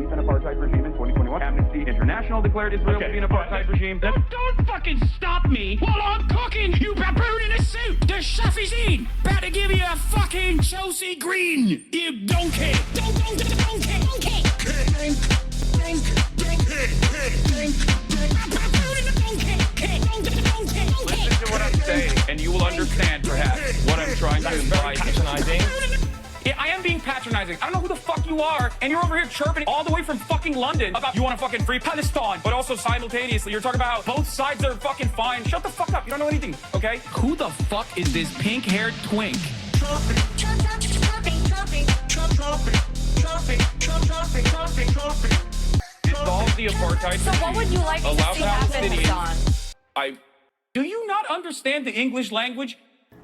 States an apartheid regime in 2021. Amnesty International declared Israel to be an apartheid regime. Don't fucking stop me while I'm cooking, you baboon in a suit. The chef is in. Better give you a fucking Chelsea Green, you donkey. Donkey. Listen to what I'm saying, and you will understand, perhaps, what I'm trying to imply. Patronizing. Yeah, I am being patronizing. I don't know who the fuck you are, and you're over here chirping all the way from fucking London about you want to fucking free Palestine, but also simultaneously you're talking about both sides are fucking fine. Shut the fuck up. You don't know anything, okay? Who the fuck is this pink-haired twink? Dissolve the apartheid. So what would you like to see happen, Hassan? Do you not understand the English language?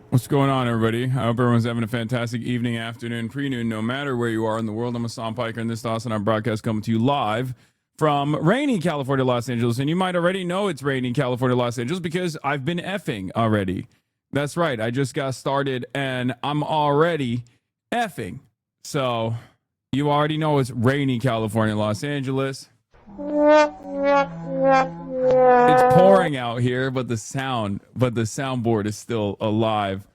What's going on, everybody? I hope everyone's having a fantastic evening, afternoon, pre-noon, no matter where you are in the world. I'm Hassan Piker, and this is HasanAbi broadcast coming to you live from rainy California, Los Angeles. And you might already know it's rainy California, Los Angeles because I've been effing already. That's right. I just got started, and I'm already effing. So you already know it's rainy California, Los Angeles. It's pouring out here, but the soundboard is still alive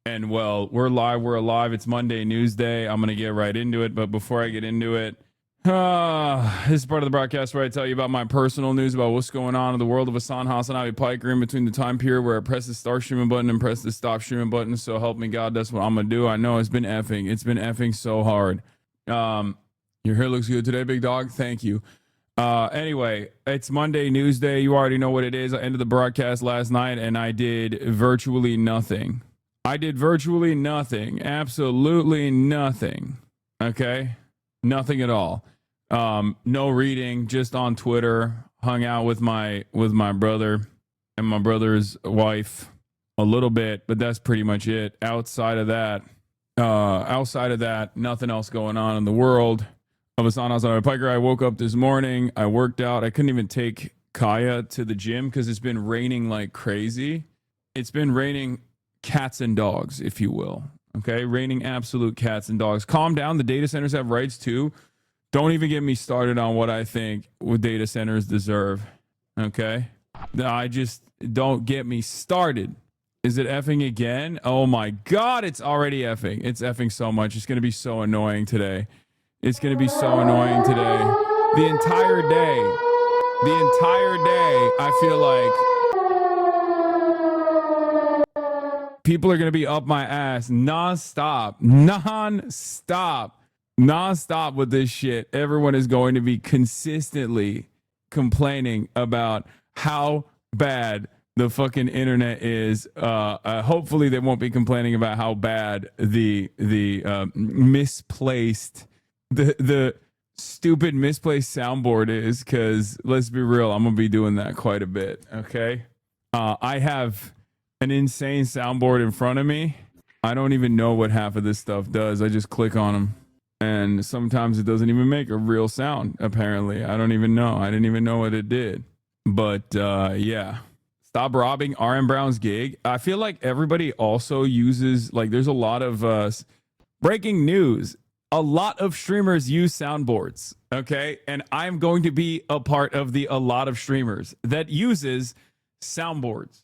and well. We're alive. It's Monday News Day. I'm gonna get right into it, but before I get into it, this is part of the broadcast where I tell you about my personal news about what's going on in the world of HasanAbi Piker in between the time period where I press the start streaming button and press the stop streaming button. So help me God, that's what I'm gonna do. I know it's been effing so hard. Your hair looks good today, big dog. Thank you. Anyway, it's Monday News Day. You already know what it is. I ended the broadcast last night and I did virtually nothing. Absolutely nothing. Okay? Nothing at all. No reading, just on Twitter, hung out with my brother and my brother's wife a little bit, but that's pretty much it. Outside of that, nothing else going on in the world. Of HasanAbi Piker. I woke up this morning. I worked out. I couldn't even take Kaya to the gym because it's been raining like crazy. It's been raining cats and dogs, if you will. Okay, raining absolute cats and dogs. Calm down. The data centers have rights too. Don't even get me started on what I think what data centers deserve. Okay, I just don't get me started. Is it effing again? Oh my God, it's already effing. It's effing so much. It's gonna be so annoying today. It's going to be so annoying today. The entire day, I feel like people are going to be up my ass nonstop with this shit. Everyone is going to be consistently complaining about how bad the fucking internet is. Hopefully they won't be complaining about how bad the misplaced the stupid misplaced soundboard is, because let's be real, I'm gonna be doing that quite a bit. Okay, I have an insane soundboard in front of me. I don't even know what half of this stuff does. I just click on them and sometimes it doesn't even make a real sound. Apparently, I don't even know. I didn't even know what it did. But yeah, stop robbing RM Brown's gig. I feel like everybody also uses, like, there's a lot of breaking news. A lot of streamers use soundboards, okay? And I'm going to be a part of a lot of streamers that uses soundboards,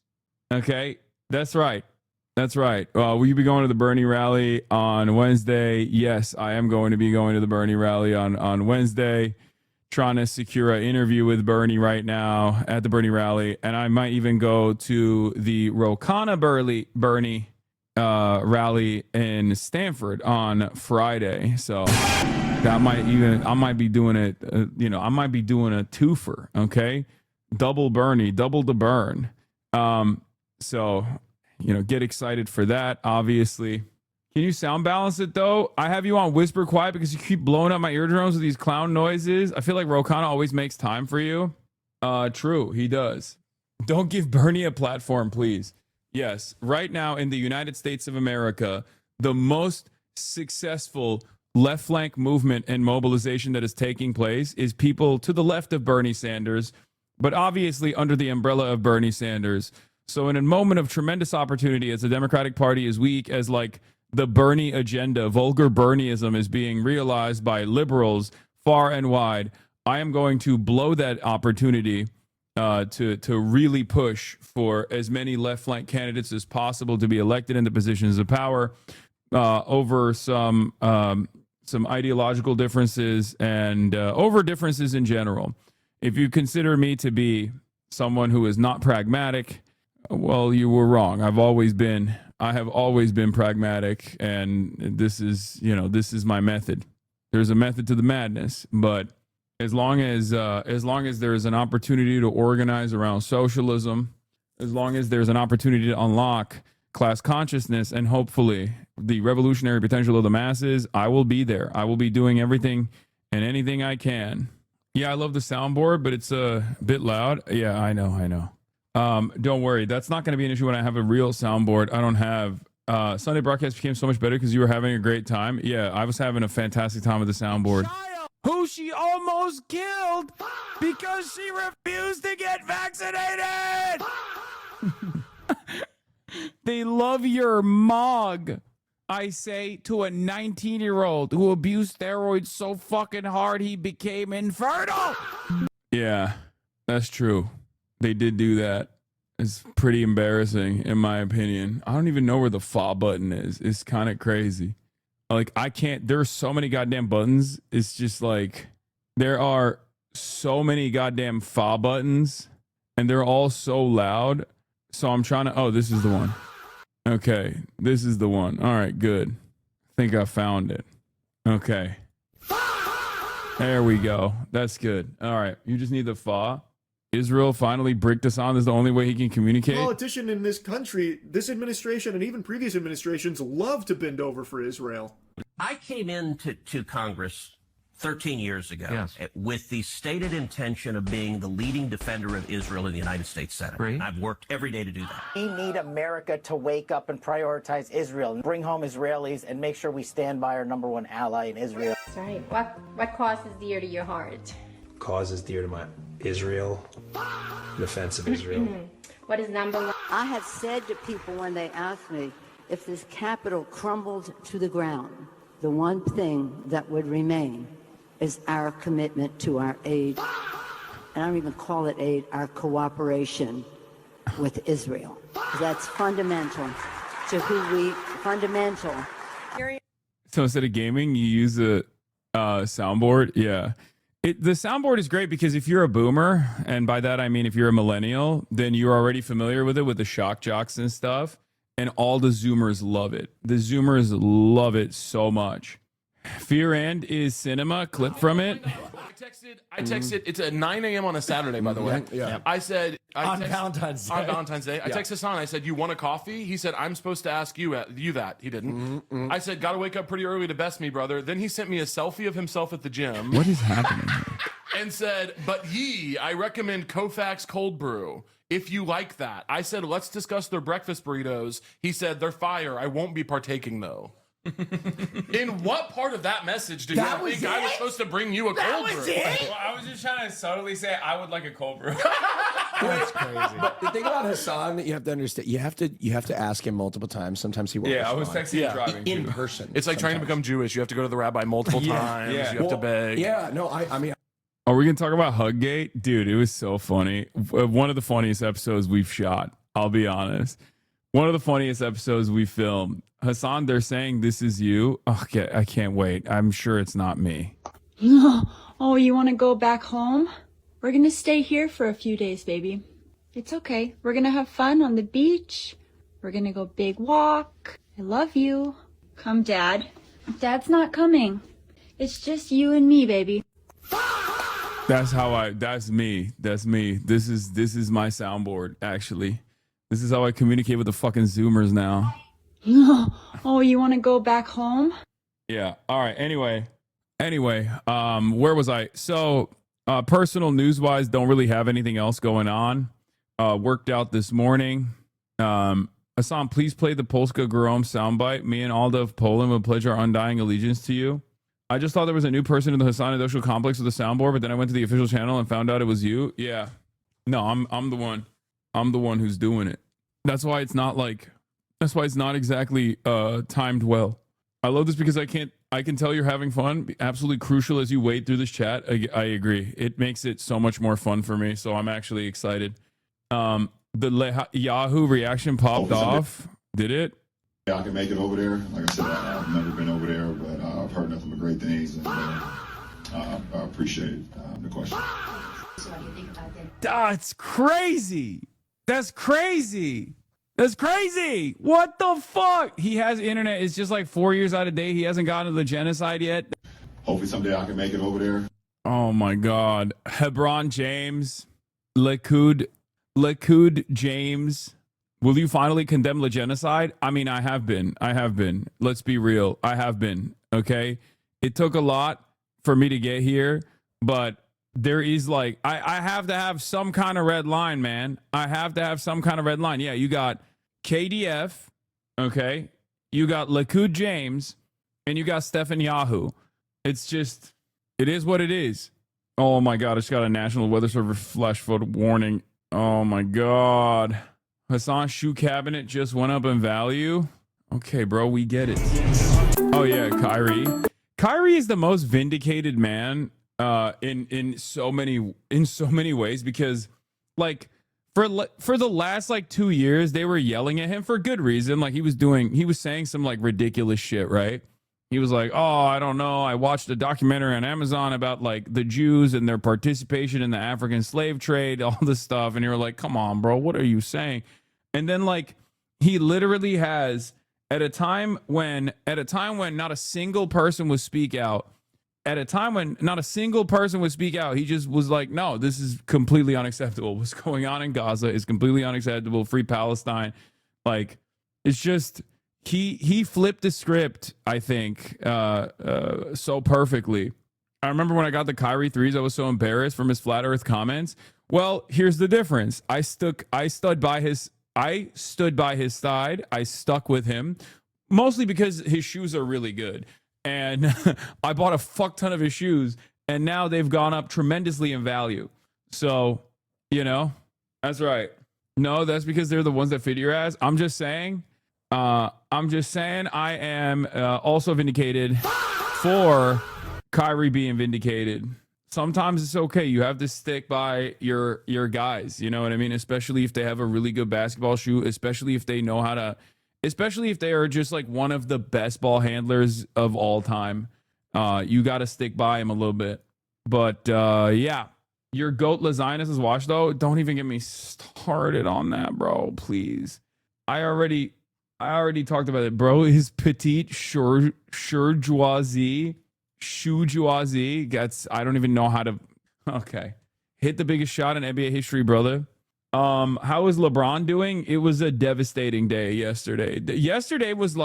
okay? That's right. Will you be going to the Bernie rally on Wednesday? Yes, I am going to be going to the Bernie rally on Wednesday. Trying to secure an interview with Bernie right now at the Bernie rally. And I might even go to the Rokana Bernie rally in Stanford on Friday. So I might be doing it, I might be doing a twofer. Okay. Double Bernie, double the burn. So, get excited for that. Obviously, can you sound balance it though? I have you on whisper quiet because you keep blowing up my eardrums with these clown noises. I feel like Rokana always makes time for you. True. He does. Don't give Bernie a platform, please. Yes, right now in the United States of America, the most successful left flank movement and mobilization that is taking place is people to the left of Bernie Sanders, but obviously under the umbrella of Bernie Sanders. So in a moment of tremendous opportunity, as the Democratic Party is weak, as like the Bernie agenda, vulgar Bernieism is being realized by liberals, far and wide. I am going to blow that opportunity to really push for as many left flank candidates as possible to be elected into positions of power over some ideological differences and over differences in general. If you consider me to be someone who is not pragmatic, well, you were wrong. I have always been pragmatic, and this is my method. There's a method to the madness, but as long as there is an opportunity to organize around socialism, as long as there's an opportunity to unlock class consciousness and hopefully the revolutionary potential of the masses, I will be there. I will be doing everything and anything I can. Yeah, I love the soundboard, but it's a bit loud. Yeah, I know. Don't worry. That's not going to be an issue when I have a real soundboard. I don't have Sunday broadcast became so much better because you were having a great time. Yeah, I was having a fantastic time with the soundboard. Who she almost killed because she refused to get vaccinated. They love your mug. I say to a 19-year-old who abused steroids so fucking hard he became infertile. Yeah, that's true. They did do that. It's pretty embarrassing, in my opinion. I don't even know where the fa button is. It's kind of crazy. Like, I can't, there's so many goddamn buttons. It's just like, there are so many goddamn fa buttons, and they're all so loud. So I'm trying to, oh, this is the one. Okay, this is the one. All right, good. I think I found it. Okay. There we go. That's good. All right, you just need the fa. Israel finally bricked us on. This is the only way he can communicate. Politician in this country, this administration and even previous administrations love to bend over for Israel. I came into Congress 13 years ago with the stated intention of being the leading defender of Israel in the United States Senate. Right. I've worked every day to do that. We need America to wake up and prioritize Israel, and bring home Israelis, and make sure we stand by our #1 ally in Israel. Sorry, what cause is dear to your heart? Cause is dear to my Israel, defense of Israel. What is number one? I have said to people when they ask me if this capital crumbled to the ground, the one thing that would remain is our commitment to our aid. And I don't even call it aid, our cooperation with Israel. That's fundamental to who we, fundamental. So instead of gaming, you use a soundboard. Yeah. The soundboard is great because if you're a boomer, and by that I mean if you're a millennial, then you're already familiar with it, with the shock jocks and stuff, and all the Zoomers love it. The Zoomers love it so much. Fear and is cinema clip from it. I texted. It's at 9 a.m. on a Saturday, by the way. Yeah. I said on Valentine's Day. On Valentine's Day, I texted Hassan. I said, "You want a coffee?" He said, "I'm supposed to ask you that." He didn't. I said, "Gotta wake up pretty early to best me, brother." Then he sent me a selfie of himself at the gym. What is happening here? And said, "But I recommend Koufax cold brew if you like that." I said, "Let's discuss their breakfast burritos." He said, "They're fire. I won't be partaking though." In what part of that message did you think I was supposed to bring you a cold brew? Well, I was just trying to subtly say I would like a cold brew. That's crazy. But the thing about Hasan that you have to understand, you have to ask him multiple times. Sometimes he won't. Yeah, I was texting you driving in person. It's like trying to become Jewish. You have to go to the rabbi multiple times. Yeah. You have to beg. Yeah, no, I mean. Are we gonna talk about Huggate? Dude, it was so funny. One of the funniest episodes we've shot. I'll be honest. One of the funniest episodes we filmed. Hasan, they're saying this is you. Okay, I can't wait. I'm sure it's not me. Oh, you want to go back home? We're going to stay here for a few days, baby. It's okay. We're going to have fun on the beach. We're going to go big walk. I love you. Come, Dad. Dad's not coming. It's just you and me, baby. That's me. That's me. This is my soundboard, actually. This is how I communicate with the fucking Zoomers now. Oh, you want to go back home? Yeah. All right. Anyway, where was I? So, personal news-wise, don't really have anything else going on. Worked out this morning. Hasan, please play the Polska Grom soundbite. Me and Alda of Poland will pledge our undying allegiance to you. I just thought there was a new person in the Hasan industrial complex with a soundboard, but then I went to the official channel and found out it was you. Yeah. No, I'm the one. I'm the one who's doing it. That's why it's not exactly timed well. I love this because I can tell you're having fun. Absolutely crucial as you wade through this chat. I agree. It makes it so much more fun for me. So I'm actually excited. The Yahoo reaction popped off. Did it? Yeah, I can make it over there. Like I said, I've never been over there, but I've heard nothing but great things, and I appreciate the question. That's crazy. That's crazy. That's crazy. What the fuck? He has internet. It's just like 4 years out of date. He hasn't gotten to the genocide yet. Hopefully someday I can make it over there. Oh my God. Hebron James. Likud James. Will you finally condemn the genocide? I mean, I have been. Let's be real. I have been. Okay. It took a lot for me to get here, but there is like, I have to have some kind of red line, man. I have to have some kind of red line. Yeah, you got KDF, okay? You got Likud James, and you got Stefan Yahoo. It's just, it is what it is. Oh my God, I just got a National Weather Service flash flood warning. Oh my God. Hassan's shoe cabinet just went up in value. Okay, bro, we get it. Oh yeah, Kyrie. Kyrie is the most vindicated man in so many ways, because like for the last like 2 years they were yelling at him for good reason. Like he was saying some like ridiculous shit, right? He was like, oh, I don't know, I watched a documentary on Amazon about like the Jews and their participation in the African slave trade, all this stuff, and you're like, come on, bro, what are you saying? And then like he literally has, at a time when not a single person would speak out, he just was like, no, this is completely unacceptable. What's going on in Gaza is completely unacceptable. Free Palestine. Like, it's just, he flipped the script, I think, so perfectly. I remember when I got the Kyrie threes, I was so embarrassed from his flat earth comments. Well, here's the difference. I stood by his side. I stuck with him, mostly because his shoes are really good. And I bought a fuck ton of his shoes, and now they've gone up tremendously in value. So, you know, that's right. No, that's because they're the ones that fit your ass. I'm just saying I am also vindicated for Kyrie being vindicated. Sometimes it's okay. You have to stick by your guys. You know what I mean? Especially if they have a really good basketball shoe, especially if they know how to, especially if they are just like one of the best ball handlers of all time. You got to stick by him a little bit. But yeah, your GOAT Lazinus' watch, though, don't even get me started on that, bro. Please. I already talked about it, bro. His petite Shurjoisie, I don't even know how to. Okay. Hit the biggest shot in NBA history, brother. How is LeBron doing? It was a devastating day yesterday. Yesterday was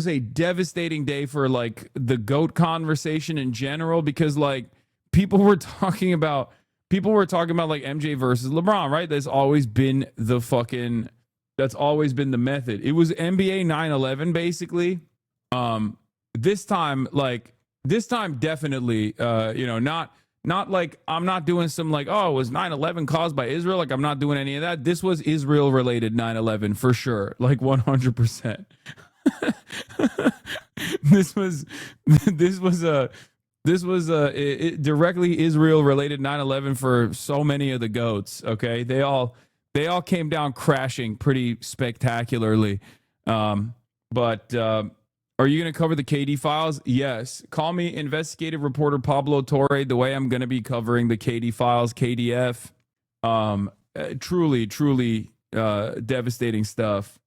a devastating day for like the GOAT conversation in general, because like people were talking about like MJ versus LeBron, right? That's always been the method. It was NBA 9/11 basically. This time definitely, not like I'm not doing some like, oh, was 9/11 caused by Israel? Like I'm not doing any of that. This was Israel related 9/11 for sure. Like 100%. This was directly Israel related 9/11 for so many of the GOATs. Okay. They all came down crashing pretty spectacularly. But are you going to cover the KD files? Yes. Call me investigative reporter Pablo Torre, the way I'm going to be covering the KD files, KDF. Truly devastating stuff.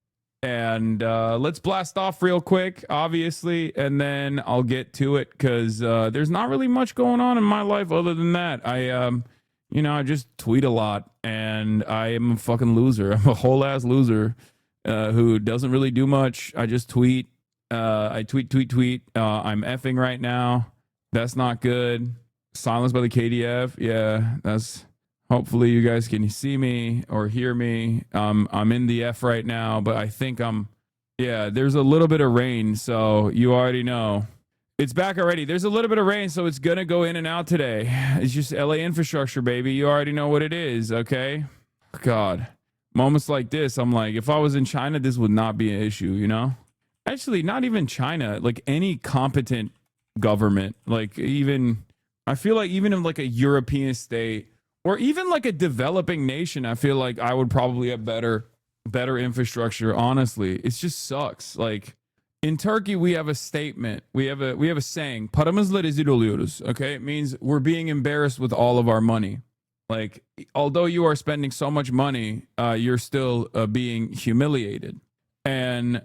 And let's blast off real quick, obviously, and then I'll get to it, because there's not really much going on in my life other than that. I just tweet a lot, and I am a fucking loser. I'm a whole ass loser who doesn't really do much. I just tweet. I tweet. I'm effing right now. That's not good. Silenced by the KDF. Yeah, that's. Hopefully you guys can see me or hear me. I'm in the F right now, but I think there's a little bit of rain, so you already know. It's back already. There's a little bit of rain, so it's going to go in and out today. It's just LA infrastructure, baby. You already know what it is, okay? God. Moments like this, I'm like, if I was in China, this would not be an issue, you know? actually not even China, like any competent government, like even I feel like even in like a European state or even like a developing nation, I feel like I would probably have better infrastructure. Honestly, it just sucks. Like in Turkey, we have a statement. We have a saying. Paramızla rezil oluyoruz. Okay, it means we're being embarrassed with all of our money. Like although you are spending so much money, you're still being humiliated. And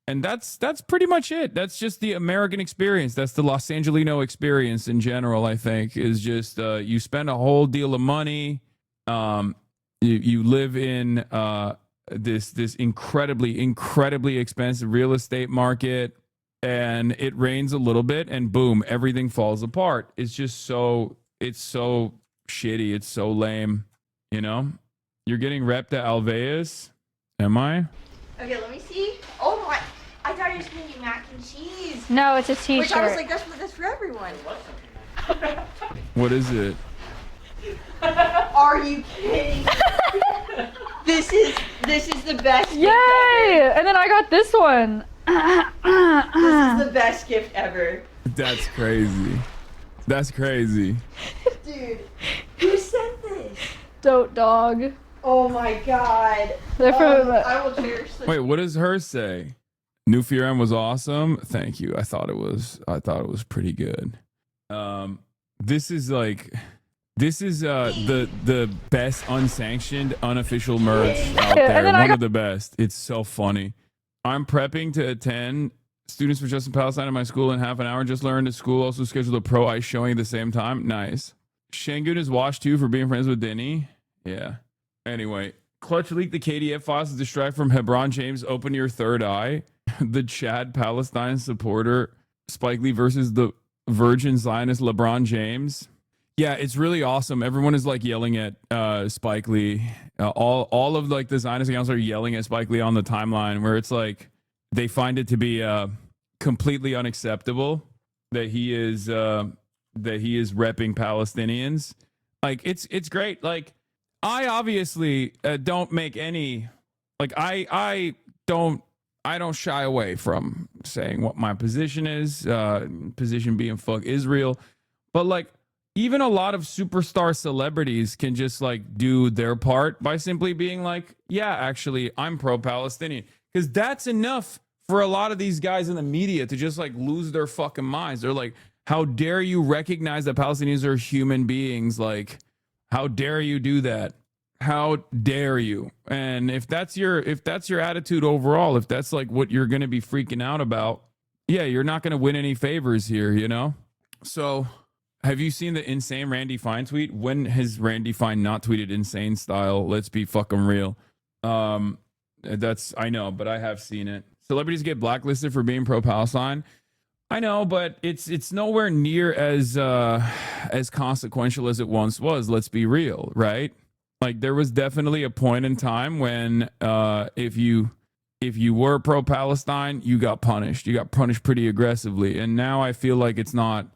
that's pretty much it. That's just the American experience. That's the Los Angelino experience in general, I think, is just you spend a whole deal of money. You live in this incredibly expensive real estate market, and it rains a little bit and boom, everything falls apart. It's so shitty. It's so lame. You know? You're getting repped at Alveus. Am I? Okay, let me see. Oh my! I thought you were going to do mac and cheese. No, it's a t-shirt. Which I was like, that's for everyone. What is it? Are you kidding? This is the best. Yay! And then I got this one. This is the best gift ever. That's crazy. That's crazy. Dude, who sent this? Dote dog. Oh my god. They're from. I will cherish them. Wait, what does hers say? New Fear M was awesome. Thank you. I thought it was pretty good. This is the best unsanctioned unofficial merch out there. One of the best. It's so funny. I'm prepping to attend Students for Justice in Palestine at my school in half an hour. Just learned at school. Also scheduled a pro ice showing at the same time. Nice. Shangun is washed too for being friends with Denny. Yeah. Anyway, Clutch leaked the KDF files to distract from Hebron James. Open your third eye. The Chad Palestine supporter Spike Lee versus the Virgin Zionist LeBron James. Yeah, it's really awesome. Everyone is like yelling at Spike Lee. All of like the Zionist accounts are yelling at Spike Lee on the timeline, where it's like they find it to be completely unacceptable that he is repping Palestinians. Like it's great. Like I obviously don't make any like I don't shy away from saying what my position is. Position being fuck Israel, but like. Even a lot of superstar celebrities can just like do their part by simply being like, yeah, actually, I'm pro-Palestinian. Because that's enough for a lot of these guys in the media to just like lose their fucking minds. They're like, how dare you recognize that Palestinians are human beings? Like, how dare you do that? How dare you? And if that's your attitude overall, if that's like what you're going to be freaking out about, yeah, you're not going to win any favors here, you know? So... have you seen the insane Randy Fine tweet? When has Randy Fine not tweeted insane style? Let's be fucking real. I know, but I have seen it. Celebrities get blacklisted for being pro-Palestine. I know, but it's nowhere near as consequential as it once was. Let's be real, right? Like there was definitely a point in time when if you were pro-Palestine, you got punished. You got punished pretty aggressively, and now I feel like it's not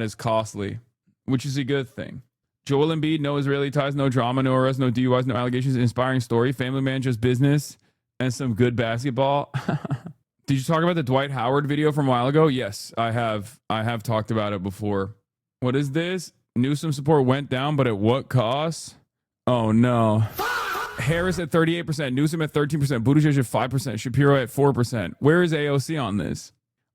as costly, which is a good thing. Joel Embiid, no Israeli ties, no drama, no arrests, no DUIs, no allegations, inspiring story, family man, just business, and some good basketball. Did you talk about the Dwight Howard video from a while ago? Yes, I have talked about it before. What is this? Newsom support went down, but at what cost? Oh no. Harris at 38%, Newsom at 13%, Buttigieg at 5%, Shapiro at 4%. Where is AOC on this?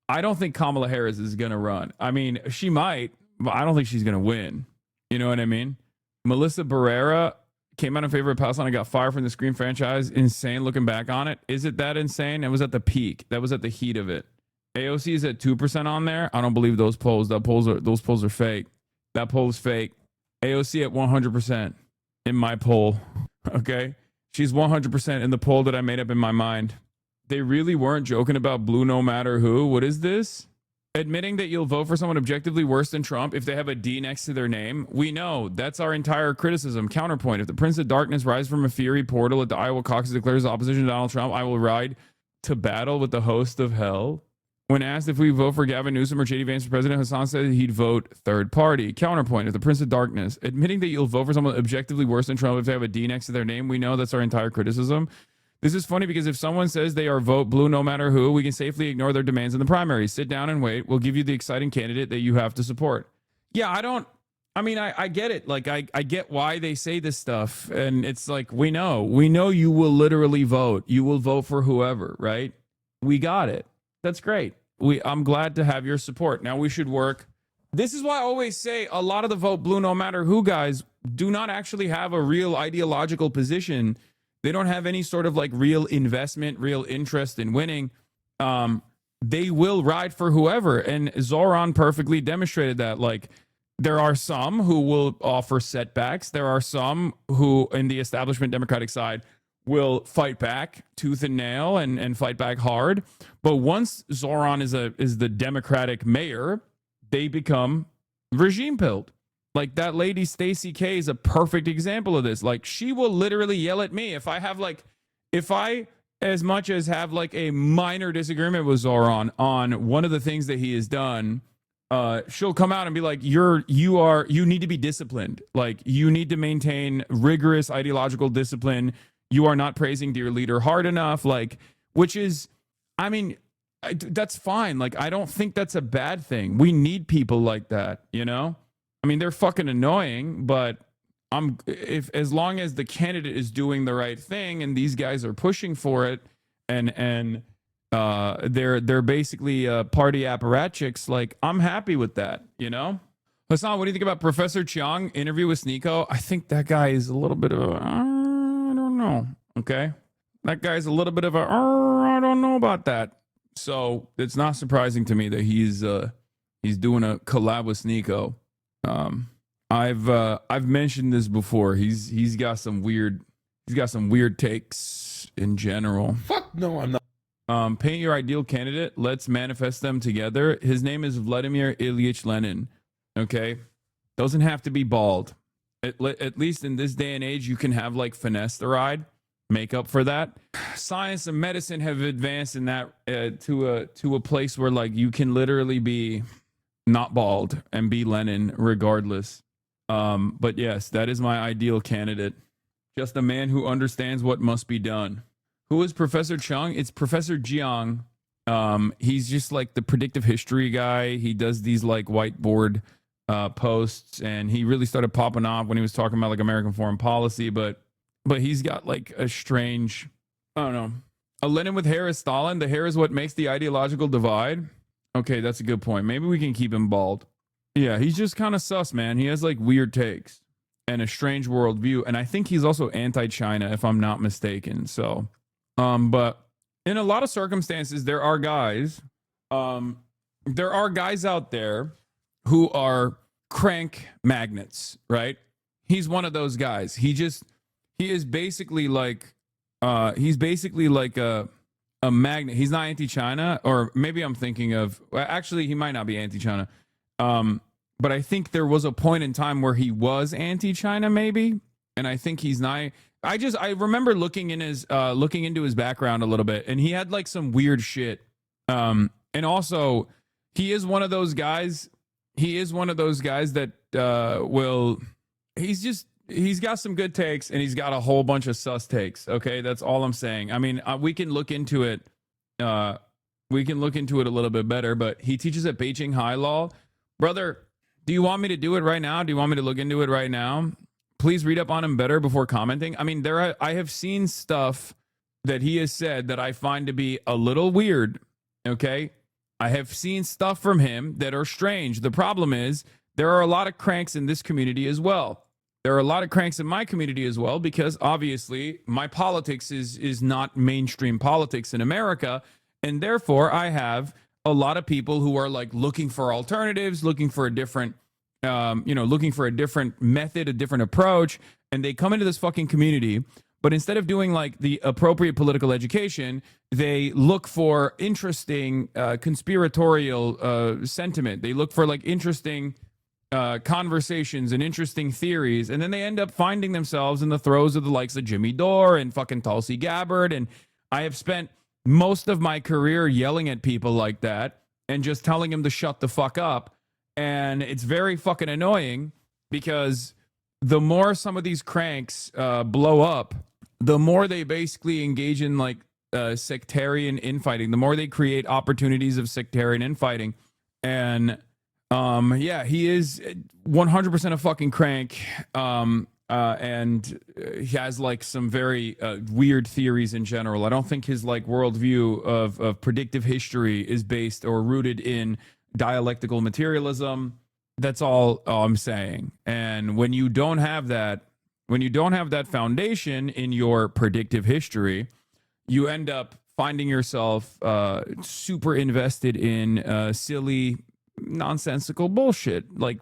I don't think Kamala Harris is going to run. I mean, she might, but I don't think she's going to win. You know what I mean? Melissa Barrera came out in favor of Palestine and got fired from the Scream franchise. Insane looking back on it. Is it that insane? It was at the peak. That was at the heat of it. AOC is at 2% on there. I don't believe those polls. Those polls are fake. That poll is fake. AOC at 100% in my poll. Okay? She's 100% in the poll that I made up in my mind. They really weren't joking about blue no matter who. What is this? Admitting that you'll vote for someone objectively worse than Trump if they have a D next to their name. We know. That's our entire criticism. Counterpoint. If the Prince of Darkness rises from a fiery portal at the Iowa caucus declares opposition to Donald Trump, I will ride to battle with the host of hell. When asked if we vote for Gavin Newsom or J.D. Vance for president, Hasan said he'd vote third party. Counterpoint. If the Prince of Darkness. Admitting that you'll vote for someone objectively worse than Trump if they have a D next to their name. We know. That's our entire criticism. This is funny because if someone says they are vote blue no matter who, we can safely ignore their demands in the primary. Sit down and wait. We'll give you the exciting candidate that you have to support. Yeah, I get it. Like, I get why they say this stuff. And it's like, we know you will literally vote. You will vote for whoever, right? We got it. That's great. I'm glad to have your support. Now we should work. This is why I always say a lot of the vote blue no matter who guys do not actually have a real ideological position. They don't have any sort of like real investment, real interest in winning. They will ride for whoever. And Zoran perfectly demonstrated that. Like, there are some who will offer setbacks. There are some who, in the establishment Democratic side, will fight back tooth and nail and fight back hard. But once Zoran is the Democratic mayor, they become regime pilled. Like, that lady Stacey K is a perfect example of this. Like, she will literally yell at me if I as much as have like a minor disagreement with Zoran on one of the things that he has done. She'll come out and be like, you need to be disciplined. Like, you need to maintain rigorous ideological discipline. You are not praising your leader hard enough. Like, which is, I mean, that's fine. Like, I don't think that's a bad thing. We need people like that, you know? I mean, they're fucking annoying, but as long as the candidate is doing the right thing and these guys are pushing for it and they're basically party apparatchiks, like, I'm happy with that, you know? Hasan, what do you think about Professor Chiang interview with Sneeko? I think that guy is a little bit of a, I don't know. Okay. That guy's a little bit of a, I don't know about that. So it's not surprising to me that he's doing a collab with Sneeko. I've mentioned this before. He's got some weird takes in general. Fuck no, I'm not. Paint your ideal candidate. Let's manifest them together. His name is Vladimir Ilyich Lenin. Okay, doesn't have to be bald. At least in this day and age, you can have like finasteride, make up for that. Science and medicine have advanced in that to a place where like you can literally be not bald and be Lenin regardless. But yes, that is my ideal candidate. Just a man who understands what must be done. Who is Professor Chung? It's Professor Jiang. He's just like the predictive history guy. He does these like whiteboard posts, and he really started popping off when he was talking about like American foreign policy. But he's got like a strange, I don't know. A Lenin with hair is Stalin. The hair is what makes the ideological divide. Okay, that's a good point. Maybe we can keep him bald. Yeah, he's just kind of sus, man. He has like weird takes and a strange worldview, and I think he's also anti-China, if I'm not mistaken. So, but in a lot of circumstances, there are guys out there who are crank magnets, right? He's one of those guys. He is basically like a magnet. He's not anti-China, or maybe I'm thinking of, actually, he might not be anti-China. But I think there was a point in time where he was anti-China, maybe. And I think he's not. I remember looking into his background a little bit, and he had like some weird shit. And also he is one of those guys. He is one of those guys that he's got some good takes, and he's got a whole bunch of sus takes. Okay, that's all I'm saying. I mean, we can look into it. We can look into it a little bit better. But he teaches at Beijing High Law, brother. Do you want me to do it right now? Do you want me to look into it right now? Please read up on him better before commenting. I mean, I have seen stuff that he has said that I find to be a little weird. Okay, I have seen stuff from him that are strange. The problem is there are a lot of cranks in this community as well. There are a lot of cranks in my community as well, because obviously my politics is not mainstream politics in America. And therefore I have a lot of people who are like looking for alternatives, looking for a different, looking for a different method, a different approach. And they come into this fucking community, but instead of doing like the appropriate political education, they look for interesting conspiratorial sentiment. They look for like interesting conversations and interesting theories, and then they end up finding themselves in the throes of the likes of Jimmy Dore and fucking Tulsi Gabbard. And I have spent most of my career yelling at people like that and just telling them to shut the fuck up. And it's very fucking annoying, because the more some of these cranks blow up the more they basically engage in like sectarian infighting, the more they create opportunities of sectarian infighting. And yeah, he is 100% a fucking crank. And he has like some very weird theories in general. I don't think his like worldview of predictive history is based or rooted in dialectical materialism. That's all I'm saying. And when you don't have that, foundation in your predictive history, you end up finding yourself super invested in silly, nonsensical bullshit, like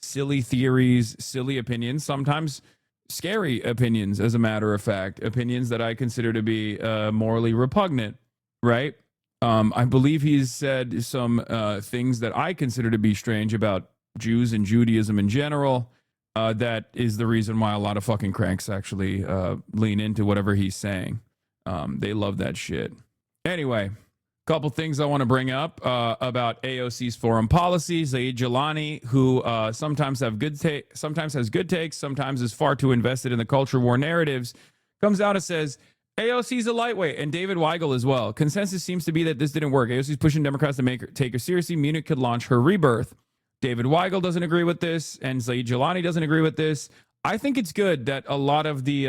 silly theories, silly opinions, sometimes scary opinions, as a matter of fact, opinions that I consider to be morally repugnant, right? I believe he's said some things that I consider to be strange about Jews and Judaism in general. That is the reason why a lot of fucking cranks actually lean into whatever he's saying. They love that shit. Anyway, couple things I want to bring up about AOC's foreign policy. Zaid Jilani, who sometimes has good takes, sometimes is far too invested in the culture war narratives, comes out and says AOC's a lightweight, and David Weigel as well. Consensus seems to be that this didn't work. AOC's pushing Democrats to take her seriously. Munich could launch her rebirth. David Weigel doesn't agree with this, and Zaid Jilani doesn't agree with this. I think it's good that a lot of the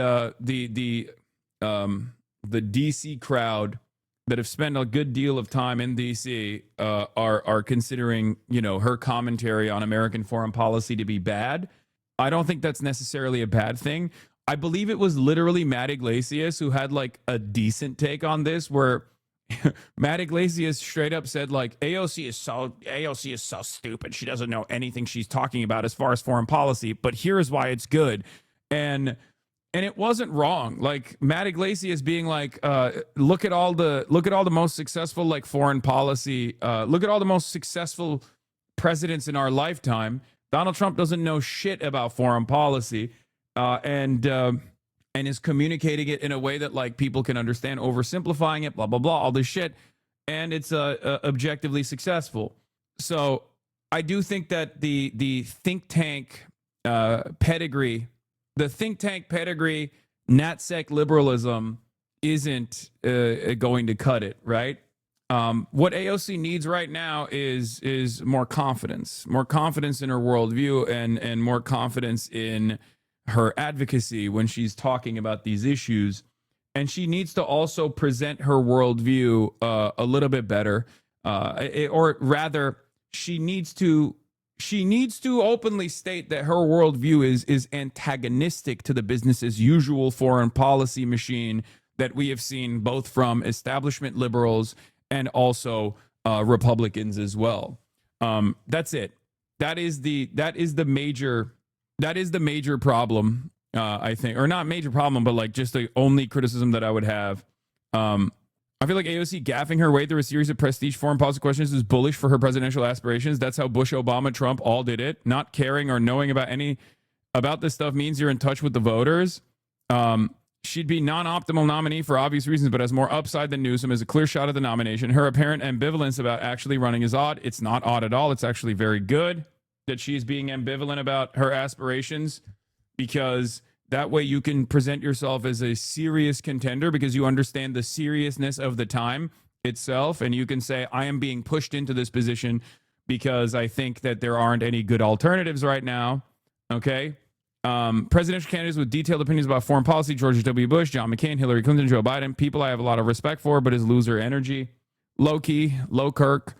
DC crowd that have spent a good deal of time in DC are considering, her commentary on American foreign policy to be bad. I don't think that's necessarily a bad thing. I believe it was literally Matt Iglesias who had like a decent take on this, where Matt Iglesias straight up said like AOC is so stupid. She doesn't know anything she's talking about as far as foreign policy, but here's why it's good. And it wasn't wrong. Like Matt Iglesias being like, look at all the most successful like foreign policy. Look at all the most successful presidents in our lifetime. Donald Trump doesn't know shit about foreign policy, and is communicating it in a way that like people can understand, oversimplifying it, blah blah blah, all this shit, and it's objectively successful. So I do think that the think tank pedigree. The think tank pedigree, NatSec liberalism isn't going to cut it, right? What AOC needs right now is more confidence in her worldview and more confidence in her advocacy when she's talking about these issues. And she needs to also present her worldview a little bit better, or rather, she needs to openly state that her worldview is antagonistic to the business as usual foreign policy machine that we have seen both from establishment liberals and also Republicans as well. That's it. That is the major problem, I think, or not major problem, but like just the only criticism that I would have. I feel like AOC gaffing her way through a series of prestige foreign policy questions is bullish for her presidential aspirations. That's how Bush, Obama, Trump all did it. Not caring or knowing about this stuff means you're in touch with the voters. She'd be non-optimal nominee for obvious reasons, but has more upside than Newsom, is a clear shot at the nomination. Her apparent ambivalence about actually running is odd. It's not odd at all. It's actually very good that she's being ambivalent about her aspirations, because that way you can present yourself as a serious contender because you understand the seriousness of the time itself. And you can say, I am being pushed into this position because I think that there aren't any good alternatives right now. Okay. Presidential candidates with detailed opinions about foreign policy: George W. Bush, John McCain, Hillary Clinton, Joe Biden. People I have a lot of respect for, but his loser energy. Low key, low Kirk.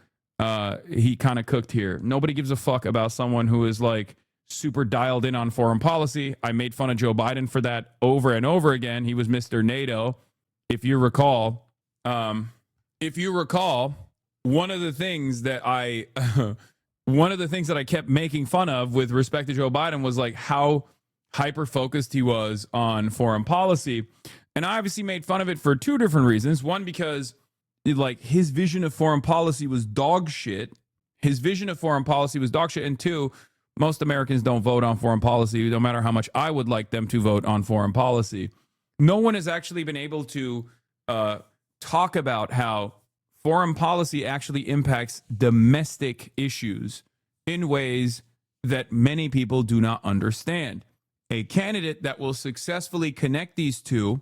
He kind of cooked here. Nobody gives a fuck about someone who is like super dialed in on foreign policy. I made fun of Joe Biden for that over and over again. He was Mr. NATO. If you recall, one of the things that I kept making fun of with respect to Joe Biden was like how hyper focused he was on foreign policy. And I obviously made fun of it for two different reasons. One, because like his vision of foreign policy was dog shit. And two, most Americans don't vote on foreign policy, no matter how much I would like them to vote on foreign policy. No one has actually been able to talk about how foreign policy actually impacts domestic issues in ways that many people do not understand. A candidate that will successfully connect these two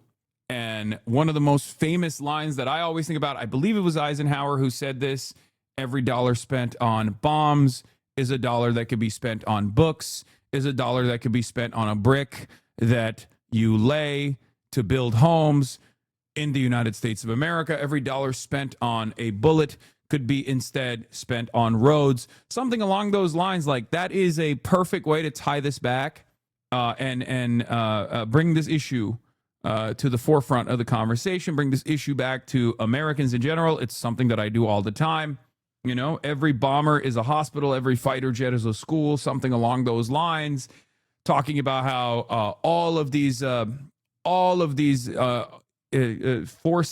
And one of the most famous lines that I always think about, I believe it was Eisenhower who said this: every dollar spent on bombs is a dollar that could be spent on books, is a dollar that could be spent on a brick that you lay to build homes in the United States of America. Every dollar spent on a bullet could be instead spent on roads. Something along those lines. Like, that is a perfect way to tie this back and bring this issue to the forefront of the conversation, bring this issue back to Americans in general. It's something that I do all the time. You know, every bomber is a hospital, every fighter jet is a school, something along those lines, talking about how all of these forced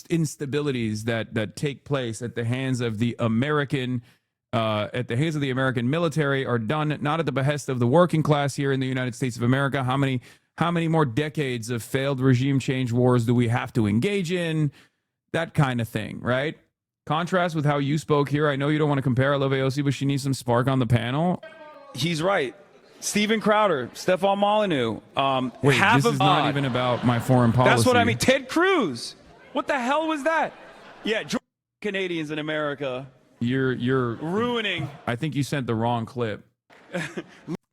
instabilities that take place at the hands of the American military are done not at the behest of the working class here in the United States of America. How many more decades of failed regime change wars do we have to engage in? That kind of thing, right? Contrast with how you spoke here. I know you don't want to compare. I love AOC, but she needs some spark on the panel. He's right. Steven Crowder, Stefan Molyneux. Wait, this is not even about my foreign policy. That's what I mean. Ted Cruz. What the hell was that? Yeah, Canadians in America. You're ruining. I think you sent the wrong clip.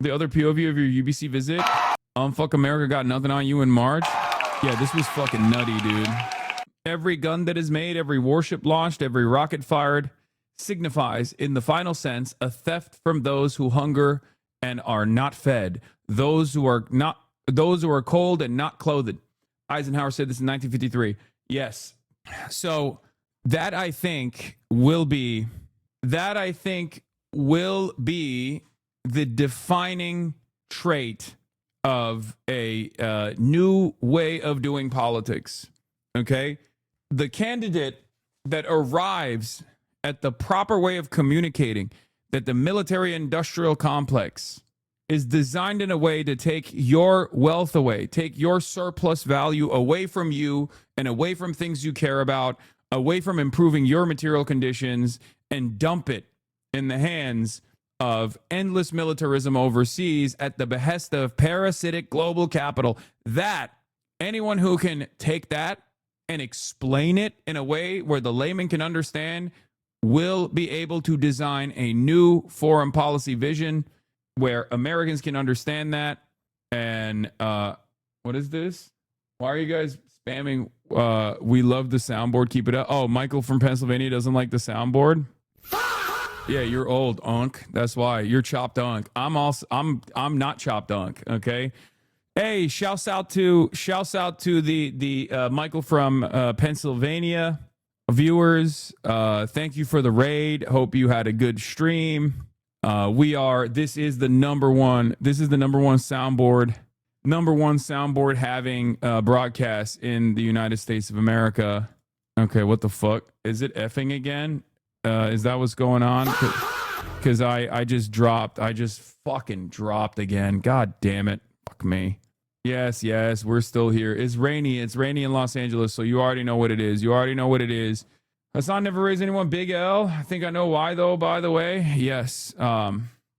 The other POV of your UBC visit. Fuck America got nothing on you in March. Yeah, this was fucking nutty, dude. Every gun that is made, every warship launched, every rocket fired signifies, in the final sense, a theft from those who hunger and are not fed, those who are cold and not clothed. Eisenhower said this in 1953. Yes. So that I think will be the defining trait of a new way of doing politics. Okay? The candidate that arrives at the proper way of communicating that the military-industrial complex is designed in a way to take your wealth away, take your surplus value away from you and away from things you care about, away from improving your material conditions, and dump it in the hands of endless militarism overseas at the behest of parasitic global capital. That anyone who can take that and explain it in a way where the layman can understand will be able to design a new foreign policy vision where Americans can understand that. And what is this? Why are you guys spamming? We love the soundboard. Keep it up. Oh, Michael from Pennsylvania doesn't like the soundboard. Yeah, you're old, Unk. That's why you're chopped Unk. I'm not chopped Unk. Okay. Hey, shouts out to the Michael from Pennsylvania viewers. Thank you for the raid. Hope you had a good stream. This is the number one soundboard having broadcast in the United States of America. Okay, what the fuck? Is it effing again? Is that what's going on? Because I just dropped. I just fucking dropped again. God damn it. Fuck me. Yes, we're still here. It's rainy. It's rainy in Los Angeles, so you already know what it is. Hasan never raised anyone. Big L. I think I know why, though, by the way. Yes.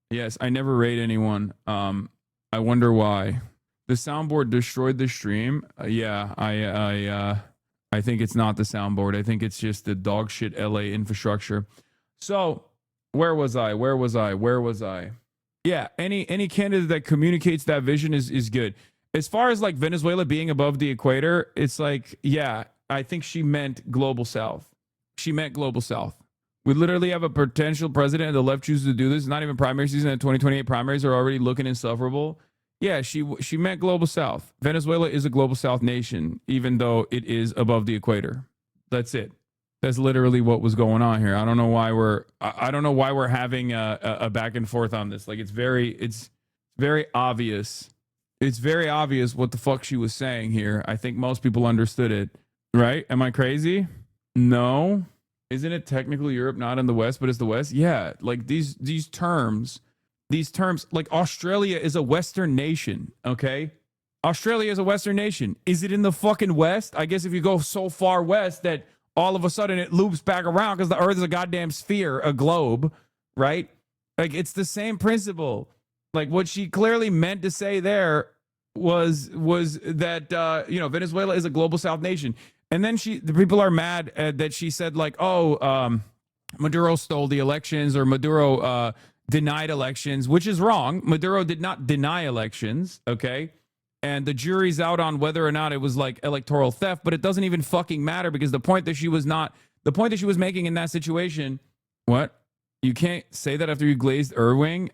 Yes, I never raid anyone. I wonder why. The soundboard destroyed the stream. Yeah, I think it's not the soundboard. I think it's just the dog shit LA infrastructure. So, where was I? Yeah, any candidate that communicates that vision is good. As far as like Venezuela being above the equator, it's like, yeah, I think she meant global south. We literally have a potential president, and the left chooses to do this. It's not even primary season. The 2028 primaries are already looking insufferable. Yeah, she meant global south. Venezuela is a global south nation, even though it is above the equator. That's it. That's literally what was going on here. I don't know why we're having a back and forth on this. Like, it's very obvious. It's very obvious what the fuck she was saying here. I think most people understood it, right? Am I crazy? No. Isn't it technically Europe, not in the West, but it's the West? Yeah, like these terms, like Australia is a Western nation, okay? Australia is a Western nation. Is it in the fucking West? I guess if you go so far west that all of a sudden it loops back around because the Earth is a goddamn sphere, a globe, right? Like, it's the same principle. Like, what she clearly meant to say there was that Venezuela is a global South nation, and then the people are mad that she said like, Maduro stole the elections, or Maduro denied elections, which is wrong. Maduro did not deny elections, okay? And the jury's out on whether or not it was like electoral theft, but it doesn't even fucking matter, because the point that she was making in that situation, what? You can't say that after you glazed Irving?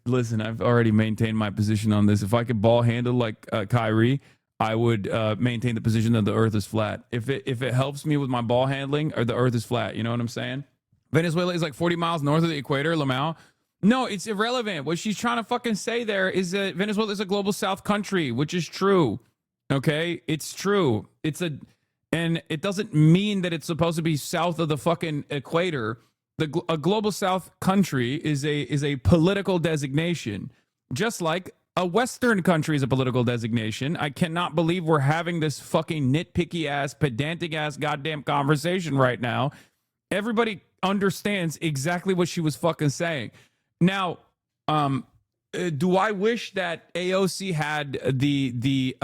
Listen, I've already maintained my position on this. If I could ball handle like Kyrie, I would maintain the position that the earth is flat. If it helps me with my ball handling, or the earth is flat, you know what I'm saying? Venezuela is like 40 miles north of the equator, Lamau. No, it's irrelevant. What she's trying to fucking say there is that Venezuela is a global South country, which is true. Okay? It's true. And it doesn't mean that it's supposed to be south of the fucking equator. A global South country is a political designation, just like a Western country is a political designation. I cannot believe we're having this fucking nitpicky ass, pedantic ass goddamn conversation right now. Everybody understands exactly what she was fucking saying. Now, do I wish that AOC had the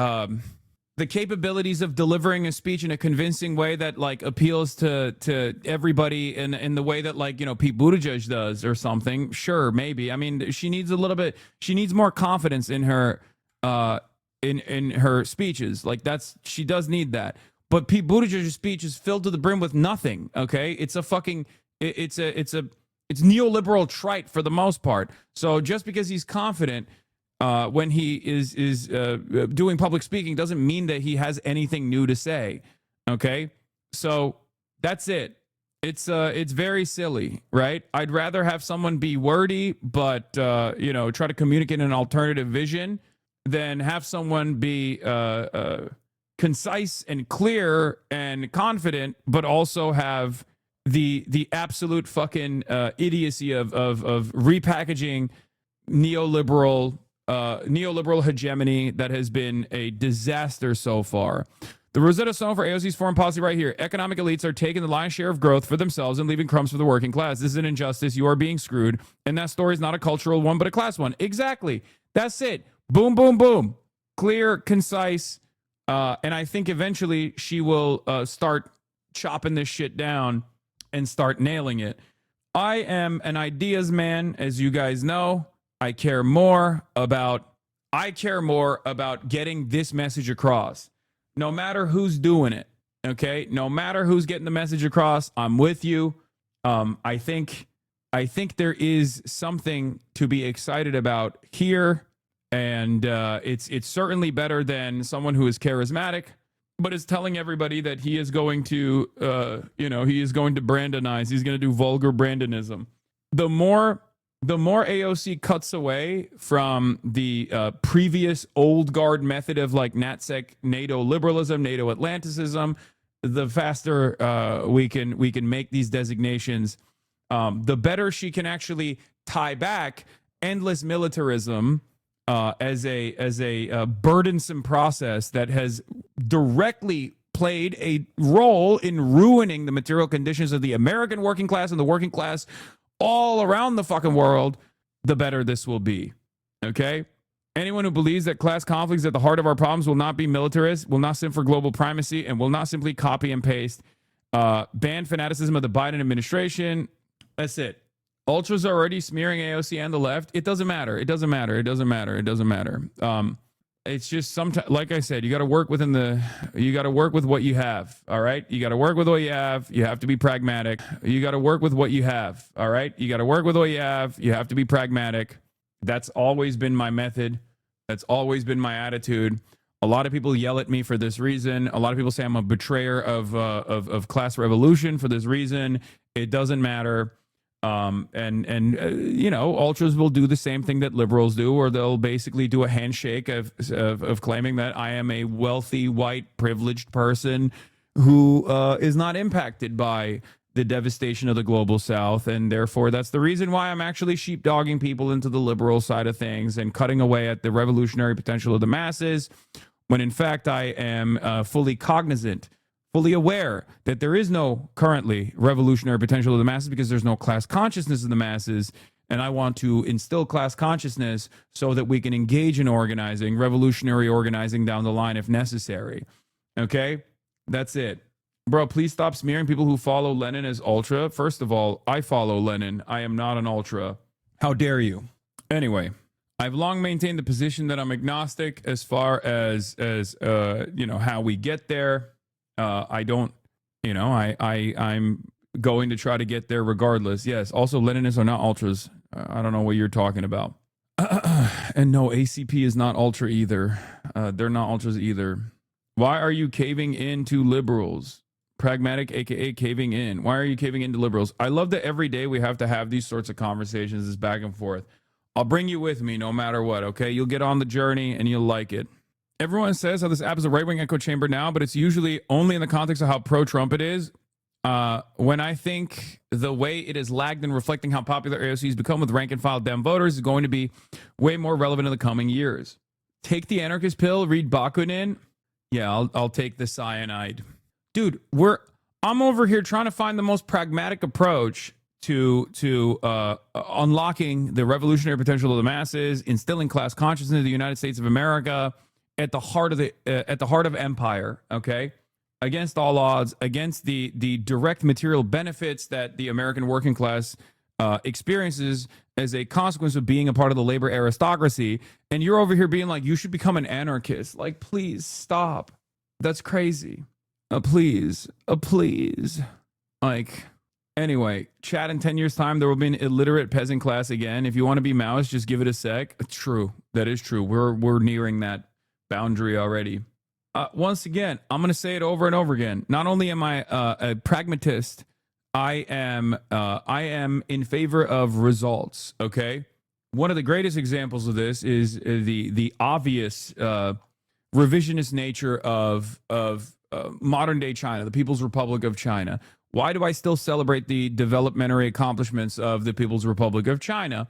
capabilities of delivering a speech in a convincing way that like appeals to everybody in the way that like, Pete Buttigieg does or something? Sure, maybe. I mean, she needs more confidence in her in her speeches. Like she does need that. But Pete Buttigieg's speech is filled to the brim with nothing. Okay, it's neoliberal trite for the most part. So just because he's confident when he is doing public speaking doesn't mean that he has anything new to say. Okay, so that's it. It's very silly, right? I'd rather have someone be wordy but try to communicate an alternative vision than have someone be concise and clear and confident, but also have the absolute fucking idiocy of repackaging neoliberal hegemony that has been a disaster so far. The Rosetta Stone for AOC's foreign policy right here. Economic elites are taking the lion's share of growth for themselves and leaving crumbs for the working class. This is an injustice. You are being screwed. And that story is not a cultural one, but a class one. Exactly. That's it. Boom, boom, boom. Clear, concise. And I think eventually she will start chopping this shit down and start nailing it. I am an ideas man, as you guys know. I care more about getting this message across. No matter who's doing it, okay? No matter who's getting the message across, I'm with you. I think there is something to be excited about here, and it's certainly better than someone who is charismatic, but is telling everybody that he is going to, Brandonize. He's going to do vulgar Brandonism. The more AOC cuts away from the previous old guard method of like NatSec, NATO liberalism, NATO Atlanticism, the faster we can make these designations, the better she can actually tie back endless militarism as a burdensome process that has directly played a role in ruining the material conditions of the American working class and the working class all around the fucking world. The better this will be. Okay? Anyone who believes that class conflicts at the heart of our problems will not be militarist, will not sim for global primacy, and will not simply copy and paste ban fanaticism of the Biden administration. That's it. Ultras are already smearing AOC and the left. It doesn't matter. It doesn't matter. It doesn't matter. It doesn't matter. It's just sometimes, like I said, you got to work with what you have. All right. You got to work with what you have. You have to be pragmatic. You got to work with what you have. All right. You got to work with what you have. You have to be pragmatic. That's always been my method. That's always been my attitude. A lot of people yell at me for this reason. A lot of people say I'm a betrayer of class revolution for this reason. It doesn't matter. Ultras will do the same thing that liberals do, or they'll basically do a handshake of claiming that I am a wealthy, white, privileged person who is not impacted by the devastation of the global South. And therefore, that's the reason why I'm actually sheepdogging people into the liberal side of things and cutting away at the revolutionary potential of the masses, when in fact I am fully cognizant, fully aware that there is no currently revolutionary potential of the masses because there's no class consciousness of the masses. and I want to instill class consciousness so that we can engage in organizing, revolutionary organizing down the line if necessary. Okay? That's it. Bro, please stop smearing people who follow Lenin as ultra. First of all, I follow Lenin. I am not an ultra. How dare you? Anyway, I've long maintained the position that I'm agnostic as far as how we get there. I don't, I'm going to try to get there regardless. Yes. Also, Leninists are not ultras. I don't know what you're talking about. And no, ACP is not ultra either. They're not ultras either. Why are you caving in to liberals? Pragmatic, aka caving in. Why are you caving into liberals? I love that every day we have to have these sorts of conversations, this back and forth. I'll bring you with me no matter what, okay? You'll get on the journey and you'll like it. Everyone says how this app is a right-wing echo chamber now, but it's usually only in the context of how pro-Trump it is. When I think the way it is lagged in reflecting how popular AOC has become with rank-and-file Dem voters is going to be way more relevant in the coming years. Take the anarchist pill, read Bakunin. Yeah, I'll take the cyanide. Dude, I'm over here trying to find the most pragmatic approach to unlocking the revolutionary potential of the masses, instilling class consciousness in the United States of America at the heart of empire, okay? Against all odds, against the direct material benefits that the American working class experiences as a consequence of being a part of the labor aristocracy. And you're over here being like, you should become an anarchist. Like, please stop. That's crazy. Please. Like, anyway, chat in 10 years' time, there will be an illiterate peasant class again. If you want to be Maoist, just give it a sec. True. That is true. We're nearing that boundary already. Once again, I'm going to say it over and over again. Not only am I a pragmatist, I am in favor of results, okay? One of the greatest examples of this is the obvious revisionist nature of modern day China, the People's Republic of China. Why do I still celebrate the developmentary accomplishments of the People's Republic of China,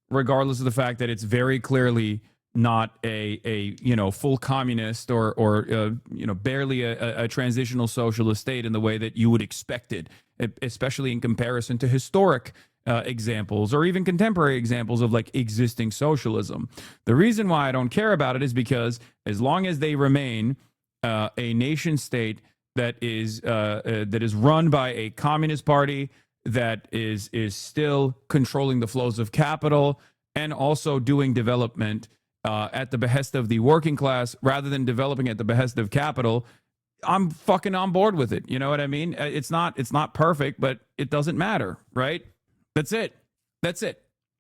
regardless of the fact that it's very clearly not a full communist or barely a transitional socialist state in the way that you would expect it, especially in comparison to historic examples or even contemporary examples of like existing socialism. The reason why I don't care about it is because as long as they remain a nation state that is run by a communist party that is still controlling the flows of capital and also doing development at the behest of the working class rather than developing at the behest of capital, I'm fucking on board with it. You know what I mean? It's not perfect, but it doesn't matter, right? That's it.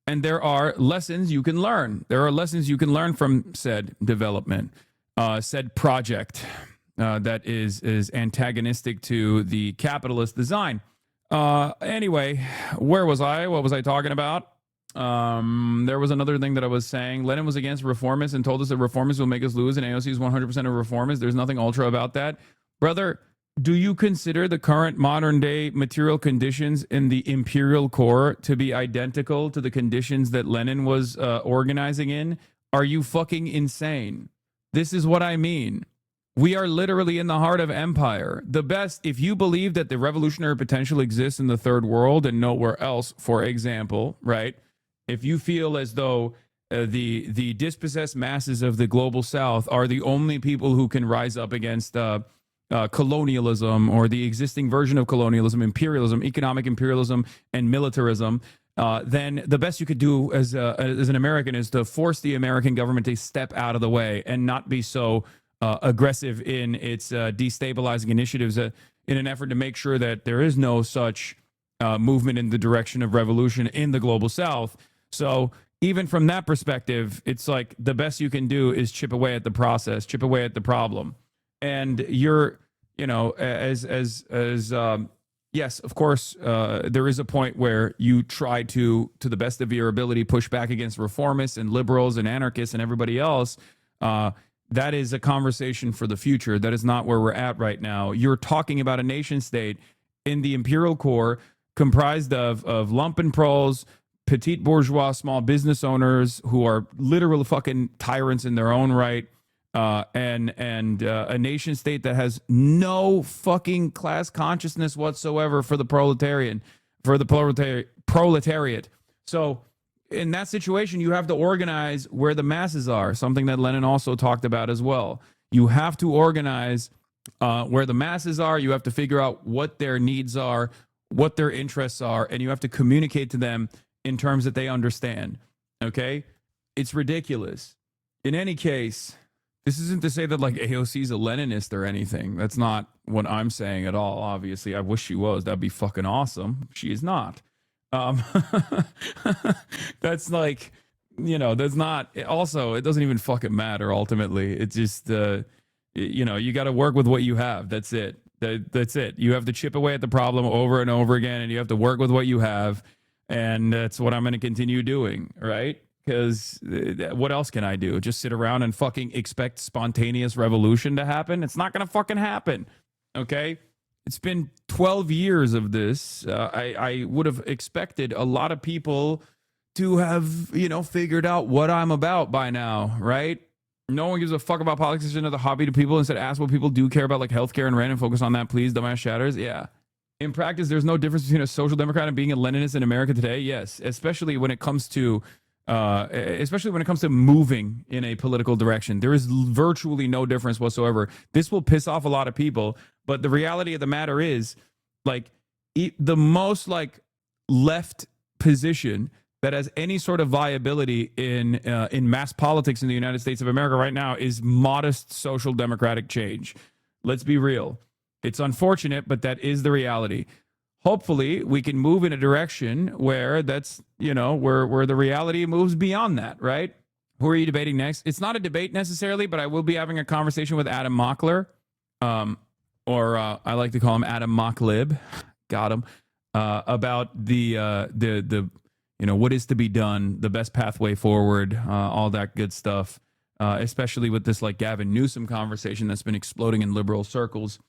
And there are lessons you can learn. There are lessons you can learn from said development, said project that is antagonistic to the capitalist design. Anyway, where was I? What was I talking about? There was another thing that I was saying. Lenin was against reformists and told us that reformists will make us lose, and AOC is 100% of reformists. There's nothing ultra about that. Brother, do you consider the current modern day material conditions in the imperial core to be identical to the conditions that Lenin was organizing in? Are you fucking insane? This is what I mean. We are literally in the heart of empire. The best, if you believe that the revolutionary potential exists in the third world and nowhere else, for example, right? If you feel as though the dispossessed masses of the global south are the only people who can rise up against colonialism or the existing version of colonialism, imperialism, economic imperialism, and militarism, then the best you could do as an American is to force the American government to step out of the way and not be so aggressive in its destabilizing initiatives in an effort to make sure that there is no such movement in the direction of revolution in the global south. So even from that perspective, it's like the best you can do is chip away at the process, chip away at the problem. And you're, yes, of course, there is a point where you try to the best of your ability, push back against reformists and liberals and anarchists and everybody else. That is a conversation for the future. That is not where we're at right now. You're talking about a nation state in the imperial core comprised of lumpen proles, petite bourgeois, small business owners who are literal fucking tyrants in their own right, and a nation state that has no fucking class consciousness whatsoever for the proletariat. So in that situation, you have to organize where the masses are, something that Lenin also talked about as well. You have to organize where the masses are. You have to figure out what their needs are, what their interests are, and you have to communicate to them in terms that they understand. Okay? It's ridiculous. In any case, this isn't to say that like AOC is a Leninist or anything. That's not what I'm saying at all. Obviously, I wish she was. That'd be fucking awesome. She is not. That's like, you know, that's not. Also, it doesn't even fucking matter. Ultimately, it's just, you know, you got to work with what you have. That's it. That's it. You have to chip away at the problem over and over again, and you have to work with what you have. And that's what I'm going to continue doing, right? Because what else can I do? Just sit around and fucking expect spontaneous revolution to happen? It's not going to fucking happen, okay? It's been 12 years of this. I would have expected a lot of people to have, you know, figured out what I'm about by now, right? No one gives a fuck about politics. It's another hobby to people. Instead, ask what people do care about, like healthcare and rent, and focus on that, please. Dumbass shatters. Yeah. In practice, there's no difference between a social democrat and being a Leninist in America today. Yes, especially when it comes to moving in a political direction. There is virtually no difference whatsoever. This will piss off a lot of people, but the reality of the matter is, like, the most like left position that has any sort of viability in mass politics in the United States of America right now is modest social democratic change. Let's be real. It's unfortunate, but that is the reality. Hopefully, we can move in a direction where that's, you know, where the reality moves beyond that, right? Who are you debating next? It's not a debate necessarily, but I will be having a conversation with Adam Mockler, or I like to call him Adam Mocklib. Got him. About the you know, what is to be done, the best pathway forward, all that good stuff, especially with this like Gavin Newsom conversation that's been exploding in liberal circles.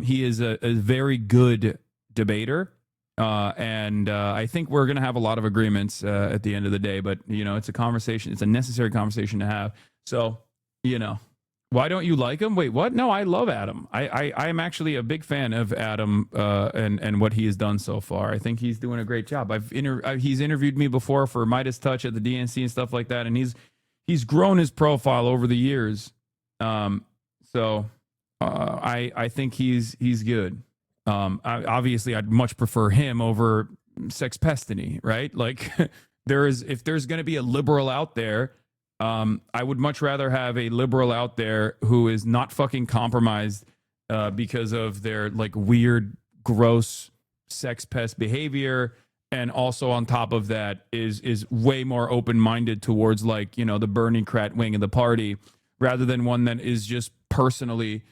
He is a very good debater, and I think we're going to have a lot of agreements at the end of the day, but, you know, it's a conversation. It's a necessary conversation to have. So, you know, why don't you like him? Wait, what? No, I love Adam. I am actually a big fan of Adam and what he has done so far. I think he's doing a great job. He's interviewed me before for Midas Touch at the DNC and stuff like that, and he's grown his profile over the years. So I think he's good. Obviously, I'd much prefer him over Sex Pestany, right? Like, if there's going to be a liberal out there, I would much rather have a liberal out there who is not fucking compromised because of their like weird, gross sex pest behavior, and also on top of that is way more open-minded towards, like, you know, the Bernie Crat wing of the party, rather than one that is just personally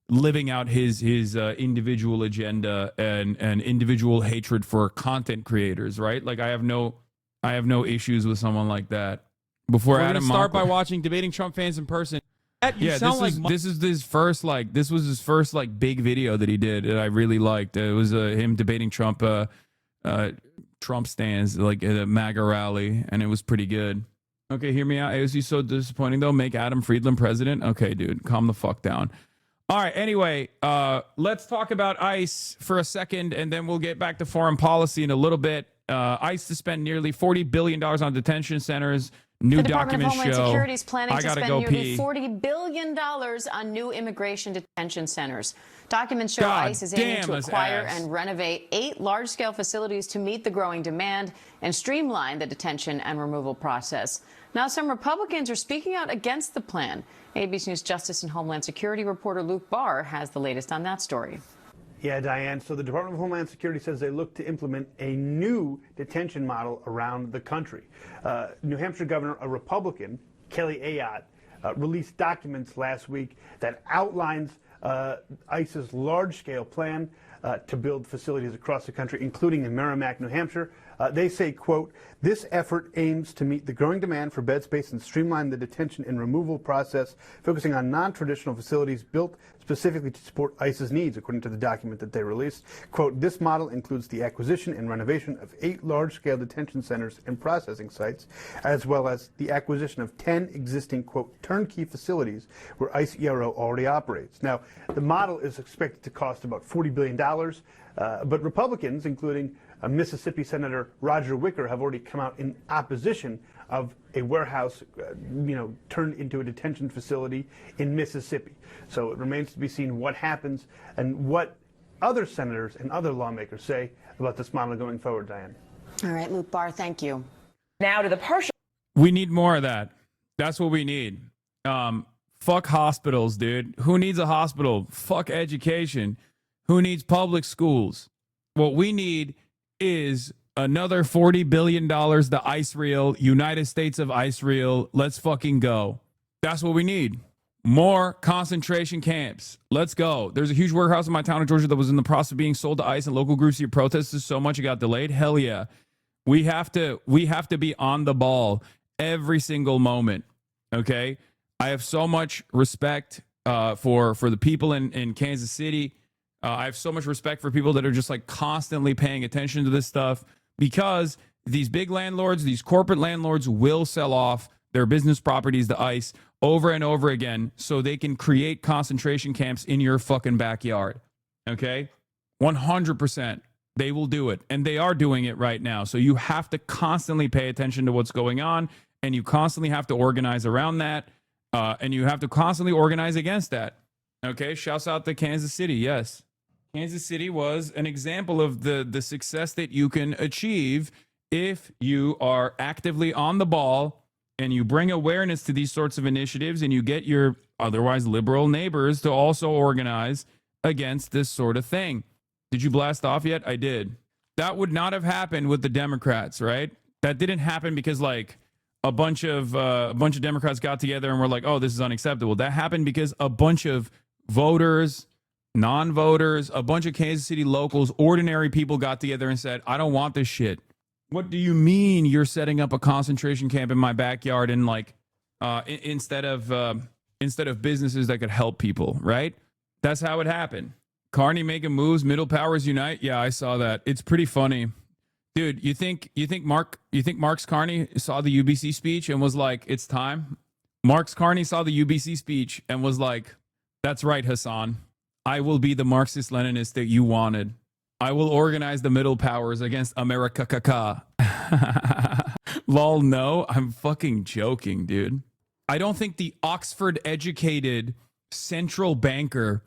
living out his individual agenda and individual hatred for content creators, right? Like, I have no issues with someone like that. Before We're Adam gonna start by Mockler- watching Debating Trump Fans in person. Yeah, this was his first big video that he did that I really liked. It was him debating Trump stands like at a MAGA rally, and it was pretty good. Okay, hear me out. AOC so disappointing though. Make Adam Friedland president. Okay, dude, calm the fuck down. All right. Anyway, let's talk about ICE for a second, and then we'll get back to foreign policy in a little bit. ICE to spend nearly $40 billion on detention centers. New The Department of documents Homeland show. Security is planning to spend nearly pee. $40 billion on new immigration detention centers. Documents show God ICE is aiming damn to his acquire ass. and renovate 8 large-scale facilities to meet the growing demand and streamline the detention and removal process. Now, some Republicans are speaking out against the plan. ABC News Justice and Homeland Security reporter Luke Barr has the latest on that story. Yeah, Diane. So the Department of Homeland Security says they look to implement a new detention model around the country. New Hampshire Governor, a Republican, Kelly Ayotte, released documents last week that outlines ICE's large-scale plan to build facilities across the country, including in Merrimack, New Hampshire. They say, quote, this effort aims to meet the growing demand for bed space and streamline the detention and removal process, focusing on non-traditional facilities built specifically to support ICE's needs, according to the document that they released. Quote, this model includes the acquisition and renovation of 8 large-scale detention centers and processing sites, as well as the acquisition of 10 existing, quote, turnkey facilities where ICE ERO already operates. Now, the model is expected to cost about $40 billion, but Republicans, including Mississippi Senator Roger Wicker have already come out in opposition of a warehouse, turned into a detention facility in Mississippi. So it remains to be seen what happens and what other senators and other lawmakers say about this model going forward, Diane. All right, Luke Barr, thank you. Now to the partial. We need more of that. That's what we need. Fuck hospitals, dude. Who needs a hospital? Fuck education. Who needs public schools? What we need is another $40 billion to ice reel, United States of ice reel. Let's fucking go. That's what we need. More concentration camps. Let's go. There's a huge warehouse in my town of Georgia that was in the process of being sold to ICE, and local groups here protested so much it got delayed. Hell yeah. We have to be on the ball every single moment. Okay? I have so much respect for the people in Kansas City. I have so much respect for people that are just like constantly paying attention to this stuff, because these big landlords, these corporate landlords will sell off their business properties to ICE over and over again so they can create concentration camps in your fucking backyard. Okay? 100%. They will do it. And they are doing it right now. So you have to constantly pay attention to what's going on, and you constantly have to organize around that. And you have to constantly organize against that. Okay? Shouts out to Kansas City. Yes. Kansas City was an example of the success that you can achieve if you are actively on the ball and you bring awareness to these sorts of initiatives, and you get your otherwise liberal neighbors to also organize against this sort of thing. Did you blast off yet? I did. That would not have happened with the Democrats, right? That didn't happen because like a bunch of Democrats got together and were like, "Oh, this is unacceptable." That happened because a bunch of voters, non-voters, a bunch of Kansas City locals, ordinary people got together and said, "I don't want this shit. What do you mean you're setting up a concentration camp in my backyard and like instead of businesses that could help people?" Right? That's how it happened. Carney making moves, middle powers unite. Yeah, I saw that. It's pretty funny. Dude, you think Marks Carney saw the UBC speech and was like, "It's time"? Marks Carney saw the UBC speech and was like, "That's right, Hasan. I will be the Marxist-Leninist that you wanted. I will organize the middle powers against America caca." Lol, no, I'm fucking joking, dude. I don't think the Oxford-educated central banker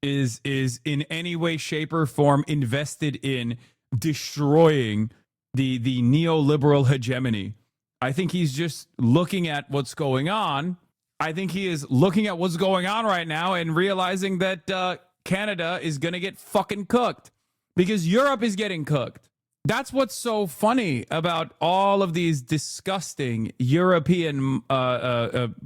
is in any way, shape, or form invested in destroying the neoliberal hegemony. I think he's just looking at what's going on. I think he is looking at what's going on right now and realizing that Canada is going to get fucking cooked because Europe is getting cooked. That's what's so funny about all of these disgusting European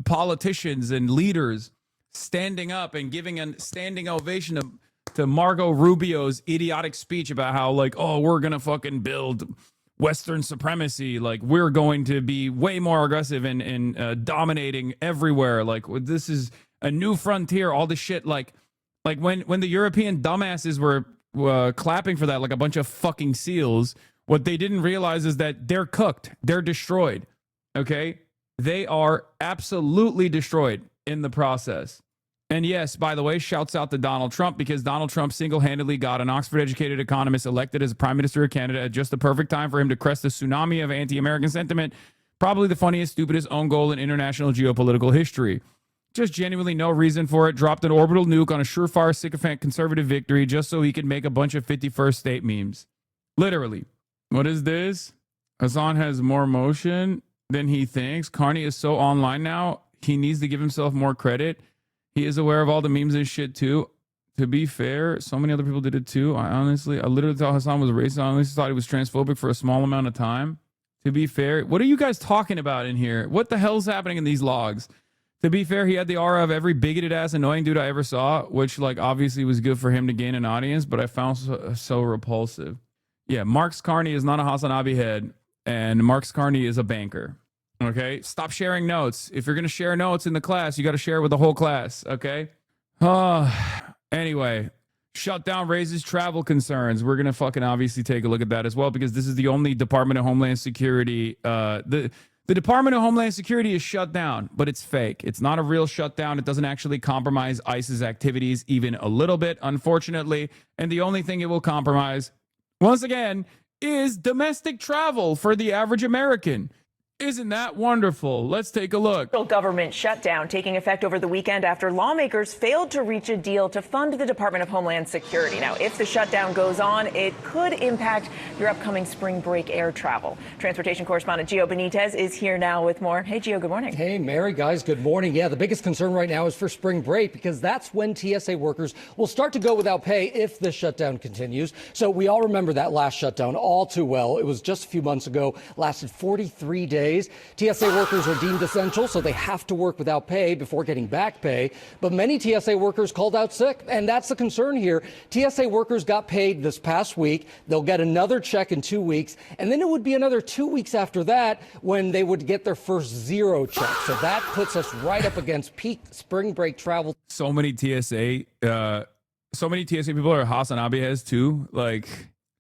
politicians and leaders standing up and giving a standing ovation to Margot Rubio's idiotic speech about how, like, "Oh, we're going to fucking build Western supremacy. Like, we're going to be way more aggressive and dominating everywhere. Like, this is a new frontier," all this shit. Like when the European dumbasses were clapping for that, like a bunch of fucking seals, what they didn't realize is that they're cooked. They're destroyed. Okay? They are absolutely destroyed in the process. And yes, by the way, shouts out to Donald Trump, because Donald Trump single-handedly got an Oxford-educated economist elected as Prime Minister of Canada at just the perfect time for him to crest the tsunami of anti-American sentiment. Probably the funniest, stupidest own goal in international geopolitical history. Just genuinely no reason for it. Dropped an orbital nuke on a surefire sycophant conservative victory just so he could make a bunch of 51st state memes. Literally. What is this? Hasan has more motion than he thinks. Carney is so online now, he needs to give himself more credit. He is aware of all the memes and shit too. To be fair, so many other people did it too. I literally thought Hasan was racist. I honestly thought he was transphobic for a small amount of time. To be fair, what are you guys talking about in here? What the hell's happening in these logs? To be fair, he had the aura of every bigoted ass annoying dude I ever saw, which like obviously was good for him to gain an audience, but I found so repulsive. Yeah, Marks Carney is not a HasanAbi head, and Marks Carney is a banker. Okay, stop sharing notes. If you're going to share notes in the class, you got to share it with the whole class. Okay. Anyway, shutdown raises travel concerns. We're going to fucking obviously take a look at that as well, because this is the only Department of Homeland Security. The Department of Homeland Security is shut down, but it's fake. It's not a real shutdown. It doesn't actually compromise ICE's activities even a little bit, unfortunately. And the only thing it will compromise, once again, is domestic travel for the average American. Isn't that wonderful? Let's take a look. Government shutdown taking effect over the weekend after lawmakers failed to reach a deal to fund the Department of Homeland Security. Now, if the shutdown goes on, it could impact your upcoming spring break air travel. Transportation correspondent Gio Benitez is here now with more. Hey, Gio, good morning. Hey, Mary, guys, good morning. Yeah, the biggest concern right now is for spring break because that's when TSA workers will start to go without pay if the shutdown continues. So we all remember that last shutdown all too well. It was just a few months ago, lasted 43 days. TSA workers are deemed essential, so they have to work without pay before getting back pay. But many TSA workers called out sick, and that's the concern here. TSA workers got paid this past week. They'll get another check in 2 weeks, and then it would be another 2 weeks after that when they would get their first zero check. So that puts us right up against peak spring break travel. So many TSA people are HasanAbi has too. Like,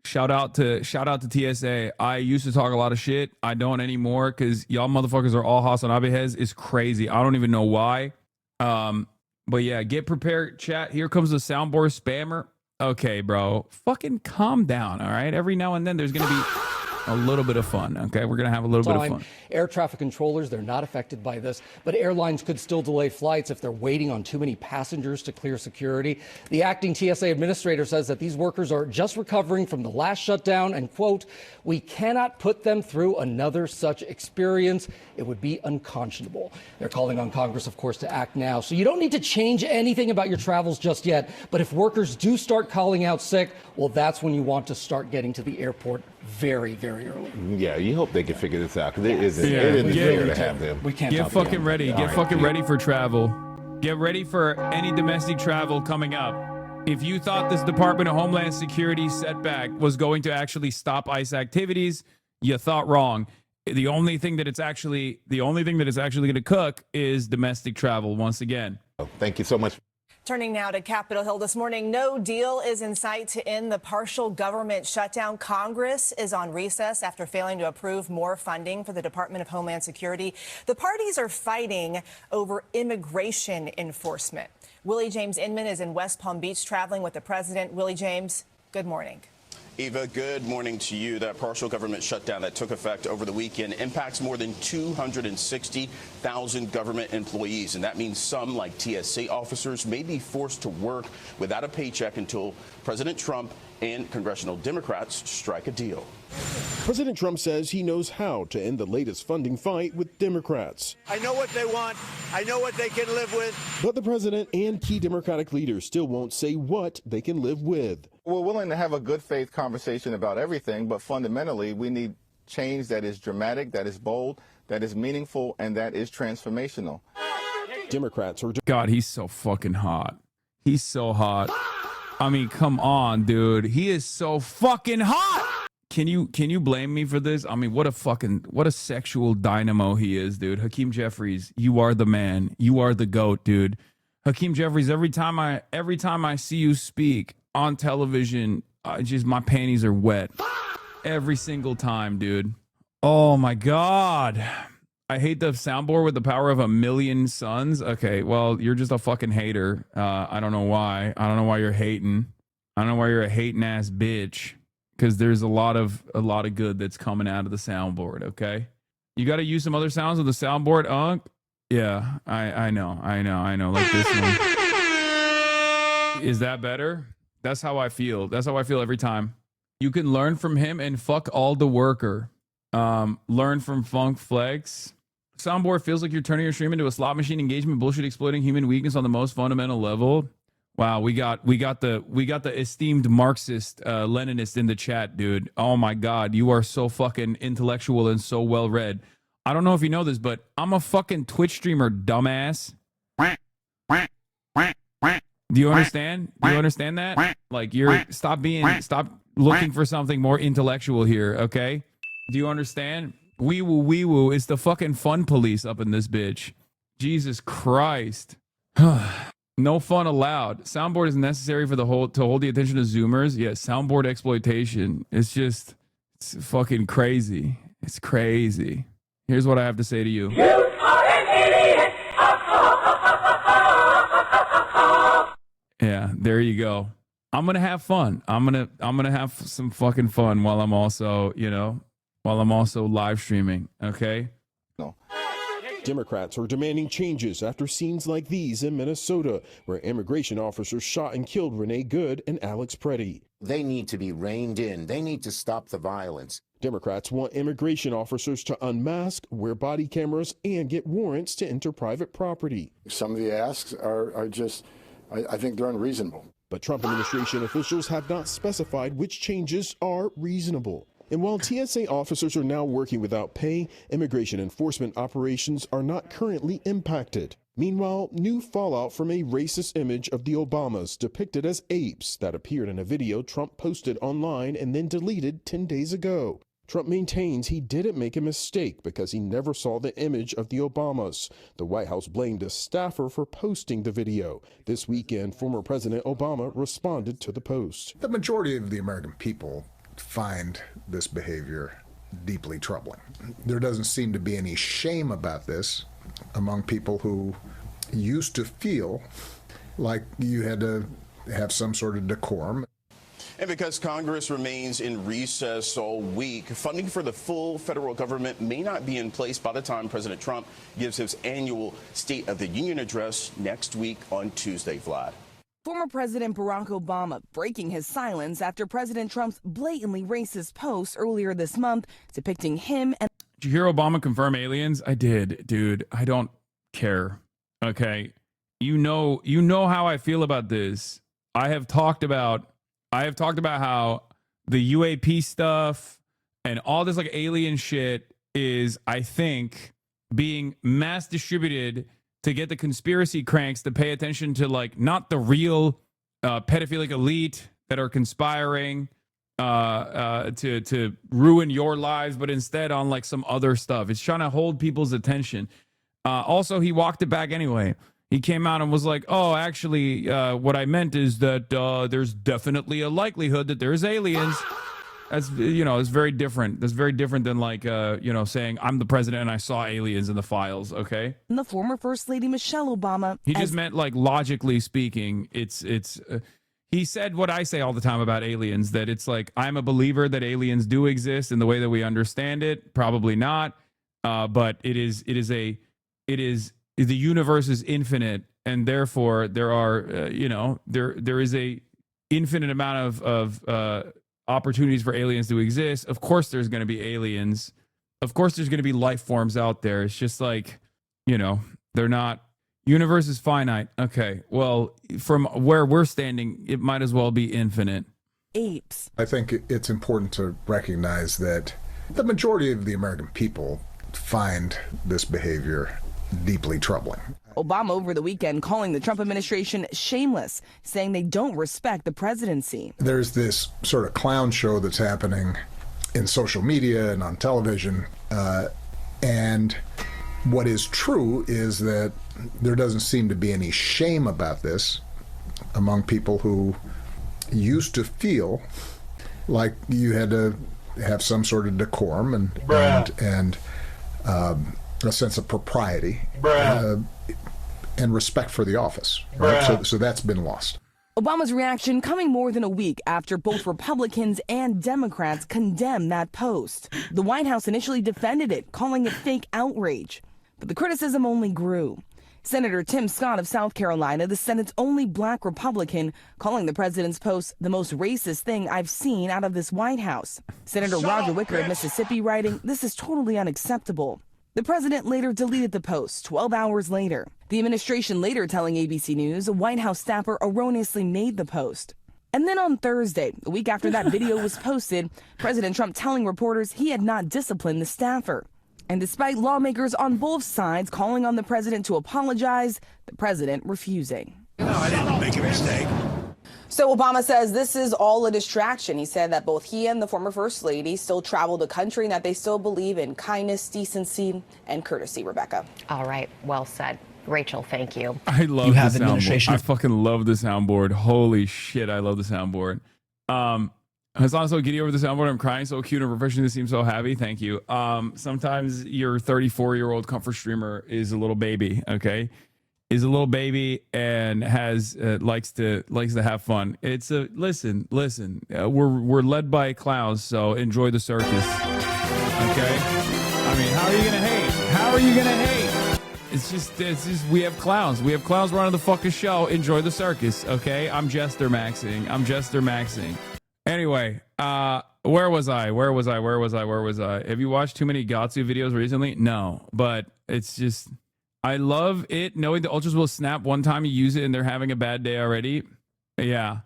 Shout out to TSA. I used to talk a lot of shit. I don't anymore because y'all motherfuckers are all HasanAbi heads. It's crazy. I don't even know why. But yeah, get prepared, chat. Here comes the soundboard spammer. Okay, bro. Fucking calm down, all right? Every now and then there's going to be a little bit of fun, okay? We're going to have a little bit of fun. Air traffic controllers, they're not affected by this, but airlines could still delay flights if they're waiting on too many passengers to clear security. The acting TSA administrator says that these workers are just recovering from the last shutdown and, quote, we cannot put them through another such experience. It would be unconscionable. They're calling on Congress, of course, to act now. So you don't need to change anything about your travels just yet, but if workers do start calling out sick, well, that's when you want to start getting to the airport very, very early. Yeah, you hope they can figure this out because it isn't fair to have them. We can't get fucking ready. Get fucking ready for travel. Get ready for any domestic travel coming up. If you thought this Department of Homeland Security setback was going to actually stop ICE activities, you thought wrong. The only thing that it's actually going to cook is domestic travel once again. Thank you so much. Turning now to Capitol Hill this morning, no deal is in sight to end the partial government shutdown. Congress is on recess after failing to approve more funding for the Department of Homeland Security. The parties are fighting over immigration enforcement. Willie James Inman is in West Palm Beach traveling with the president. Willie James, good morning. Eva, good morning to you. That partial government shutdown that took effect over the weekend impacts more than 260,000 government employees. And that means some, like TSA officers, may be forced to work without a paycheck until President Trump and congressional Democrats strike a deal. President Trump says he knows how to end the latest funding fight with Democrats. I know what they want. I know what they can live with. But the president and key Democratic leaders still won't say what they can live with. We're willing to have a good faith conversation about everything, but fundamentally we need change that is dramatic, that is bold, that is meaningful, and that is transformational. Democrats are... God, he's so fucking hot. He's so hot. I mean, come on, dude. He is so fucking hot. Can you blame me for this? I mean, what a sexual dynamo he is, dude. Hakeem Jeffries, you are the man. You are the GOAT, dude. Hakeem Jeffries, every time I see you speak on television, my panties are wet. Every single time, dude. Oh my God. I hate the soundboard with the power of 1,000,000 suns. Okay, well, you're just a fucking hater. I don't know why. I don't know why you're hating. I don't know why you're a hating ass bitch. Because there's a lot of good that's coming out of the soundboard. Okay, you got to use some other sounds with the soundboard. Yeah, I know. Like this one. Is that better? That's how I feel. That's how I feel every time. You can learn from him and fuck all the worker. Learn from Funk Flex. Soundboard feels like you're turning your stream into a slot machine engagement, bullshit exploiting human weakness on the most fundamental level. Wow, we got the esteemed Marxist Leninist in the chat, dude. Oh my God, you are so fucking intellectual and so well read. I don't know if you know this, but I'm a fucking Twitch streamer, dumbass. Do you understand? Do you understand that? Like stop looking for something more intellectual here, okay? Do you understand? Wee woo. It's the fucking fun police up in this bitch. Jesus Christ. No fun allowed. Soundboard is necessary for to hold the attention of Zoomers. Yeah, soundboard exploitation. It's fucking crazy. It's crazy. Here's what I have to say to you. You are an idiot. Yeah, there you go. I'm gonna have fun. I'm gonna have some fucking fun while I'm also, live streaming. Okay. Democrats are demanding changes after scenes like these in Minnesota, where immigration officers shot and killed Renee Good and Alex Preddy. They need to be reined in. They need to stop the violence. Democrats want immigration officers to unmask, wear body cameras, and get warrants to enter private property. Some of the asks are just, I think they're unreasonable. But Trump administration officials have not specified which changes are reasonable. And while TSA officers are now working without pay, immigration enforcement operations are not currently impacted. Meanwhile, new fallout from a racist image of the Obamas depicted as apes that appeared in a video Trump posted online and then deleted 10 days ago. Trump maintains he didn't make a mistake because he never saw the image of the Obamas. The White House blamed a staffer for posting the video. This weekend, former President Obama responded to the post. The majority of the American people find this behavior deeply troubling. There doesn't seem to be any shame about this among people who used to feel like you had to have some sort of decorum. And because Congress remains in recess all week, funding for the full federal government may not be in place by the time President Trump gives his annual State of the Union address next week on Tuesday, Vlad. Former President Barack Obama breaking his silence after President Trump's blatantly racist post earlier this month depicting him and... Did you hear Obama confirm aliens? I did, dude. I don't care. Okay. You know how I feel about this. I have talked about how the UAP stuff and all this like alien shit is, I think, being mass distributed to get the conspiracy cranks to pay attention to like not the real pedophilic elite that are conspiring to ruin your lives, but instead on like some other stuff. It's trying to hold people's attention. Also, he walked it back anyway. He came out and was like, oh, actually, what I meant is that there's definitely a likelihood that there's aliens. That's, it's very different. That's very different than like, saying I'm the president and I saw aliens in the files. Okay. the former First Lady Michelle Obama. He just meant like logically speaking, he said what I say all the time about aliens, that it's like, I'm a believer that aliens do exist in the way that we understand it. Probably not. But the universe is infinite. And therefore there are, there is a infinite amount of opportunities for aliens to exist. Of course there's going to be aliens. Of course there's going to be life forms out there. It's just like, they're not, universe is finite. Okay, well, from where we're standing, it might as well be infinite. Apes. I think it's important to recognize that the majority of the American people find this behavior deeply troubling. Obama over the weekend calling the Trump administration shameless, saying they don't respect the presidency. There's this sort of clown show that's happening in social media and on television. And what is true is that there doesn't seem to be any shame about this among people who used to feel like you had to have some sort of decorum and a sense of propriety and respect for the office. Right? So that's been lost. Obama's reaction coming more than a week after both Republicans and Democrats condemned that post. The White House initially defended it, calling it fake outrage. But the criticism only grew. Senator Tim Scott of South Carolina, the Senate's only black Republican, calling the president's post the most racist thing I've seen out of this White House. Senator Roger Wicker of Mississippi writing, "This is totally unacceptable." The president later deleted the post 12 hours later. The administration later telling ABC News a White House staffer erroneously made the post. And then on Thursday, a week after that video was posted, President Trump telling reporters he had not disciplined the staffer. And despite lawmakers on both sides calling on the president to apologize, the president refusing. No, I didn't make a mistake. So Obama says this is all a distraction. He said that both he and the former First Lady still travel the country and that they still believe in kindness, decency, and courtesy, Rebecca. All right. Well said. Rachel, thank you. I love the soundboard. I fucking love the soundboard. Holy shit, I love the soundboard. Hasan, so giddy over the soundboard. I'm crying. So cute and refreshing to seem so happy. Thank you. Sometimes your 34-year-old comfort streamer is a little baby, okay? is a little baby and has likes to have fun. It's a listen. We're led by clowns, so enjoy the circus. Okay. I mean, how are you gonna hate? How are you gonna hate? It's just we have clowns. We have clowns running the fucking show. Enjoy the circus. Okay. I'm jester maxing. Anyway, where was I? Have you watched too many Gatsu videos recently? No, but it's just, I love it knowing the ultras will snap one time you use it and they're having a bad day already. Yeah.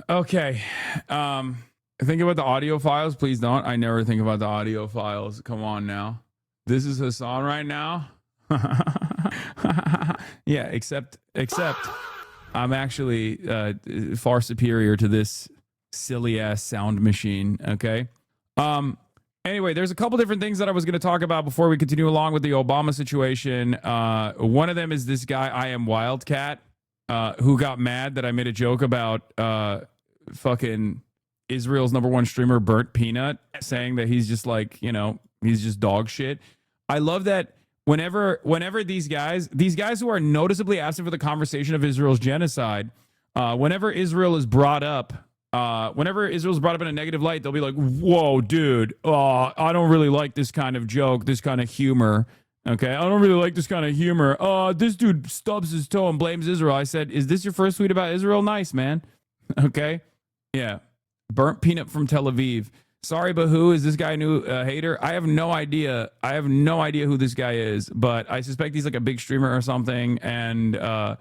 Okay. Think about the audio files. Please don't. I never think about the audio files. Come on now. This is Hasan right now. Yeah, except I'm actually far superior to this silly ass sound machine. Okay. Anyway, there's a couple different things that I was going to talk about before we continue along with the Obama situation. One of them is this guy, I Am Wildcat, who got mad that I made a joke about fucking Israel's #1 streamer, Burnt Peanut, saying that he's just like, he's just dog shit. I love that whenever these guys who are noticeably absent for the conversation of Israel's genocide, whenever Israel is brought up, whenever Israel's brought up in a negative light, they'll be like, whoa, dude, I don't really like this kind of joke, this kind of humor. Okay, I don't really like this kind of humor. This dude stubs his toe and blames Israel. I said, is this your first tweet about Israel? Nice, man. Okay, yeah. Burnt Peanut from Tel Aviv. Sorry, but who is this guy? A new hater? I have no idea. Who this guy is, but I suspect he's like a big streamer or something. And a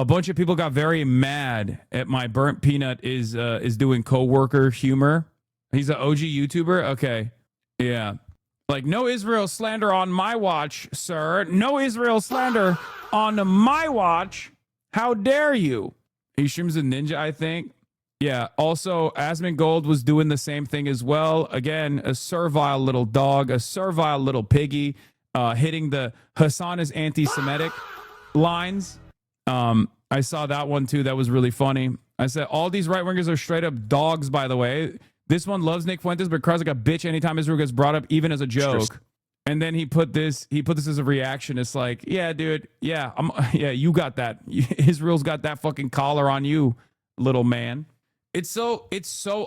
bunch of people got very mad at my Burnt Peanut is doing coworker humor. He's an OG YouTuber. Okay, yeah. Like, no Israel slander on my watch, sir. No Israel slander on my watch. How dare you? He streams a ninja, I think. Yeah, also, Asmongold was doing the same thing as well. Again, a servile little dog, a servile little piggy, hitting the Hasan is anti-Semitic lines. I saw that one too. That was really funny. I said, all these right-wingers are straight up dogs, by the way. This one loves Nick Fuentes, but cries like a bitch anytime Israel gets brought up, even as a joke. And then he put this as a reaction. It's like, yeah, dude, yeah, you got that. Israel's got that fucking collar on you, little man. It's so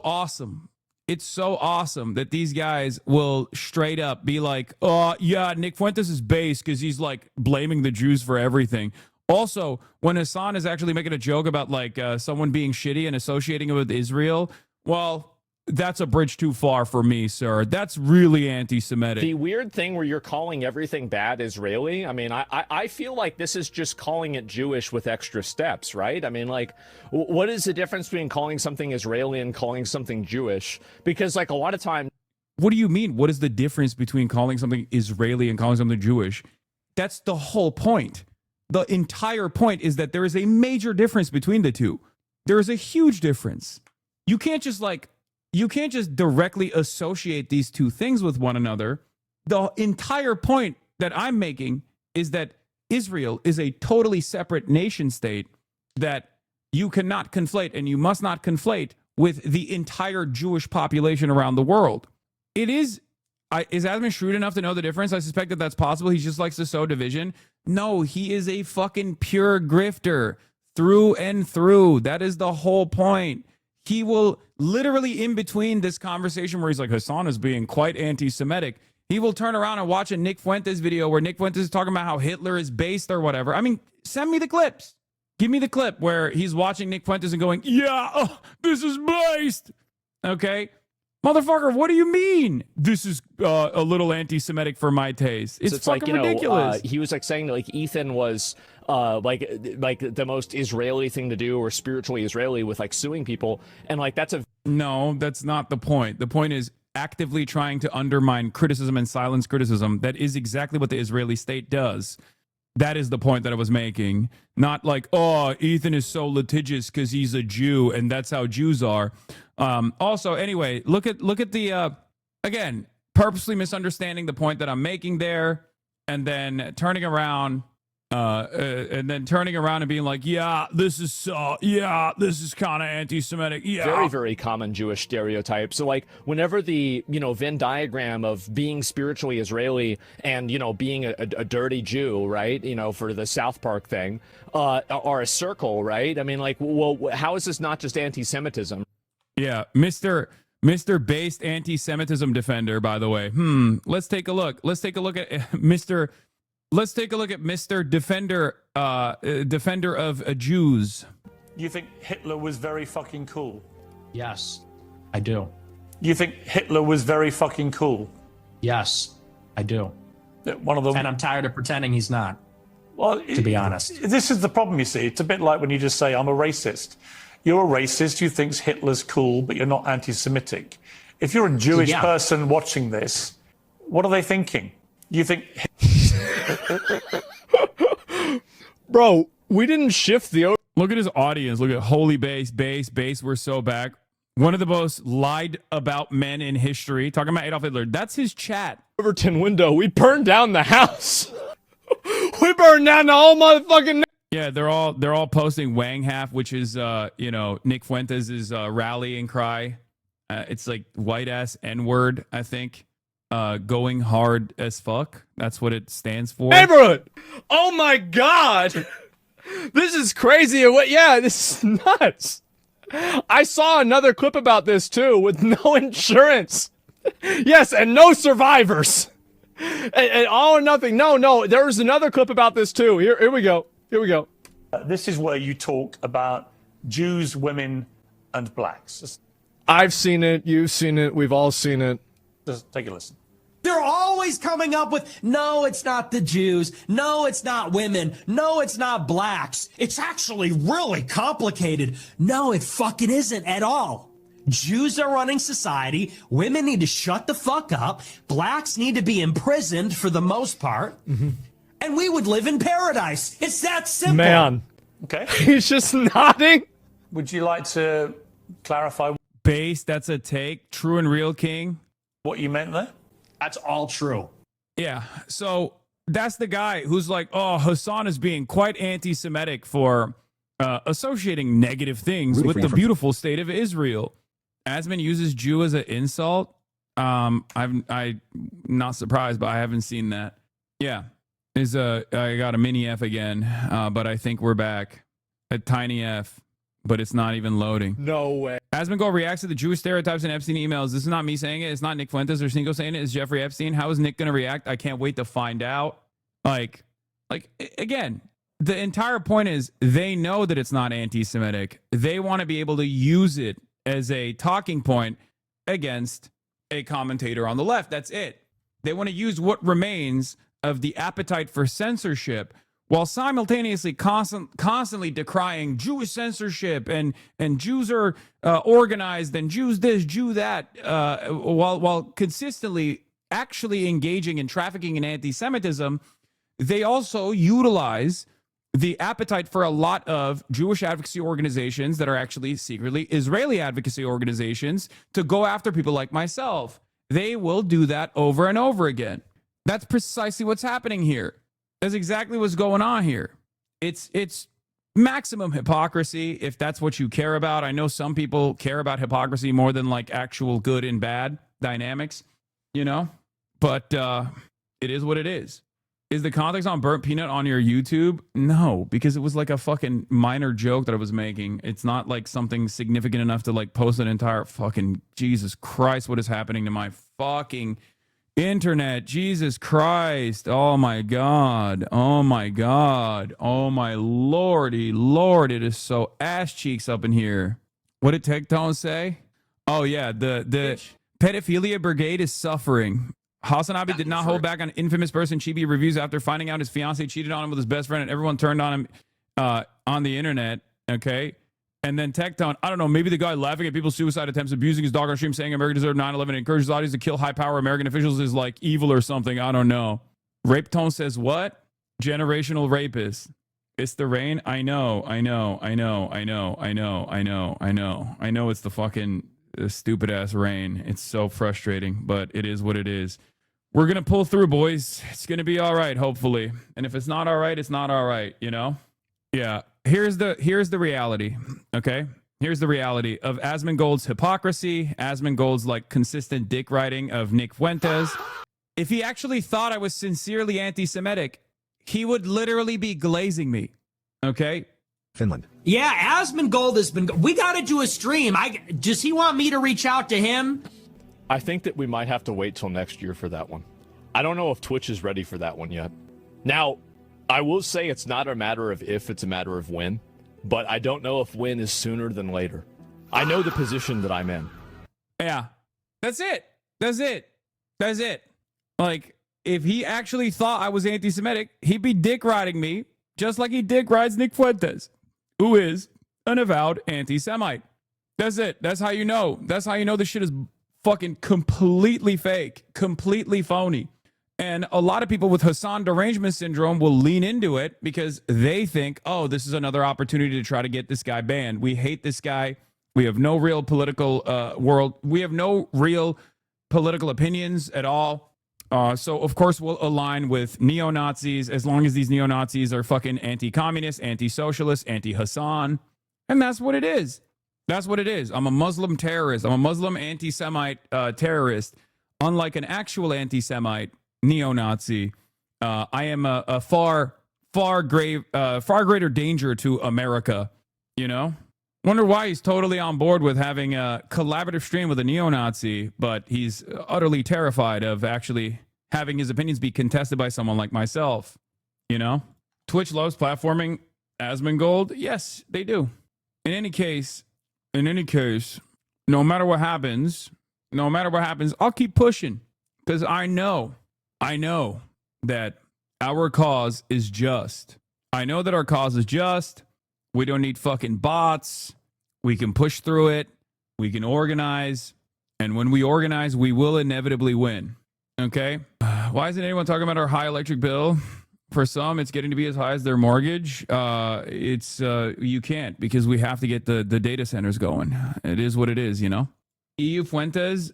awesome. It's so awesome that these guys will straight up be like, oh, yeah, Nick Fuentes is base because he's like blaming the Jews for everything. Also, when Hasan is actually making a joke about like someone being shitty and associating it with Israel, well, that's a bridge too far for me, sir. That's really anti-Semitic. The weird thing where you're calling everything bad Israeli, I mean, I feel like this is just calling it Jewish with extra steps, right? I mean, like, what is the difference between calling something Israeli and calling something Jewish? Because, like, a lot of times... What do you mean? What is the difference between calling something Israeli and calling something Jewish? That's the whole point. The entire point is that there is a major difference between the two. There is a huge difference. You can't just directly associate these two things with one another. The entire point that I'm making is that Israel is a totally separate nation state that you cannot conflate, and you must not conflate with the entire Jewish population around the world. Is Asman shrewd enough to know the difference? I suspect that that's possible. He just likes to sow division. No, he is a fucking pure grifter through and through. That is the whole point. He will literally, in between this conversation where he's like, Hasan is being quite anti-Semitic, he will turn around and watch a Nick Fuentes video where Nick Fuentes is talking about how Hitler is based or whatever. I mean, send me the clips. Give me the clip where he's watching Nick Fuentes and going, yeah, this is based. Okay. Motherfucker, what do you mean? This is a little anti-Semitic for my taste. It's fucking like, ridiculous. He was like saying that like Ethan was like the most Israeli thing to do, or spiritually Israeli, with like suing people, and like no, that's not the point. The point is actively trying to undermine criticism and silence criticism. That is exactly what the Israeli state does. That is the point that I was making. Not like, oh, Ethan is so litigious because he's a Jew and that's how Jews are. Also, anyway, look at the, again, purposely misunderstanding the point that I'm making there and then turning around And then turning around and being like, yeah, this is kind of anti-Semitic. Yeah. Very, very common Jewish stereotype. So, like, whenever the, Venn diagram of being spiritually Israeli and, being a dirty Jew, right, for the South Park thing, are a circle, right? I mean, like, well, how is this not just anti-Semitism? Yeah, Mr. Based anti-Semitism defender, by the way. Let's take a look. Let's take a look at Mr. Defender, defender of Jews. You think Hitler was very fucking cool? Yes, I do. You think Hitler was very fucking cool? Yes, I do. One of them. And I'm tired of pretending he's not. Well, to be honest. This is the problem, you see. It's a bit like when you just say, I'm a racist. You're a racist who thinks Hitler's cool, but you're not anti-Semitic. If you're a Jewish person watching this, what are they thinking? You think... Bro, we didn't shift the... Look at his audience. Look at holy base, we're so back. One of the most lied about men in history. Talking about Adolf Hitler. That's his chat. Overton window. We burned down the house. We burned down the whole motherfucking... Yeah, they're all posting Wang Half, which is Nick Fuentes' rallying cry. It's like white ass N-word, I think. Going hard as fuck. That's what it stands for. Neighborhood. Oh my god. This is crazy. Yeah, this is nuts. I saw another clip about this too with no insurance. Yes, and no survivors. And all or nothing. No, there was another clip about this too. Here we go. This is where you talk about Jews, women, and blacks. I've seen it. You've seen it. We've all seen it. Just take a listen. They're always coming up with, no, it's not the Jews. No, it's not women. No, it's not blacks. It's actually really complicated. No, it fucking isn't at all. Jews are running society. Women need to shut the fuck up. Blacks need to be imprisoned for the most part. And we would live in paradise. It's that simple. Man. Okay. He's just nodding. Would you like to clarify? Base, that's a take. True and real, King. What you meant there? That's all true. Yeah. So that's the guy who's like, oh, Hasan is being quite anti-Semitic for associating negative things with the beautiful state of Israel. Asman uses Jew as an insult. I'm not surprised, but I haven't seen that. Yeah. I got a mini F again, but I think we're back. A tiny F, but it's not even loading. No way. Asmongold reacts to the Jewish stereotypes in Epstein emails. This is not me saying it. It's not Nick Fuentes or Cinco saying it. It's Jeffrey Epstein. How is Nick going to react? I can't wait to find out. Like, again, the entire point is they know that it's not anti-Semitic. They want to be able to use it as a talking point against a commentator on the left. That's it. They want to use what remains of the appetite for censorship while simultaneously constantly decrying Jewish censorship and Jews are organized and Jews this, Jew that, while consistently actually engaging in trafficking in anti-Semitism. They also utilize the appetite for a lot of Jewish advocacy organizations that are actually secretly Israeli advocacy organizations to go after people like myself. They will do that over and over again. That's precisely what's happening here. That's exactly what's going on here. It's maximum hypocrisy, if that's what you care about. I know some people care about hypocrisy more than like actual good and bad dynamics, but it is what it is. Is the context on burnt peanut on your YouTube? No, because it was like a fucking minor joke that I was making. It's not like something significant enough to like post an entire fucking Jesus Christ. What is happening to my fucking internet? Jesus Christ. Oh my God. Oh my God. Oh my lordy Lord. It is so ass cheeks up in here. What did Tectone say? Oh yeah. The pedophilia brigade is suffering. HasanAbi did not hold back on infamous person Chibi reviews after finding out his fiance cheated on him with his best friend and everyone turned on him on the internet. Okay. And then Tectone, I don't know, maybe the guy laughing at people's suicide attempts, abusing his dog on stream, saying America deserved 9/11 and encourages audience to kill high power American officials is like evil or something. I don't know. Rape Tone says what? Generational rapist. It's the rain. I know it's the fucking stupid ass rain. It's so frustrating, but it is what it is. We're going to pull through, boys. It's going to be all right, hopefully. And if it's not all right, it's not all right, you know? Yeah. Here's the reality, okay? Here's the reality of Asmongold's hypocrisy, Asmongold's like consistent dick riding of Nick Fuentes. If he actually thought I was sincerely anti-Semitic, he would literally be glazing me, okay? Finland. Yeah, Asmongold has been. We got to do a stream. Does he want me to reach out to him? I think that we might have to wait till next year for that one. I don't know if Twitch is ready for that one yet. Now, I will say it's not a matter of if, it's a matter of when. But I don't know if when is sooner than later. I know the position that I'm in. Yeah, that's it. That's it. That's it. Like, if he actually thought I was anti-Semitic, he'd be dick riding me just like he dick rides Nick Fuentes, who is an avowed anti-Semite. That's it. That's how you know. That's how you know this shit is fucking completely fake, completely phony. And a lot of people with Hassan derangement syndrome will lean into it because they think, oh, this is another opportunity to try to get this guy banned. We hate this guy. We have no real political world. We have no real political opinions at all. So, of course, we'll align with neo-Nazis as long as these neo-Nazis are fucking anti-communist, anti-socialist, anti-Hassan. And that's what it is. That's what it is. I'm a Muslim terrorist. I'm a Muslim anti-Semite terrorist. Unlike an actual anti-Semite neo-Nazi, I am a far greater danger to America, you know? Wonder why he's totally on board with having a collaborative stream with a neo-Nazi, but he's utterly terrified of actually having his opinions be contested by someone like myself, you know? Twitch loves platforming Asmongold. Yes, they do. In any case, no matter what happens, I'll keep pushing because I know that our cause is just. I know that our cause is just. We don't need fucking bots. We can push through it. We can organize. And when we organize, we will inevitably win. Okay? Why isn't anyone talking about our high electric bill? For some, it's getting to be as high as their mortgage. You can't because we have to get the data centers going. It is what it is, you know? EU Fuentes,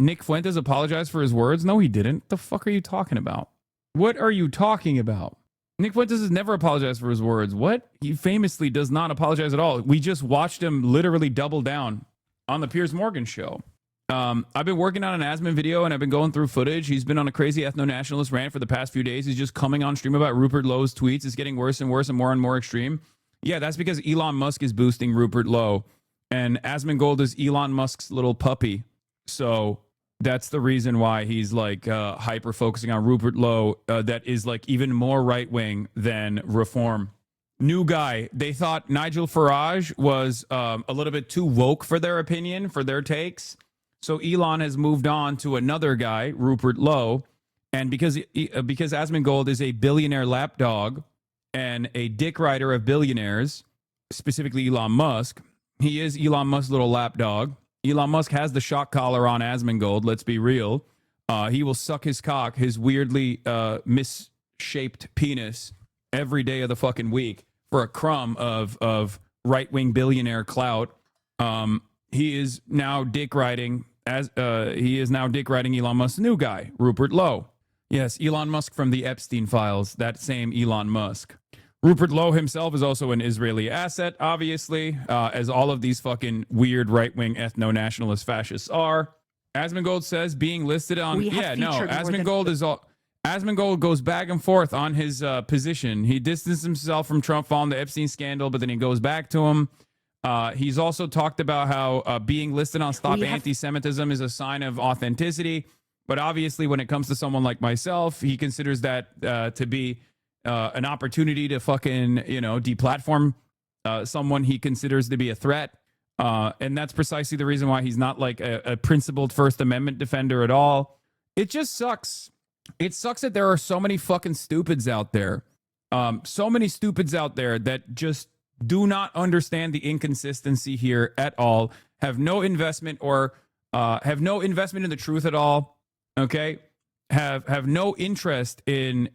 Nick Fuentes apologized for his words? No, he didn't. What the fuck are you talking about? What are you talking about? Nick Fuentes has never apologized for his words. What? He famously does not apologize at all. We just watched him literally double down on the Piers Morgan show. I've been working on an Asman video and I've been going through footage. He's been on a crazy ethno-nationalist rant for the past few days. He's just coming on stream about Rupert Lowe's tweets. It's getting worse and worse and more extreme. Yeah, that's because Elon Musk is boosting Rupert Lowe. And Asmongold is Elon Musk's little puppy. So that's the reason why he's like hyper focusing on Rupert Lowe. That is like even more right wing than reform. New guy. They thought Nigel Farage was a little bit too woke for their opinion, for their takes. So Elon has moved on to another guy, Rupert Lowe. And because Asmongold is a billionaire lapdog and a dick rider of billionaires, specifically Elon Musk, he is Elon Musk's little lapdog. Elon Musk has the shock collar on Asmongold, let's be real. He will suck his cock, his weirdly misshaped penis, every day of the fucking week for a crumb of right-wing billionaire clout. He is now dick riding Elon Musk's new guy, Rupert Lowe. Yes, Elon Musk from the Epstein files, that same Elon Musk. Rupert Lowe himself is also an Israeli asset, obviously, as all of these fucking weird right-wing ethno-nationalist fascists are. Asmongold says being listed on... Asmongold goes back and forth on his position. He distanced himself from Trump following the Epstein scandal, but then he goes back to him. He's also talked about how being listed on Stop Anti-Semitism is a sign of authenticity. But obviously, when it comes to someone like myself, he considers that to be an opportunity to fucking, deplatform someone he considers to be a threat. And that's precisely the reason why he's not like a principled First Amendment defender at all. It just sucks. It sucks that there are so many fucking stupids out there. So many stupids out there that just do not understand the inconsistency here at all, have no investment or have no investment in the truth at all. Okay. Have no interest in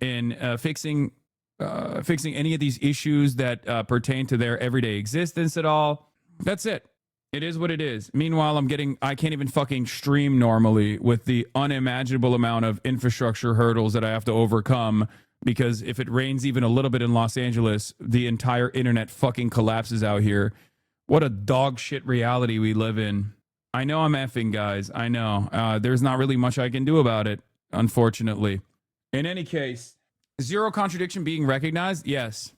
fixing any of these issues that pertain to their everyday existence at all. That's it. It is what it is. Meanwhile, I can't even fucking stream normally with the unimaginable amount of infrastructure hurdles that I have to overcome, because if it rains even a little bit in Los Angeles, the entire internet fucking collapses out here. What a dog shit reality we live in. I know I'm effing, guys. I know. There's not really much I can do about it, unfortunately. In any case, zero contradiction being recognized? Yes.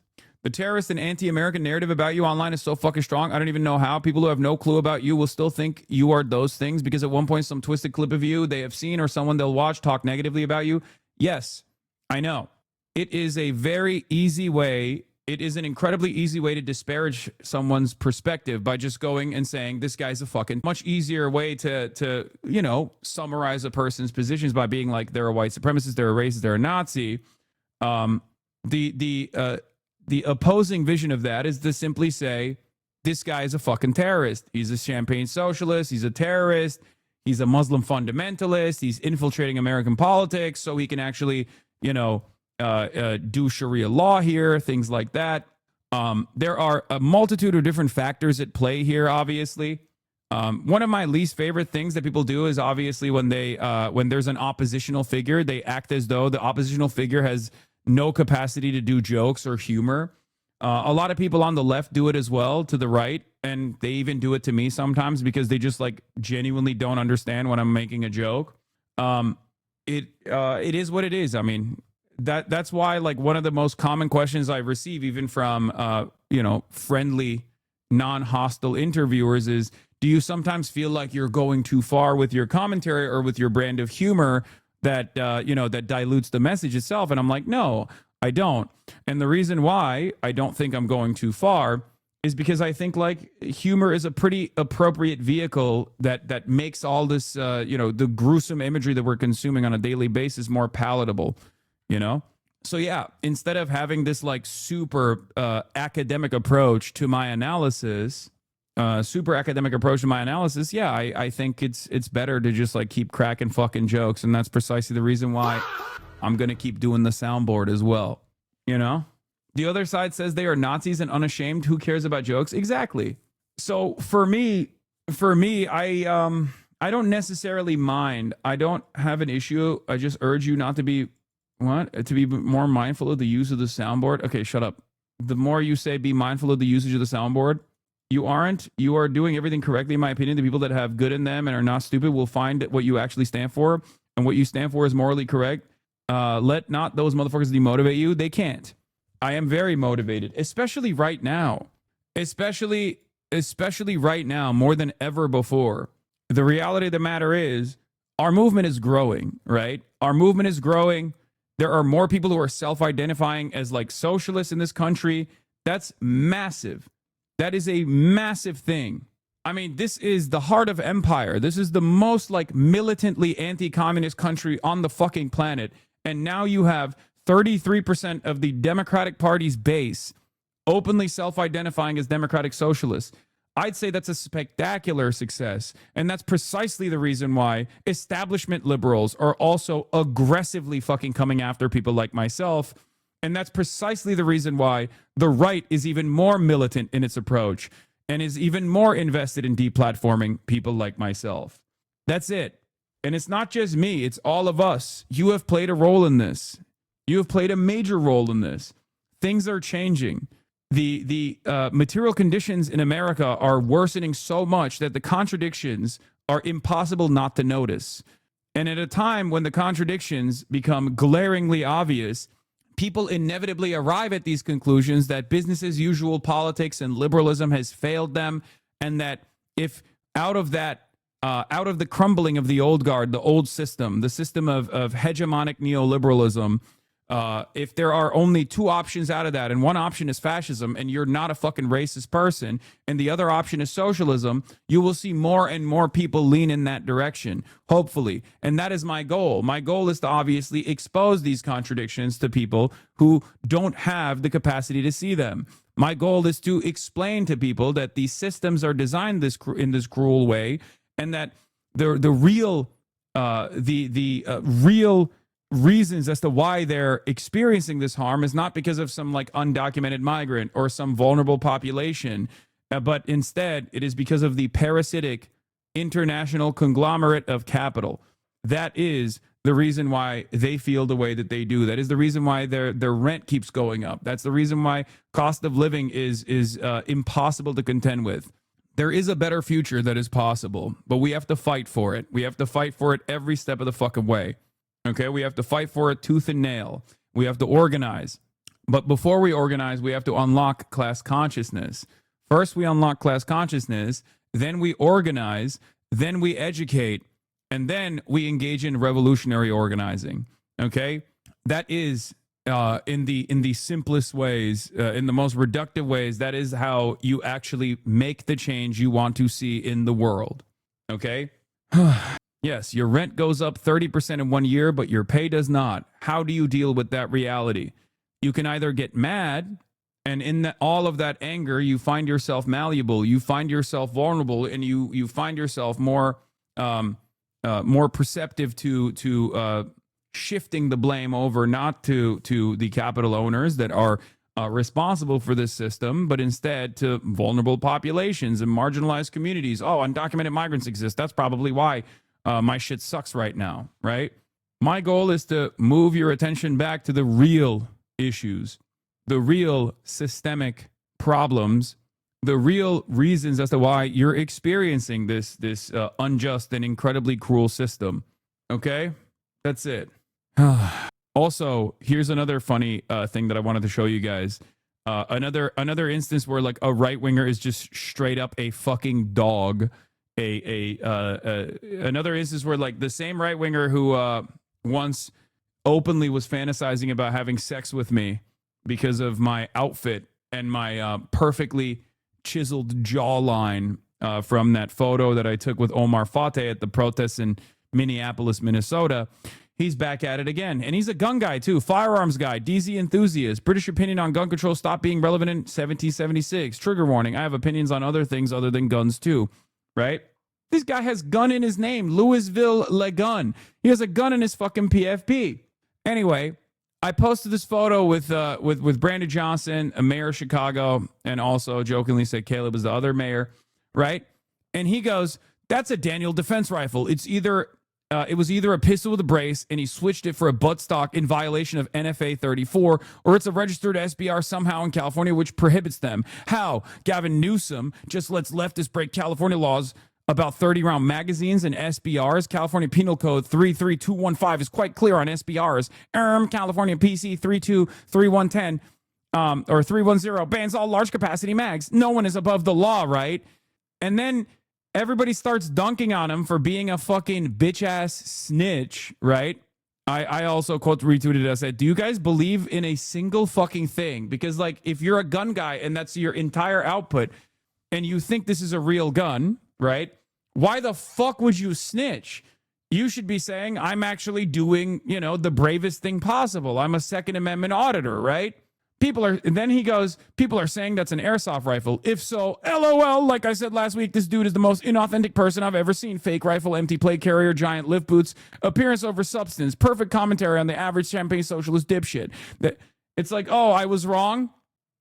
The terrorist and anti-American narrative about you online is so fucking strong. I don't even know how. People who have no clue about you will still think you are those things because at one point some twisted clip of you they have seen or someone they'll watch talk negatively about you. Yes, I know. It is a very easy way. It is an incredibly easy way to disparage someone's perspective by just going and saying this guy's a fucking much easier way to summarize a person's positions by being like they're a white supremacist, they're a racist, they're a Nazi. The opposing vision of that is to simply say, this guy is a fucking terrorist. He's a champagne socialist. He's a terrorist. He's a Muslim fundamentalist. He's infiltrating American politics so he can actually, do Sharia law here, things like that. There are a multitude of different factors at play here, obviously. One of my least favorite things that people do is obviously when there's an oppositional figure, they act as though the oppositional figure has no capacity to do jokes or humor. A lot of people on the left do it as well, to the right, and they even do it to me sometimes because they just like genuinely don't understand when I'm making a joke. It is what it is. I mean, that's why like one of the most common questions I receive, even from friendly, non-hostile interviewers, is, do you sometimes feel like you're going too far with your commentary or with your brand of humor that that dilutes the message itself? And I'm like, no, I don't. And the reason why I don't think I'm going too far is because I think like humor is a pretty appropriate vehicle that makes all this the gruesome imagery that we're consuming on a daily basis more palatable, So yeah, instead of having this like super academic approach to my analysis, yeah, I think it's better to just like keep cracking fucking jokes, and that's precisely the reason why I'm gonna keep doing the soundboard as well. The other side says they are Nazis and unashamed. Who cares about jokes? Exactly. So for me, I don't necessarily mind. I don't have an issue. I just urge you not to be more mindful of the use of the soundboard. Okay, shut up. The more you say be mindful of the usage of the soundboard, you aren't. You are doing everything correctly, in my opinion. The people that have good in them and are not stupid will find what you actually stand for, and what you stand for is morally correct. Let not those motherfuckers demotivate you. They can't. I am very motivated, especially right now. Especially right now, more than ever before. The reality of the matter is, our movement is growing, right? Our movement is growing. There are more people who are self-identifying as like socialists in this country. That's massive. That is a massive thing. I mean, this is the heart of empire. This is the most like militantly anti-communist country on the fucking planet. And now you have 33% of the Democratic Party's base openly self-identifying as democratic socialists. I'd say that's a spectacular success. And that's precisely the reason why establishment liberals are also aggressively fucking coming after people like myself. And that's precisely the reason why the right is even more militant in its approach and is even more invested in deplatforming people like myself. That's it. And it's not just me, it's all of us. You have played a role in this. You have played a major role in this. Things are changing. The material conditions in America are worsening so much that the contradictions are impossible not to notice. And at a time when the contradictions become glaringly obvious, people inevitably arrive at these conclusions that business as usual politics and liberalism has failed them, and that if out of the crumbling of the old guard, the old system, the system of hegemonic neoliberalism, if there are only two options out of that, and one option is fascism, and you're not a fucking racist person, and the other option is socialism, you will see more and more people lean in that direction, hopefully. And that is my goal. My goal is to obviously expose these contradictions to people who don't have the capacity to see them. My goal is to explain to people that these systems are designed in this cruel way, and that the real reasons as to why they're experiencing this harm is not because of some like undocumented migrant or some vulnerable population. but instead it is because of the parasitic international conglomerate of capital. That is the reason why they feel the way that they do. That is the reason why their rent keeps going up. That's the reason why cost of living is impossible to contend with. There is a better future that is possible, but we have to fight for it. We have to fight for it every step of the fucking way. Okay, we have to fight for it tooth and nail. We have to organize. But before we organize, we have to unlock class consciousness. First, we unlock class consciousness, then we organize, then we educate, and then we engage in revolutionary organizing. Okay, that is in the simplest ways, in the most reductive ways. That is how you actually make the change you want to see in the world. Okay. Yes, your rent goes up 30% in 1 year, but your pay does not. How do you deal with that reality? You can either get mad, and in all of that anger, you find yourself malleable, you find yourself vulnerable, and you find yourself more perceptive to shifting the blame over not to the capital owners that are responsible for this system, but instead to vulnerable populations and marginalized communities. Oh, undocumented migrants exist. That's probably why my shit sucks right now, right? My goal is to move your attention back to the real issues, the real systemic problems, the real reasons as to why you're experiencing this unjust and incredibly cruel system. Okay? That's it. Also, here's another funny thing that I wanted to show you guys. Another instance where like a right winger is just straight up a fucking dog. Another instance where like the same right winger who once openly was fantasizing about having sex with me because of my outfit and my perfectly chiseled jawline from that photo that I took with Omar Fateh at the protests in Minneapolis, Minnesota. He's back at it again. And he's a gun guy, too. Firearms guy. DZ enthusiast. British opinion on gun control stopped being relevant in 1776. Trigger warning. I have opinions on other things other than guns, too. Right? This guy has gun in his name. Louisville Le Gun. He has a gun in his fucking PFP. Anyway, I posted this photo with Brandon Johnson, a mayor of Chicago, and also jokingly said Caleb is the other mayor. Right? And he goes, that's a Daniel defense rifle. It was either a pistol with a brace and he switched it for a buttstock in violation of NFA 34, or it's a registered SBR somehow in California, which prohibits them. How? Gavin Newsom just lets leftists break California laws about 30-round magazines and SBRs. California Penal Code 33215 is quite clear on SBRs. California PC 323110 or 310 bans all large capacity mags. No one is above the law, right? And then everybody starts dunking on him for being a fucking bitch-ass snitch, right? I also quote retweeted. I said, do you guys believe in a single fucking thing? Because, like, if you're a gun guy and that's your entire output and you think this is a real gun, right? Why the fuck would you snitch? You should be saying, I'm actually doing, the bravest thing possible. I'm a Second Amendment auditor, right? Then he goes, people are saying that's an airsoft rifle. If so, LOL, like I said last week, this dude is the most inauthentic person I've ever seen. Fake rifle, empty plate carrier, giant lift boots, appearance over substance, perfect commentary on the average champagne socialist dipshit. It's like, oh, I was wrong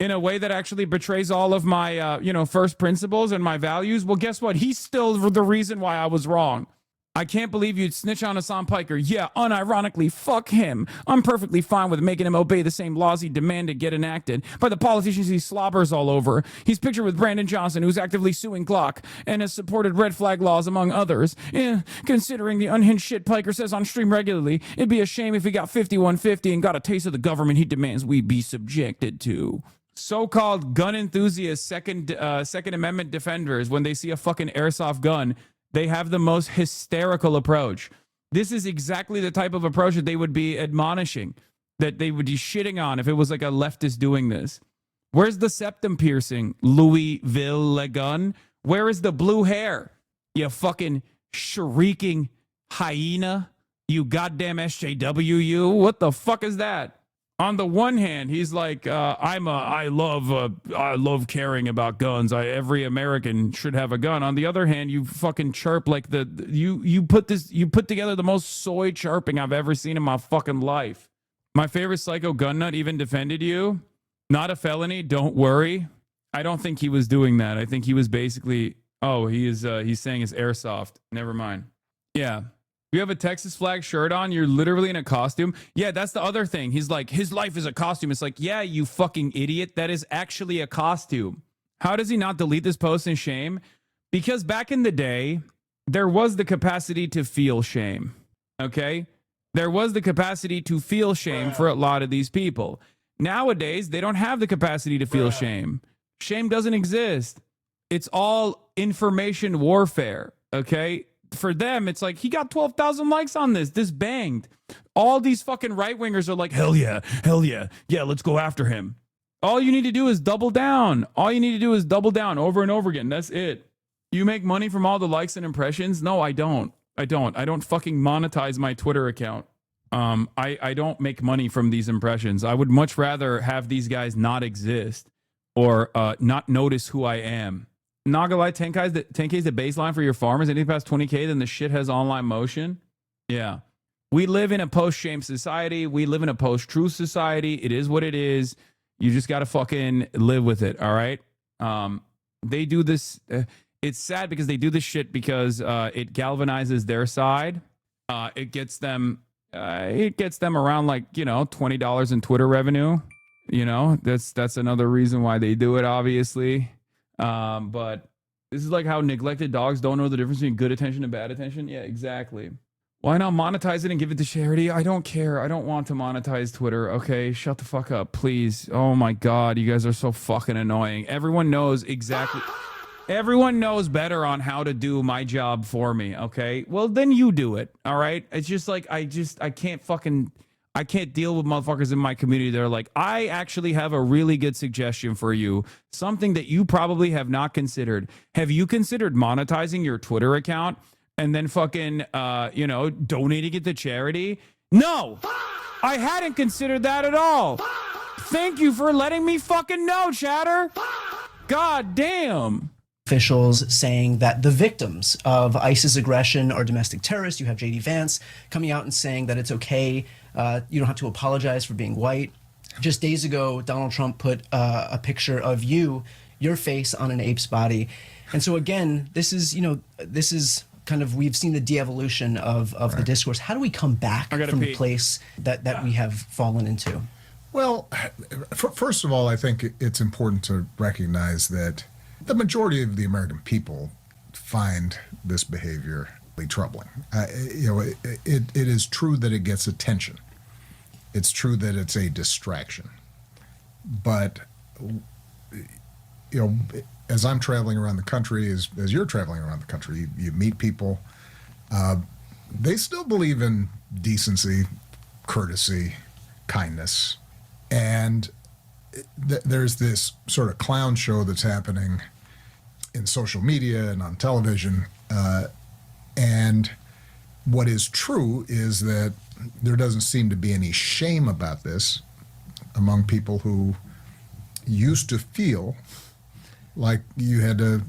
in a way that actually betrays all of my, first principles and my values. Well, guess what? He's still the reason why I was wrong. I can't believe you'd snitch on Hassan Piker. Yeah, unironically, fuck him. I'm perfectly fine with making him obey the same laws he demanded get enacted by the politicians he slobbers all over. He's pictured with Brandon Johnson, who's actively suing Glock and has supported red flag laws, among others. Considering the unhinged shit Piker says on stream regularly, it'd be a shame if he got 5150 and got a taste of the government he demands we be subjected to. So-called gun enthusiasts, Second Amendment defenders, when they see a fucking airsoft gun, they have the most hysterical approach. This is exactly the type of approach that they would be admonishing, that they would be shitting on if it was like a leftist doing this. Where's the septum piercing, Louisville Le Gun? Where is the blue hair? You fucking shrieking hyena. You goddamn SJW, you. What the fuck is that? On the one hand, he's like, I love caring about guns. Every American should have a gun. On the other hand, you fucking chirp like you put together the most soy chirping I've ever seen in my fucking life. My favorite psycho gun nut even defended you. Not a felony, don't worry. I don't think he was doing that. I think he was basically, oh, he's saying it's airsoft. Never mind. Yeah. You have a Texas flag shirt on, you're literally in a costume. Yeah, that's the other thing. He's like, his life is a costume. It's like, yeah, you fucking idiot. That is actually a costume. How does he not delete this post in shame? Because back in the day, there was the capacity to feel shame. Okay? There was the capacity to feel shame for a lot of these people. Nowadays, they don't have the capacity to feel shame. Shame doesn't exist. It's all information warfare. Okay? For them, it's like, he got 12,000 likes on this. This banged. All these fucking right-wingers are like, hell yeah, yeah, let's go after him. All you need to do is double down. All you need to do is double down over and over again. That's it. You make money from all the likes and impressions? No, I don't. I don't fucking monetize my Twitter account. I don't make money from these impressions. I would much rather have these guys not exist or not notice who I am. Not gonna lie, 10K is the baseline for your farmers. Anything past 20K, then the shit has online motion. Yeah. We live in a post-shame society. We live in a post-truth society. It is what it is. You just got to fucking live with it, all right? They do this. It's sad because they do this shit because it galvanizes their side. It gets them around like, you know, $20 in Twitter revenue. You know, that's another reason why they do it, obviously. But this is like how neglected dogs don't know the difference between good attention and bad attention. Yeah, exactly. Why not monetize it and give it to charity? I don't care. I don't want to monetize Twitter. Okay, shut the fuck up, please. Oh my God, you guys are so fucking annoying. Everyone knows exactly. Everyone knows better on how to do my job for me. Okay, well then you do it. All right. It's just like I can't deal with motherfuckers in my community that are like, I actually have a really good suggestion for you. Something that you probably have not considered. Have you considered monetizing your Twitter account and then fucking, donating it to charity? No, I hadn't considered that at all. Thank you for letting me fucking know, chatter. God damn. Officials saying that the victims of ISIS aggression are domestic terrorists. You have J.D. Vance coming out and saying that it's okay. You don't have to apologize for being white. Just days ago, Donald Trump put a picture of your face on an ape's body. And so again, this is kind of, we've seen the de-evolution of the discourse. How do we come back from the place that we have fallen into? Well, first of all, I think it's important to recognize that the majority of the American people find this behavior troubling. It is true that it gets attention. It's true that it's a distraction. But, as I'm traveling around the country, as you're traveling around the country, you meet people. They still believe in decency, courtesy, kindness. And there's this sort of clown show that's happening in social media and on television. And what is true is that there doesn't seem to be any shame about this among people who used to feel like you had to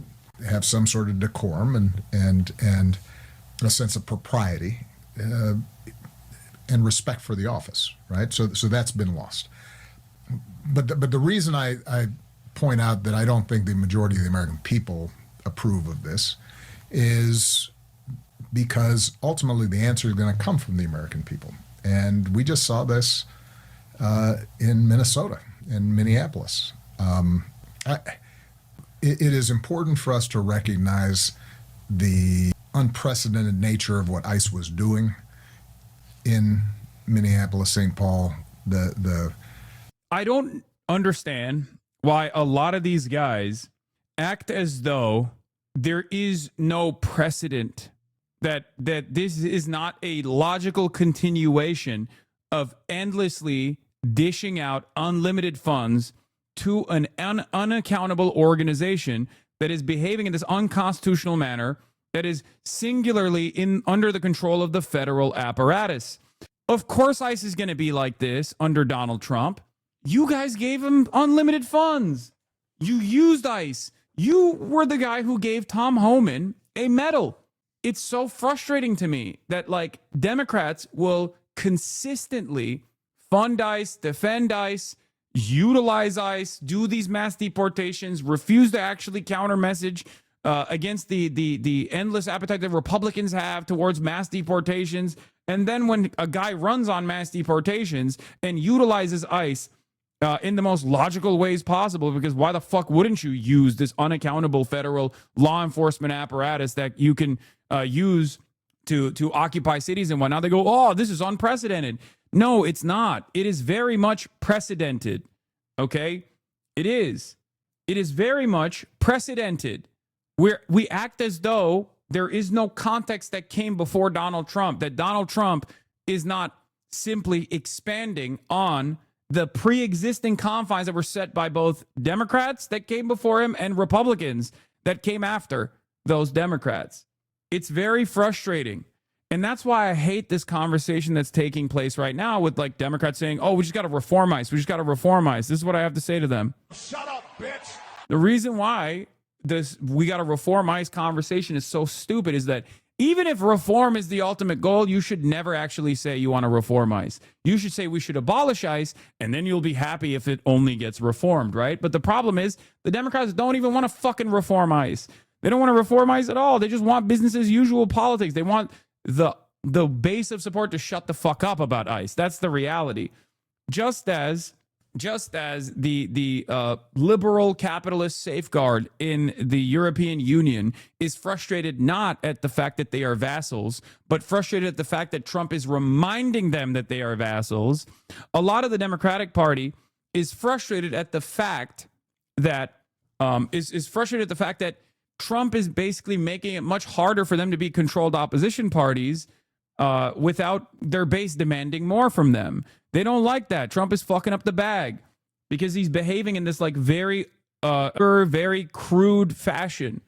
have some sort of decorum and a sense of propriety and respect for the office, right? So that's been lost. But the reason I point out that I don't think the majority of the American people approve of this is because ultimately the answer is going to come from the American people. And we just saw this in Minnesota, in Minneapolis. It is important for us to recognize the unprecedented nature of what ICE was doing in Minneapolis, St. Paul. I don't understand why a lot of these guys act as though there is no precedent, that this is not a logical continuation of endlessly dishing out unlimited funds to an unaccountable organization that is behaving in this unconstitutional manner, that is singularly under the control of the federal apparatus. Of course ICE is going to be like this under Donald Trump. You guys gave him unlimited funds. You used ICE. You were the guy who gave Tom Homan a medal. It's so frustrating to me that like Democrats will consistently fund ICE, defend ICE, utilize ICE, do these mass deportations, refuse to actually counter message against the endless appetite that Republicans have towards mass deportations. And then when a guy runs on mass deportations and utilizes ICE in the most logical ways possible, because why the fuck wouldn't you use this unaccountable federal law enforcement apparatus that you can use to occupy cities and whatnot? They go, oh, this is unprecedented. No, it's not. It is very much precedented. Okay? It is. It is very much precedented. We act as though there is no context that came before Donald Trump, that Donald Trump is not simply expanding on the pre-existing confines that were set by both Democrats that came before him and Republicans that came after those Democrats. It's very frustrating. And that's why I hate this conversation that's taking place right now with like Democrats saying, oh, we just got to reform ICE. We just got to reform ICE. This is what I have to say to them. Shut up, bitch. The reason why this we got to reform ICE conversation is so stupid is that even if reform is the ultimate goal, you should never actually say you want to reform ICE. You should say we should abolish ICE, and then you'll be happy if it only gets reformed, right? But the problem is the Democrats don't even want to fucking reform ICE. They don't want to reform ICE at all. They just want business as usual politics. They want the base of support to shut the fuck up about ICE. That's the reality. Just as the liberal capitalist safeguard in the European Union is frustrated not at the fact that they are vassals, but frustrated at the fact that Trump is reminding them that they are vassals, a lot of the Democratic Party is frustrated at the fact that is frustrated at the fact that Trump is basically making it much harder for them to be controlled opposition parties without their base demanding more from them. They don't like that. Trump is fucking up the bag because he's behaving in this like very crude fashion.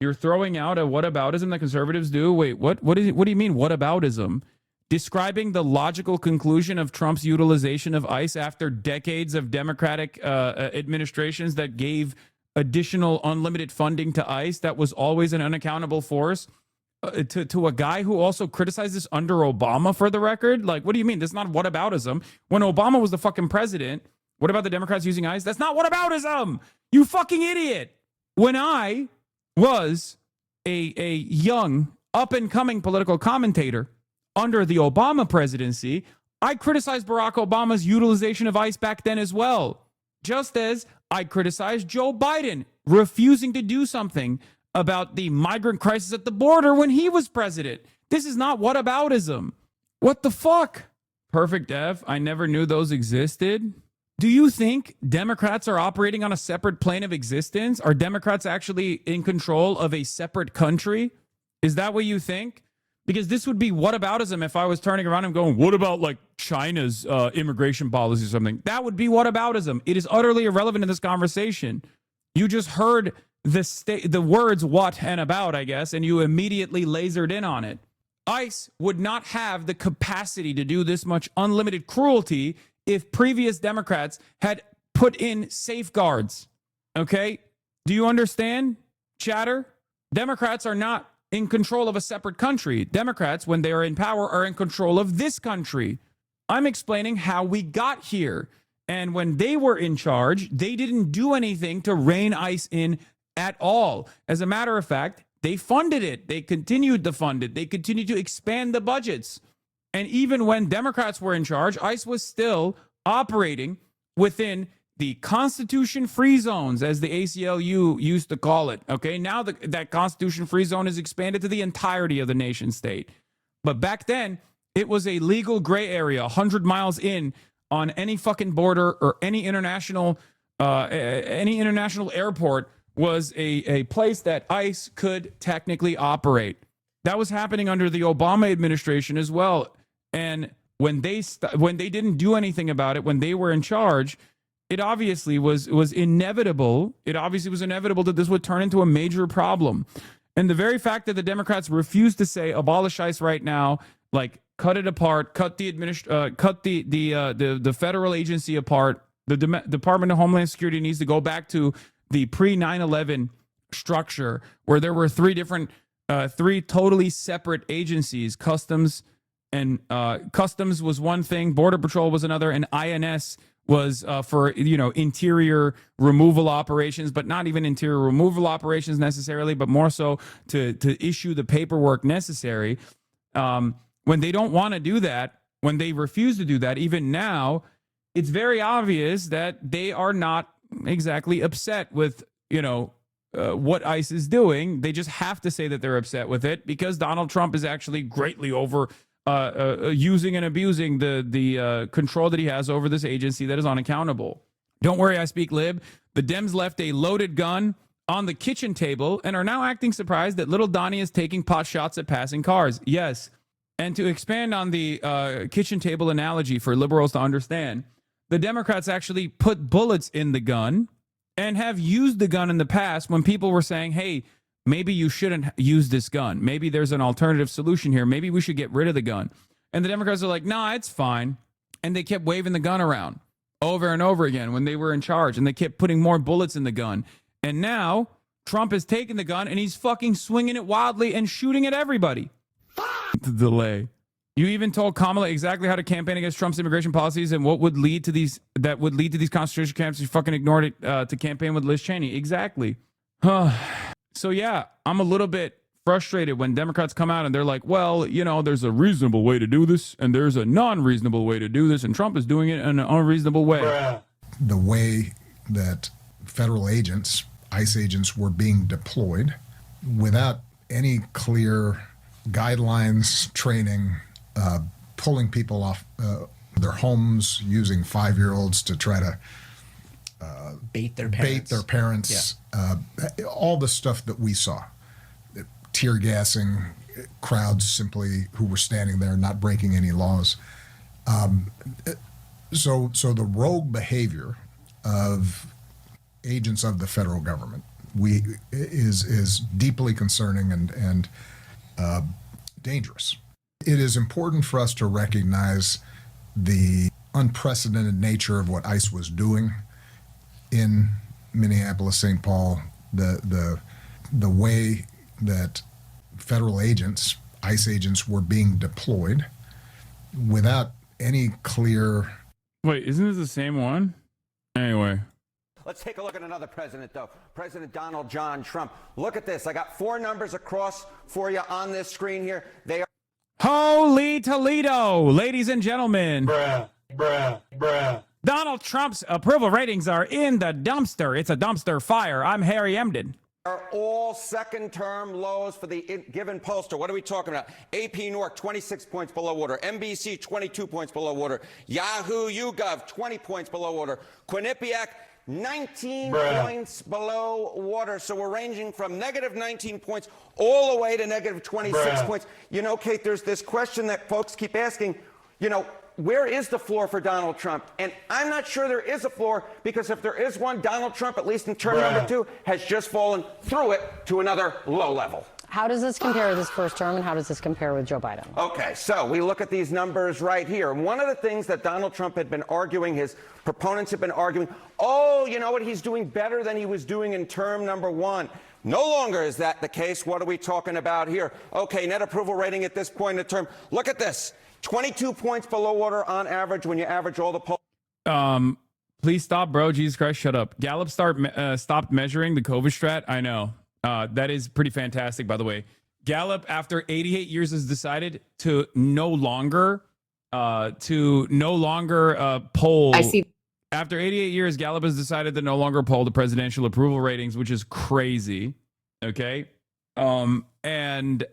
You're throwing out a whataboutism that conservatives do. Wait, what do you mean whataboutism? Describing the logical conclusion of Trump's utilization of ICE after decades of Democratic administrations that gave additional unlimited funding to ICE that was always an unaccountable force. To a guy who also criticized this under Obama, for the record. Like, what do you mean? That's not whataboutism. When Obama was the fucking president, what about the Democrats using ICE? That's not whataboutism. You fucking idiot. When I was a young, up-and-coming political commentator under the Obama presidency, I criticized Barack Obama's utilization of ICE back then as well. Just as I criticized Joe Biden refusing to do something about the migrant crisis at the border when he was president. This is not whataboutism. What the fuck? Perfect F. I never knew those existed. Do you think Democrats are operating on a separate plane of existence? Are Democrats actually in control of a separate country? Is that what you think? Because this would be whataboutism if I was turning around and going, what about like China's immigration policy or something? That would be whataboutism. It is utterly irrelevant in this conversation. You just heard the words what and about, I guess, and you immediately lasered in on it. ICE would not have the capacity to do this much unlimited cruelty if previous Democrats had put in safeguards. Okay? Do you understand, chatter? Democrats are not in control of a separate country. Democrats, when they are in power, are in control of this country. I'm explaining how we got here. And when they were in charge, they didn't do anything to rein ICE in at all. As a matter of fact, they funded it. They continued to fund it. They continued to expand the budgets. And even when Democrats were in charge, ICE was still operating within the Constitution-free zones, as the ACLU used to call it. Okay, now that Constitution-free zone is expanded to the entirety of the nation state. But back then, it was a legal gray area, 100 miles in on any fucking border or any international airport was a place that ICE could technically operate. That was happening under the Obama administration as well. And when they didn't do anything about it, when they were in charge, it obviously was inevitable. It obviously was inevitable that this would turn into a major problem. And the very fact that the Democrats refuse to say abolish ICE right now, like cut it apart, cut the federal agency apart, the Department of Homeland Security needs to go back to the pre-9/11 structure where there were three totally separate agencies. Customs was one thing, Border Patrol was another, and INS was for, interior removal operations, but not even interior removal operations necessarily, but more so to issue the paperwork necessary. When they don't want to do that, when they refuse to do that, even now, it's very obvious that they are not exactly upset with, what ICE is doing. They just have to say that they're upset with it because Donald Trump is actually greatly over using and abusing the control that he has over this agency that is unaccountable. Don't worry, I speak lib. The Dems left a loaded gun on the kitchen table and are now acting surprised that little Donnie is taking pot shots at passing cars. Yes. And to expand on the kitchen table analogy for liberals to understand, the Democrats actually put bullets in the gun and have used the gun in the past when people were saying, hey, maybe you shouldn't use this gun. Maybe there's an alternative solution here. Maybe we should get rid of the gun. And the Democrats are like, nah, it's fine. And they kept waving the gun around over and over again when they were in charge. And they kept putting more bullets in the gun. And now Trump has taken the gun and he's fucking swinging it wildly and shooting at everybody. The delay. You even told Kamala exactly how to campaign against Trump's immigration policies and what would lead to these concentration camps. You fucking ignored it to campaign with Liz Cheney. Exactly. So yeah, I'm a little bit frustrated when Democrats come out and they're like, well, there's a reasonable way to do this and there's a non-reasonable way to do this, and Trump is doing it in an unreasonable way. The way that federal agents, ICE agents, were being deployed without any clear guidelines, training, pulling people off their homes, using 5-year-olds to try to bait their parents. All the stuff that we saw, tear gassing crowds simply who were standing there, not breaking any laws. So the rogue behavior of agents of the federal government is deeply concerning and dangerous. It is important for us to recognize the unprecedented nature of what ICE was doing in Minneapolis, St. Paul, the way that federal agents, ICE agents, were being deployed without any clear... Wait, isn't it the same one? Anyway. Let's take a look at another president, though. President Donald John Trump. Look at this. I got 4 numbers across for you on this screen here. They are... Holy Toledo, ladies and gentlemen. Bruh. Donald Trump's approval ratings are in the dumpster. It's a dumpster fire. I'm Harry Emden. Are all second-term lows for the given pollster. What are we talking about? AP North, 26 points below water. NBC, 22 points below water. Yahoo YouGov, 20 points below water. Quinnipiac, 19 points below water. So we're ranging from negative 19 points all the way to negative 26 points. Kate, there's this question that folks keep asking, where is the floor for Donald Trump? And I'm not sure there is a floor, because if there is one, Donald Trump, at least in term number 2, has just fallen through it to another low level. How does this compare with his first term, and how does this compare with Joe Biden? Okay, so we look at these numbers right here. One of the things that Donald Trump had been arguing, his proponents have been arguing, you know what, he's doing better than he was doing in term number 1. No longer is that the case. What are we talking about here? Okay, net approval rating at this point in the term. Look at this. 22 points below water on average when you average all the polls. Please stop, bro. Jesus Christ, shut up. Gallup stopped measuring the COVID strat. I know. That is pretty fantastic, by the way. Gallup, after 88 years, has decided to no longer poll. I see. After 88 years, Gallup has decided to no longer poll the presidential approval ratings, which is crazy. Okay. And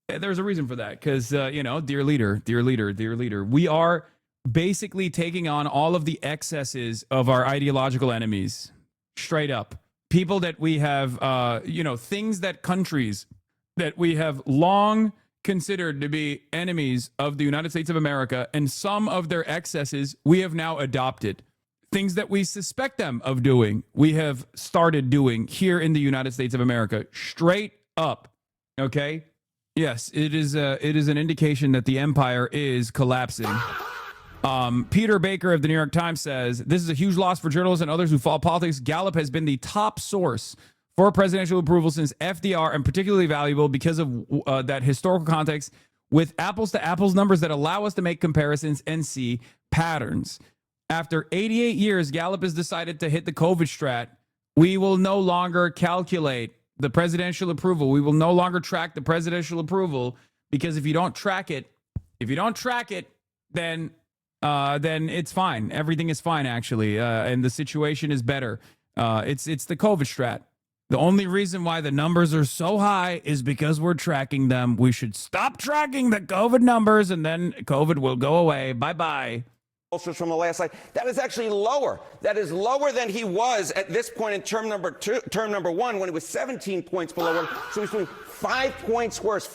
there's a reason for that, because, dear leader, we are basically taking on all of the excesses of our ideological enemies. Straight up. People that we have, countries that we have long considered to be enemies of the United States of America, and some of their excesses we have now adopted. Things that we suspect them of doing, we have started doing here in the United States of America. Straight up. Okay? Yes, it is an indication that the empire is collapsing. Peter Baker of the New York Times says, this is a huge loss for journalists and others who follow politics. Gallup has been the top source for presidential approval since FDR, and particularly valuable because of that historical context with apples to apples numbers that allow us to make comparisons and see patterns. After 88 years, Gallup has decided to hit the COVID strat. We will no longer calculate the presidential approval. We will no longer track the presidential approval, because if you don't track it, then it's fine. Everything is fine, actually, and the situation is better. It's the COVID strat. The only reason why the numbers are so high is because we're tracking them. We should stop tracking the COVID numbers, and then COVID will go away. Bye-bye. Pollsters from the last slide. That is actually lower. That is lower than he was at this point in term number one, when he was 17 points below him. So he's doing 5 points worse,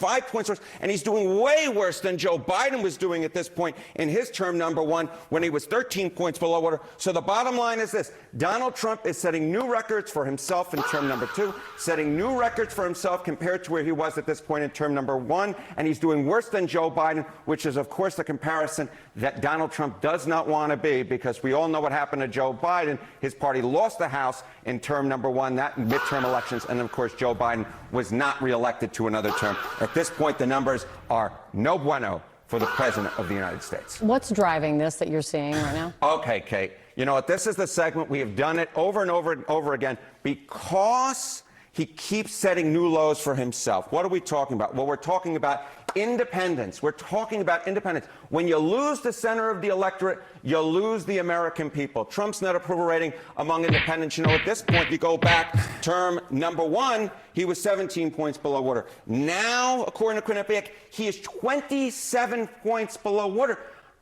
and he's doing way worse than Joe Biden was doing at this point in his term number one, when he was 13 points below water. So the bottom line is this: Donald Trump is setting new records for himself in term number two, setting new records for himself compared to where he was at this point in term number one, and he's doing worse than Joe Biden, which is, of course, the comparison that Donald Trump does not want to be, because we all know what happened to Joe Biden. His party lost the House in term number one, that midterm elections, and of course Joe Biden was not reelected to another term. At this point, the numbers are no bueno for the President of the United States. What's driving this that you're seeing right now? Okay, Kate. You know what? This is the segment. We have done it over and over and over again because he keeps setting new lows for himself. What are we talking about? Well, we're talking about independence. We're talking about independence. When you lose the center of the electorate, you lose the American people. Trump's net approval rating among independents, you know, at this point, you go back term number one, he was 17 points below water. Now, according to Quinnipiac, he is 27 points below water.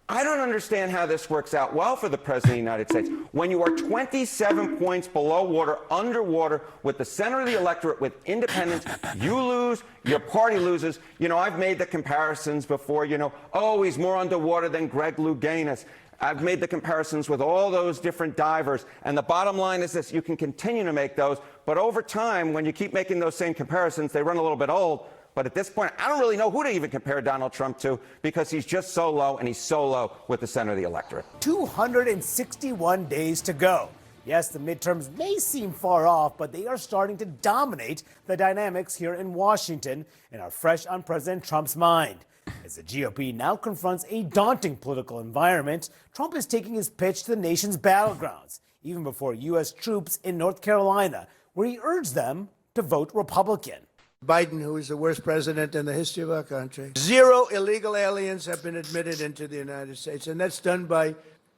I don't understand how this works out well for the President of the United States. When you are 27 points below water, underwater, with the center of the electorate, with independents, you lose, your party loses. You know, I've made the comparisons before, you know, oh, he's more underwater than Greg Louganis. I've made the comparisons with all those different divers. And the bottom line is this: you can continue to make those, but over time, when you keep making those same comparisons, they run a little bit old. But at this point, I don't really know who to even compare Donald Trump to, because he's just so low, and he's so low with the center of the electorate. 261 days to go. Yes, the midterms may seem far off, but they are starting to dominate the dynamics here in Washington and are fresh on President Trump's mind. As the GOP now confronts a daunting political environment, Trump is taking his pitch to the nation's battlegrounds, even before U.S. troops in North Carolina, where he urged them to vote Republican. Biden, who is the worst president in the history of our country. 0 illegal aliens have been admitted into the United States, and that's done by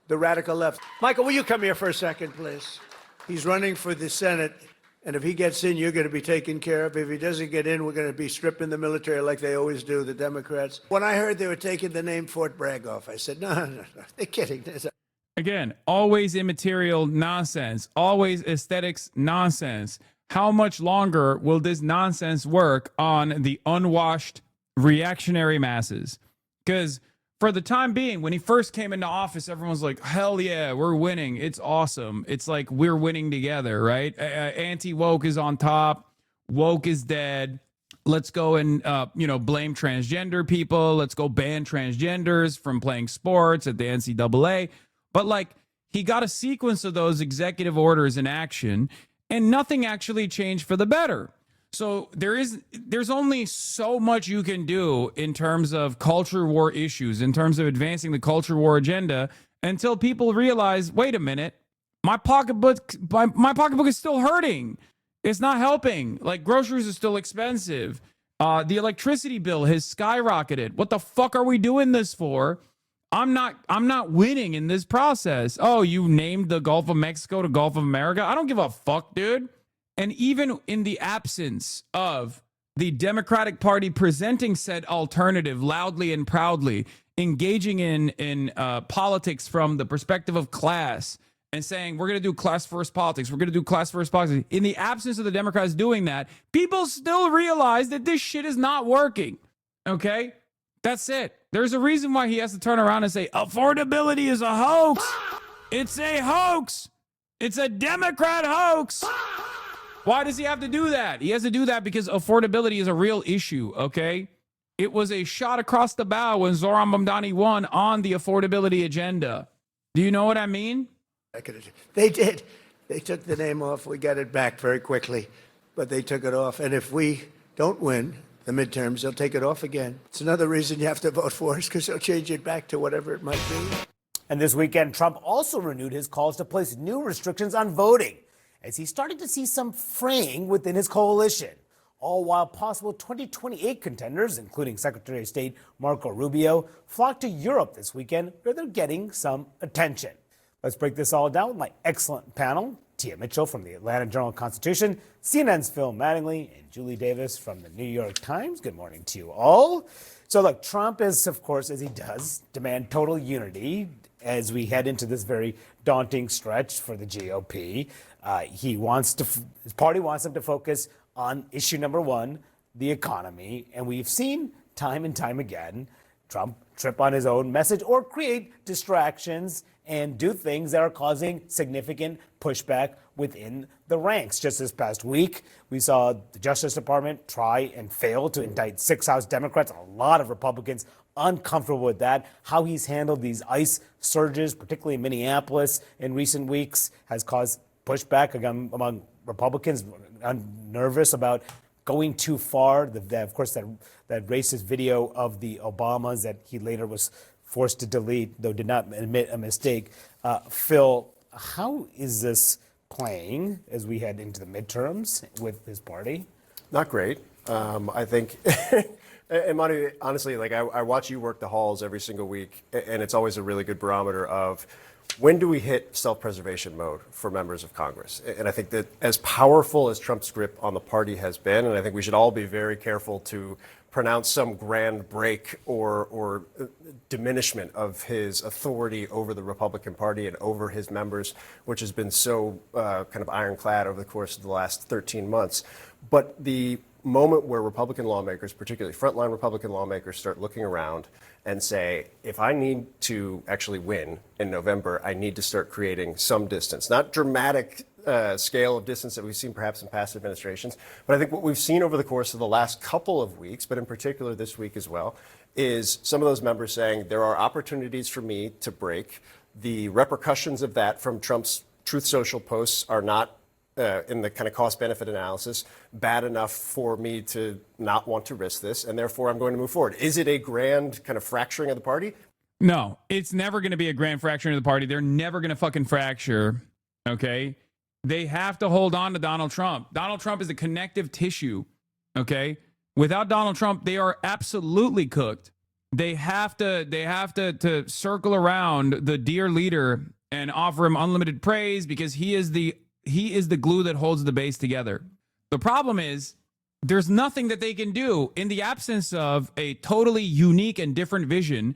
the radical left. Michael, will you come here for a second, please? He's running for the Senate, and if he gets in, you're going to be taken care of. If he doesn't get in, we're going to be stripping the military like they always do, the Democrats. When I heard they were taking the name Fort Bragg off, I said, no, they're kidding. Again, always immaterial nonsense, always aesthetics nonsense. How much longer will this nonsense work on the unwashed reactionary masses? Because for the time being, when he first came into office, everyone's like, hell yeah, we're winning. It's awesome. It's like we're winning together, right? Anti-woke is on top. Woke is dead. Let's go and, blame transgender people. Let's go ban transgenders from playing sports at the NCAA. But like, he got a sequence of those executive orders in action, and nothing actually changed for the better. So there's only so much you can do in terms of culture war issues, in terms of advancing the culture war agenda, until people realize, wait a minute, my pocketbook is still hurting. It's not helping. Like, groceries are still expensive. The electricity bill has skyrocketed. What the fuck are we doing this for? I'm not winning in this process. Oh, you named the Gulf of Mexico to Gulf of America? I don't give a fuck, dude. And even in the absence of the Democratic Party presenting said alternative loudly and proudly, engaging in politics from the perspective of class and saying, we're going to do class first politics, we're going to do class first politics. In the absence of the Democrats doing that, people still realize that this shit is not working. Okay? That's it. There's a reason why he has to turn around and say, affordability is a hoax. It's a hoax. It's a Democrat hoax. Why does he have to do that? He has to do that because affordability is a real issue, okay? It was a shot across the bow when Zoran Mamdani won on the affordability agenda. Do you know what I mean? They did. They took the name off. We got it back very quickly, but they took it off. And if we don't win the midterms, they'll take it off again. It's another reason you have to vote for us, because they'll change it back to whatever it might be. And this weekend, Trump also renewed his calls to place new restrictions on voting as he started to see some fraying within his coalition, all while possible 2028 contenders, including Secretary of State Marco Rubio, flocked to Europe this weekend where they're getting some attention. Let's break this all down with my excellent panel. Tia Mitchell from the Atlanta Journal-Constitution, CNN's Phil Mattingly, and Julie Davis from the New York Times. Good morning to you all. So look, Trump is, of course, as he does, demand total unity as we head into this very daunting stretch for the GOP. His party wants him to focus on issue number one, the economy. And we've seen time and time again, Trump trip on his own message or create distractions and do things that are causing significant pushback within the ranks. Just this past week, we saw the Justice Department try and fail to indict 6 House Democrats, a lot of Republicans uncomfortable with that. How he's handled these ICE surges, particularly in Minneapolis in recent weeks, has caused pushback among Republicans, nervous about going too far. Of course, that racist video of the Obamas that he later was forced to delete, though did not admit a mistake. Phil, how is this playing as we head into the midterms with his party? Not great. I think, and Monty, honestly, like I watch you work the halls every single week, and it's always a really good barometer of when do we hit self-preservation mode for members of Congress? And I think that as powerful as Trump's grip on the party has been, and I think we should all be very careful to pronounce some grand break or diminishment of his authority over the Republican Party and over his members, which has been so kind of ironclad over the course of the last 13 months. But the moment where Republican lawmakers, particularly frontline Republican lawmakers, start looking around and say, if I need to actually win in November, I need to start creating some distance, not dramatic scale of distance that we've seen perhaps in past administrations. But I think what we've seen over the course of the last couple of weeks, but in particular this week as well, is some of those members saying there are opportunities for me to break. The repercussions of that from Trump's Truth Social posts are not in the kind of cost-benefit analysis, bad enough for me to not want to risk this, and therefore I'm going to move forward. Is it a grand kind of fracturing of the party? No, it's never going to be a grand fracturing of the party. They're never going to fucking fracture, okay? They have to hold on to Donald Trump. Donald Trump is a connective tissue, okay? Without Donald Trump, they are absolutely cooked. They have to circle around the dear leader and offer him unlimited praise because he is the glue that holds the base together. The problem is there's nothing that they can do in the absence of a totally unique and different vision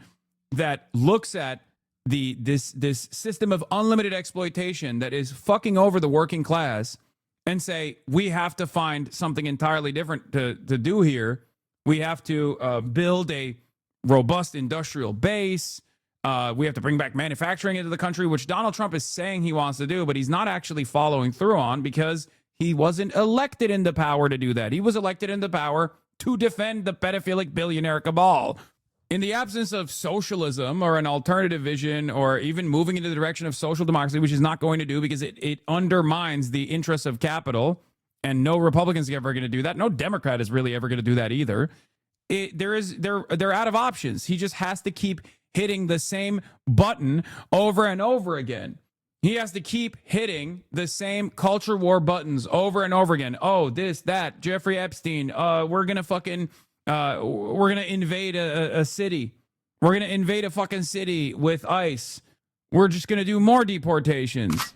that looks at this system of unlimited exploitation that is fucking over the working class and say, we have to find something entirely different to do here. We have to build a robust industrial base. We have to bring back manufacturing into the country, which Donald Trump is saying he wants to do, but he's not actually following through on because he wasn't elected into power to do that. He was elected into power to defend the pedophilic billionaire cabal. In the absence of socialism or an alternative vision or even moving into the direction of social democracy, which is not going to do because it undermines the interests of capital, and no Republicans are ever going to do that. No Democrat is really ever going to do that either. They're out of options. He just has to keep hitting the same button over and over again. He has to keep hitting the same culture war buttons over and over again. Oh, this, that, Jeffrey Epstein. We're going to invade a city. We're going to invade a fucking city with ICE. We're just going to do more deportations.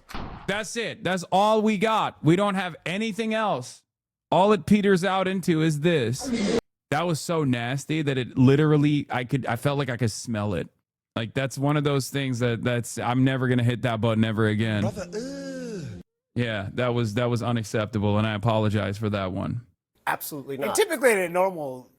That's it. That's all we got. We don't have anything else. All it peters out into is this. That was so nasty that it literally, I felt like I could smell it. Like, that's one of those things that's I'm never going to hit that button ever again. Yeah, that was unacceptable, and I apologize for that one. Absolutely not. And typically in a normal,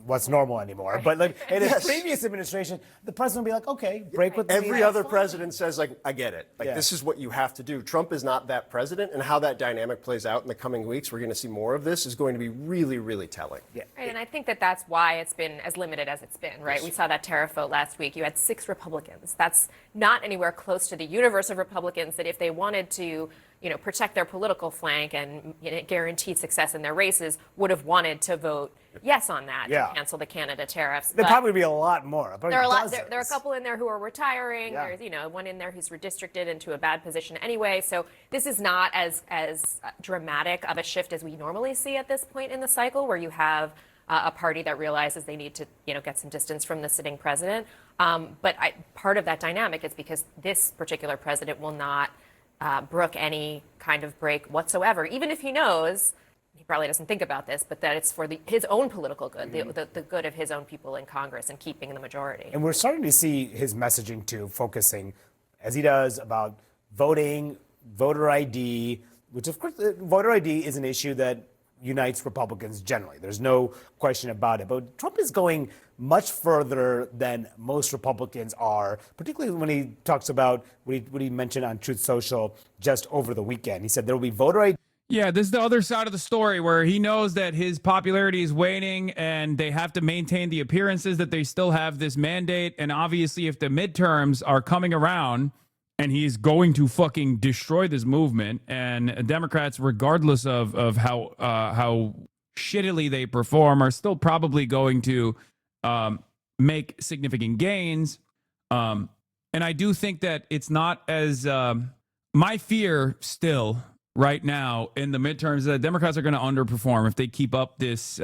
what's normal anymore, but like in his previous administration, the president would be like, okay, break with every other president says, like, I get it. Like, this is what you have to do. Trump is not that president, and how that dynamic plays out in the coming weeks, we're going to see more of this, is going to be really, really telling. Yeah. Right, and I think that's why it's been as limited as it's been, right? We saw that tariff vote last week. You had 6 Republicans. That's not anywhere close to the universe of Republicans that if they wanted to protect their political flank and guaranteed success in their races would have wanted to vote yes on that to cancel the Canada tariffs. There'd probably be a lot more. There are there are a couple in there who are retiring. Yeah. There's one in there who's redistricted into a bad position anyway. So this is not as dramatic of a shift as we normally see at this point in the cycle, where you have a party that realizes they need to get some distance from the sitting president. But part of that dynamic is because this particular president will not brook any kind of break whatsoever, even if he knows, he probably doesn't think about this, but that it's for his own political good, the good of his own people in Congress and keeping the majority. And we're starting to see his messaging too, focusing, as he does, about voting, voter ID, which of course, voter ID is an issue that unites Republicans generally. There's no question about it. But Trump is going much further than most Republicans are, particularly when he talks about what he mentioned on Truth Social just over the weekend. He said there will be voter ID. Yeah, this is the other side of the story where he knows that his popularity is waning and they have to maintain the appearances that they still have this mandate. And obviously, if the midterms are coming around and he's going to fucking destroy this movement, and Democrats, regardless of how shittily they perform, are still probably going to make significant gains. And I do think that it's not as my fear still right now in the midterms that Democrats are going to underperform if they keep up this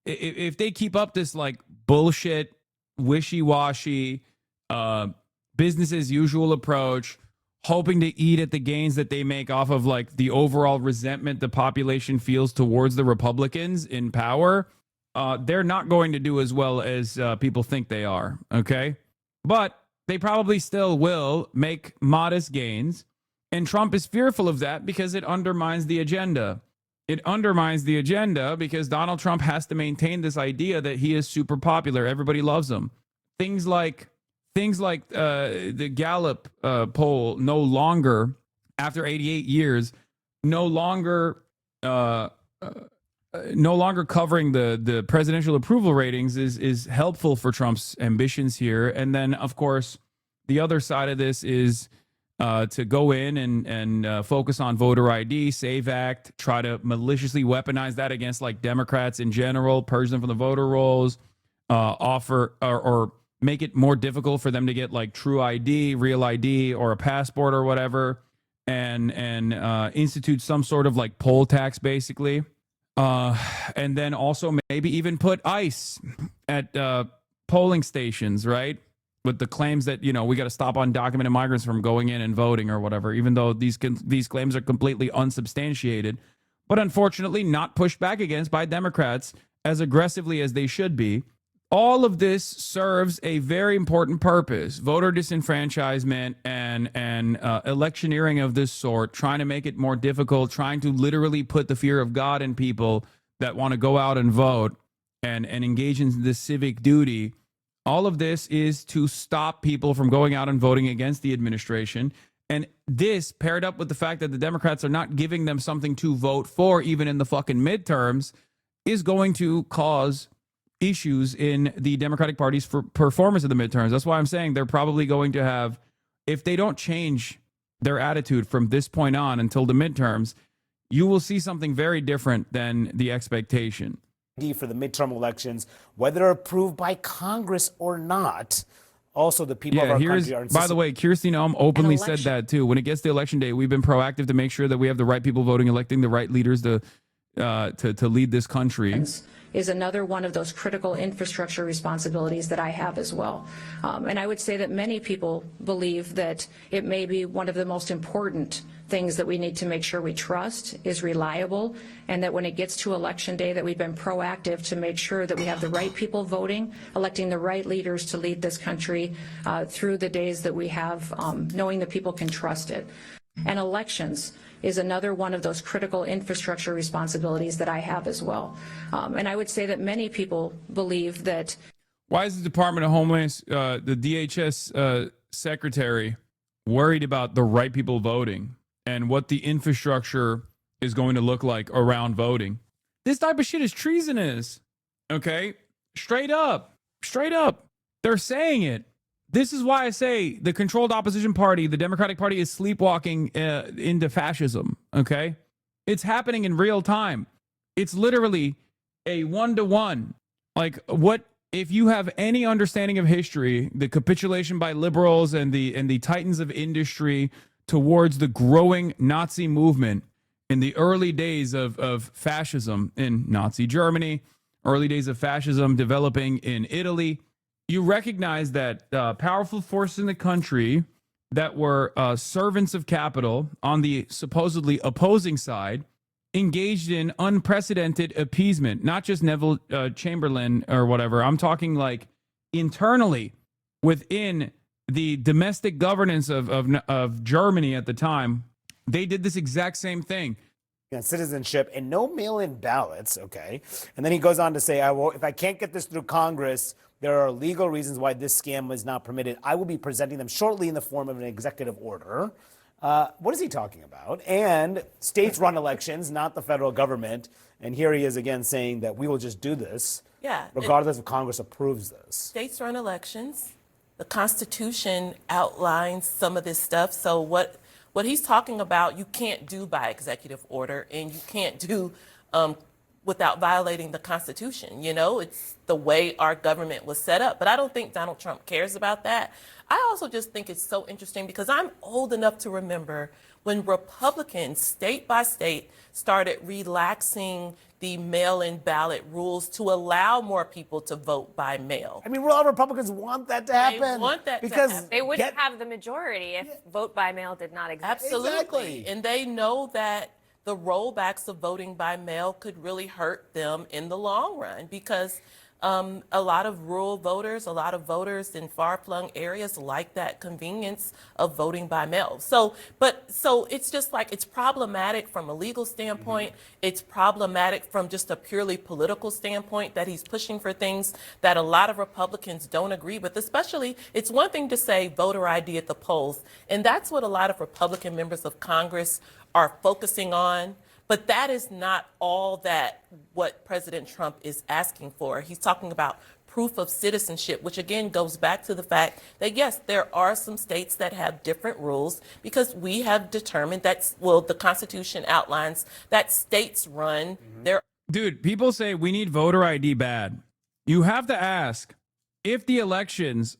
if they keep up this like bullshit, wishy-washy, business as usual approach, hoping to eat at the gains that they make off of like the overall resentment the population feels towards the Republicans in power. They're not going to do as well as people think they are. Okay. But they probably still will make modest gains. And Trump is fearful of that because it undermines the agenda. It undermines the agenda because Donald Trump has to maintain this idea that he is super popular. Everybody loves him. Things like the Gallup poll no longer, after 88 years, no longer covering the presidential approval ratings is helpful for Trump's ambitions here. And then, of course, the other side of this is to go in and focus on voter ID, SAVE Act, try to maliciously weaponize that against like Democrats in general, purge them from the voter rolls, offer or make it more difficult for them to get like true ID, real ID, or a passport or whatever, and institute some sort of like poll tax, basically. And then also maybe even put ICE at polling stations, right? With the claims that, we got to stop undocumented migrants from going in and voting or whatever, even though these claims are completely unsubstantiated, but unfortunately not pushed back against by Democrats as aggressively as they should be. All of this serves a very important purpose: voter disenfranchisement and electioneering of this sort, trying to make it more difficult, trying to literally put the fear of God in people that want to go out and vote and engage in this civic duty. All of this is to stop people from going out and voting against the administration. And this, paired up with the fact that the Democrats are not giving them something to vote for, even in the fucking midterms, is going to cause issues in the Democratic Party's performance of the midterms. That's why I'm saying they're probably going to have, if they don't change their attitude from this point on until the midterms, you will see something very different than the expectation. For the midterm elections, whether approved by Congress or not. Also, the people of our country are by the way, Kirsten Elm openly said that too. When it gets to election day, we've been proactive to make sure that we have the right people voting, electing the right leaders to lead this country. Is another one of those critical infrastructure responsibilities that I have as well. And I would say that many people believe that it may be one of the most important things that we need to make sure we trust is reliable, and that when it gets to election day that we've been proactive to make sure that we have the right people voting, electing the right leaders to lead this country through the days that we have, knowing that people can trust it. And elections is another one of those critical infrastructure responsibilities that I have as well. And I would say that many people believe that. Why is the Department of Homeland, the DHS secretary, worried about the right people voting and what the infrastructure is going to look like around voting? This type of shit is treasonous. Okay? Straight up. They're saying it. This is why I say the controlled opposition party, the Democratic Party, is sleepwalking into fascism. Okay, it's happening in real time. It's literally a 1-to-1. Like, what if you have any understanding of history? The capitulation by liberals and the titans of industry towards the growing Nazi movement in the early days of fascism in Nazi Germany, early days of fascism developing in Italy. You recognize that powerful forces in the country that were servants of capital on the supposedly opposing side engaged in unprecedented appeasement, not just Neville Chamberlain or whatever. I'm talking like internally within the domestic governance of Germany at the time. They did this exact same thing. Citizenship and no mail-in ballots, okay? And then he goes on to say, if I can't get this through Congress, there are legal reasons why this scam is not permitted. I will be presenting them shortly in the form of an executive order. What is he talking about? And states run elections, not the federal government. And here he is again saying that we will just do this, regardless if Congress approves this. States run elections. The Constitution outlines some of this stuff. So what he's talking about, you can't do by executive order, and you can't do without violating the Constitution. You know, it's the way our government was set up. But I don't think Donald Trump cares about that. I also just think it's so interesting because I'm old enough to remember when Republicans, state by state, started relaxing the mail-in ballot rules to allow more people to vote by mail. I mean, a lot of Republicans want that to happen. They want that because to happen. They wouldn't have the majority if vote by mail did not exist. Absolutely. Exactly. And they know that the rollbacks of voting by mail could really hurt them in the long run because a lot of rural voters, a lot of voters in far-flung areas like that convenience of voting by mail. So it's just like, it's problematic from a legal standpoint. It's problematic from just a purely political standpoint that he's pushing for things that a lot of Republicans don't agree with, especially it's one thing to say voter ID at the polls. And that's what a lot of Republican members of Congress are focusing on. But that is not all that what President Trump is asking for. He's talking about proof of citizenship, which again goes back to the fact that, yes, there are some states that have different rules because we have determined that, well, the Constitution outlines that states run their... Dude, people say we need voter ID bad. You have to ask if the elections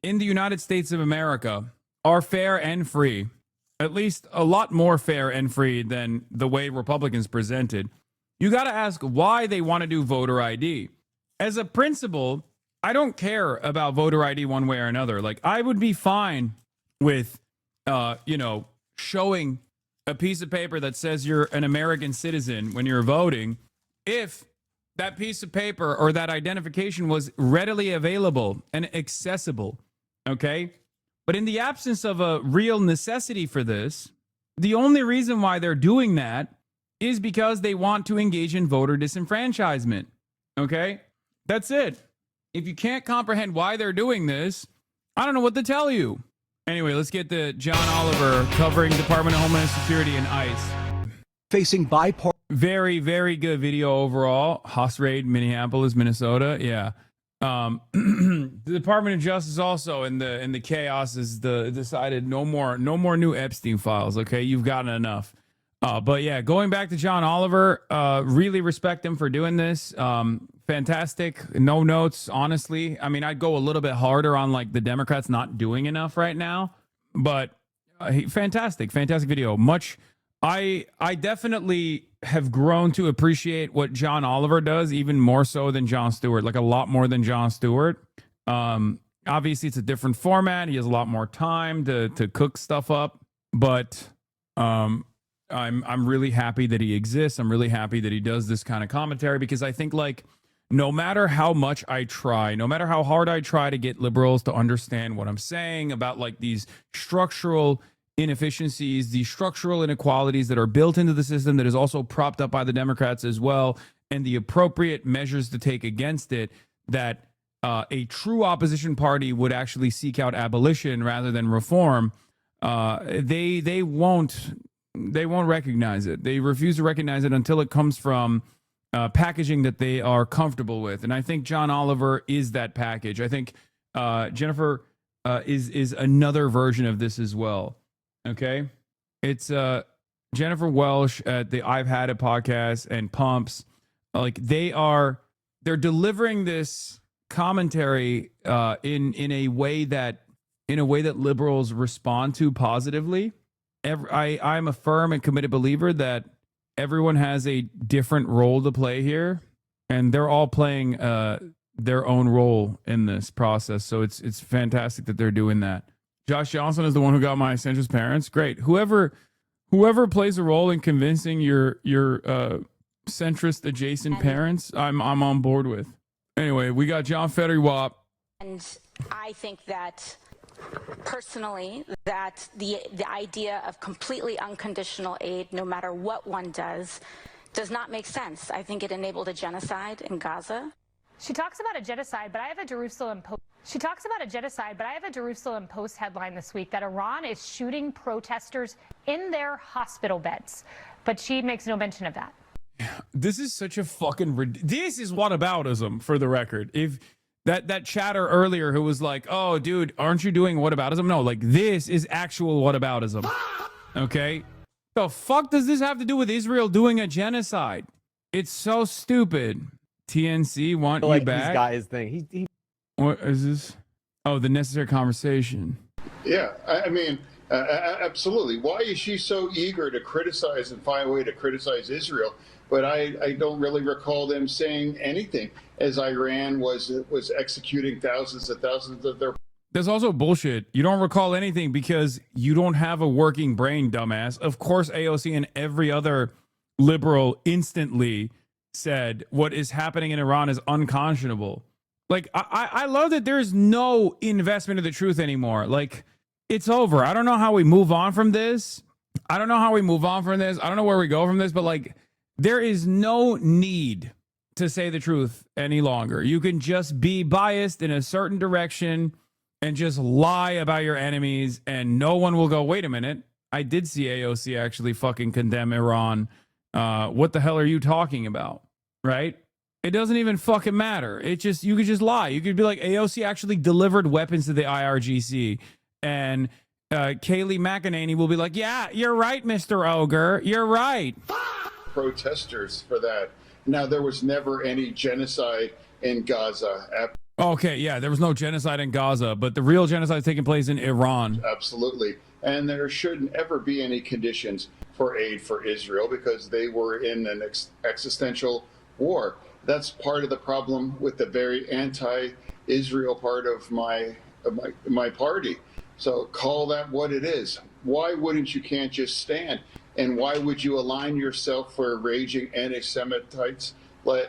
in the United States of America are fair and free. At least a lot more fair and free than the way Republicans presented. You got to ask why they want to do voter ID. As a principle, I don't care about voter ID one way or another. Like, I would be fine with, showing a piece of paper that says you're an American citizen when you're voting if that piece of paper or that identification was readily available and accessible. Okay? But in the absence of a real necessity for this, the only reason why they're doing that is because they want to engage in voter disenfranchisement. Okay? That's it. If you can't comprehend why they're doing this, I don't know what to tell you. Anyway, let's get to John Oliver covering Department of Homeland Security and ICE. Facing bipartisan. Very, very good video overall. Haas raid, Minneapolis, Minnesota. Yeah. The Department of Justice also in the chaos is decided no more new Epstein files. Okay, you've gotten enough. But yeah, going back to John Oliver, really respect him for doing this. Fantastic. No notes, honestly. I mean, I'd go a little bit harder on like the Democrats not doing enough right now, but fantastic video. I definitely have grown to appreciate what John Oliver does even more so than Jon Stewart, like a lot more than Jon Stewart. Obviously, it's a different format. He has a lot more time to cook stuff up, but I'm really happy that he exists. I'm really happy that he does this kind of commentary because I think like no matter how much I try, no matter how hard I try to get liberals to understand what I'm saying about like these structural inefficiencies, the structural inequalities that are built into the system that is also propped up by the Democrats as well, and the appropriate measures to take against it, that a true opposition party would actually seek out abolition rather than reform. They won't recognize it. They refuse to recognize it until it comes from packaging that they are comfortable with. And I think John Oliver is that package. I think Jennifer is another version of this as well. Okay, it's Jennifer Welsh at the I've Had It podcast and Pumps. Like they're delivering this commentary in a way that liberals respond to positively. I'm a firm and committed believer that everyone has a different role to play here, and they're all playing their own role in this process. So it's fantastic that they're doing that. Josh Johnson is the one who got my centrist parents. Great. Whoever plays a role in convincing your centrist adjacent parents, I'm on board with. Anyway, we got John Fetty Wap. And I think that personally, that the idea of completely unconditional aid, no matter what one does not make sense. I think it enabled a genocide in Gaza. She talks about a genocide, but I have a Jerusalem Post. Headline this week that Iran is shooting protesters in their hospital beds, but she makes no mention of that. This is such a fucking this is whataboutism, for the record. If that chatter earlier who was like, "Oh, dude, aren't you doing whataboutism?" No, like this is actual whataboutism. Okay, the fuck does this have to do with Israel doing a genocide? It's so stupid. TNC want you back. He's got his thing. He What is this? Oh, the necessary conversation. Yeah, I mean, absolutely. Why is she so eager to criticize and find a way to criticize Israel? But I don't really recall them saying anything as Iran was executing thousands of their. There's also bullshit. You don't recall anything because you don't have a working brain, dumbass. Of course, AOC and every other liberal instantly said what is happening in Iran is unconscionable. Like, I love that there's no investment in the truth anymore. Like, it's over. I don't know how we move on from this. I don't know where we go from this, but like, there is no need to say the truth any longer. You can just be biased in a certain direction and just lie about your enemies, and no one will go, wait a minute, I did see AOC actually fucking condemn Iran. What the hell are you talking about? Right? It doesn't even fucking matter. It just, you could just lie. You could be like, AOC actually delivered weapons to the IRGC, and Kayleigh McEnany will be like, yeah, you're right, Mr. Ogre. You're right. Protesters for that. Now, there was never any genocide in Gaza. Okay, yeah, there was no genocide in Gaza, but the real genocide is taking place in Iran. Absolutely. And there shouldn't ever be any conditions for aid for Israel because they were in an existential war. That's part of the problem with the very anti-Israel part of my party. So call that what it is. Why wouldn't you can't just stand? And why would you align yourself for raging anti-Semitites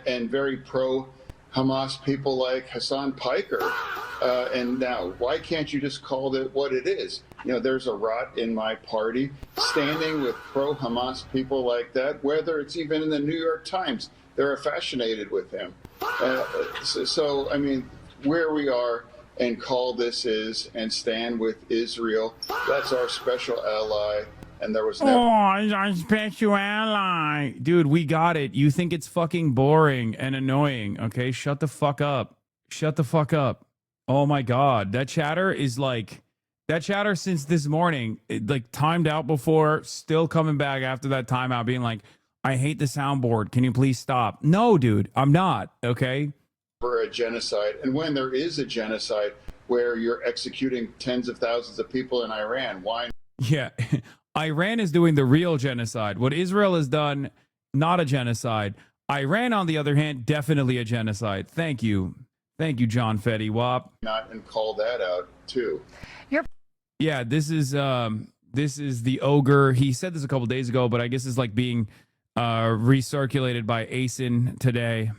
and very pro-Hamas people like Hassan Piker? And now, why can't you just call it what it is? You know, there's a rot in my party standing with pro-Hamas people like that, whether it's even in the New York Times. They're fascinated with him. So, I mean, where we are and call this is and stand with Israel, that's our special ally. And there was never. Oh, our special ally. Dude, we got it. You think it's fucking boring and annoying. Okay, shut the fuck up. Shut the fuck up. Oh my God. That chatter is like, that chatter since this morning, like timed out before, still coming back after that timeout, being like, I hate the soundboard. Can you please stop? No, dude, I'm not. Okay. For a genocide. And when there is a genocide where you're executing tens of thousands of people in Iran, why? Yeah. Iran is doing the real genocide. What Israel has done, not a genocide. Iran, on the other hand, definitely a genocide. Thank you. Thank you, John Fetty Wap. Not and call that out too. Yeah, this is the ogre. He said this a couple days ago, but I guess it's like being recirculated by ASIN today.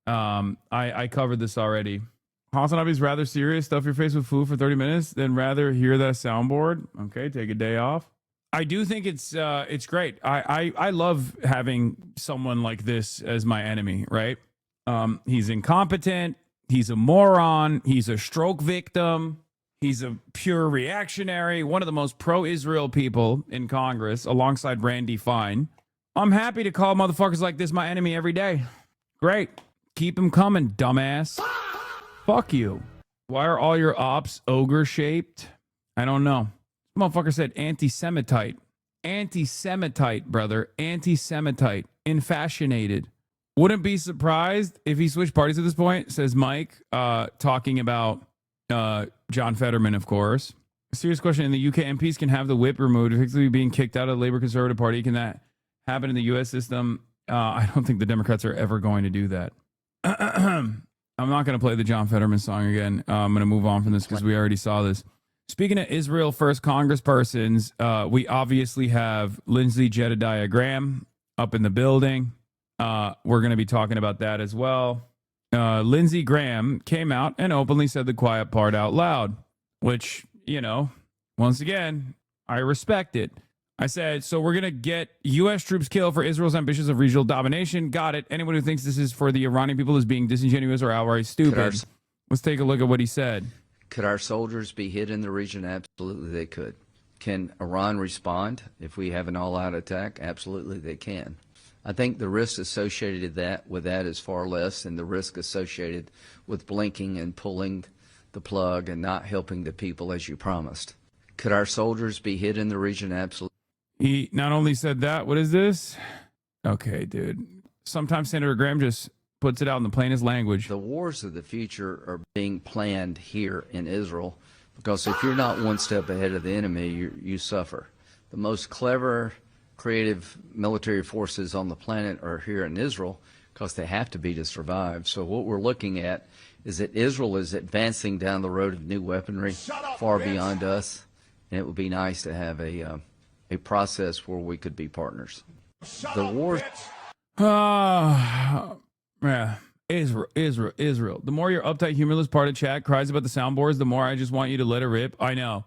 I covered this already. HasanAbi's rather serious. Stuff your face with food for 30 minutes, then rather hear that soundboard. Okay, take a day off. I do think it's great. I love having someone like this as my enemy, right? He's incompetent. He's a moron. He's a stroke victim. He's a pure reactionary. One of the most pro-Israel people in Congress, alongside Randy Fine. I'm happy to call motherfuckers like this my enemy every day. Great. Keep him coming, dumbass. Fuck you. Why are all your ops ogre shaped? I don't know. This motherfucker said anti-Semitite. Anti-Semitite, brother. Anti-Semitite. Infascinated. Wouldn't be surprised if he switched parties at this point, says Mike, talking about John Fetterman, of course. A serious question. In the UK, MPs can have the whip removed, effectively being kicked out of the Labour Conservative Party. Can that happen in the US system? I don't think the Democrats are ever going to do that. I'm not going to play the John Fetterman song again. I'm going to move on from this because we already saw this. Speaking of Israel First congresspersons, we obviously have Lindsey Jedediah Graham up in the building. We're going to be talking about that as well. Lindsey Graham came out and openly said the quiet part out loud, which, you know, once again, I respect it. I said, so we're going to get U.S. troops killed for Israel's ambitions of regional domination. Got it. Anyone who thinks this is for the Iranian people is being disingenuous or outright stupid. Let's take a look at what he said. Could our soldiers be hit in the region? Absolutely, they could. Can Iran respond if we have an all-out attack? Absolutely, they can. I think the risk associated with that is far less than the risk associated with blinking and pulling the plug and not helping the people as you promised. Could our soldiers be hit in the region? Absolutely. He not only said that, what is this? Okay, dude. Sometimes Senator Graham just puts it out in the plainest language. The wars of the future are being planned here in Israel because if you're not one step ahead of the enemy, you suffer. The most clever, creative military forces on the planet are here in Israel because they have to be to survive. So what we're looking at is that Israel is advancing down the road of new weaponry far beyond us, and it would be nice to have a process where we could be partners. The war. Yeah. Israel. The more your uptight, humorless part of chat cries about the soundboards, the more I just want you to let it rip. I know.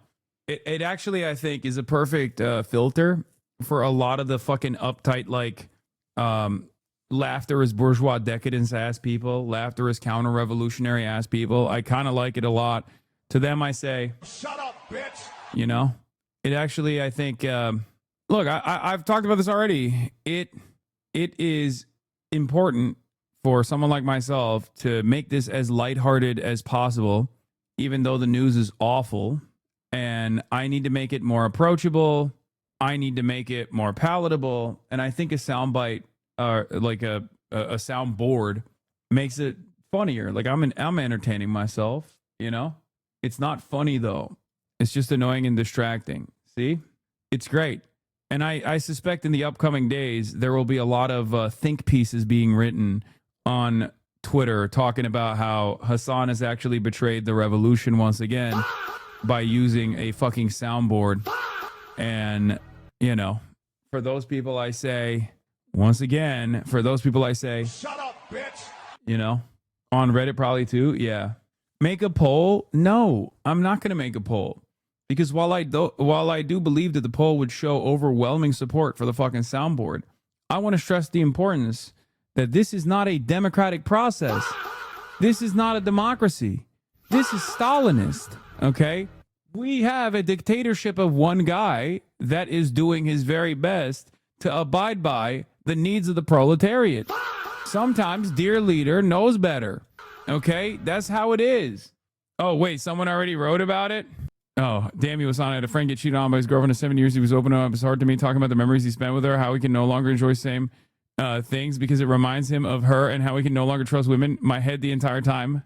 It actually, I think, is a perfect filter for a lot of the fucking uptight, like, laughter is bourgeois decadence ass people, laughter is counter-revolutionary ass people. I kind of like it a lot. To them, I say, shut up, bitch. You know? It actually, I think, look, I've talked about this already. It is important for someone like myself to make this as lighthearted as possible, even though the news is awful. And I need to make it more approachable. I need to make it more palatable. And I think a soundbite, like a soundboard, makes it funnier. Like I'm entertaining myself, you know? It's not funny, though. It's just annoying and distracting. See? It's great. And I suspect in the upcoming days, there will be a lot of think pieces being written on Twitter talking about how Hasan has actually betrayed the revolution once again by using a fucking soundboard. And, you know, for those people I say, once again, for those people I say, shut up, bitch. You know, on Reddit probably too. Yeah. Make a poll? No, I'm not going to make a poll. Because while I do believe that the poll would show overwhelming support for the fucking soundboard, I want to stress the importance that this is not a democratic process. This is not a democracy. This is Stalinist, okay? We have a dictatorship of one guy that is doing his very best to abide by the needs of the proletariat. Sometimes dear leader knows better, okay? That's how it is. Oh, wait, someone already wrote about it? Oh, damn, he was on it. A friend get cheated on by his girlfriend in 7 years. He was opening up his heart to me, talking about the memories he spent with her, how he can no longer enjoy same things because it reminds him of her, and how he can no longer trust women. My head the entire time.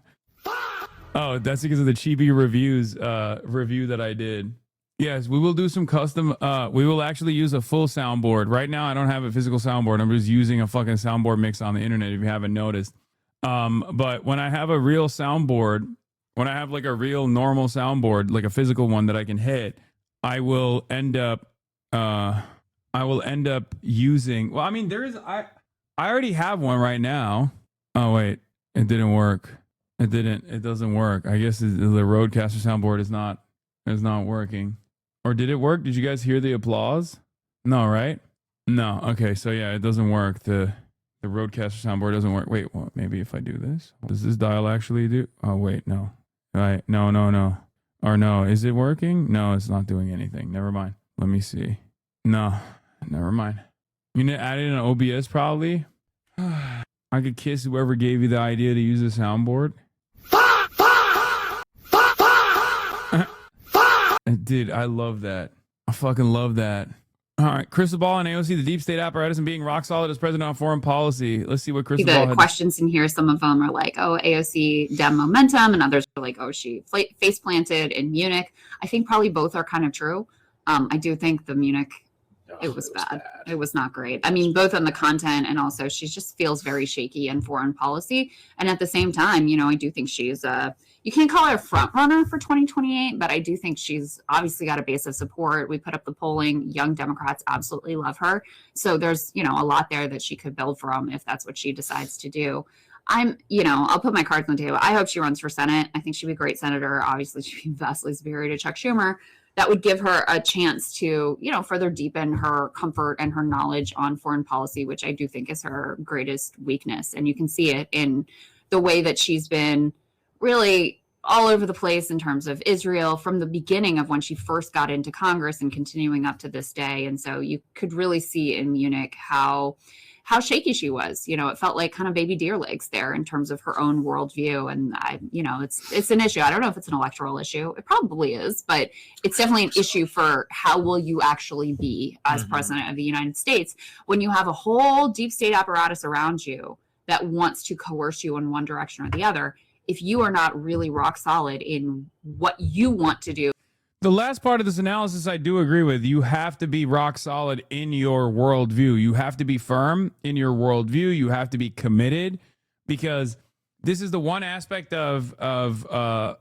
Oh, that's because of the Chibi Reviews review that I did. Yes, we will do some custom. We will actually use a full soundboard. Right now, I don't have a physical soundboard. I'm just using a fucking soundboard mix on the internet, if you haven't noticed. But when I have a real soundboard, when I have like a real normal soundboard, like a physical one that I can hit, I will end up using, well, I mean, I already have one right now. Oh, wait, it didn't work. It doesn't work. I guess the Rodecaster soundboard is not working. Or did it work? Did you guys hear the applause? No, right? No. Okay, so yeah, it doesn't work. The Rodecaster soundboard doesn't work. Wait, what? Maybe if I do this? Does this dial actually do? Oh, wait, no. Right. No. Or no, is it working? No, it's not doing anything. Never mind. Let me see. No, never mind. You need to add in an OBS probably. I could kiss whoever gave you the idea to use a soundboard. Dude, I love that. I fucking love that. All right, Crystal Ball and AOC, the deep state apparatus, and being rock solid as president on foreign policy. Let's see what Crystal Ball The had. questions in here, some of them are like, oh, AOC Dem momentum, and others are like, oh, she face planted in Munich. I think probably both are kind of true. I do think the Munich, it was bad. It was not great. I mean, both on the content and also she just feels very shaky in foreign policy. And at the same time, you know, I do think she's you can't call her a front runner for 2028, but I do think she's obviously got a base of support. We put up the polling. Young Democrats absolutely love her. So there's, you know, a lot there that she could build from if that's what she decides to do. I'll put my cards on the table. I hope she runs for Senate. I think she'd be a great senator. Obviously, she'd be vastly superior to Chuck Schumer. That would give her a chance to, you know, further deepen her comfort and her knowledge on foreign policy, which I do think is her greatest weakness. And you can see it in the way that she's been really all over the place in terms of Israel from the beginning of when she first got into Congress and continuing up to this day. And so you could really see in Munich how shaky she was. You know, it felt like kind of baby deer legs there in terms of her own worldview. And it's an issue. I don't know if it's an electoral issue. It probably is, but it's definitely an issue for how will you actually be as president of the United States when you have a whole deep state apparatus around you that wants to coerce you in one direction or the other. If you are not really rock solid in what you want to do. The last part of this analysis I do agree with. You have to be rock solid in your worldview. You have to be firm in your worldview. You have to be committed, because this is the one aspect of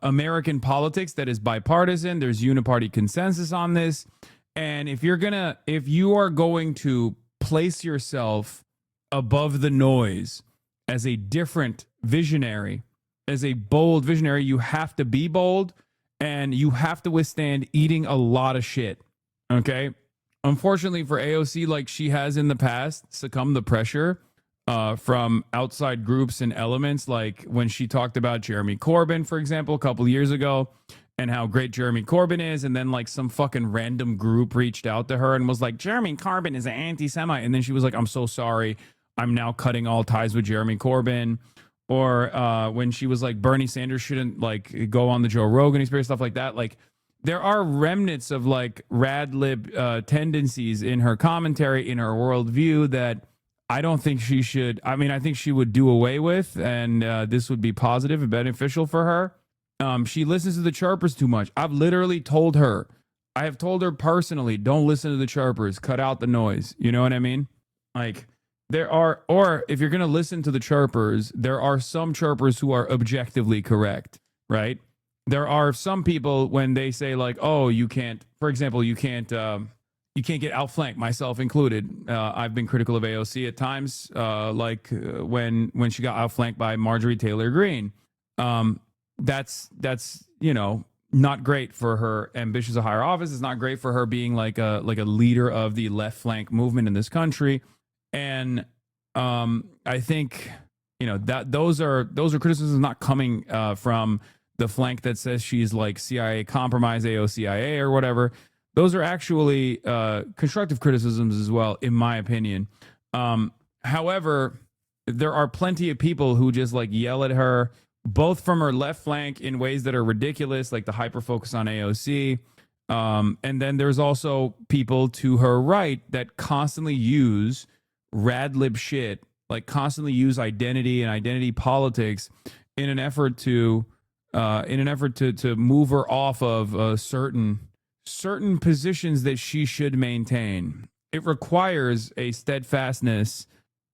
American politics that is bipartisan. There's uniparty consensus on this. And if you are going to place yourself above the noise as a different visionary, as a bold visionary, you have to be bold and you have to withstand eating a lot of shit. Okay. Unfortunately for AOC, like she has in the past, succumbed to pressure from outside groups and elements, like when she talked about Jeremy Corbyn, for example, a couple of years ago, and how great Jeremy Corbyn is. And then like some fucking random group reached out to her and was like, Jeremy Corbyn is an anti-Semite. And then she was like, I'm so sorry. I'm now cutting all ties with Jeremy Corbyn. Or when she was like, Bernie Sanders shouldn't like go on the Joe Rogan experience, stuff like that. Like there are remnants of like rad lib tendencies in her commentary, in her worldview that I don't think she should. I mean, I think she would do away with, and this would be positive and beneficial for her. She listens to the chirpers too much. I've literally told her, I have told her personally, don't listen to the chirpers, cut out the noise. You know what I mean? Like, or if you're going to listen to the chirpers, there are some chirpers who are objectively correct, right? There are some people when they say like, oh, you can't, for example, you can't get outflanked, myself included. I've been critical of AOC at times, like when she got outflanked by Marjorie Taylor Greene. That's, you know, not great for her ambitions of higher office. It's not great for her being like a leader of the left flank movement in this country. And I think, you know, that those are criticisms not coming from the flank that says she's like CIA compromise, AOCIA or whatever. Those are actually constructive criticisms as well, in my opinion. However, there are plenty of people who just like yell at her, both from her left flank in ways that are ridiculous, like the hyper focus on AOC. And then there's also people to her right that constantly use rad lib shit, like constantly use identity and identity politics in an effort to move her off of certain positions that she should maintain. It requires a steadfastness.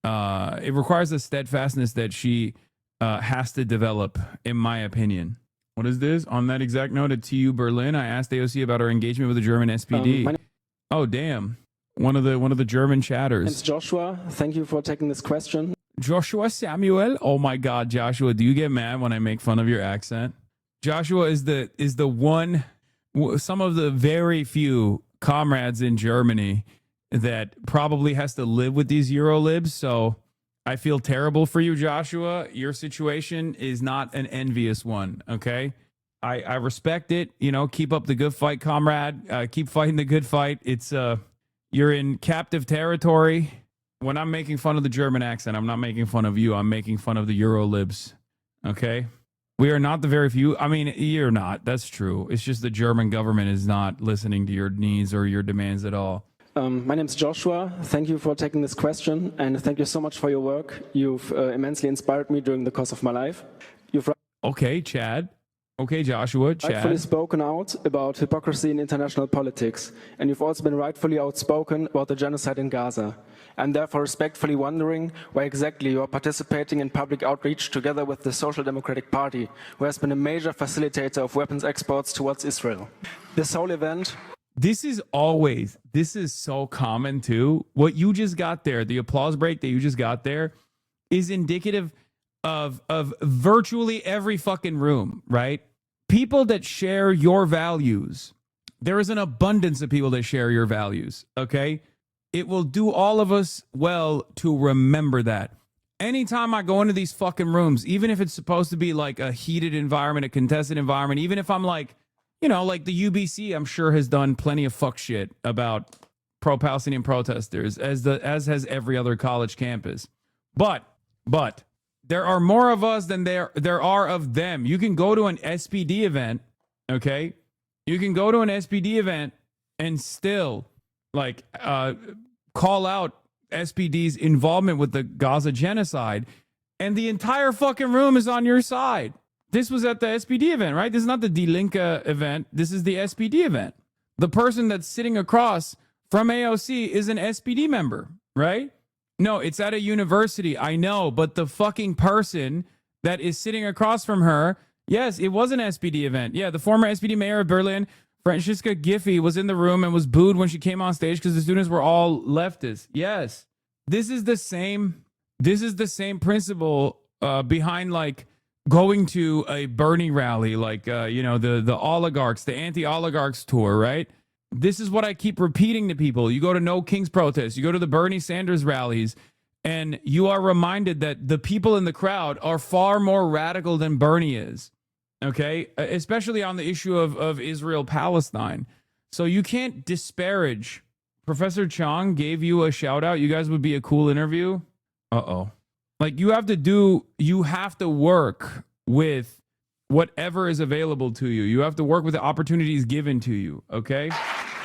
It requires a steadfastness that she has to develop, in my opinion. What is this? On that exact note, at TU Berlin, I asked AOC about her engagement with the German SPD. Oh, damn. One of the German chatters. It's Joshua. Thank you for taking this question. Joshua Samuel. Oh my God, Joshua, do you get mad when I make fun of your accent? Joshua is the one, some of the very few comrades in Germany that probably has to live with these Eurolibs. So I feel terrible for you, Joshua. Your situation is not an envious one. Okay. I respect it. You know, keep up the good fight, comrade. Keep fighting the good fight. It's, you're in captive territory. When I'm making fun of the German accent, I'm not making fun of you. I'm making fun of the Eurolibs. Okay? We are not the very few. I mean, you're not. That's true. It's just the German government is not listening to your needs or your demands at all. My name is Joshua. Thank you for taking this question, and thank you so much for your work. You've immensely inspired me during the course of my life. You've Okay, Chad. Okay, Joshua, rightfully Chad. spoken out about hypocrisy in international politics, and you've also been rightfully outspoken about the genocide in Gaza. I'm therefore respectfully wondering why exactly you are participating in public outreach together with the Social Democratic Party, who has been a major facilitator of weapons exports towards Israel. This whole event... This is so common too. What you just got there, the applause break that you just got there, is indicative of virtually every fucking room, right? People that share your values. There is an abundance of people that share your values, okay? It will do all of us well to remember that. Anytime I go into these fucking rooms, even if it's supposed to be like a heated environment, a contested environment, even if I'm like, you know, like the UBC, I'm sure has done plenty of fuck shit about pro-Palestinian protesters, as has every other college campus. But there are more of us than there are of them. You can go to an SPD event, okay? You can go to an SPD event and still like call out SPD's involvement with the Gaza genocide, and the entire fucking room is on your side. This was at the SPD event, right? This is not the Die Linke event. This is the SPD event. The person that's sitting across from AOC is an SPD member, right? No, it's at a university. I know, but the fucking person that is sitting across from her, yes, it was an SPD event. Yeah, the former SPD mayor of Berlin, Franziska Giffey, was in the room and was booed when she came on stage because the students were all leftists. Yes, this is the same principle behind like going to a Bernie rally, like the oligarchs, the anti-oligarchs tour, right? This is what I keep repeating to people. You go to No Kings protests, you go to the Bernie Sanders rallies, and you are reminded that the people in the crowd are far more radical than Bernie is. Okay, especially on the issue of Israel-Palestine. So you can't disparage. Professor Chong gave you a shout out. You guys would be a cool interview. Like you have to work with whatever is available to you. You have to work with the opportunities given to you. Okay.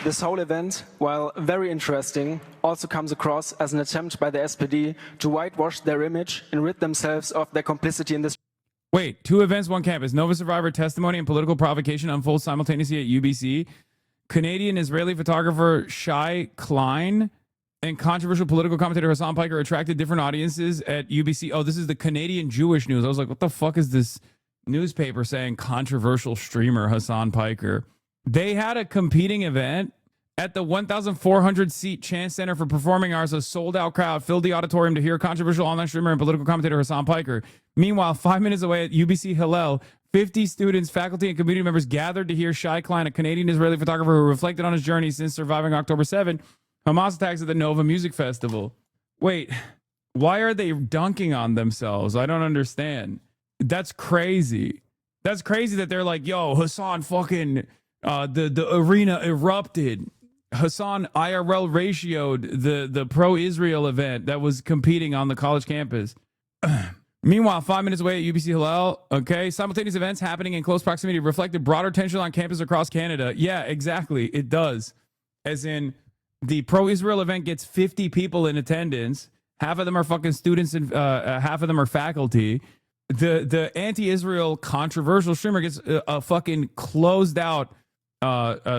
This whole event, while very interesting, also comes across as an attempt by the SPD to whitewash their image and rid themselves of their complicity in this. Wait, 2 events, 1 campus. Nova survivor testimony and political provocation unfolds simultaneously at UBC. Canadian-Israeli photographer Shai Klein and controversial political commentator Hasan Piker attracted different audiences at UBC. Oh, this is the Canadian Jewish News. I was like, what the fuck is this newspaper saying controversial streamer Hasan Piker? They had a competing event at the 1,400-seat Chance Center for Performing Arts. A sold-out crowd filled the auditorium to hear controversial online streamer and political commentator Hasan Piker. Meanwhile, 5 minutes away at UBC Hillel, 50 students, faculty, and community members gathered to hear Shai Klein, a Canadian-Israeli photographer who reflected on his journey since surviving October 7, Hamas attacks at the Nova Music Festival. Wait, why are they dunking on themselves? I don't understand. That's crazy. That's crazy that they're like, yo, Hasan fucking, the arena erupted. Hasan IRL ratioed the pro-Israel event that was competing on the college campus. Meanwhile, 5 minutes away at UBC Hillel, okay, simultaneous events happening in close proximity reflected broader tension on campus across Canada. Yeah, exactly. It does. As in, the pro-Israel event gets 50 people in attendance. Half of them are fucking students and half of them are faculty. The anti-Israel controversial streamer gets a fucking closed out,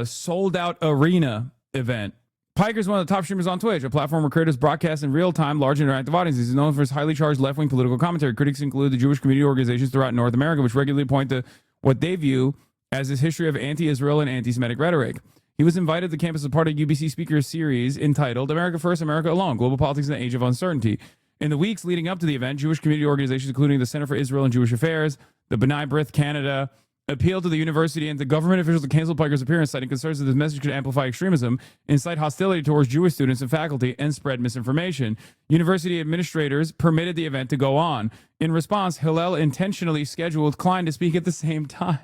sold out arena event. Piker is one of the top streamers on Twitch, a platform where creators broadcast in real time large interactive audiences. He's known for his highly charged left-wing political commentary. Critics include the Jewish community organizations throughout North America, which regularly point to what they view as his history of anti-Israel and anti-Semitic rhetoric. He was invited to campus as part of UBC speaker series entitled America First, America Alone, Global Politics in the Age of Uncertainty. In the weeks leading up to the event, Jewish community organizations, including the Center for Israel and Jewish Affairs, the B'nai B'rith Canada, appealed to the university and to government officials to cancel Piker's appearance, citing concerns that this message could amplify extremism, incite hostility towards Jewish students and faculty, and spread misinformation. University administrators permitted the event to go on. In response, Hillel intentionally scheduled Klein to speak at the same time.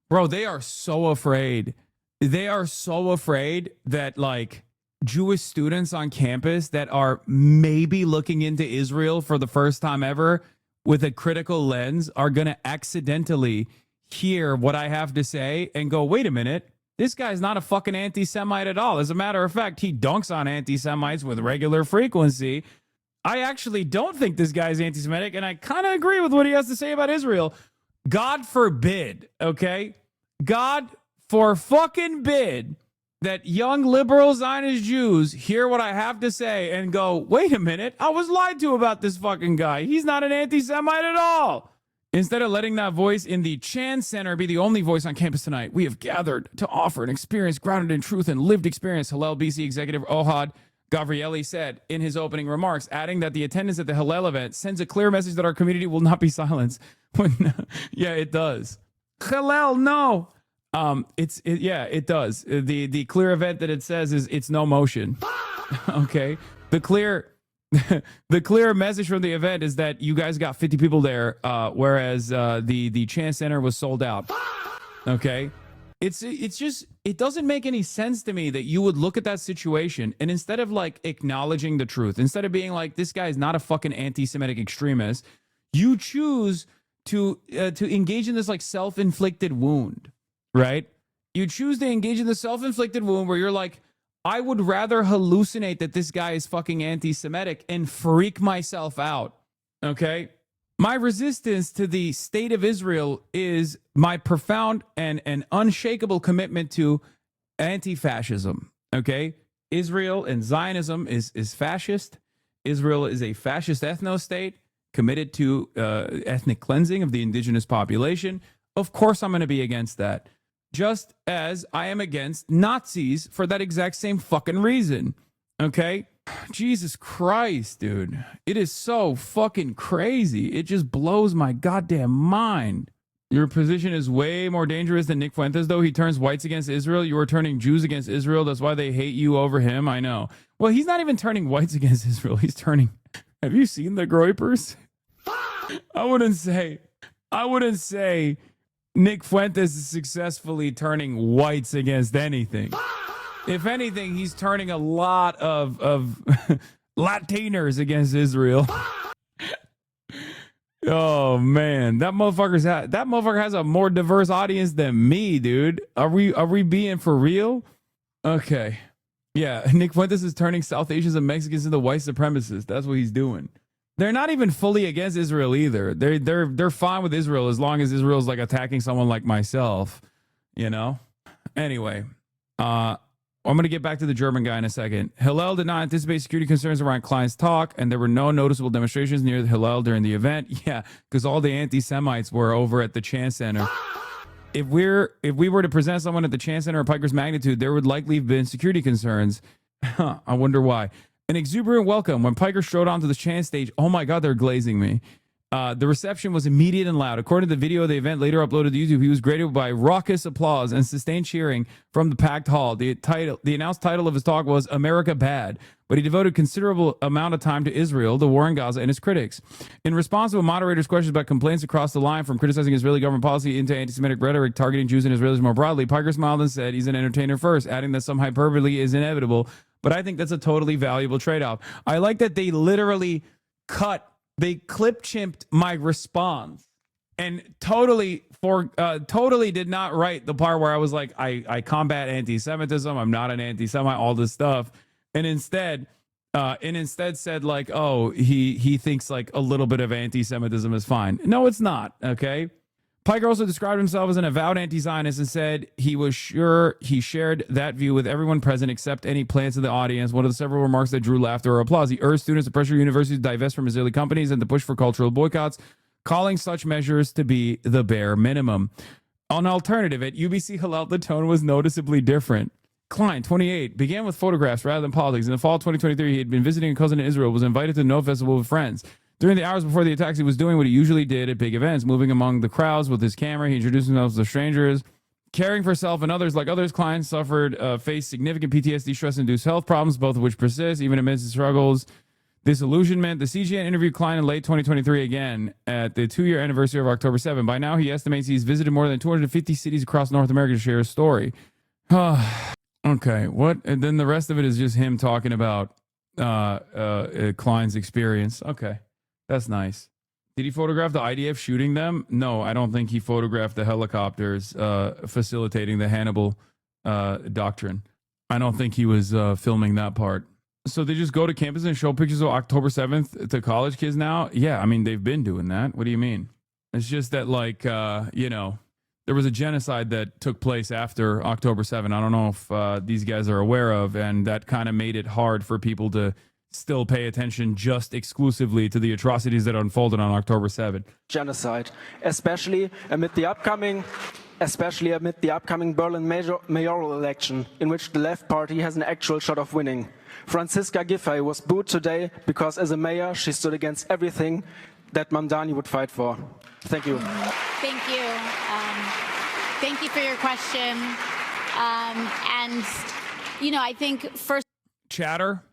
Bro, they are so afraid. They are so afraid that, like, Jewish students on campus that are maybe looking into Israel for the first time ever with a critical lens are going to accidentally hear what I have to say and go, wait a minute, this guy's not a fucking anti-Semite at all. As a matter of fact, he dunks on anti-Semites with regular frequency. I actually don't think this guy's anti-Semitic, and I kind of agree with what he has to say about Israel. God forbid, okay? God for fucking bid that young liberal Zionist Jews hear what I have to say and go, wait a minute, I was lied to about this fucking guy. He's not an anti-Semite at all. Instead of letting that voice in the Chan Center be the only voice on campus tonight, we have gathered to offer an experience grounded in truth and lived experience, Hillel BC executive Ohad Gavrieli said in his opening remarks, adding that the attendance at the Hillel event sends a clear message that our community will not be silenced. Yeah, it does. Hillel, no. It does. The clear event that it says is it's no motion. Okay. The clear message from the event is that you guys got 50 people there, whereas the Chan Center was sold out. Okay. It's just, it doesn't make any sense to me that you would look at that situation and instead of like acknowledging the truth, instead of being like, this guy is not a fucking anti-Semitic extremist, you choose to engage in this like self-inflicted wound, right? You choose to engage in the self-inflicted wound where you're like, I would rather hallucinate that this guy is fucking anti-Semitic and freak myself out, okay? My resistance to the state of Israel is my profound and unshakable commitment to anti-fascism, okay? Israel and Zionism is fascist. Israel is a fascist ethno-state committed to ethnic cleansing of the indigenous population. Of course I'm going to be against that. Just as I am against Nazis for that exact same fucking reason, okay? Jesus Christ, dude. It is so fucking crazy. It just blows my goddamn mind. Your position is way more dangerous than Nick Fuentes, though. He turns whites against Israel. You are turning Jews against Israel. That's why they hate you over him. I know. Well, he's not even turning whites against Israel. He's turning... Have you seen the Groypers? I wouldn't say Nick Fuentes is successfully turning whites against anything. If anything, he's turning a lot of Latiners against Israel. Oh man, that motherfucker has a more diverse audience than me, dude. Are we being for real? Okay. Yeah, Nick Fuentes is turning South Asians and Mexicans into white supremacists. That's what he's doing. They're not even fully against Israel either. They're fine with Israel as long as Israel's like attacking someone like myself, you know? Anyway, I'm going to get back to the German guy in a second. Hillel did not anticipate security concerns around Klein's talk, and there were no noticeable demonstrations near Hillel during the event. Yeah, because all the anti-Semites were over at the Chan Center. If we were to present someone at the Chan Center of Piker's magnitude, there would likely have been security concerns. I wonder why. An exuberant welcome. When Piker strode onto the Chan stage, oh my God, they're glazing me. The reception was immediate and loud. According to the video of the event later uploaded to YouTube, he was greeted by raucous applause and sustained cheering from the packed hall. The announced title of his talk was America Bad, but he devoted considerable amount of time to Israel, the war in Gaza, and his critics. In response to a moderator's questions about complaints across the line from criticizing Israeli government policy into anti-Semitic rhetoric targeting Jews and Israelis more broadly, Piker smiled and said he's an entertainer first, adding that some hyperbole is inevitable, but I think that's a totally valuable trade-off. I like that they literally they clip-chimped my response and totally did not write the part where I was like, I combat anti-Semitism, I'm not an anti-Semite, all this stuff. And instead said like, oh, he thinks like a little bit of anti-Semitism is fine. No, it's not, okay? Piker also described himself as an avowed anti-Zionist and said he was sure he shared that view with everyone present except any plants in the audience. One of the several remarks that drew laughter or applause. He urged students to pressure universities to divest from Israeli companies and to push for cultural boycotts, calling such measures to be the bare minimum. On alternative, at UBC Hillel, the tone was noticeably different. Klein, 28, began with photographs rather than politics. In the fall of 2023, he had been visiting a cousin in Israel, was invited to the No Festival with friends. During the hours before the attacks, he was doing what he usually did at big events, moving among the crowds with his camera. He introduced himself to strangers, caring for self and others. Like others, Klein faced significant PTSD, stress-induced health problems, both of which persist, even amidst his struggles. Disillusionment. The CGN interviewed Klein in late 2023 again at the 2-year anniversary of October 7. By now, he estimates he's visited more than 250 cities across North America to share his story. Okay, what? And then the rest of it is just him talking about Klein's experience. Okay. That's nice. Did he photograph the IDF shooting them? No, I don't think he photographed the helicopters facilitating the Hannibal doctrine. I don't think he was filming that part. So they just go to campus and show pictures of October 7th to college kids now? Yeah, I mean, they've been doing that. What do you mean? It's just that, like, you know, there was a genocide that took place after October 7th. I don't know if these guys are aware of, and that kind of made it hard for people to still pay attention just exclusively to the atrocities that unfolded on October 7th. Genocide, especially amid the upcoming Berlin mayoral election, in which the left party has an actual shot of winning. Franziska Giffey was booed today because as a mayor, she stood against everything that Mamdani would fight for. Thank you. Thank you. Thank you for your question. And, you know, I think first Chatter,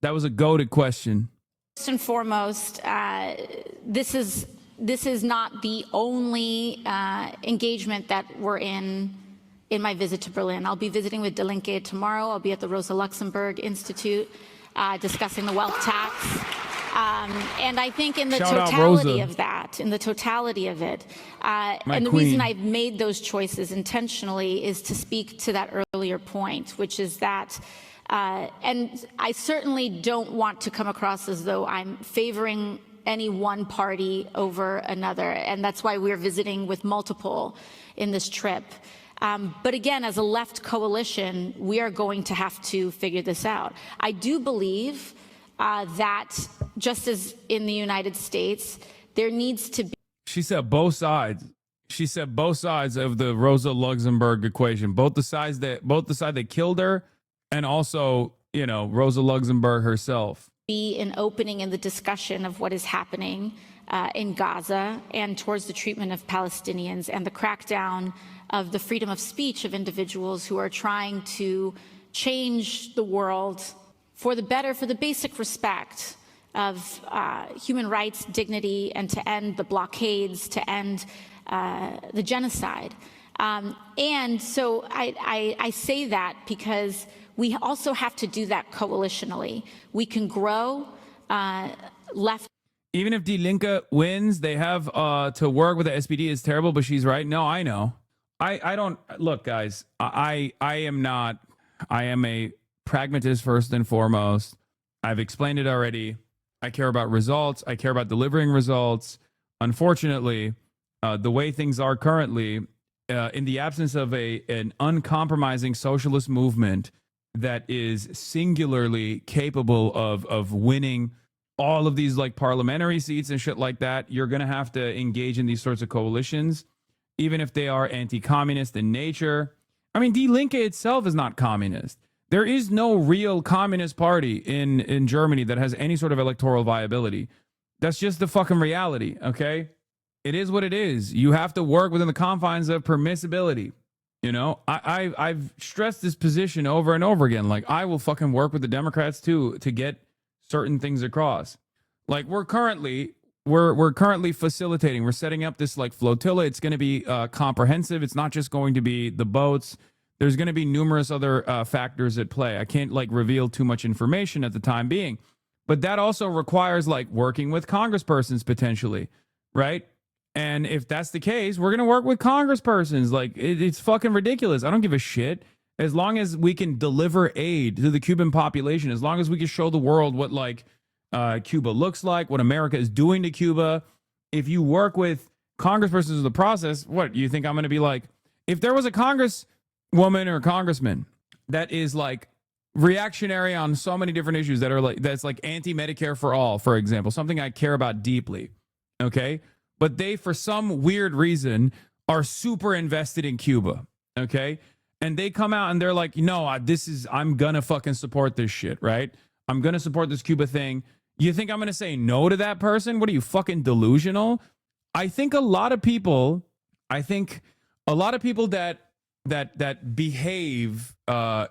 that was a goated question. and foremost, this is not the only engagement that we're in my visit to Berlin. I'll be visiting with Die Linke tomorrow. I'll be at the Rosa Luxemburg Institute discussing the wealth tax. And I think in the totality of that, in the totality of it, and the reason I've made those choices intentionally is to speak to that earlier point, which is that, and I certainly don't want to come across as though I'm favoring any one party over another, and that's why we're visiting with multiple in this trip. But again, as a left coalition, we are going to have to figure this out. I do believe that just as in the United States, there needs to be. She said both sides. She said both sides of the Rosa Luxemburg equation. Both the side that killed her, and also, you know, Rosa Luxemburg herself. Be an opening in the discussion of what is happening in Gaza and towards the treatment of Palestinians and the crackdown of the freedom of speech of individuals who are trying to change the world for the better, for the basic respect of human rights, dignity, and to end the blockades, to end the genocide. And so I say that because we also have to do that coalitionally. We can grow left. Even if Die Linke wins, they have to work with the SPD is terrible, but she's right. No, I know. I don't look, guys. I am a pragmatist first and foremost. I've explained it already. I care about results. I care about delivering results. Unfortunately, the way things are currently, in the absence of an uncompromising socialist movement that is singularly capable of winning all of these like parliamentary seats and shit like that, you're going to have to engage in these sorts of coalitions, even if they are anti-communist in nature. I mean, Die Linke itself is not communist. There is no real communist party in Germany that has any sort of electoral viability. That's just the fucking reality, okay? It is what it is. You have to work within the confines of permissibility. You know, I've stressed this position over and over again. Like, I will fucking work with the Democrats too to get certain things across. Like, we're currently facilitating. We're setting up this like flotilla. It's going to be comprehensive. It's not just going to be the boats. There's going to be numerous other factors at play. I can't like reveal too much information at the time being, but that also requires like working with congresspersons potentially, right? And if that's the case, we're going to work with congresspersons. Like, it's fucking ridiculous. I don't give a shit. As long as we can deliver aid to the Cuban population, as long as we can show the world what like Cuba looks like, what America is doing to Cuba. If you work with congresspersons in the process, what, you think I'm going to be like, if there was a congresswoman or congressman that is like reactionary on so many different issues that are like, that's like anti-Medicare for all, for example, something I care about deeply. Okay. But they, for some weird reason, are super invested in Cuba. Okay. And they come out and they're like, no, I'm going to fucking support this shit, right? I'm going to support this Cuba thing. You think I'm going to say no to that person? What are you, fucking delusional? I think a lot of people that behave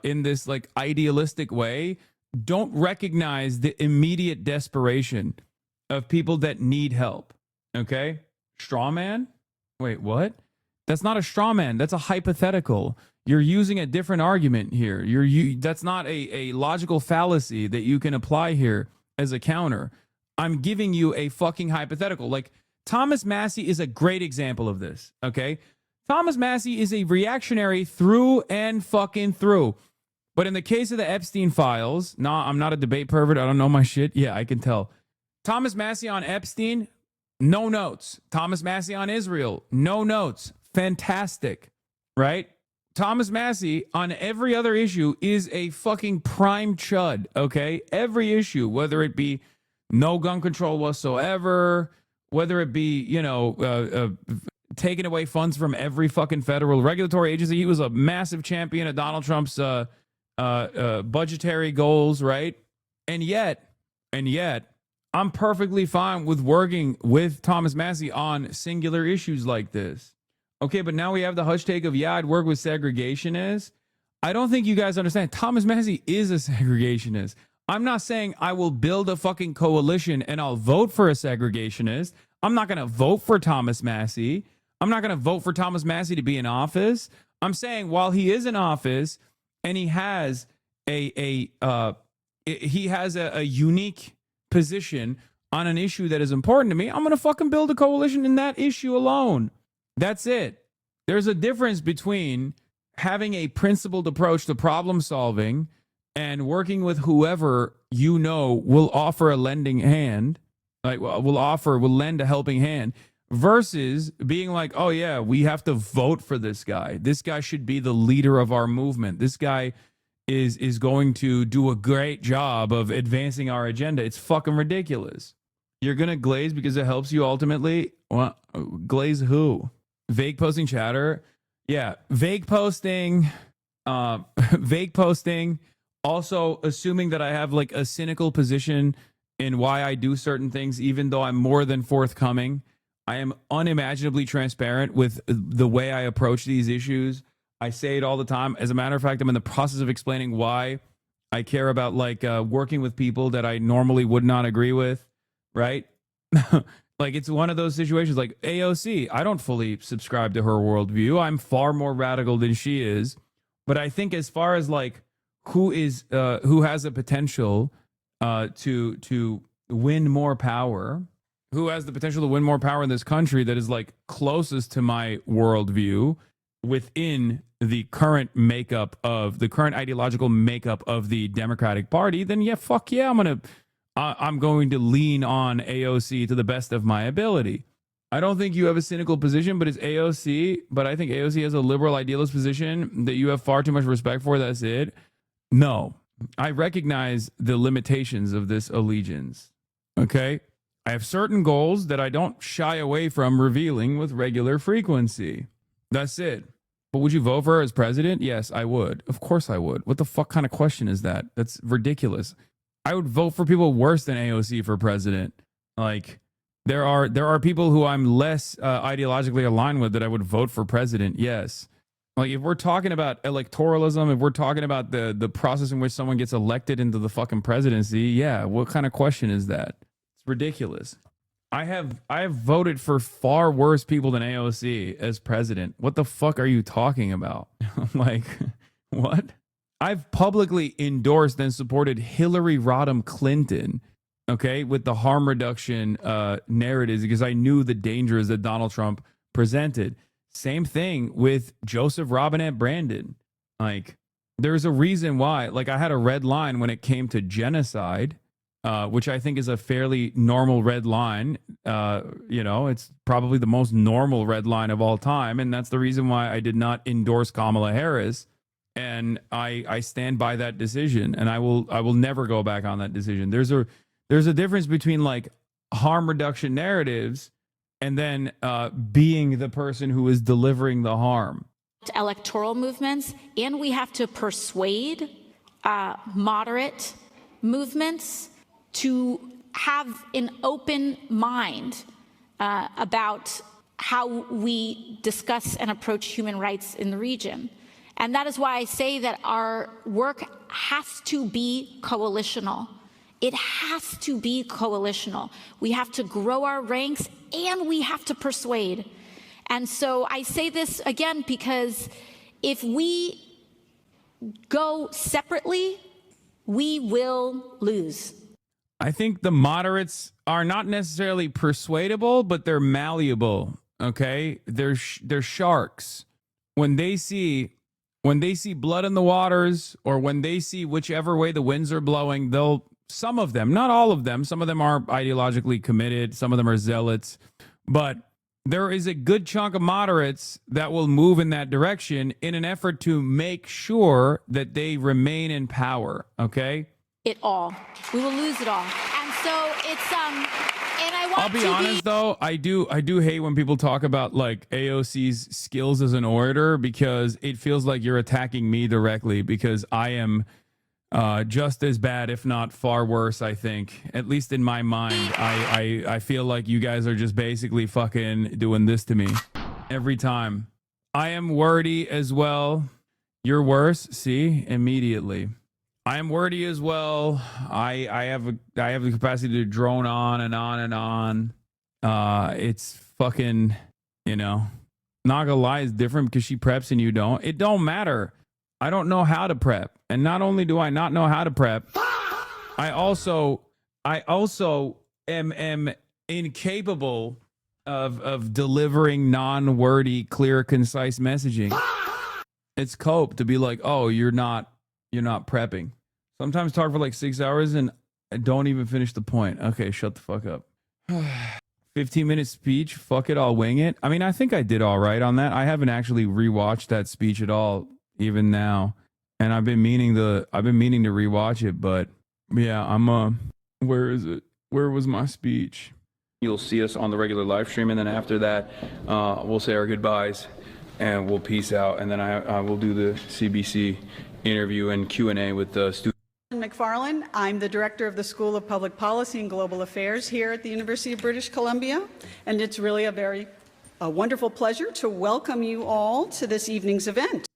in this like idealistic way don't recognize the immediate desperation of people that need help. Okay? Straw man? Wait, what? That's not a straw man. That's a hypothetical. You're using a different argument here. That's not a logical fallacy that you can apply here as a counter. I'm giving you a fucking hypothetical. Like, Thomas Massie is a great example of this, okay? Thomas Massie is a reactionary through and fucking through. But in the case of the Epstein files, I'm not a debate pervert. I don't know my shit. Yeah, I can tell. Thomas Massie on Epstein, no notes. Thomas Massie on Israel, no notes. Fantastic, right? Thomas Massie on every other issue is a fucking prime chud, okay? Every issue, whether it be no gun control whatsoever, whether it be, taking away funds from every fucking federal regulatory agency. He was a massive champion of Donald Trump's budgetary goals, right? And yet, I'm perfectly fine with working with Thomas Massie on singular issues like this. Okay, but now we have the hush take of, yeah, I'd work with segregationists. I don't think you guys understand. Thomas Massie is a segregationist. I'm not saying I will build a fucking coalition and I'll vote for a segregationist. I'm not going to vote for Thomas Massie. I'm not going to vote for Thomas Massie to be in office. I'm saying while he is in office and he has a unique position on an issue that is important to me, I'm going to fucking build a coalition in that issue alone. That's it. There's a difference between having a principled approach to problem solving and working with whoever will offer a lending hand, will lend a helping hand, versus being like, oh yeah, we have to vote for this guy. This guy should be the leader of our movement. This guy is going to do a great job of advancing our agenda. It's fucking ridiculous. You're going to glaze because it helps you ultimately? Well, glaze who? Vague posting chatter? Yeah, vague posting. Also assuming that I have like a cynical position in why I do certain things, even though I'm more than forthcoming. I am unimaginably transparent with the way I approach these issues. I say it all the time. As a matter of fact, I'm in the process of explaining why I care about working with people that I normally would not agree with, right? Like, it's one of those situations like AOC. I don't fully subscribe to her worldview. I'm far more radical than she is. But I think as far as like who has the potential to win more power, who has the potential to win more power in this country that is like closest to my worldview within the current ideological makeup of the Democratic Party, then yeah, fuck yeah, I'm going to lean on AOC to the best of my ability. I don't think you have a cynical position, but it's AOC. But I think AOC has a liberal idealist position that you have far too much respect for. That's it. No, I recognize the limitations of this allegiance. Okay. I have certain goals that I don't shy away from revealing with regular frequency. That's it. But would you vote for her as president? Yes, I would. Of course I would. What the fuck kind of question is that? That's ridiculous. I would vote for people worse than AOC for president. Like, there are people who I'm less ideologically aligned with that I would vote for president. Yes. Like, if we're talking about electoralism, if we're talking about the process in which someone gets elected into the fucking presidency, yeah, what kind of question is that? It's ridiculous. I have voted for far worse people than AOC as president. What the fuck are you talking about? Like, what? I've publicly endorsed and supported Hillary Rodham Clinton, okay, with the harm reduction narratives because I knew the dangers that Donald Trump presented. Same thing with Joseph Robinette Brandon. Like, there's a reason why. Like, I had a red line when it came to genocide, which I think is a fairly normal red line. It's probably the most normal red line of all time. And that's the reason why I did not endorse Kamala Harris. And I stand by that decision, and I will never go back on that decision. There's a difference between like harm reduction narratives and then being the person who is delivering the harm. Electoral movements, and we have to persuade moderate movements to have an open mind about how we discuss and approach human rights in the region. And that is why I say that our work has to be coalitional. It has to be coalitional. We have to grow our ranks and we have to persuade. And so I say this again because if we go separately, we will lose. I think the moderates are not necessarily persuadable, but they're malleable. Okay, they're sharks. When they see blood in the waters, or when they see whichever way the winds are blowing, some of them, not all of them, some of them are ideologically committed, some of them are zealots, but there is a good chunk of moderates that will move in that direction in an effort to make sure that they remain in power, okay? It all. We will lose it all. And so it's and I want I'll be honest though, I do hate when people talk about like AOC's skills as an orator, because it feels like you're attacking me directly, because I am just as bad, if not far worse, I think. At least in my mind, I feel like you guys are just basically fucking doing this to me every time. I am wordy as well. You're worse. See, immediately. I am wordy as well. I have the capacity to drone on and on and on. It's fucking, not gonna lie, it's different because she preps and you don't. It don't matter. I don't know how to prep. And not only do I not know how to prep, I also am incapable of delivering non-wordy, clear, concise messaging. It's cope to be like, oh, you're not prepping. Sometimes talk for like 6 hours and I don't even finish the point. Okay, shut the fuck up. 15-minute speech. Fuck it, I'll wing it. I mean, I think I did all right on that. I haven't actually rewatched that speech at all, even now. And I've been meaning to rewatch it, but yeah, where is it? Where was my speech? You'll see us on the regular live stream, and then after that, we'll say our goodbyes and we'll peace out, and then I will do the CBC interview and Q&A with the students. McFarlane. I'm the director of the School of Public Policy and Global Affairs here at the University of British Columbia, and it's really a wonderful pleasure to welcome you all to this evening's event.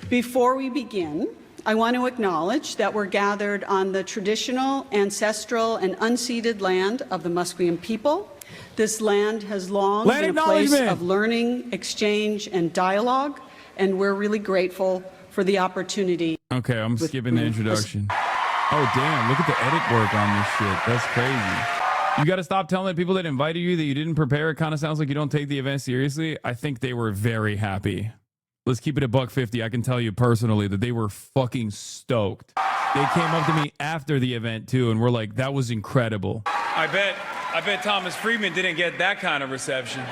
Before we begin, I want to acknowledge that we're gathered on the traditional, ancestral, and unceded land of the Musqueam people. This land has long been a place of learning, exchange, and dialogue, and we're really grateful for the opportunity. Okay, I'm skipping the introduction. Oh, damn, look at the edit work on this shit. That's crazy. You got to stop telling the people that invited you that you didn't prepare. It kind of sounds like you don't take the event seriously. I think they were very happy. Let's keep it at $150. I can tell you personally that they were fucking stoked. They came up to me after the event too, and were like, that was incredible. I bet Thomas Friedman didn't get that kind of reception.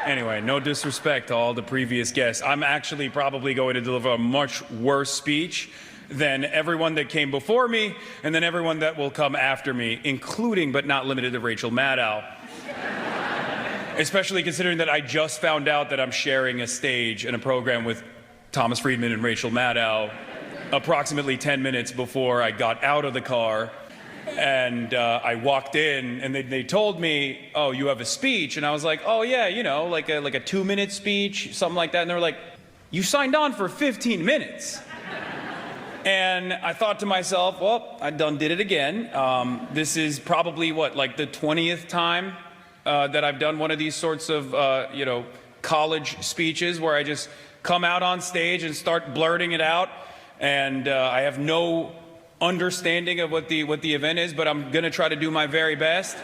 Anyway, no disrespect to all the previous guests. I'm actually probably going to deliver a much worse speech than everyone that came before me, and then everyone that will come after me, including but not limited to Rachel Maddow. Especially considering that I just found out that I'm sharing a stage in a program with Thomas Friedman and Rachel Maddow approximately 10 minutes before I got out of the car. And I walked in, and they told me, oh, you have a speech. And I was like, oh, yeah, like a 2-minute speech, something like that. And they were like, you signed on for 15 minutes. And I thought to myself, well, I done did it again. This is probably, like the 20th time that I've done one of these sorts of, college speeches where I just come out on stage and start blurting it out. And I have no understanding of what the event is, but I'm gonna try to do my very best,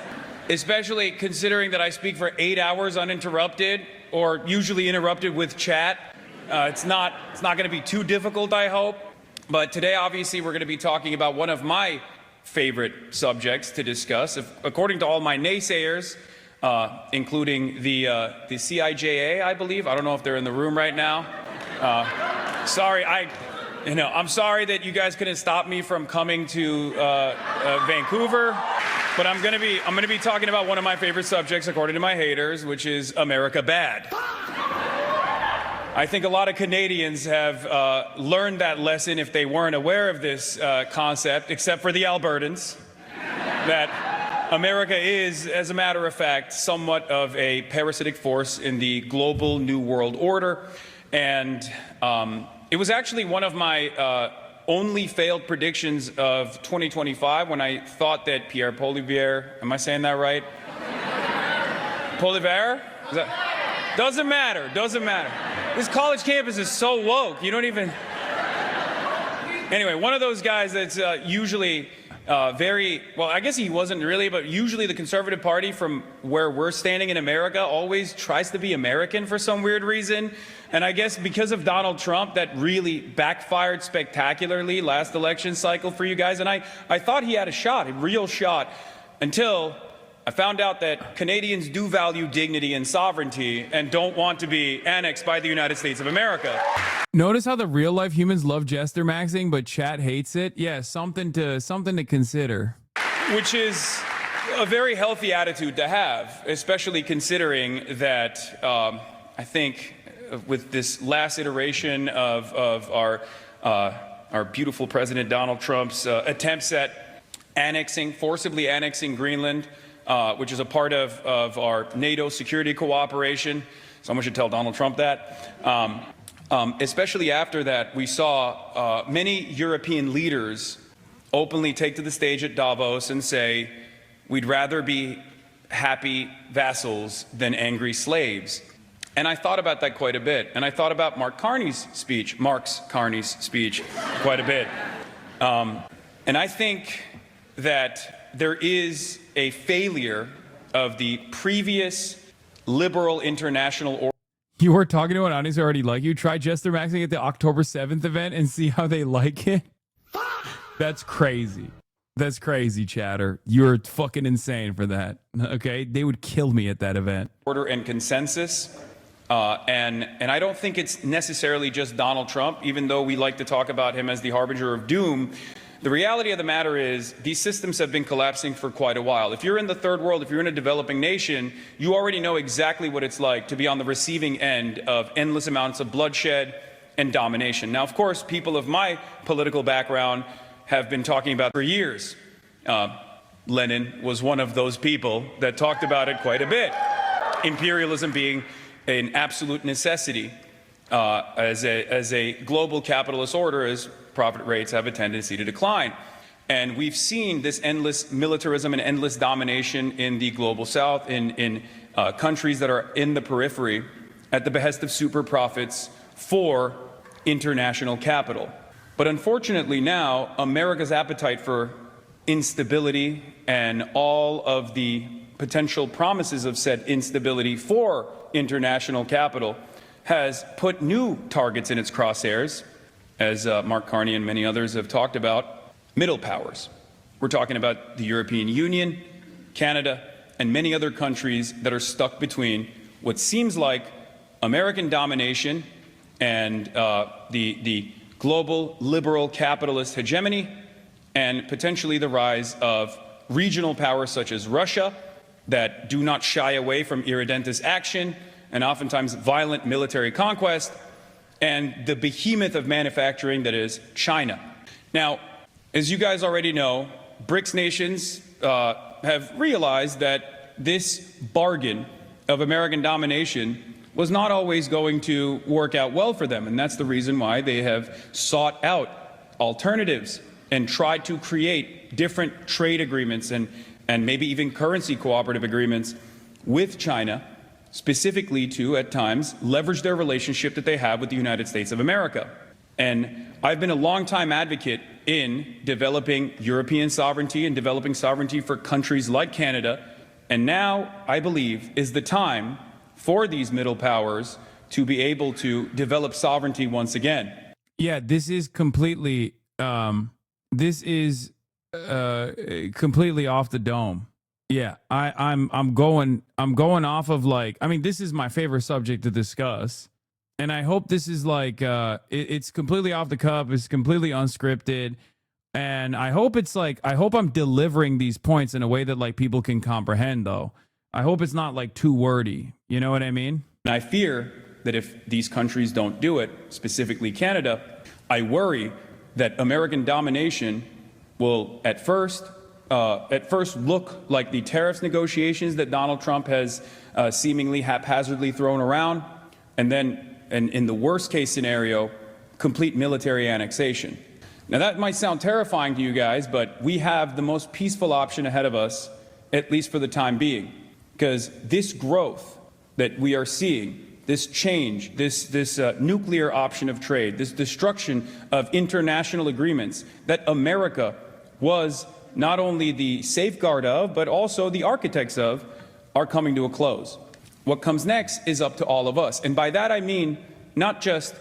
especially considering that I speak for 8 hours uninterrupted, or usually interrupted with chat. It's not gonna be too difficult, I hope. But today, obviously, we're gonna be talking about one of my favorite subjects to discuss. According to all my naysayers, including the CIJA, I believe. I don't know if they're in the room right now. Sorry, I'm sorry that you guys couldn't stop me from coming to Vancouver, but I'm gonna be talking about one of my favorite subjects, according to my haters, which is America Bad. I think a lot of Canadians have learned that lesson if they weren't aware of this concept, except for the Albertans, that America is, as a matter of fact, somewhat of a parasitic force in the global New World Order. And it was actually one of my only failed predictions of 2025 when I thought that Pierre Poilievre, am I saying that right? Poilievre? Doesn't matter. This college campus is so woke, you don't even... Anyway, one of those guys that's usually I guess he wasn't really, but usually the Conservative Party from where we're standing in America always tries to be American for some weird reason. And I guess because of Donald Trump, that really backfired spectacularly last election cycle for you guys. And I thought he had a shot, a real shot, until I found out that Canadians do value dignity and sovereignty and don't want to be annexed by the United States of America. Notice how the real life humans love jester maxing, but chat hates it. Yeah, something to consider. Which is a very healthy attitude to have, especially considering that I think with this last iteration of our beautiful President Donald Trump's attempts at forcibly annexing Greenland, which is a part of our NATO security cooperation. Someone should tell Donald Trump that. Especially after that, we saw many European leaders openly take to the stage at Davos and say, we'd rather be happy vassals than angry slaves. And I thought about that quite a bit. And I thought about Mark Carney's speech quite a bit. And I think that there is a failure of the previous liberal international order. You were talking to an audience who already like you. Try jester maxing at the October 7th event and see how they like it. That's crazy. That's crazy, chatter. You're fucking insane for that. Okay? They would kill me at that event. Order and consensus. And I don't think it's necessarily just Donald Trump, even though we like to talk about him as the harbinger of doom. The reality of the matter is these systems have been collapsing for quite a while. If you're in the third world, if you're in a developing nation, you already know exactly what it's like to be on the receiving end of endless amounts of bloodshed and domination. Now, of course, people of my political background have been talking about it for years. Lenin was one of those people that talked about it quite a bit. Imperialism being an absolute necessity as a global capitalist order, as profit rates have a tendency to decline. And we've seen this endless militarism and endless domination in the global south, in countries that are in the periphery, at the behest of super profits for international capital. But unfortunately now, America's appetite for instability and all of the potential promises of said instability for international capital has put new targets in its crosshairs, as Mark Carney and many others have talked about, middle powers. We're talking about the European Union, Canada, and many other countries that are stuck between what seems like American domination and the global liberal capitalist hegemony, and potentially the rise of regional powers such as Russia that do not shy away from irredentist action and oftentimes violent military conquest, and the behemoth of manufacturing that is China. Now, as you guys already know, BRICS nations have realized that this bargain of American domination was not always going to work out well for them, and that's the reason why they have sought out alternatives and tried to create different trade agreements and maybe even currency cooperative agreements with China, specifically to, at times, leverage their relationship that they have with the United States of America. And I've been a longtime advocate in developing European sovereignty and developing sovereignty for countries like Canada. And now, I believe, is the time for these middle powers to be able to develop sovereignty once again. Yeah, this is completely, completely off the dome. Yeah, I'm going off of this is my favorite subject to discuss. And I hope this is it's completely off the cuff, it's completely unscripted. And I hope I'm delivering these points in a way that people can comprehend though. I hope it's not too wordy. You know what I mean? And I fear that if these countries don't do it, specifically Canada, I worry that American domination will at first look like the tariffs negotiations that Donald Trump has seemingly haphazardly thrown around, and then, in the worst case scenario, complete military annexation. Now that might sound terrifying to you guys, but we have the most peaceful option ahead of us, at least for the time being, because this growth that we are seeing, this change, this nuclear option of trade, this destruction of international agreements that America was not only the safeguard of, but also the architects of, are coming to a close. What comes next is up to all of us. And by that I mean not just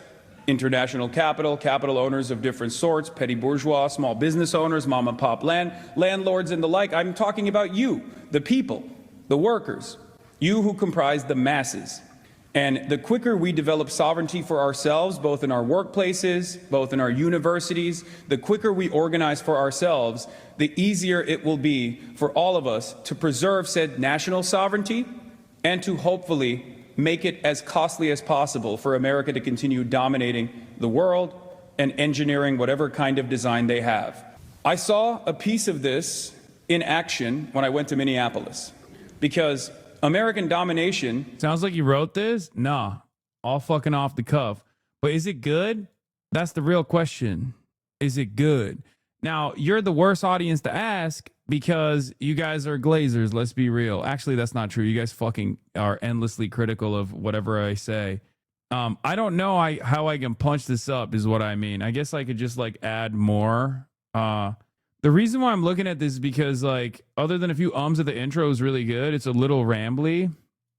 international capital, capital owners of different sorts, petty bourgeois, small business owners, mom and pop landlords and the like. I'm talking about you, the people, the workers, you who comprise the masses. And the quicker we develop sovereignty for ourselves, both in our workplaces, both in our universities, the quicker we organize for ourselves, the easier it will be for all of us to preserve said national sovereignty and to hopefully make it as costly as possible for America to continue dominating the world and engineering whatever kind of design they have. I saw a piece of this in action when I went to Minneapolis, because American domination... Sounds like you wrote this? Nah, all fucking off the cuff. But is it good? That's the real question. Is it good? Now, you're the worst audience to ask because you guys are glazers, let's be real. Actually, that's not true. You guys fucking are endlessly critical of whatever I say. I don't know how I can punch this up is what I mean. I guess I could just like add more. The reason why I'm looking at this is because, like, other than a few ums at the intro is really good, it's a little rambly.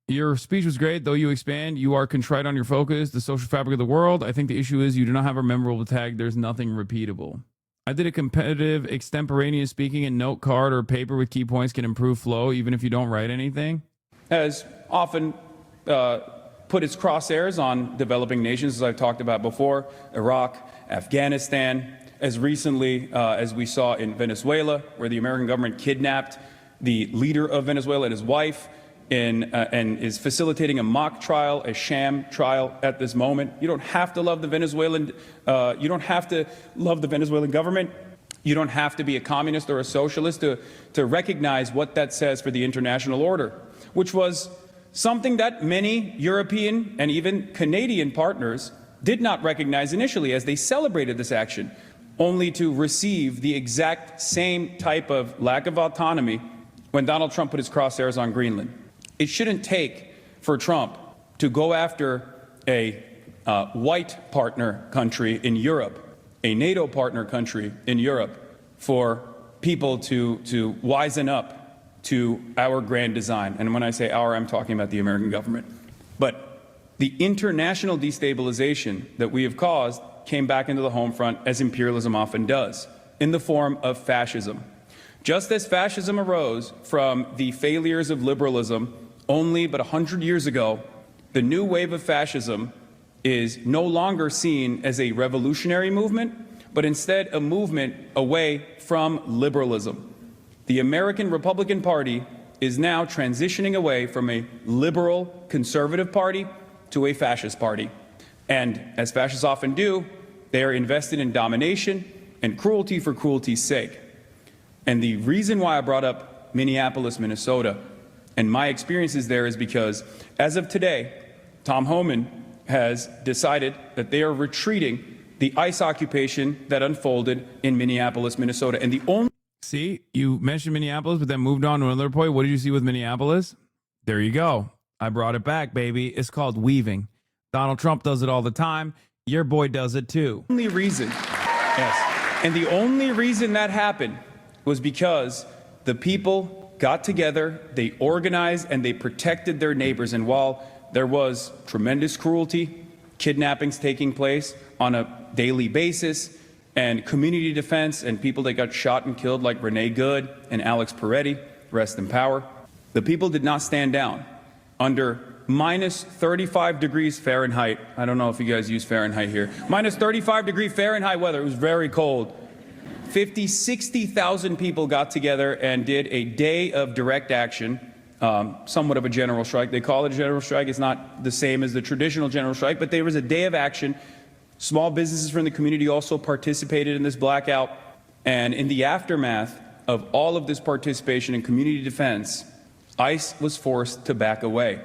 Your speech was great, though you expand. You are contrite on your focus, the social fabric of the world. I think the issue is you do not have a memorable tag. There's nothing repeatable. I did a competitive extemporaneous speaking, and note card or paper with key points can improve flow even if you don't write anything. Has often put its crosshairs on developing nations, as I've talked about before, Iraq, Afghanistan, as recently as we saw in Venezuela, where the American government kidnapped the leader of Venezuela and his wife and is facilitating a mock trial, a sham trial at this moment. You don't have to love the Venezuelan, you don't have to love the Venezuelan government. You don't have to be a communist or a socialist to recognize what that says for the international order, which was something that many European and even Canadian partners did not recognize initially as they celebrated this action, only to receive the exact same type of lack of autonomy when Donald Trump put his crosshairs on Greenland. It shouldn't take for Trump to go after a white partner country in Europe, a NATO partner country in Europe, for people to wisen up to our grand design. And when I say our, I'm talking about the American government. But the international destabilization that we have caused came back into the home front, as imperialism often does, in the form of fascism. Just as fascism arose from the failures of liberalism only but 100 years ago, the new wave of fascism is no longer seen as a revolutionary movement, but instead a movement away from liberalism. The American Republican Party is now transitioning away from a liberal conservative party to a fascist party. And as fascists often do, they are invested in domination and cruelty for cruelty's sake. And the reason why I brought up Minneapolis, Minnesota, and my experiences there is because, as of today, Tom Homan has decided that they are retreating the ICE occupation that unfolded in Minneapolis, Minnesota. And the only... See, you mentioned Minneapolis, but then moved on to another point. What did you see with Minneapolis? There you go. I brought it back, baby. It's called weaving. Donald Trump does it all the time. Your boy does it too. Only reason, yes, and the only reason that happened was because the people got together, they organized, and they protected their neighbors. And while there was tremendous cruelty, kidnappings taking place on a daily basis, and community defense, and people that got shot and killed like Renee Good and Alex Peretti, rest in power, the people did not stand down under minus 35 degrees Fahrenheit. I don't know if you guys use Fahrenheit here. Minus 35-degree Fahrenheit weather. It was very cold. 50, 60,000 people got together and did a day of direct action, somewhat of a general strike. They call it a general strike. It's not the same as the traditional general strike, but there was a day of action. Small businesses from the community also participated in this blackout. And in the aftermath of all of this participation in community defense, ICE was forced to back away.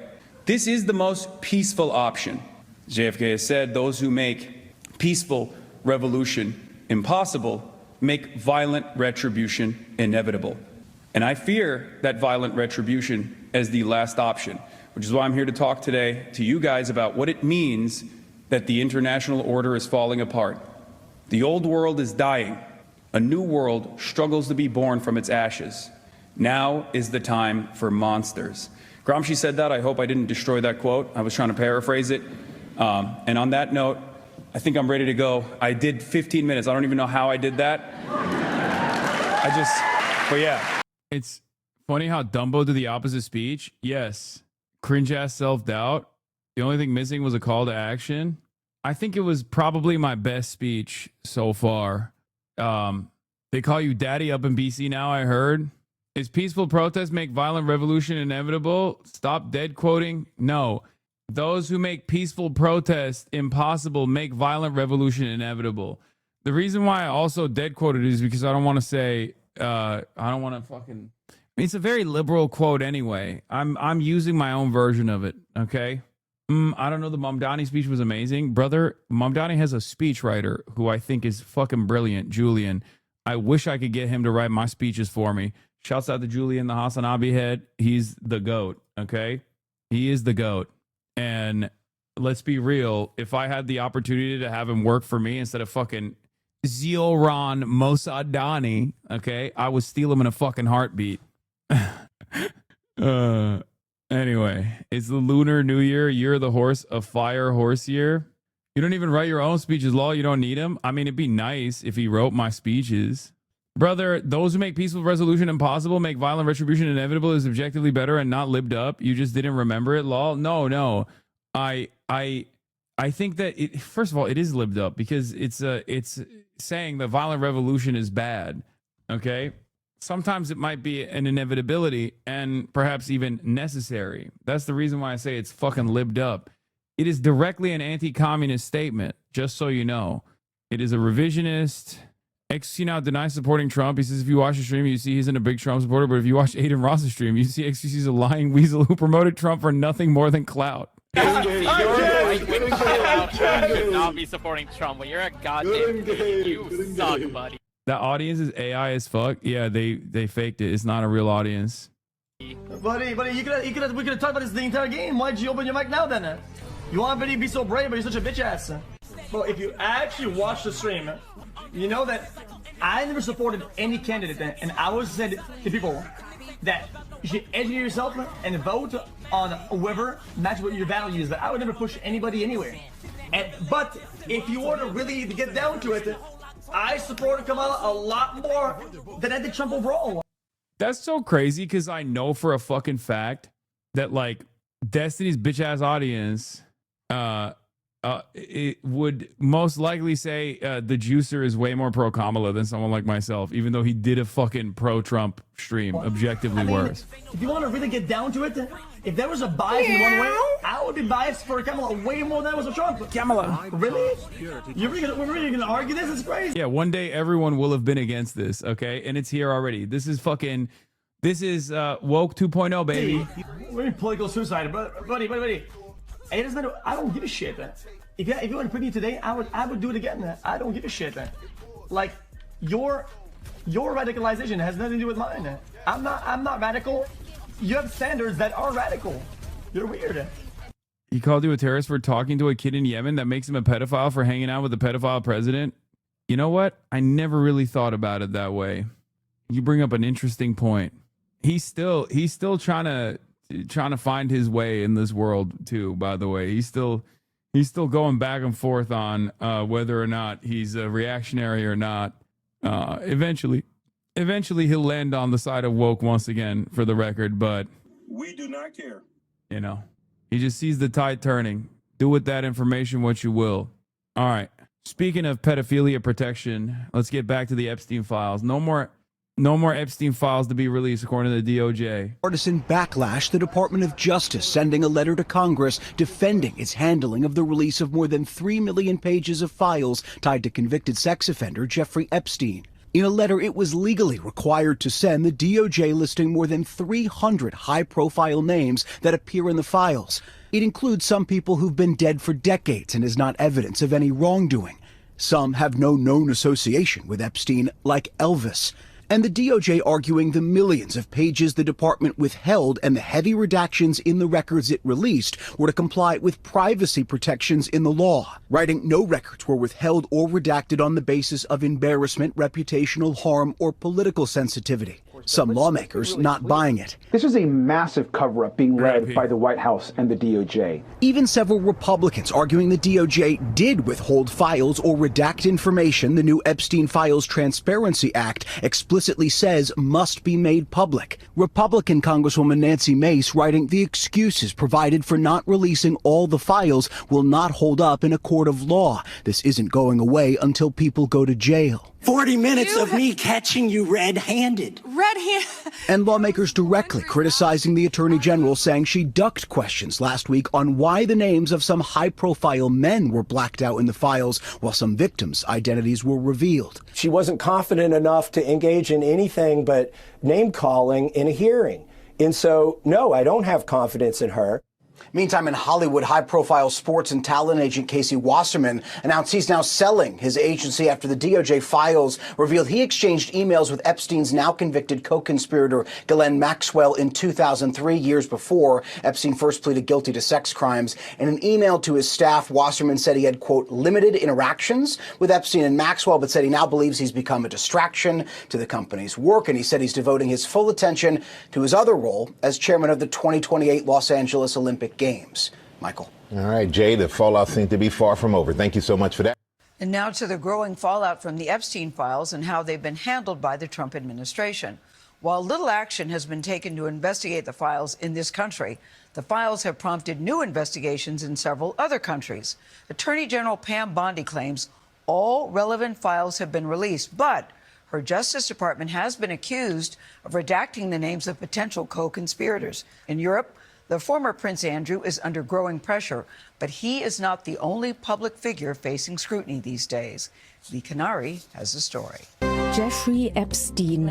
This is the most peaceful option. JFK has said, those who make peaceful revolution impossible make violent retribution inevitable. And I fear that violent retribution as the last option, which is why I'm here to talk today to you guys about what it means that the international order is falling apart. The old world is dying. A new world struggles to be born from its ashes. Now is the time for monsters. Gramsci said that. I hope I didn't destroy that quote. I was trying to paraphrase it. And on that note, I think I'm ready to go. I did 15 minutes. I don't even know how I did that. But yeah. It's funny how Dumbo did the opposite speech. Yes. Cringe ass self-doubt. The only thing missing was a call to action. I think it was probably my best speech so far. They call you daddy up in BC now, I heard. Is peaceful protest make violent revolution inevitable? Stop dead quoting. No. Those who make peaceful protest impossible make violent revolution inevitable. The reason why I also dead quoted is because I don't want to say, I don't want to fucking... It's a very liberal quote anyway. I'm using my own version of it, okay? I don't know, the Mamdani speech was amazing. Brother, Mamdani has a speechwriter who I think is fucking brilliant, Julian. I wish I could get him to write my speeches for me. Shouts out to Julian, the HasanAbi head. He's the GOAT, okay? He is the GOAT. And let's be real, if I had the opportunity to have him work for me instead of fucking Zioran Mossadani, okay, I would steal him in a fucking heartbeat. Anyway, it's the Lunar New Year, year of the horse, a fire horse year. You don't even write your own speeches, Law. You don't need him. I mean, it'd be nice if he wrote my speeches. Brother, those who make peaceful resolution impossible, make violent retribution inevitable is objectively better and not lived up. You just didn't remember it, Law. No. I think that it, first of all, it is lived up because it's saying that violent revolution is bad. Okay. Sometimes it might be an inevitability and perhaps even necessary. That's the reason why I say it's fucking lived up. It is directly an anti-communist statement, just so you know. It is a revisionist. XQC now denies supporting Trump. He says if you watch the stream, you see he's in a big Trump supporter, but if you watch Aiden Ross's stream, you see XQC's a lying weasel who promoted Trump for nothing more than clout. You're right should not be supporting Trump when you're a goddamn idiot. You suck, buddy. That audience is AI as fuck. Yeah, they faked it. It's not a real audience. Buddy, we could have talked about this the entire game. Why'd you open your mic now then? You want to be so brave, but you're such a bitch ass. Well, if you actually watch the stream, you know that I never supported any candidate, and I always said to people that you should educate yourself and vote on whoever matches with your values. That I would never push anybody anywhere. But if you want to really get down to it, I supported Kamala a lot more than I did Trump overall. That's so crazy because I know for a fucking fact that like Destiny's bitch ass audience it would most likely say the juicer is way more pro Kamala than someone like myself, even though he did a fucking pro Trump stream, objectively worse. If you want to really get down to it, if there was a bias in one way, I would be biased for Kamala way more than I was for Trump. Kamala, really? We're really gonna argue this? It's crazy. Yeah, one day everyone will have been against this, okay? And it's here already. This is woke 2.0, baby. We're in political suicide, buddy. Hey, I don't give a shit. If you want to put me today, I would do it again. I don't give a shit. Like your radicalization has nothing to do with mine. I'm not radical. You have standards that are radical. You're weird. He called you a terrorist for talking to a kid in Yemen. That makes him a pedophile for hanging out with a pedophile president. You know what? I never really thought about it that way. You bring up an interesting point. He's still trying to find his way in this world too, by the way. He's still going back and forth on whether or not he's a reactionary or not. Eventually he'll land on the side of woke once again, for the record, but we do not care. You know, he just sees the tide turning. Do with that information what you will. All right. Speaking of pedophilia protection, let's get back to the Epstein files. No more Epstein files to be released, according to the DOJ. Partisan backlash, the Department of Justice sending a letter to Congress defending its handling of the release of more than 3 million pages of files tied to convicted sex offender Jeffrey Epstein. In a letter it was legally required to send, the DOJ listing more than 300 high-profile names that appear in the files. It includes some people who've been dead for decades and is not evidence of any wrongdoing. Some have no known association with Epstein, like Elvis. And the DOJ arguing the millions of pages the department withheld and the heavy redactions in the records it released were to comply with privacy protections in the law, writing no records were withheld or redacted on the basis of embarrassment, reputational harm, or political sensitivity. Some lawmakers not buying it. This is a massive cover-up being led by the White House and the DOJ. Even several Republicans arguing the DOJ did withhold files or redact information the new Epstein Files Transparency Act explicitly says must be made public. Republican Congresswoman Nancy Mace writing the excuses provided for not releasing all the files will not hold up in a court of law. This isn't going away until people go to jail. 40 minutes of me catching you red-handed. And lawmakers directly criticizing the Attorney General, saying she ducked questions last week on why the names of some high-profile men were blacked out in the files while some victims' identities were revealed. She wasn't confident enough to engage in anything but name-calling in a hearing. And so, no, I don't have confidence in her. Meantime, in Hollywood, high-profile sports and talent agent Casey Wasserman announced he's now selling his agency after the DOJ files revealed he exchanged emails with Epstein's now-convicted co-conspirator Ghislaine Maxwell in 2003, years before Epstein first pleaded guilty to sex crimes. In an email to his staff, Wasserman said he had, quote, limited interactions with Epstein and Maxwell, but said he now believes he's become a distraction to the company's work. And he said he's devoting his full attention to his other role as chairman of the 2028 Los Angeles Olympic Games. Michael. All right, Jay, the fallout seems to be far from over. Thank you so much for that. And now to the growing fallout from the Epstein files and how they've been handled by the Trump administration. While little action has been taken to investigate the files in this country, the files have prompted new investigations in several other countries. Attorney General Pam Bondi claims all relevant files have been released, but her Justice Department has been accused of redacting the names of potential co-conspirators. In Europe, the former Prince Andrew is under growing pressure, but he is not the only public figure facing scrutiny these days. Lee Canary has the story. Jeffrey Epstein.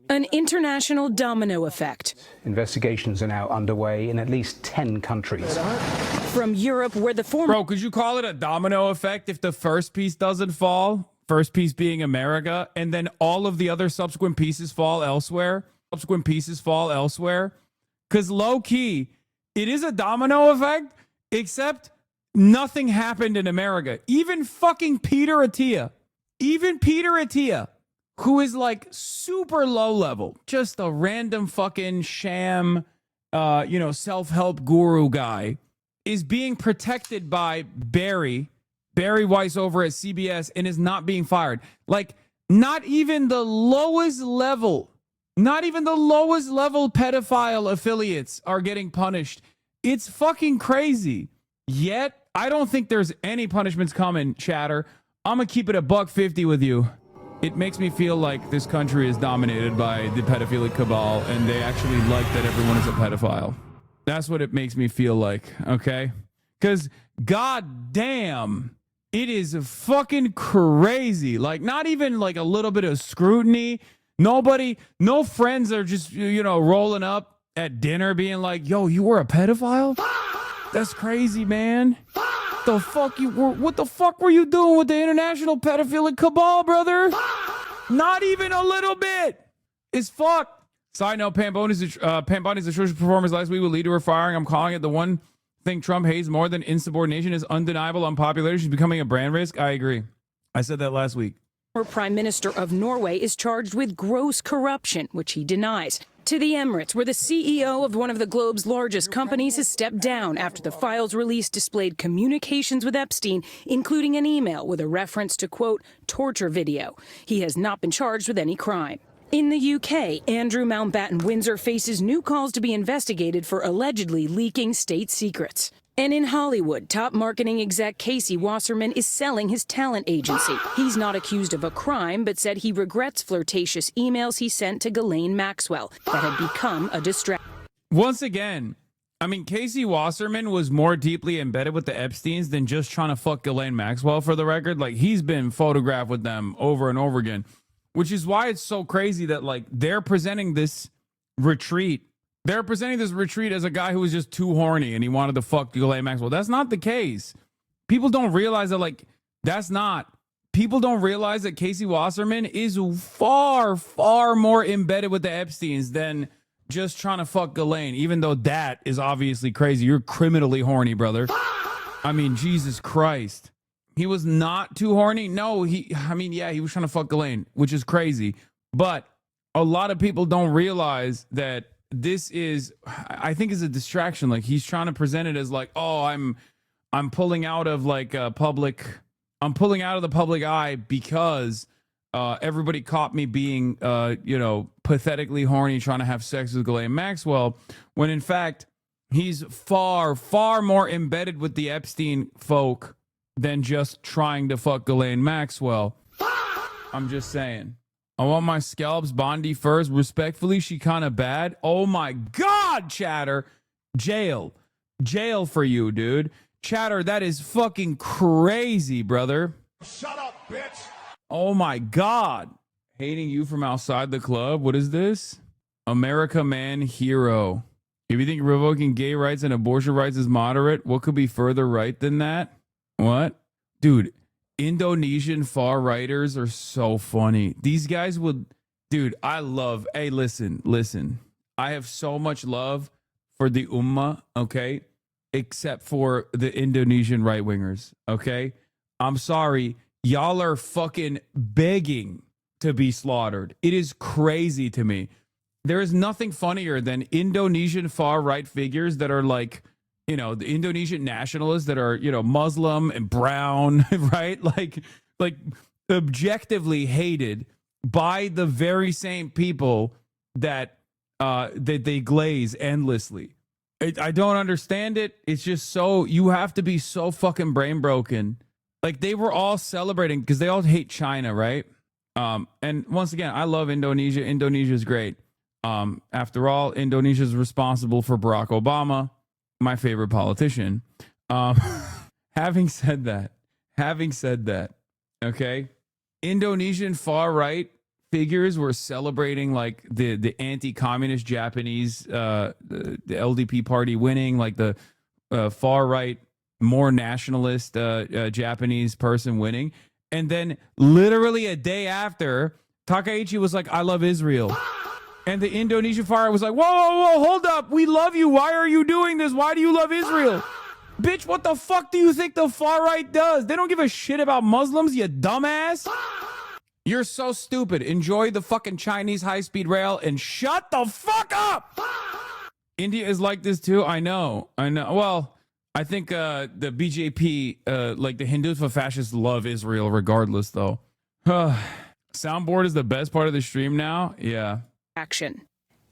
An international domino effect. Investigations are now underway in at least 10 countries. From Europe, where the former... Bro, could you call it a domino effect if the first piece doesn't fall? First piece being America, and then all of the other subsequent pieces fall elsewhere? Because low-key, it is a domino effect, except nothing happened in America. Even fucking Peter Attia, who is like super low-level, just a random fucking sham, self-help guru guy, is being protected by Barry Weiss over at CBS and is not being fired. Like, not even the lowest level pedophile affiliates are getting punished. It's fucking crazy. Yet, I don't think there's any punishments coming, chatter. I'm going to keep it a $150 with you. It makes me feel like this country is dominated by the pedophilic cabal, and they actually like that everyone is a pedophile. That's what it makes me feel like, okay? Because, goddamn, it is fucking crazy. Like, not even like a little bit of scrutiny. No friends are just, rolling up at dinner being like, yo, you were a pedophile? That's crazy, man. What the fuck were you doing with the international pedophilic cabal, brother? Not even a little bit. It's fucked. Side note, Pam Bondi's atrocious performance last week will lead to her firing. I'm calling it the one thing Trump hates more than insubordination is undeniable unpopularity. She's becoming a brand risk. I agree. I said that last week. Former Prime Minister of Norway is charged with gross corruption, which he denies. To the Emirates, where the CEO of one of the globe's largest companies has stepped down after the files released displayed communications with Epstein, including an email with a reference to, quote, torture video. He has not been charged with any crime. In the UK, Andrew Mountbatten Windsor faces new calls to be investigated for allegedly leaking state secrets. And in Hollywood, top marketing exec Casey Wasserman is selling his talent agency. He's not accused of a crime, but said he regrets flirtatious emails he sent to Ghislaine Maxwell that had become a distraction. Once again, I mean, Casey Wasserman was more deeply embedded with the Epsteins than just trying to fuck Ghislaine Maxwell, for the record. Like, he's been photographed with them over and over again, which is why it's so crazy that, like, they're presenting this retreat. They're presenting this retreat as a guy who was just too horny and he wanted to fuck Ghislaine Maxwell. That's not the case. People don't realize that, like, that's not people don't realize that Casey Wasserman is far, far more embedded with the Epsteins than just trying to fuck Ghislaine, even though that is obviously crazy. You're criminally horny, brother. I mean, Jesus Christ. He was not too horny. No, he was trying to fuck Ghislaine, which is crazy. But a lot of people don't realize that this is, I think, is a distraction. Like, he's trying to present it as like, oh, I'm pulling out of like I'm pulling out of the public eye because everybody caught me being, pathetically horny trying to have sex with Ghislaine Maxwell, when in fact, he's far, far more embedded with the Epstein folk than just trying to fuck Ghislaine Maxwell. I'm just saying. I want my scalps Bondi first. Respectfully, she kind of bad. Oh my God, Chatter. Jail for you, dude. Chatter, that is fucking crazy, brother. Shut up, bitch. Oh my God. Hating you from outside the club. What is this? America Man Hero. If you think revoking gay rights and abortion rights is moderate, what could be further right than that? What? Dude, Indonesian far righters are so funny. These guys would, dude, hey, listen. I have so much love for the Ummah, okay? Except for the Indonesian right wingers, okay? I'm sorry. Y'all are fucking begging to be slaughtered. It is crazy to me. There is nothing funnier than Indonesian far right figures that are like, the Indonesian nationalists that are, Muslim and brown, right? Like objectively hated by the very same people that they glaze endlessly. I don't understand it. It's just so, you have to be so fucking brain broken. Like, they were all celebrating because they all hate China, right? And once again, I love Indonesia. Indonesia is great. After all, Indonesia is responsible for Barack Obama, my favorite politician. Having said that, okay, Indonesian far right figures were celebrating like the anti-communist Japanese, the LDP party winning, like the far right, more nationalist Japanese person winning. And then literally a day after, Takaichi was like, I love Israel. And the Indonesian far right was like, whoa, hold up. We love you. Why are you doing this? Why do you love Israel? Bitch, what the fuck do you think the far right does? They don't give a shit about Muslims, you dumbass. You're so stupid. Enjoy the fucking Chinese high-speed rail and shut the fuck up. India is like this too. I know. Well, I think the BJP, like the Hindutva fascists, love Israel regardless, though. Soundboard is the best part of the stream now. Yeah. Action.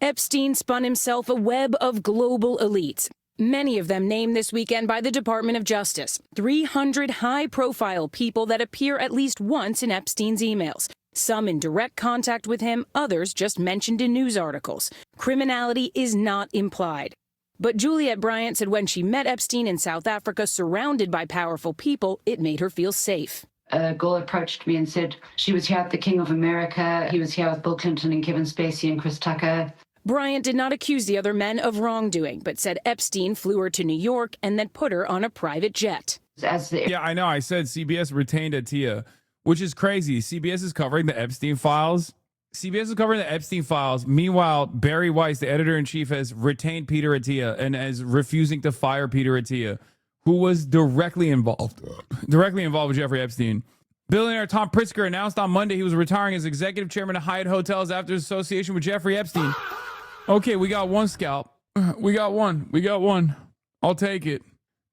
Epstein spun himself a web of global elites. Many of them named this weekend by the Department of Justice. 300 high-profile people that appear at least once in Epstein's emails. Some in direct contact with him, others just mentioned in news articles. Criminality is not implied. But Juliette Bryant said when she met Epstein in South Africa, surrounded by powerful people, it made her feel safe. A girl approached me and said she was here at the King of America. He was here with Bill Clinton and Kevin Spacey and Chris Tucker. Bryant did not accuse the other men of wrongdoing, but said Epstein flew her to New York and then put her on a private jet. Yeah, I know. I said CBS retained Atia, which is crazy. CBS is covering the Epstein files. Meanwhile, Barry Weiss, the editor-in-chief, has retained Peter Attia and is refusing to fire Peter Attia, who was directly involved with Jeffrey Epstein. Billionaire Tom Pritzker announced on Monday he was retiring as executive chairman of Hyatt Hotels after his association with Jeffrey Epstein. Okay, we got one scalp. We got one. I'll take it.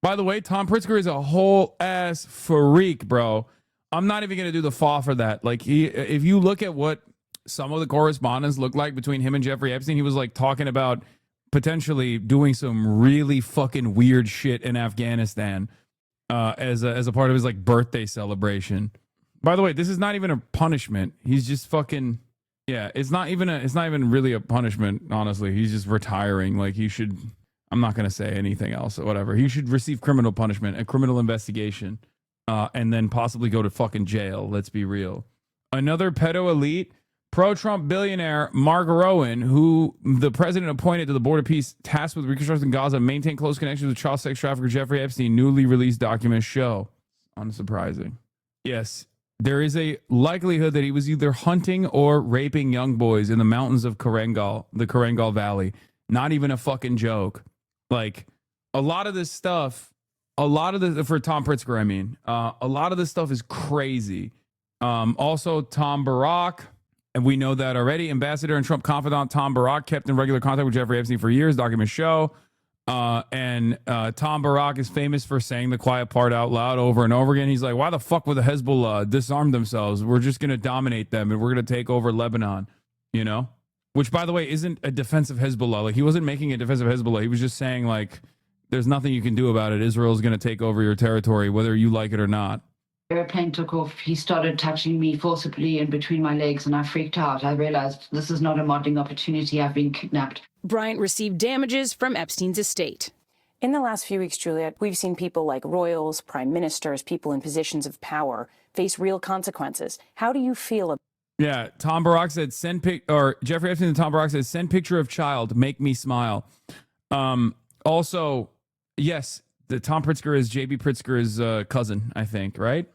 By the way, Tom Pritzker is a whole ass freak, bro. I'm not even going to do the fall for that. Like, if you look at what some of the correspondence looked like between him and Jeffrey Epstein, he was like talking about potentially doing some really fucking weird shit in Afghanistan as a part of his like birthday celebration. By the way, this is not even a punishment. He's just fucking, yeah, it's not even really a punishment, honestly. He's just retiring. Like, he should, I'm not going to say anything else or whatever. He should receive criminal punishment, a criminal investigation, and then possibly go to fucking jail. Let's be real. Another pedo elite, pro-Trump billionaire Mark Rowan, who the president appointed to the Board of Peace tasked with reconstructing Gaza, maintained close connections with child sex trafficker Jeffrey Epstein, newly released documents show. Unsurprising. Yes, there is a likelihood that he was either hunting or raping young boys in the mountains of Korengal, the Korengal Valley. Not even a fucking joke. Like, a lot of this stuff, for Tom Pritzker, I mean, a lot of this stuff is crazy. Also, Tom Barak, and we know that already, Ambassador and Trump confidant Tom Barak kept in regular contact with Jeffrey Epstein for years, documents show. And Tom Barak is famous for saying the quiet part out loud over and over again. He's like, why the fuck would the Hezbollah disarm themselves? We're just going to dominate them and we're going to take over Lebanon, you know? Which, by the way, isn't a defense of Hezbollah. Like, he wasn't making a defense of Hezbollah. He was just saying, like, there's nothing you can do about it. Israel's going to take over your territory, whether you like it or not. Airplane took off. He started touching me forcibly in between my legs, and I freaked out. I realized this is not a modeling opportunity. I've been kidnapped. Bryant received damages from Epstein's estate. In the last few weeks, Juliet, we've seen people like royals, prime ministers, people in positions of power face real consequences. How do you feel about Yeah, Tom Barak said, Jeffrey Epstein and Tom Barak said, send picture of child, make me smile. Also, yes, the Tom Pritzker is JB Pritzker's cousin, I think, right?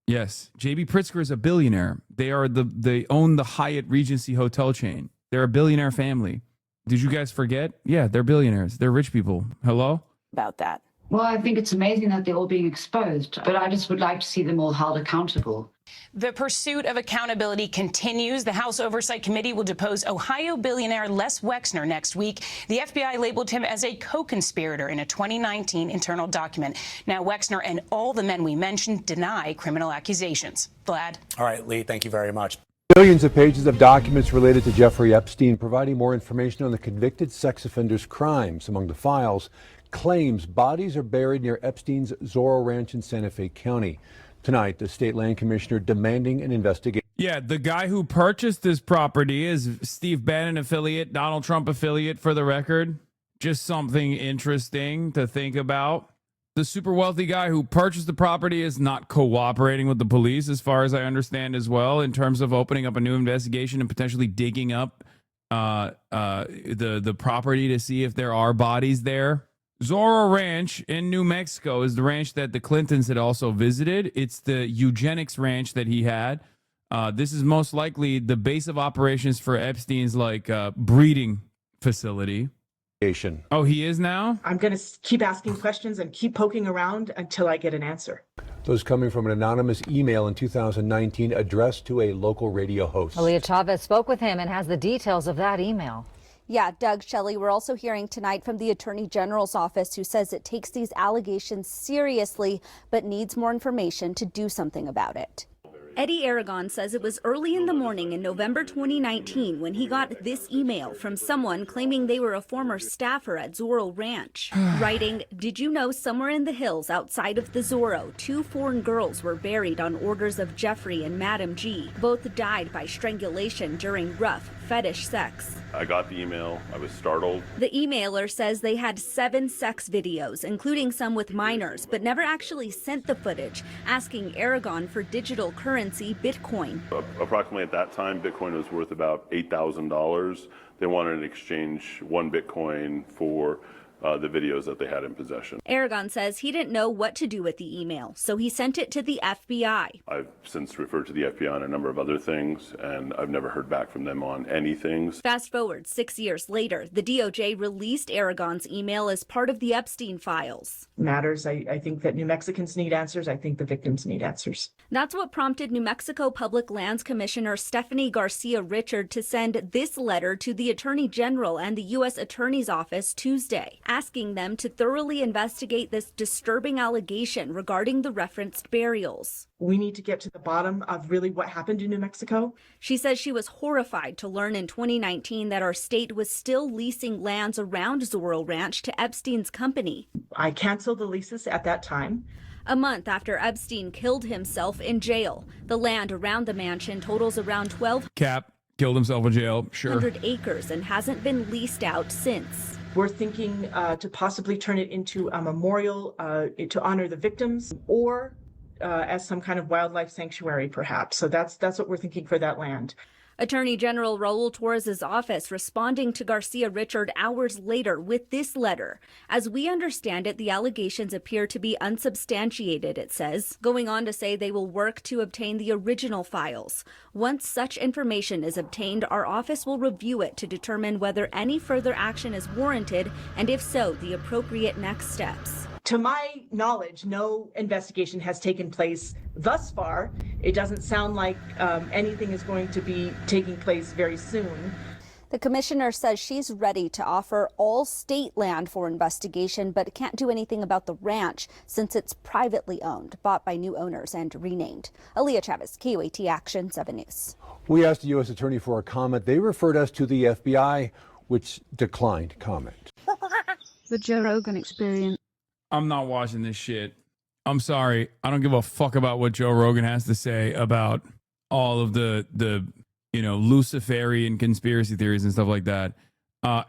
Yes, JB Pritzker is a billionaire. They own the Hyatt Regency hotel chain. They're a billionaire family. Did you guys forget? Yeah, they're billionaires. They're rich people. Hello? that? Well, I think it's amazing that they're all being exposed, but I just would like to see them all held accountable. The pursuit of accountability continues. The House Oversight Committee will depose Ohio billionaire Les Wexner next week. The FBI labeled him as a co-conspirator in a 2019 internal document. Now, Wexner and all the men we mentioned deny criminal accusations. Vlad? All right, Lee, thank you very much. Billions of pages of documents related to Jeffrey Epstein, providing more information on the convicted sex offender's crimes. Among the files, claims bodies are buried near Epstein's Zorro Ranch in Santa Fe County. Tonight, the state land commissioner demanding an investigation. Yeah, the guy who purchased this property is Steve Bannon affiliate, Donald Trump affiliate, for the record. Just something interesting to think about. The super wealthy guy who purchased the property is not cooperating with the police, as far as I understand as well, in terms of opening up a new investigation and potentially digging up the property to see if there are bodies there. Zorro Ranch in New Mexico is the ranch that the Clintons had also visited. It's the eugenics ranch that he had. This is most likely the base of operations for Epstein's breeding facility. Oh, he is now? I'm going to keep asking questions and keep poking around until I get an answer. Those coming from an anonymous email in 2019 addressed to a local radio host. Aaliyah Chavez spoke with him and has the details of that email. Yeah, Doug, Shelley, we're also hearing tonight from the Attorney General's office, who says it takes these allegations seriously, but needs more information to do something about it. Eddie Aragon says it was early in the morning in November 2019 when he got this email from someone claiming they were a former staffer at Zorro Ranch. Writing, "Did you know somewhere in the hills outside of the Zorro, 2 foreign girls were buried on orders of Jeffrey and Madam G. Both died by strangulation during rough fetish sex." I got the email. I was startled. The emailer says they had 7 sex videos, including some with minors, but never actually sent the footage, asking Aragon for digital currency Bitcoin. Approximately at that time, Bitcoin was worth about $8,000. They wanted to exchange 1 Bitcoin for the videos that they had in possession. Aragon says he didn't know what to do with the email, so he sent it to the FBI. I've since referred to the FBI on a number of other things, and I've never heard back from them on any things. Fast forward 6 years later, the DOJ released Aragon's email as part of the Epstein files. Matters. I think that New Mexicans need answers. I think the victims need answers. That's what prompted New Mexico Public Lands Commissioner Stephanie Garcia Richard to send this letter to the Attorney General and the U.S. Attorney's Office Tuesday, asking them to thoroughly investigate this disturbing allegation regarding the referenced burials. We need to get to the bottom of really what happened in New Mexico. She says she was horrified to learn in 2019 that our state was still leasing lands around Zorro Ranch to Epstein's company. I canceled the leases at that time. A month after Epstein killed himself in jail, the land around the mansion totals around 1,200 killed himself in jail, sure. acres and hasn't been leased out since. We're thinking to possibly turn it into a memorial to honor the victims, or as some kind of wildlife sanctuary, perhaps. So that's what we're thinking for that land. Attorney General Raul Torres' office responding to Garcia Richard hours later with this letter. As we understand it, the allegations appear to be unsubstantiated, it says, going on to say they will work to obtain the original files. Once such information is obtained, our office will review it to determine whether any further action is warranted, and if so, the appropriate next steps. To my knowledge, no investigation has taken place thus far. It doesn't sound like anything is going to be taking place very soon. The commissioner says she's ready to offer all state land for investigation, but can't do anything about the ranch since it's privately owned, bought by new owners and renamed. Aaliyah Chavez, KOAT Action 7 News. We asked the U.S. Attorney for a comment. They referred us to the FBI, which declined comment. The Joe Rogan Experience. I'm not watching this shit. I'm sorry. I don't give a fuck about what Joe Rogan has to say about all of the Luciferian conspiracy theories and stuff like that.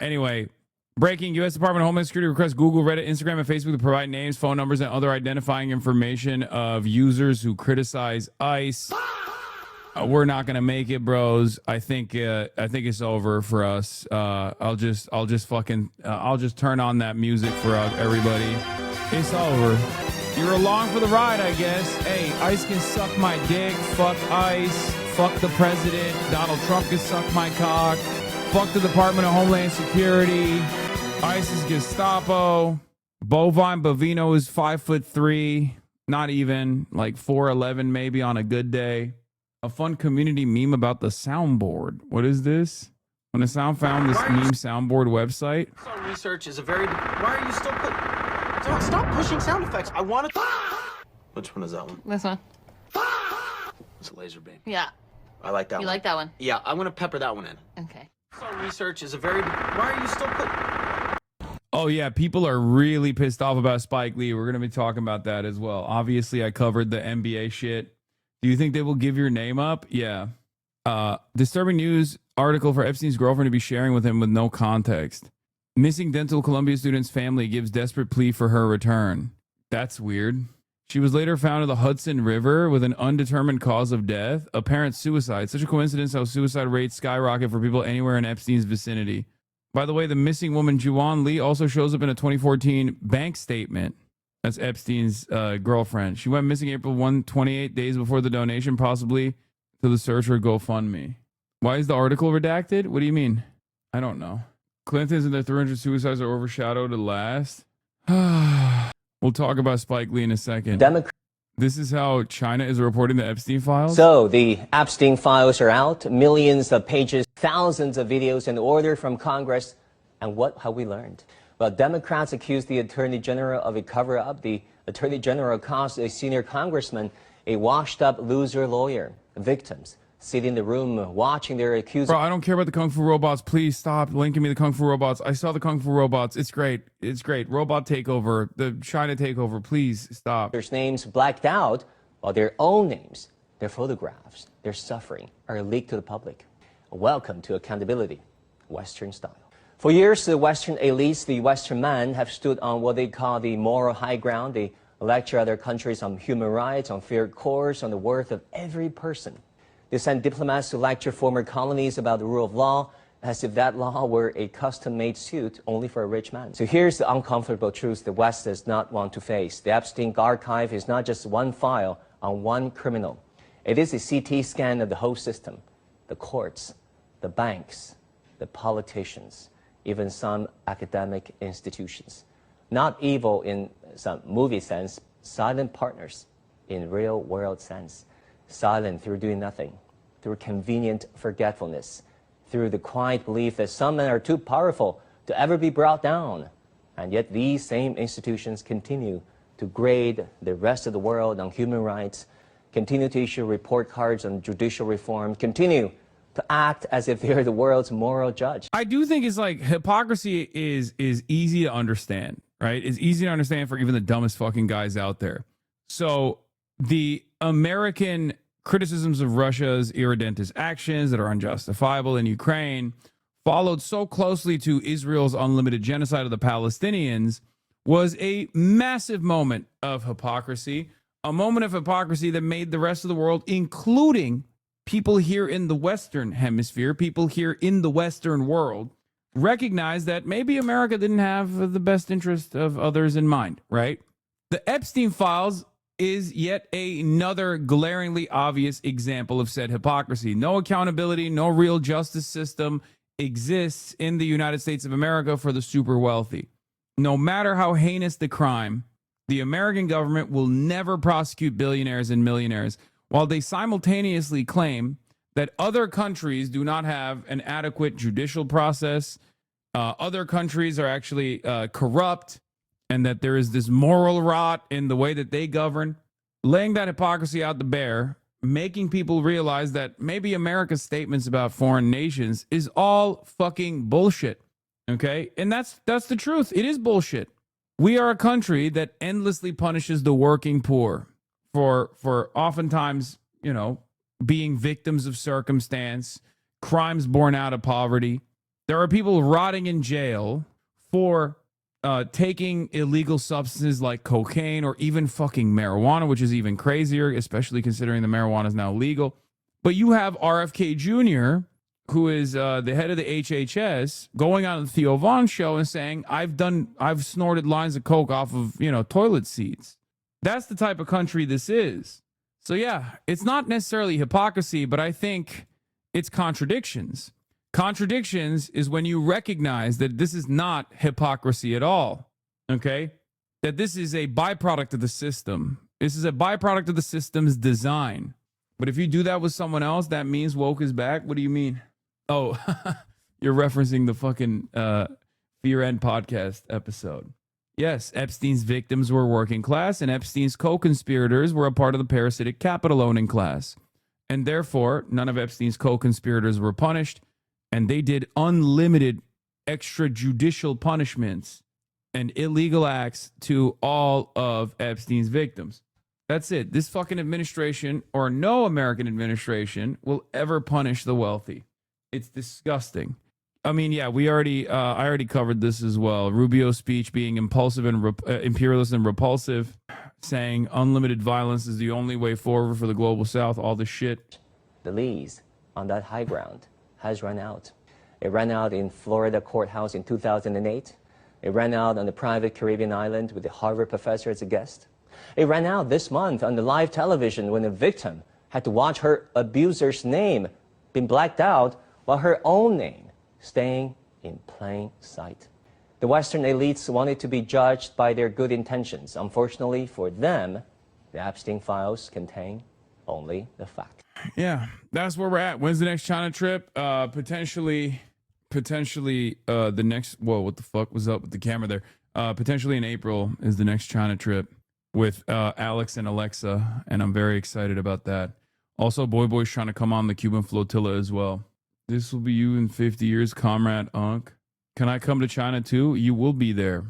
Anyway, breaking: U.S. Department of Homeland Security requests Google, Reddit, Instagram, and Facebook to provide names, phone numbers, and other identifying information of users who criticize ICE. We're not gonna make it, bros. I think it's over for us. I'll just turn on that music for everybody. It's over. You're along for the ride, I guess. Hey, ICE can suck my dick. Fuck ICE. Fuck the president. Donald Trump can suck my cock. Fuck the Department of Homeland Security. ICE is Gestapo. Bovine Bovino is 5'3", not even, like 4'11" maybe on a good day. A fun community meme about the soundboard. What is this? When a sound found this meme soundboard website. Research is a very. Why are you still putting? Don't stop pushing sound effects. I want to. Which one is that one? This one. It's a laser beam. Yeah. I like that one. You like that one? Yeah, I'm gonna pepper that one in. Okay. Research is a very. Why are you still putting? Oh yeah, people are really pissed off about Spike Lee. We're gonna be talking about that as well. Obviously, I covered the NBA shit. Do you think they will give your name up? Yeah. Disturbing news article for Epstein's girlfriend to be sharing with him with no context. Missing dental Columbia student's family gives desperate plea for her return. That's weird. She was later found in the Hudson River with an undetermined cause of death. Apparent suicide. Such a coincidence how suicide rates skyrocket for people anywhere in Epstein's vicinity. By the way, the missing woman, Juwan Lee, also shows up in a 2014 bank statement. That's Epstein's girlfriend. She went missing April 1, 28 days before the donation, possibly to the search for GoFundMe. Why is the article redacted? What do you mean? I don't know. Clinton's and their 300 suicides are overshadowed at last. We'll talk about Spike Lee in a second. This is how China is reporting the Epstein files? So the Epstein files are out. Millions of pages, thousands of videos in order from Congress. And what have we learned? Well, Democrats accused the Attorney General of a cover-up. The Attorney General calls a senior congressman a washed-up loser lawyer. Victims sit in the room watching their accusers. Bro, I don't care about the Kung Fu robots. Please stop linking me the Kung Fu robots. I saw the Kung Fu robots. It's great. It's great. Robot takeover. The China takeover. Please stop. Their names blacked out, while their own names, their photographs, their suffering are leaked to the public. Welcome to accountability, Western style. For years, the Western elites, the Western men, have stood on what they call the moral high ground. They lecture other countries on human rights, on fair courts, on the worth of every person. They send diplomats to lecture former colonies about the rule of law, as if that law were a custom-made suit only for a rich man. So here's the uncomfortable truth the West does not want to face. The Epstein archive is not just one file on one criminal. It is a CT scan of the whole system, the courts, the banks, the politicians, even some academic institutions. Not evil in some movie sense, silent partners in real world sense. Silent through doing nothing, through convenient forgetfulness, through the quiet belief that some men are too powerful to ever be brought down. And yet these same institutions continue to grade the rest of the world on human rights, continue to issue report cards on judicial reform, continue to act as if they're the world's moral judge. I do think it's like hypocrisy is easy to understand, right? It's easy to understand for even the dumbest fucking guys out there. So the American criticisms of Russia's irredentist actions that are unjustifiable in Ukraine, followed so closely to Israel's unlimited genocide of the Palestinians, was a massive moment of hypocrisy, a moment of hypocrisy that made the rest of the world, including people here in the Western hemisphere, people here in the Western world, recognize that maybe America didn't have the best interest of others in mind, right? The Epstein files is yet another glaringly obvious example of said hypocrisy. No accountability, no real justice system exists in the United States of America for the super wealthy. No matter how heinous the crime, the American government will never prosecute billionaires and millionaires, while they simultaneously claim that other countries do not have an adequate judicial process. Other countries are actually corrupt, and that there is this moral rot in the way that they govern. Laying that hypocrisy out the bear, making people realize that maybe America's statements about foreign nations is all fucking bullshit. Okay? And that's the truth. It is bullshit. We are a country that endlessly punishes the working poor for oftentimes, you know, being victims of circumstance, crimes born out of poverty. There are people rotting in jail for taking illegal substances like cocaine or even fucking marijuana, which is even crazier, especially considering the marijuana is now legal. But you have RFK Jr., who is the head of the HHS, going on the Theo Von show and saying, I've snorted lines of coke off of, you know, toilet seats. That's the type of country this is. So yeah, it's not necessarily hypocrisy, but I think it's contradictions. Contradictions is when you recognize that this is not hypocrisy at all, okay? That this is a byproduct of the system. This is a byproduct of the system's design. But if you do that with someone else, that means woke is back? What do you mean? Oh, you're referencing the fucking Fear End podcast episode. Yes, Epstein's victims were working class, and Epstein's co-conspirators were a part of the parasitic capital owning class. And therefore, none of Epstein's co-conspirators were punished, and they did unlimited extrajudicial punishments and illegal acts to all of Epstein's victims. That's it. This fucking administration, or no American administration, will ever punish the wealthy. It's disgusting. I mean, yeah, I already covered this as well. Rubio's speech being impulsive and imperialist and repulsive, saying unlimited violence is the only way forward for the global South, all this shit. The lease on that high ground has run out. It ran out in Florida courthouse in 2008. It ran out on the private Caribbean island with the Harvard professor as a guest. It ran out this month on the live television when the victim had to watch her abuser's name being blacked out while her own name staying in plain sight. The Western elites wanted to be judged by their good intentions. Unfortunately for them, the Epstein files contain only the fact. Yeah, that's where we're at. When's the next China trip? Potentially the next, whoa, what the fuck was up with the camera there? Potentially in April is the next China trip with Alex and Alexa, and I'm very excited about that. Also, Boy's trying to come on the Cuban flotilla as well. This will be you in 50 years, Comrade Unk. Can I come to China too? You will be there.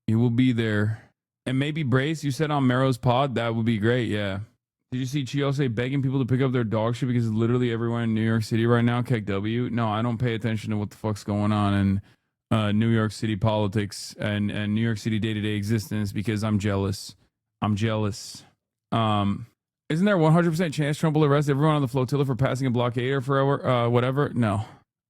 You will be there. And maybe Brace, you said on Mero's pod, that would be great, yeah. Did you see Chiose begging people to pick up their dog shit because literally everyone in New York City right now, KW? No, I don't pay attention to what the fuck's going on in New York City politics and New York City day-to-day existence because I'm jealous. I'm jealous. Isn't there a 100% chance Trump will arrest everyone on the flotilla for passing a blockade or for whatever? No.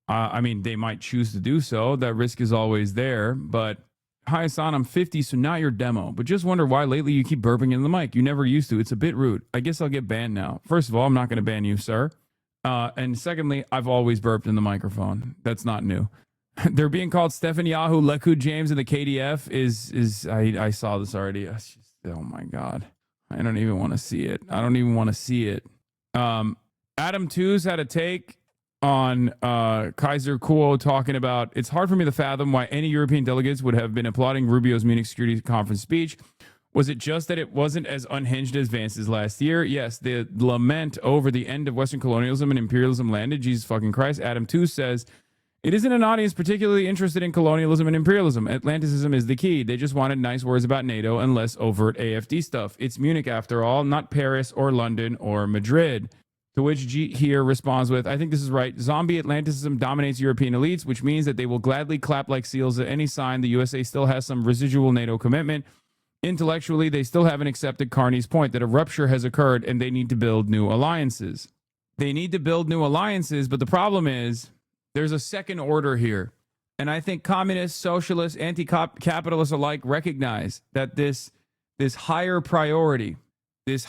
I mean, they might choose to do so. That risk is always there. But, hi, Hassan, I'm 50, so not your demo. But just wonder why lately you keep burping in the mic. You never used to. It's a bit rude. I guess I'll get banned now. First of all, I'm not going to ban you, sir. And secondly, I've always burped in the microphone. That's not new. They're being called Stephen Yahoo, Lekud James, and the KDF is I saw this already. Oh, my God. I don't even want to see it. I don't even want to see it. Adam Tooze had a take on Kaiser Kuo talking about, it's hard for me to fathom why any European delegates would have been applauding Rubio's Munich Security Conference speech. Was it just that it wasn't as unhinged as Vance's last year? Yes, the lament over the end of Western colonialism and imperialism landed. Jesus fucking Christ. Adam Tooze says, it isn't an audience particularly interested in colonialism and imperialism. Atlanticism is the key. They just wanted nice words about NATO and less overt AFD stuff. It's Munich, after all, not Paris or London or Madrid. To which G here responds with, I think this is right. Zombie Atlanticism dominates European elites, which means that they will gladly clap like seals at any sign the USA still has some residual NATO commitment. Intellectually, they still haven't accepted Carney's point that a rupture has occurred and they need to build new alliances. They need to build new alliances, but the problem is there's a second order here. And I think communists, socialists, anti-capitalists alike recognize that this higher priority is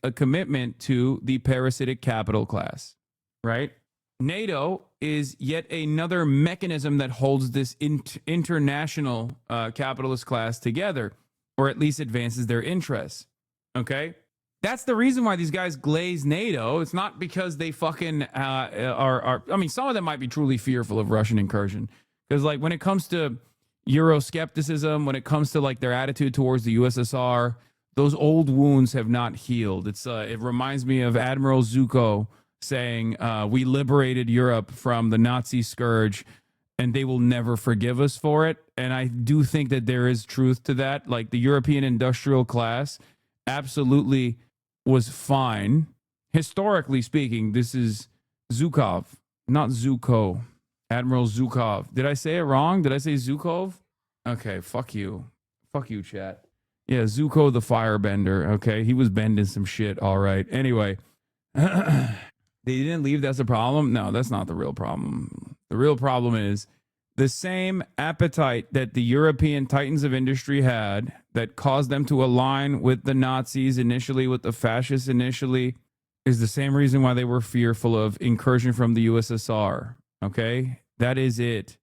a commitment to the parasitic capital class, right? NATO is yet another mechanism that holds this international capitalist class together, or at least advances their interests, okay? That's the reason why these guys glaze NATO. It's not because they fucking are. I mean, some of them might be truly fearful of Russian incursion. Because, like, when it comes to Euroscepticism, when it comes to, like, their attitude towards the USSR, those old wounds have not healed. It reminds me of Admiral Zuko saying, we liberated Europe from the Nazi scourge, and they will never forgive us for it. And I do think that there is truth to that. Like, the European industrial class absolutely was fine. Historically speaking, this is Zhukov, not Zuko. Admiral Zhukov. Did I say it wrong? Did I say Zhukov? Okay, fuck you. Fuck you, chat. Yeah, Zuko the firebender. Okay, he was bending some shit, all right. Anyway, they didn't leave. That's a problem? No, that's not the real problem. The real problem is the same appetite that the European titans of industry had that caused them to align with the Nazis initially, with the fascists initially, is the same reason why they were fearful of incursion from the USSR. Okay? That is it.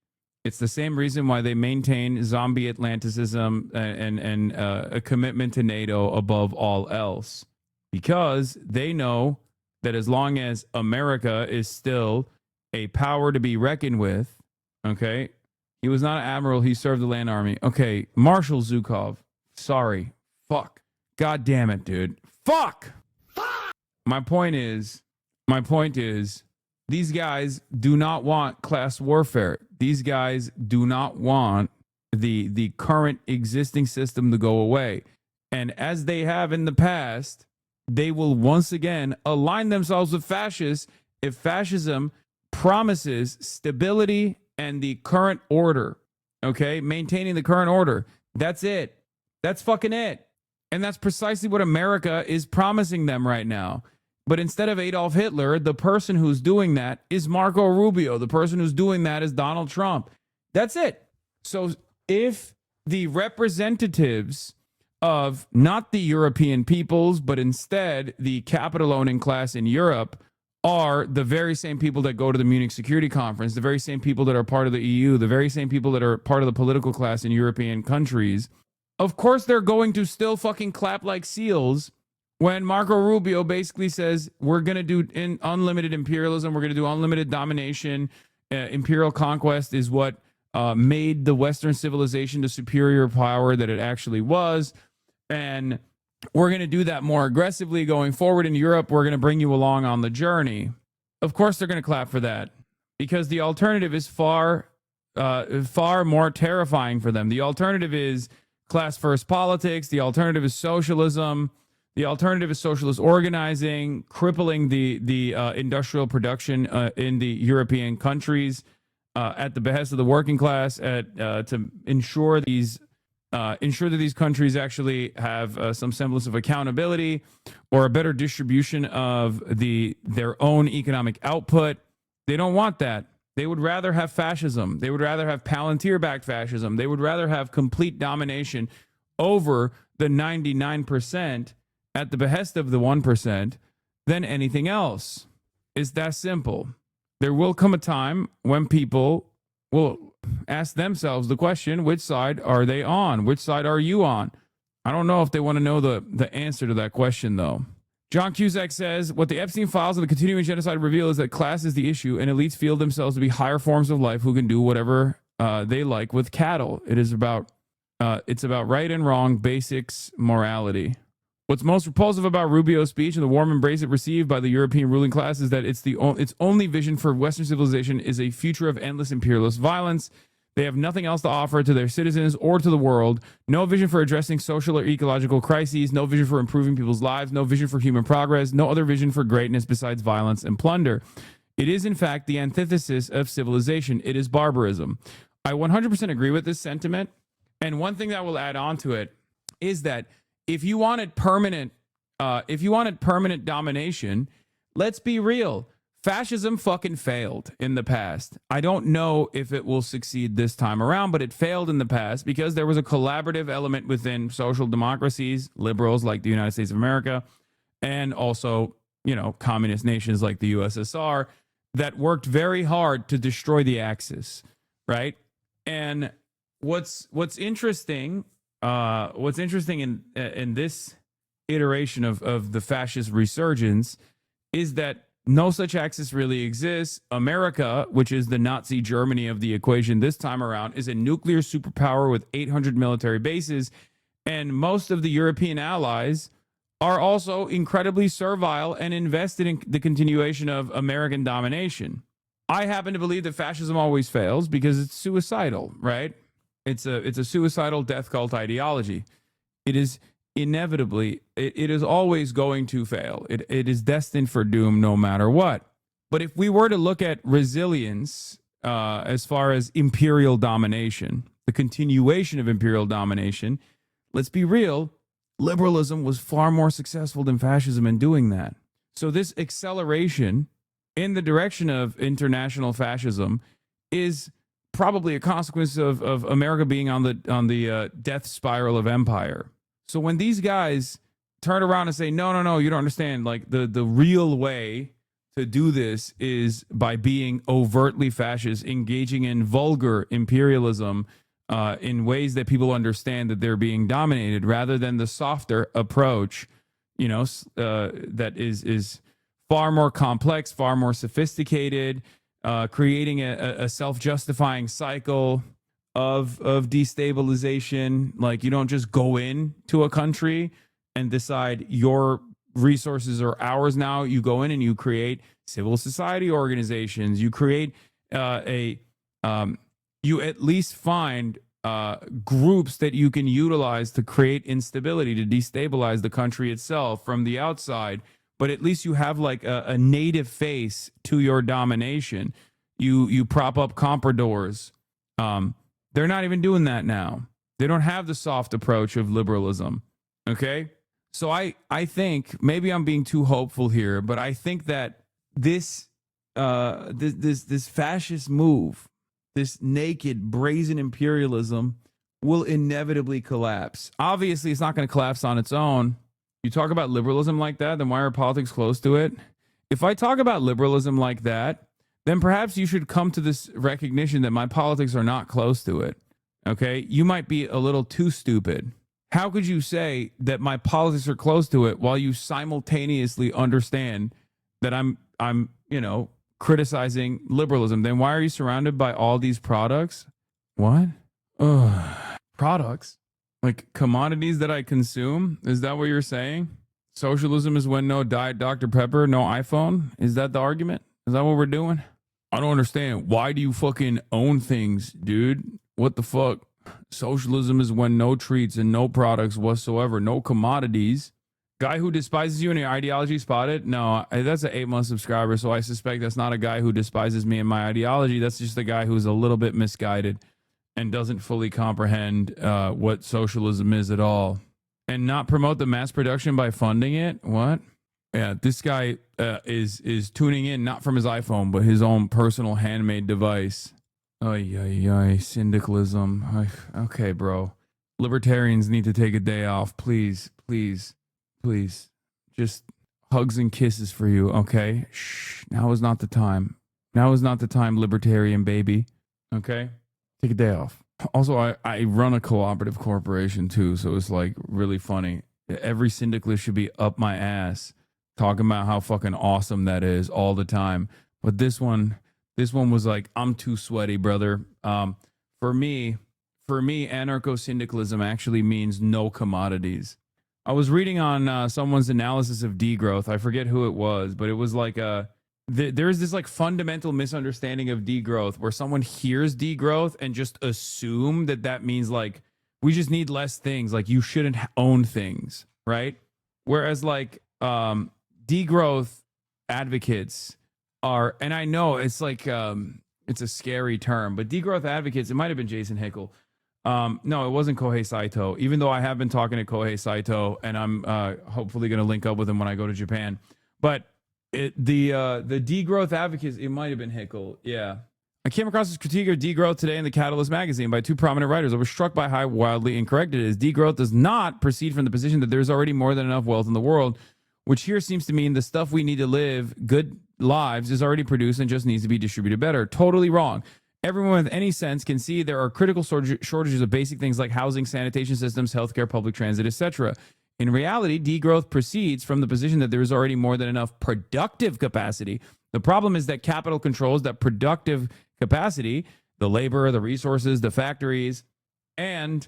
It's the same reason why they maintain zombie Atlanticism and a commitment to NATO above all else. Because they know that as long as America is still a power to be reckoned with, okay, he was not an admiral, he served the land army. Okay, Marshal Zhukov, sorry. Fuck. God damn it, dude. Fuck! My point is, these guys do not want class warfare. These guys do not want the current existing system to go away. And as they have in the past, they will once again align themselves with fascists if fascism promises stability and the current order, okay? Maintaining the current order. That's it. That's fucking it. And that's precisely what America is promising them right now. But instead of Adolf Hitler, the person who's doing that is Marco Rubio. The person who's doing that is Donald Trump. That's it. So if the representatives of not the European peoples, but instead the capital-owning class in Europe are the very same people that go to the Munich Security Conference, the very same people that are part of the EU, the very same people that are part of the political class in European countries, of course they're going to still fucking clap like seals when Marco Rubio basically says, we're going to do unlimited imperialism, we're going to do unlimited domination, imperial conquest is what made the Western civilization the superior power that it actually was, and we're going to do that more aggressively going forward in Europe. We're going to bring you along on the journey. Of course, they're going to clap for that because the alternative is far more terrifying for them. The alternative is class first politics. The alternative is socialism. The alternative is socialist organizing, crippling the industrial production in the European countries at the behest of the working class to ensure that these countries actually have some semblance of accountability or a better distribution of their own economic output. They don't want that. They would rather have fascism. They would rather have Palantir-backed fascism. They would rather have complete domination over the 99% at the behest of the 1% than anything else. It's that simple. There will come a time when people will ask themselves the question, which side are they on? Which side are you on? I don't know if they want to know the answer to that question, though. John Cusack says, what the Epstein files and the continuing genocide reveal is that class is the issue, and elites feel themselves to be higher forms of life who can do whatever they like with cattle. It's about right and wrong, basics, morality. What's most repulsive about Rubio's speech and the warm embrace it received by the European ruling class is that its only vision for Western civilization is a future of endless imperialist violence. They have nothing else to offer to their citizens or to the world. No vision for addressing social or ecological crises. No vision for improving people's lives. No vision for human progress. No other vision for greatness besides violence and plunder. It is, in fact, the antithesis of civilization. It is barbarism. I 100% agree with this sentiment. And one thing that will add on to it is that if you wanted permanent domination, let's be real. Fascism fucking failed in the past. I don't know if it will succeed this time around, but it failed in the past because there was a collaborative element within social democracies, liberals like the United States of America, and also, you know, communist nations like the USSR that worked very hard to destroy the Axis, right? And what's interesting in this iteration of the fascist resurgence is that no such axis really exists. America, which is the Nazi Germany of the equation this time around, is a nuclear superpower with 800 military bases, and most of the European allies are also incredibly servile and invested in the continuation of American domination. I happen to believe that fascism always fails because it's suicidal, right? It's a suicidal death cult ideology. It is inevitably, it is always going to fail. It is destined for doom no matter what. But if we were to look at resilience as far as imperial domination, the continuation of imperial domination, let's be real, liberalism was far more successful than fascism in doing that. So this acceleration in the direction of international fascism is probably a consequence of America being on the death spiral of empire. So when these guys turn around and say, no, you don't understand, like the real way to do this is by being overtly fascist, engaging in vulgar imperialism in ways that people understand that they're being dominated, rather than the softer approach, you know, that is far more complex, far more sophisticated, creating a self-justifying cycle of destabilization. Like, you don't just go in to a country and decide your resources are ours now. You go in and you create civil society organizations. You create you at least find groups that you can utilize to create instability, to destabilize the country itself from the outside. But at least you have like a native face to your domination. You prop up compradors. They're not even doing that now. They don't have the soft approach of liberalism. Okay? So I think, maybe I'm being too hopeful here, but I think that this fascist move, this naked, brazen imperialism will inevitably collapse. Obviously, it's not going to collapse on its own. You talk about liberalism like that, then why are politics close to it? If I talk about liberalism like that, then perhaps you should come to this recognition that my politics are not close to it. Okay? You might be a little too stupid. How could you say that my politics are close to it while you simultaneously understand that I'm criticizing liberalism? Then why are you surrounded by all these products? What? Products? Like commodities that I consume? Is that what you're saying? Socialism is when no Diet Dr. Pepper, no iPhone? Is that the argument? Is that what we're doing? I don't understand. Why do you fucking own things, dude? What the fuck? Socialism is when no treats and no products whatsoever, no commodities. Guy who despises you and your ideology spotted? No, that's an 8-month subscriber, so I suspect that's not a guy who despises me and my ideology. That's just a guy who's a little bit misguided and doesn't fully comprehend what socialism is at all. And not promote the mass production by funding it? What? Yeah, this guy is tuning in not from his iPhone, but his own personal handmade device. Syndicalism. Okay, bro. Libertarians need to take a day off. Please. Just hugs and kisses for you, okay? Shh. Now is not the time. Now is not the time, libertarian baby. Okay? Take a day off. Also, I run a cooperative corporation too, so it's like really funny. Every syndicalist should be up my ass talking about how fucking awesome that is all the time. But this one was like, I'm too sweaty, brother. For me, anarcho-syndicalism actually means no commodities. I was reading on someone's analysis of degrowth. I forget who it was, but it was like there's this like fundamental misunderstanding of degrowth where someone hears degrowth and just assume that means like we just need less things, like you shouldn't own things, right? Whereas like degrowth advocates are, and I know it's like it's a scary term, but degrowth advocates, it might have been Jason Hickel. No, it wasn't Kohei Saito, even though I have been talking to Kohei Saito and I'm hopefully going to link up with him when I go to Japan. But The degrowth advocates, it might have been Hickel. Yeah. I came across this critique of degrowth today in the Catalyst magazine by two prominent writers. I was struck by how wildly incorrect it is. Degrowth does not proceed from the position that there's already more than enough wealth in the world, which here seems to mean the stuff we need to live good lives is already produced and just needs to be distributed better. Totally wrong. Everyone with any sense can see there are critical shortages of basic things like housing, sanitation systems, healthcare, public transit, etc. In reality, degrowth proceeds from the position that there is already more than enough productive capacity. The problem is that capital controls that productive capacity, the labor, the resources, the factories, and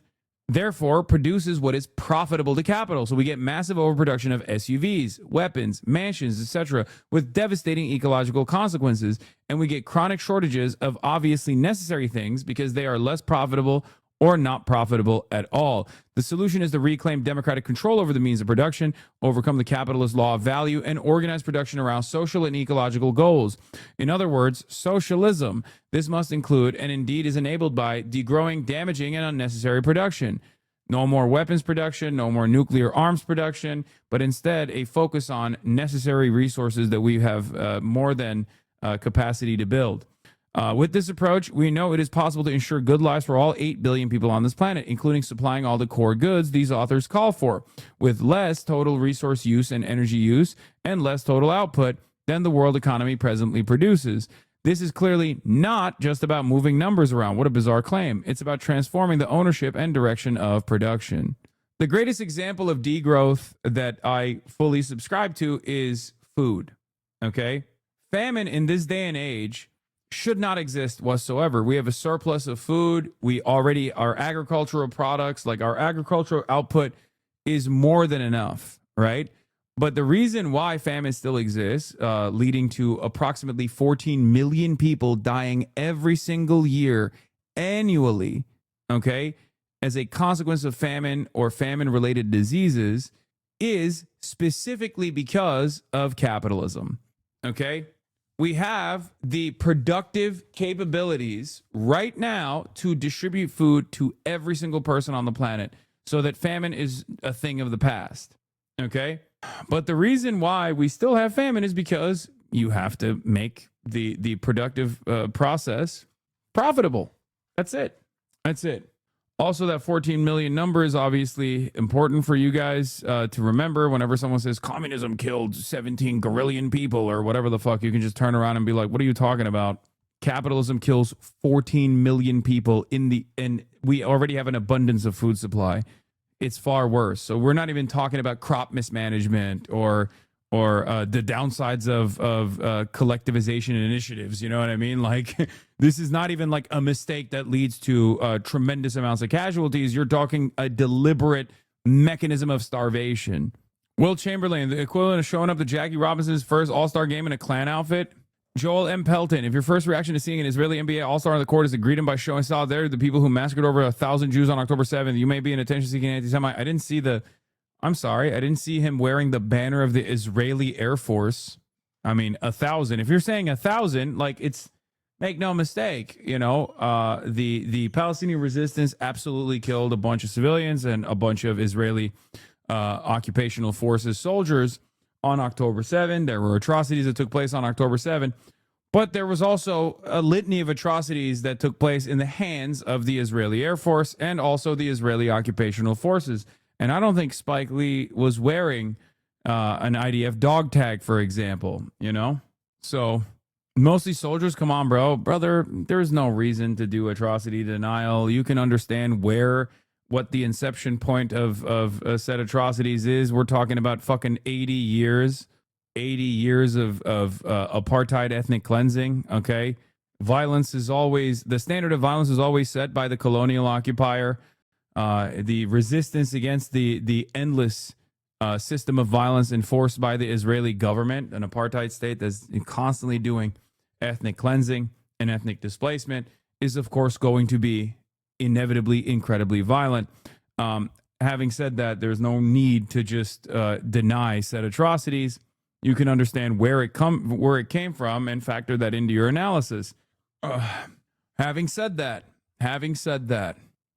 therefore produces what is profitable to capital. So we get massive overproduction of SUVs, weapons, mansions, etc., with devastating ecological consequences. And we get chronic shortages of obviously necessary things because they are less profitable or not profitable at all. The solution is to reclaim democratic control over the means of production, overcome the capitalist law of value, and organize production around social and ecological goals. In other words, socialism. This must include, and indeed is enabled by, degrowing, damaging, and unnecessary production. No more weapons production, no more nuclear arms production, but instead a focus on necessary resources that we have more than capacity to build. With this approach, we know it is possible to ensure good lives for all 8 billion people on this planet, including supplying all the core goods these authors call for, with less total resource use and energy use, and less total output than the world economy presently produces. This is clearly not just about moving numbers around. What a bizarre claim. It's about transforming the ownership and direction of production. The greatest example of degrowth that I fully subscribe to is food. Okay? Famine in this day and age should not exist whatsoever. We have a surplus of food. Our agricultural products, like our agricultural output, is more than enough, right? But the reason why famine still exists, leading to approximately 14 million people dying every single year annually, okay, as a consequence of famine or famine-related diseases, is specifically because of capitalism, okay? We have the productive capabilities right now to distribute food to every single person on the planet so that famine is a thing of the past, okay? But the reason why we still have famine is because you have to make the productive process profitable. That's it. That's it. Also, that 14 million number is obviously important for you guys to remember. Whenever someone says communism killed 17 gorillion people or whatever the fuck, you can just turn around and be like, what are you talking about? Capitalism kills 14 million people and we already have an abundance of food supply. It's far worse. So we're not even talking about crop mismanagement or the downsides of collectivization initiatives. You know what I mean? Like, this is not even like a mistake that leads to tremendous amounts of casualties. You're talking a deliberate mechanism of starvation. Will Chamberlain, the equivalent of showing up to Jackie Robinson's first All-Star game in a Klan outfit. Joel M. Pelton, if your first reaction to seeing an Israeli NBA All-Star on the court is to greet him by showing solidarity to the people who massacred over 1,000 Jews on October 7th, you may be an attention-seeking anti-Semite. I'm sorry, I didn't see him wearing the banner of the Israeli Air Force. I mean, 1,000. If you're saying 1,000, like, it's, make no mistake, you know, the Palestinian resistance absolutely killed a bunch of civilians and a bunch of Israeli occupational forces soldiers on October 7. There were atrocities that took place on October 7. But there was also a litany of atrocities that took place in the hands of the Israeli Air Force and also the Israeli occupational forces. And I don't think Spike Lee was wearing an IDF dog tag, for example, you know? So mostly soldiers, come on, brother, there's no reason to do atrocity denial. You can understand what the inception point of said atrocities is. We're talking about fucking 80 years of apartheid ethnic cleansing, okay? The standard of violence is always set by the colonial occupier. The resistance against the endless system of violence enforced by the Israeli government, an apartheid state that's constantly doing ethnic cleansing and ethnic displacement, is of course going to be inevitably incredibly violent. Having said that, there's no need to just deny said atrocities. You can understand where it came from and factor that into your analysis. Having said that,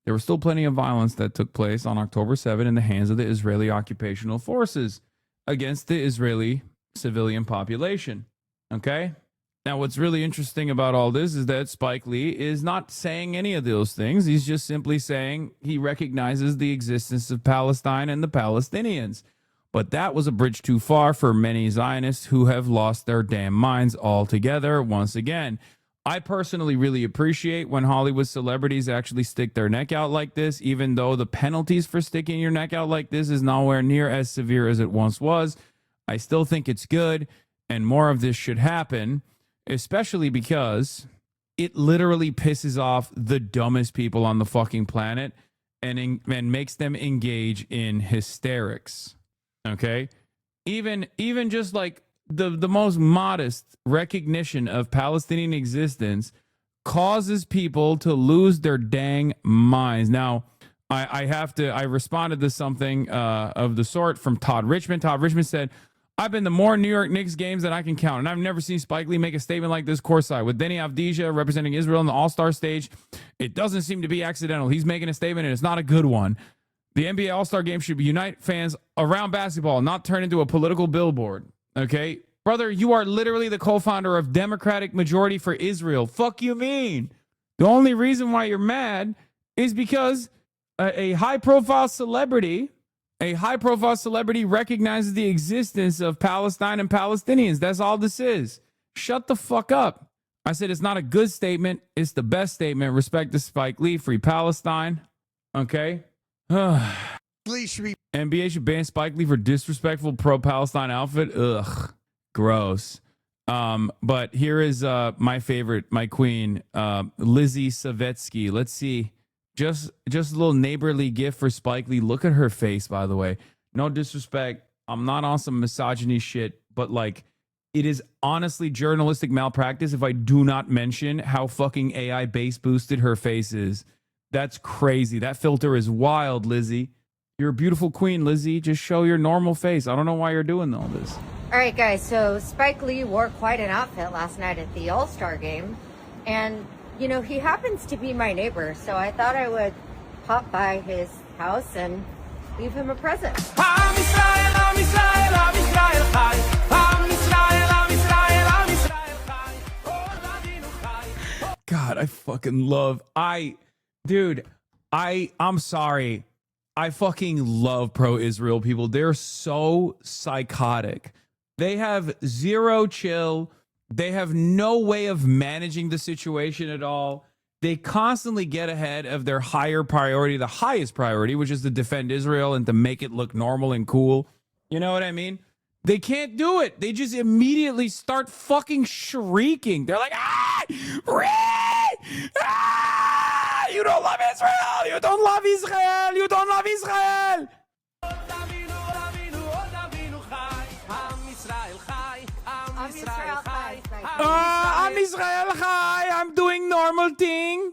there was still plenty of violence that took place on October 7 in the hands of the Israeli occupational forces against the Israeli civilian population. Okay? Now, what's really interesting about all this is that Spike Lee is not saying any of those things. He's just simply saying he recognizes the existence of Palestine and the Palestinians. But that was a bridge too far for many Zionists who have lost their damn minds altogether once again. I personally really appreciate when Hollywood celebrities actually stick their neck out like this, even though the penalties for sticking your neck out like this is nowhere near as severe as it once was. I still think it's good, and more of this should happen, especially because it literally pisses off the dumbest people on the fucking planet and makes them engage in hysterics. Okay? Even just like the most modest recognition of Palestinian existence causes people to lose their dang minds. Now, I responded to something of the sort from Todd Richmond. Todd Richmond said, I've been to more New York Knicks games than I can count, and I've never seen Spike Lee make a statement like this courtside. With Denny Avdija representing Israel on the All-Star stage, it doesn't seem to be accidental. He's making a statement, and it's not a good one. The NBA All-Star Game should unite fans around basketball, not turn into a political billboard. Okay? Brother, you are literally the co-founder of Democratic Majority for Israel. Fuck you mean? The only reason why you're mad is because a high-profile celebrity recognizes the existence of Palestine and Palestinians. That's all this is. Shut the fuck up. I said it's not a good statement. It's the best statement. Respect to Spike Lee. Free Palestine. Okay? NBA should ban Spike Lee for disrespectful pro-Palestine outfit. Ugh. Gross. But here is my favorite, my queen, Lizzie Savetsky. Let's see. Just a little neighborly gift for Spike Lee. Look at her face, by the way. No disrespect. I'm not on some misogyny shit, but like, it is honestly journalistic malpractice if I do not mention how fucking AI base boosted her face is. That's crazy. That filter is wild, Lizzie. You're a beautiful queen, Lizzie. Just show your normal face. I don't know why you're doing all this. All right, guys. So Spike Lee wore quite an outfit last night at the All-Star game. And, you know, he happens to be my neighbor. So I thought I would pop by his house and leave him a present. God, I fucking love... I'm sorry. I fucking love pro-Israel people. They're so psychotic. They have zero chill. They have no way of managing the situation at all. They constantly get ahead of their higher priority, the highest priority, which is to defend Israel and to make it look normal and cool. You know what I mean? They can't do it. They just immediately start fucking shrieking. They're like, you don't love Israel! You don't love Israel! You don't love Israel! Am Israel Chai! I'm doing normal thing!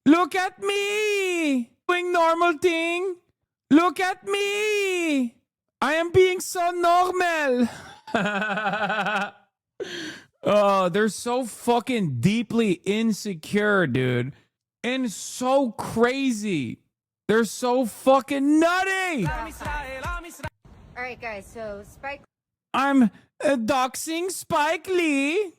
Look at me! Doing normal thing! Look at me! I am being so normal! Oh, they're so fucking deeply insecure, dude. And so crazy. They're so fucking nutty. All right, guys. So Spike. I'm doxing Spike Lee.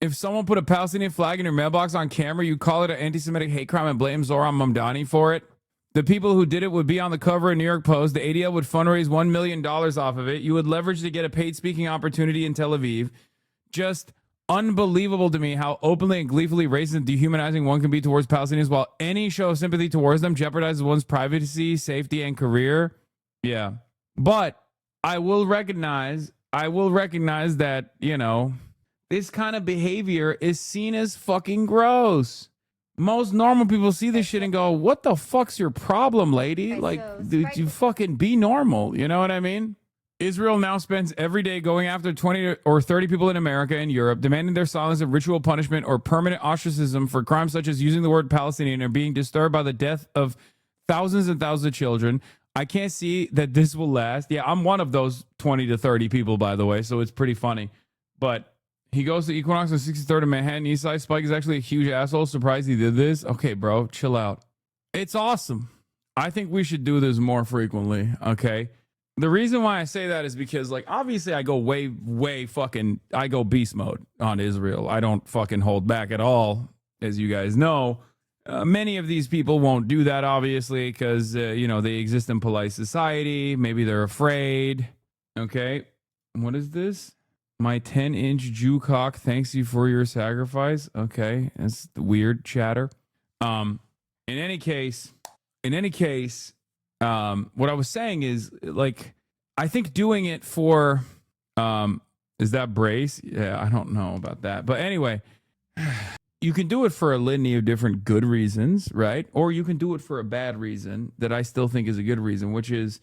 If someone put a Palestinian flag in your mailbox on camera, you call it an anti-Semitic hate crime and blame Zohran Mamdani for it. The people who did it would be on the cover of New York Post. The ADL would fundraise $1 million off of it. You would leverage to get a paid speaking opportunity in Tel Aviv. Just unbelievable to me how openly and gleefully racist and dehumanizing one can be towards Palestinians, while any show of sympathy towards them jeopardizes one's privacy, safety, and career. Yeah. But I will recognize that, you know, this kind of behavior is seen as fucking gross. Most normal people see this shit and go, what the fuck's your problem, lady? Like, dude, you fucking be normal. You know what I mean? Israel now spends every day going after 20 or 30 people in America and Europe, demanding their silence of ritual punishment or permanent ostracism for crimes such as using the word Palestinian or being disturbed by the death of thousands and thousands of children. I can't see that this will last. Yeah, I'm one of those 20 to 30 people, by the way, so it's pretty funny. But he goes to Equinox on 63rd and Manhattan East Side. Spike is actually a huge asshole. Surprised he did this. Okay, bro, chill out. It's awesome. I think we should do this more frequently, okay? The reason why I say that is because, like, obviously I go I go beast mode on Israel. I don't fucking hold back at all, as you guys know. Many of these people won't do that, obviously, because, you know, they exist in polite society. Maybe they're afraid. Okay. What is this? My 10-inch Jew cock thanks you for your sacrifice. Okay. That's weird chatter. In any case, what I was saying is, like, I think doing it for, is that brace? Yeah, I don't know about that. But anyway, you can do it for a litany of different good reasons, right? Or you can do it for a bad reason that I still think is a good reason, which is,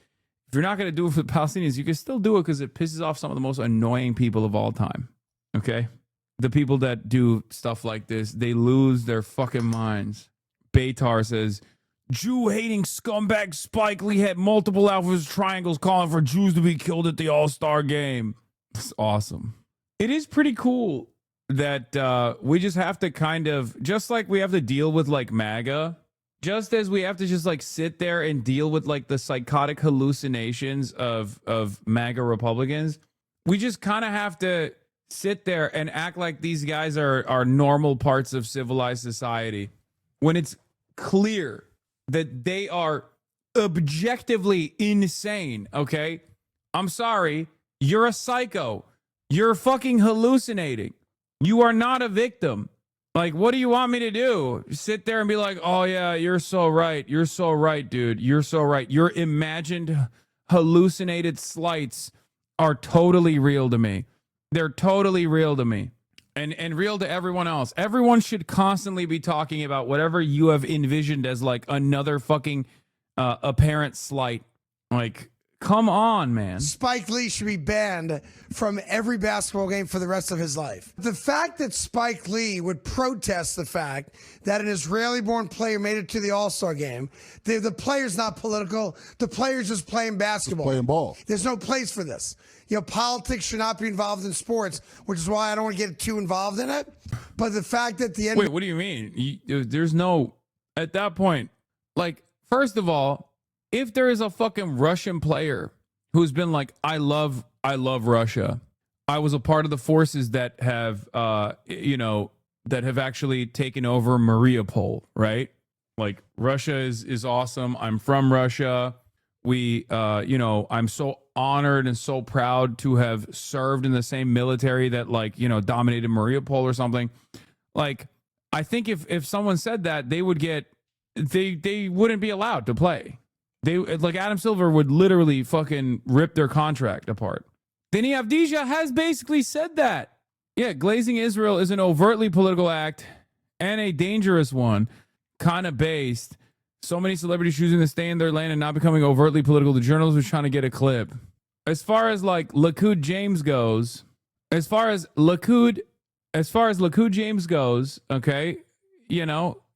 if you're not going to do it for the Palestinians, you can still do it because it pisses off some of the most annoying people of all time. Okay? The people that do stuff like this, they lose their fucking minds. Beitar says, Jew-hating scumbag Spike Lee had multiple alphas triangles calling for Jews to be killed at the All-Star game. That's awesome. It is pretty cool that we just have to kind of, just like we have to deal with, like, MAGA, just as we have to just, like, sit there and deal with, like, the psychotic hallucinations of MAGA Republicans, we just kind of have to sit there and act like these guys are normal parts of civilized society when it's clear that they are objectively insane, okay? I'm sorry. You're a psycho. You're fucking hallucinating. You are not a victim. Like, what do you want me to do? Sit there and be like, oh, yeah, you're so right. You're so right, dude. You're so right. Your imagined hallucinated slights are totally real to me. They're totally real to me. And real to everyone else. Everyone should constantly be talking about whatever you have envisioned as, like, another fucking apparent slight. Like, come on, man. Spike Lee should be banned from every basketball game for the rest of his life. The fact that Spike Lee would protest the fact that an Israeli-born player made it to the All-Star game, the player's not political. The player's just playing basketball. Just playing ball. There's no place for this. You know, politics should not be involved in sports, which is why I don't want to get too involved in it. But the fact that the Wait, what do you mean? There's no, at that point, like, first of all, if there is a fucking Russian player who's been like, I love Russia. I was a part of the forces that have, that have actually taken over Mariupol, right? Like, Russia is awesome. I'm from Russia. I'm so honored and so proud to have served in the same military that, like, dominated Mariupol or something. Like, I think if someone said that, they would they wouldn't be allowed to play. They, like, Adam Silver would literally fucking rip their contract apart. Deni Avdija has basically said that. Yeah, glazing Israel is an overtly political act and a dangerous one, kind of based. So many celebrities choosing to stay in their lane and not becoming overtly political. The journalist was trying to get a clip. As far as, like, Lakud James goes, as far as Lakud James goes, okay,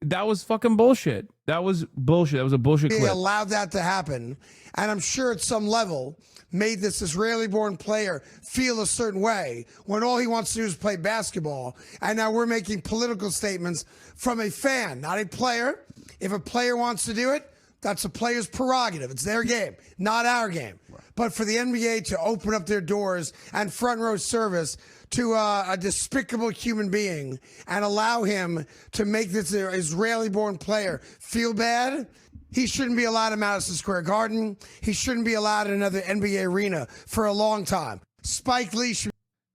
that was fucking bullshit. That was bullshit. That was a bullshit clip. They allowed that to happen. And I'm sure at some level made this Israeli-born player feel a certain way when all he wants to do is play basketball. And now we're making political statements from a fan, not a player. If a player wants to do it, that's a player's prerogative. It's their game, not our game. But for the NBA to open up their doors and front row service to a despicable human being and allow him to make this Israeli-born player feel bad, he shouldn't be allowed in Madison Square Garden. He shouldn't be allowed in another NBA arena for a long time. Spike Lee should...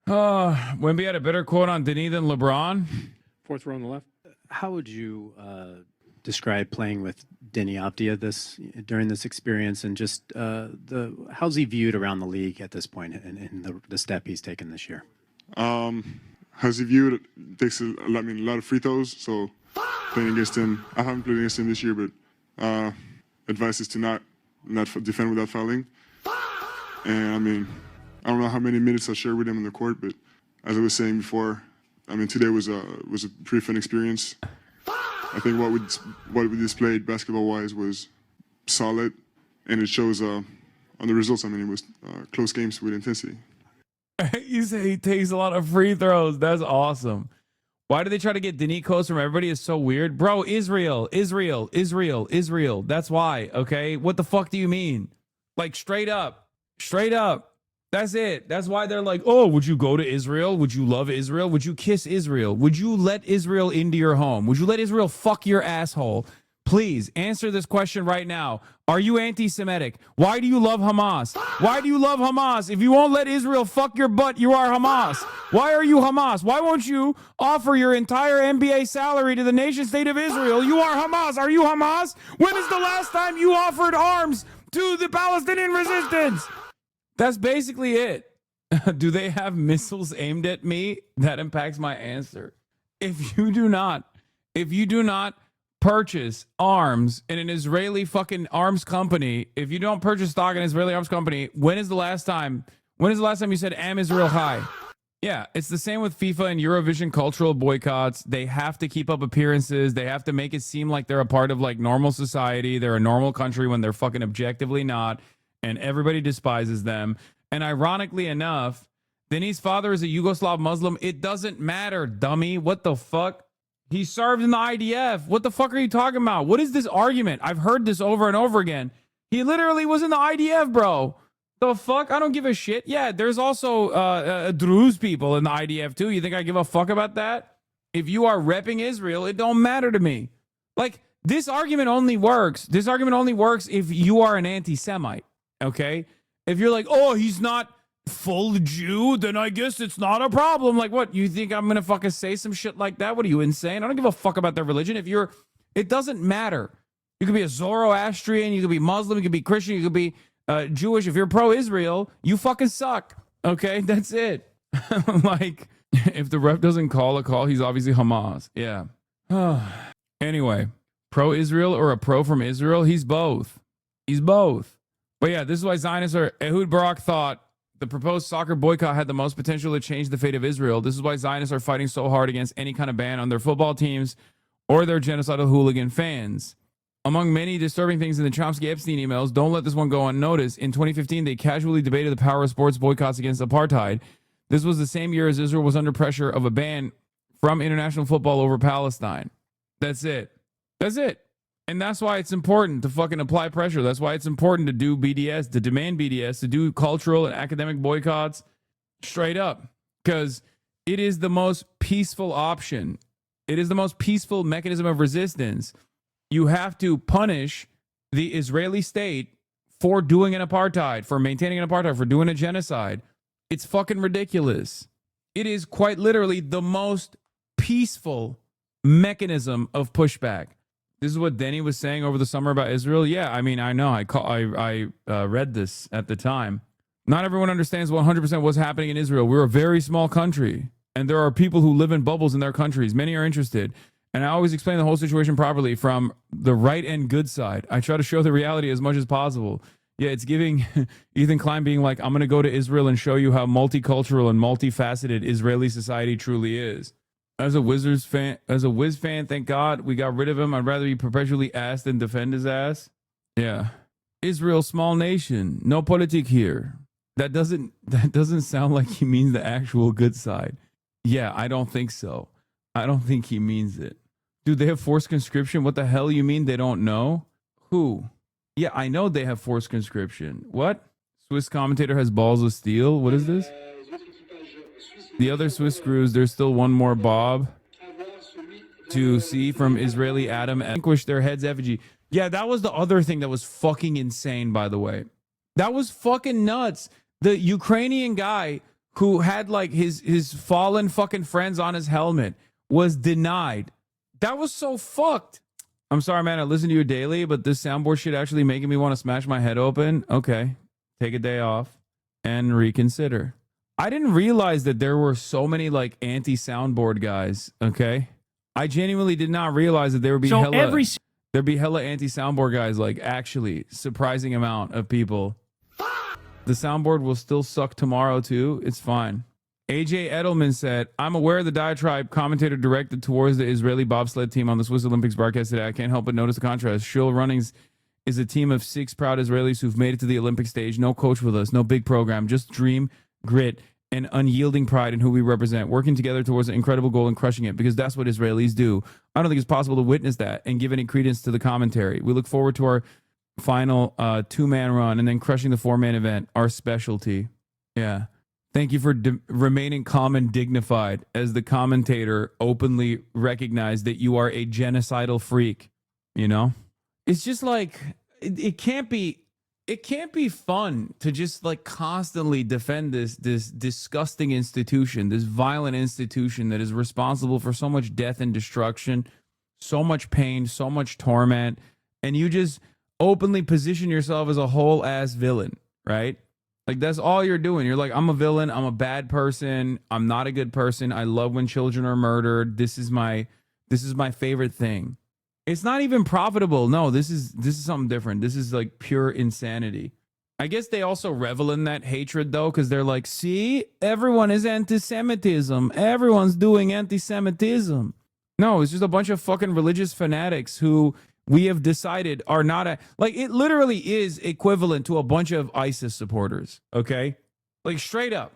Wemby had a better quote on Denis than LeBron. Fourth row on the left. How would you describe playing with Deni Avdija during this experience, and just how's he viewed around the league at this point in the step he's taken this year? How's he viewed? Takes a lot of free throws. So playing against him, I haven't played against him this year, but advice is to not defend without fouling. And I don't know how many minutes I shared with him on the court, but as I was saying before, today was a pretty fun experience. I think what we displayed basketball-wise was solid, and it shows on the results. It was close games with intensity. You say he takes a lot of free throws. That's awesome. Why do they try to get Denis quotes from everybody? Is so weird. Bro, Israel. That's why, okay? What the fuck do you mean? Like, straight up. Straight up. That's it. That's why they're like, oh, would you go to Israel? Would you love Israel? Would you kiss Israel? Would you let Israel into your home? Would you let Israel fuck your asshole? Please answer this question right now. Are you anti-Semitic? Why do you love Hamas? Why do you love Hamas? If you won't let Israel fuck your butt, you are Hamas. Why are you Hamas? Why won't you offer your entire NBA salary to the nation state of Israel? You are Hamas. Are you Hamas? When is the last time you offered arms to the Palestinian resistance? That's basically it. Do they have missiles aimed at me? That impacts my answer. If you do not purchase arms in an Israeli fucking arms company, if you don't purchase stock in an Israeli arms company, when is the last time you said Am Israel High? Yeah, it's the same with FIFA and Eurovision cultural boycotts. They have to keep up appearances. They have to make it seem like they're a part of like normal society. They're a normal country when they're fucking objectively not. And everybody despises them. And ironically enough, Denis' father is a Yugoslav Muslim. It doesn't matter, dummy. What the fuck? He served in the IDF. What the fuck are you talking about? What is this argument? I've heard this over and over again. He literally was in the IDF, bro. The fuck? I don't give a shit. Yeah, there's also Druze people in the IDF too. You think I give a fuck about that? If you are repping Israel, it don't matter to me. Like, this argument only works. This argument only works if you are an anti-Semite. Okay? If you're like, oh, he's not full Jew, then I guess it's not a problem. Like, what? You think I'm gonna fucking say some shit like that? What are you, insane? I don't give a fuck about their religion. It doesn't matter. You could be a Zoroastrian, you could be Muslim, you could be Christian, you could be Jewish. If you're pro-Israel, you fucking suck. Okay? That's it. Like, if the ref doesn't call a call, he's obviously Hamas. Yeah. Anyway, pro-Israel or a pro from Israel? He's both. He's both. But yeah, this is why Zionists are... Ehud Barak thought the proposed soccer boycott had the most potential to change the fate of Israel. This is why Zionists are fighting so hard against any kind of ban on their football teams or their genocidal hooligan fans. Among many disturbing things in the Chomsky-Epstein emails, don't let this one go unnoticed. In 2015, they casually debated the power of sports boycotts against apartheid. This was the same year as Israel was under pressure of a ban from international football over Palestine. That's it. That's it. And that's why it's important to fucking apply pressure. That's why it's important to do BDS, to demand BDS, to do cultural and academic boycotts straight up. Because it is the most peaceful option. It is the most peaceful mechanism of resistance. You have to punish the Israeli state for doing an apartheid, for maintaining an apartheid, for doing a genocide. It's fucking ridiculous. It is quite literally the most peaceful mechanism of pushback. This is what Denny was saying over the summer about Israel. Yeah, I mean, I know. I read this at the time. Not everyone understands 100% what's happening in Israel. We're a very small country, and there are people who live in bubbles in their countries. Many are interested. And I always explain the whole situation properly from the right and good side. I try to show the reality as much as possible. Yeah, it's giving Ethan Klein being like, I'm going to go to Israel and show you how multicultural and multifaceted Israeli society truly is. As a Wiz fan, thank God we got rid of him. I'd rather be perpetually asked than defend his ass. Yeah. Israel, small nation. No politic here. That doesn't sound like he means the actual good side. Yeah, I don't think so. I don't think he means it. Dude, they have forced conscription? What the hell you mean they don't know? Who? Yeah, I know they have forced conscription. What? Swiss commentator has balls of steel? What is this? The other Swiss screws, there's still one more Bob to see from Israeli Adam and vanquish their head's effigy. Yeah, that was the other thing that was fucking insane, by the way. That was fucking nuts. The Ukrainian guy who had like his fallen fucking friends on his helmet was denied. That was so fucked. I'm sorry, man. I listen to you daily, but this soundboard shit actually making me want to smash my head open. Okay. Take a day off and reconsider. I didn't realize that there were so many like anti-soundboard guys. Okay. I genuinely did not realize that there would be there'd be hella anti-soundboard guys, like actually surprising amount of people. The soundboard will still suck tomorrow too. It's fine. AJ Edelman said, I'm aware of the diatribe commentator directed towards the Israeli bobsled team on the Swiss Olympics broadcast today. I can't help but notice the contrast. Shul Runnings is a team of 6 proud Israelis who've made it to the Olympic stage. No coach with us, no big program, just dream, grit, and unyielding pride in who we represent, working together towards an incredible goal and crushing it, because that's what Israelis do. I don't think it's possible to witness that and give any credence to the commentary. We look forward to our final 2-man run and then crushing the 4-man event, our specialty. Yeah. Thank you for remaining calm and dignified as the commentator openly recognized that you are a genocidal freak. You know, it's just like it can't be fun to just like constantly defend this disgusting institution, this violent institution that is responsible for so much death and destruction, so much pain, so much torment, and you just openly position yourself as a whole ass villain, right? Like that's all you're doing. You're like, I'm a villain. I'm a bad person. I'm not a good person. I love when children are murdered. This is my favorite thing. It's not even profitable. No, this is something different. This is like pure insanity. I guess they also revel in that hatred though, because they're like, see, everyone is anti-Semitism. Everyone's doing anti-Semitism. No, it's just a bunch of fucking religious fanatics who we have decided are not like, it literally is equivalent to a bunch of ISIS supporters. Okay. Like straight up.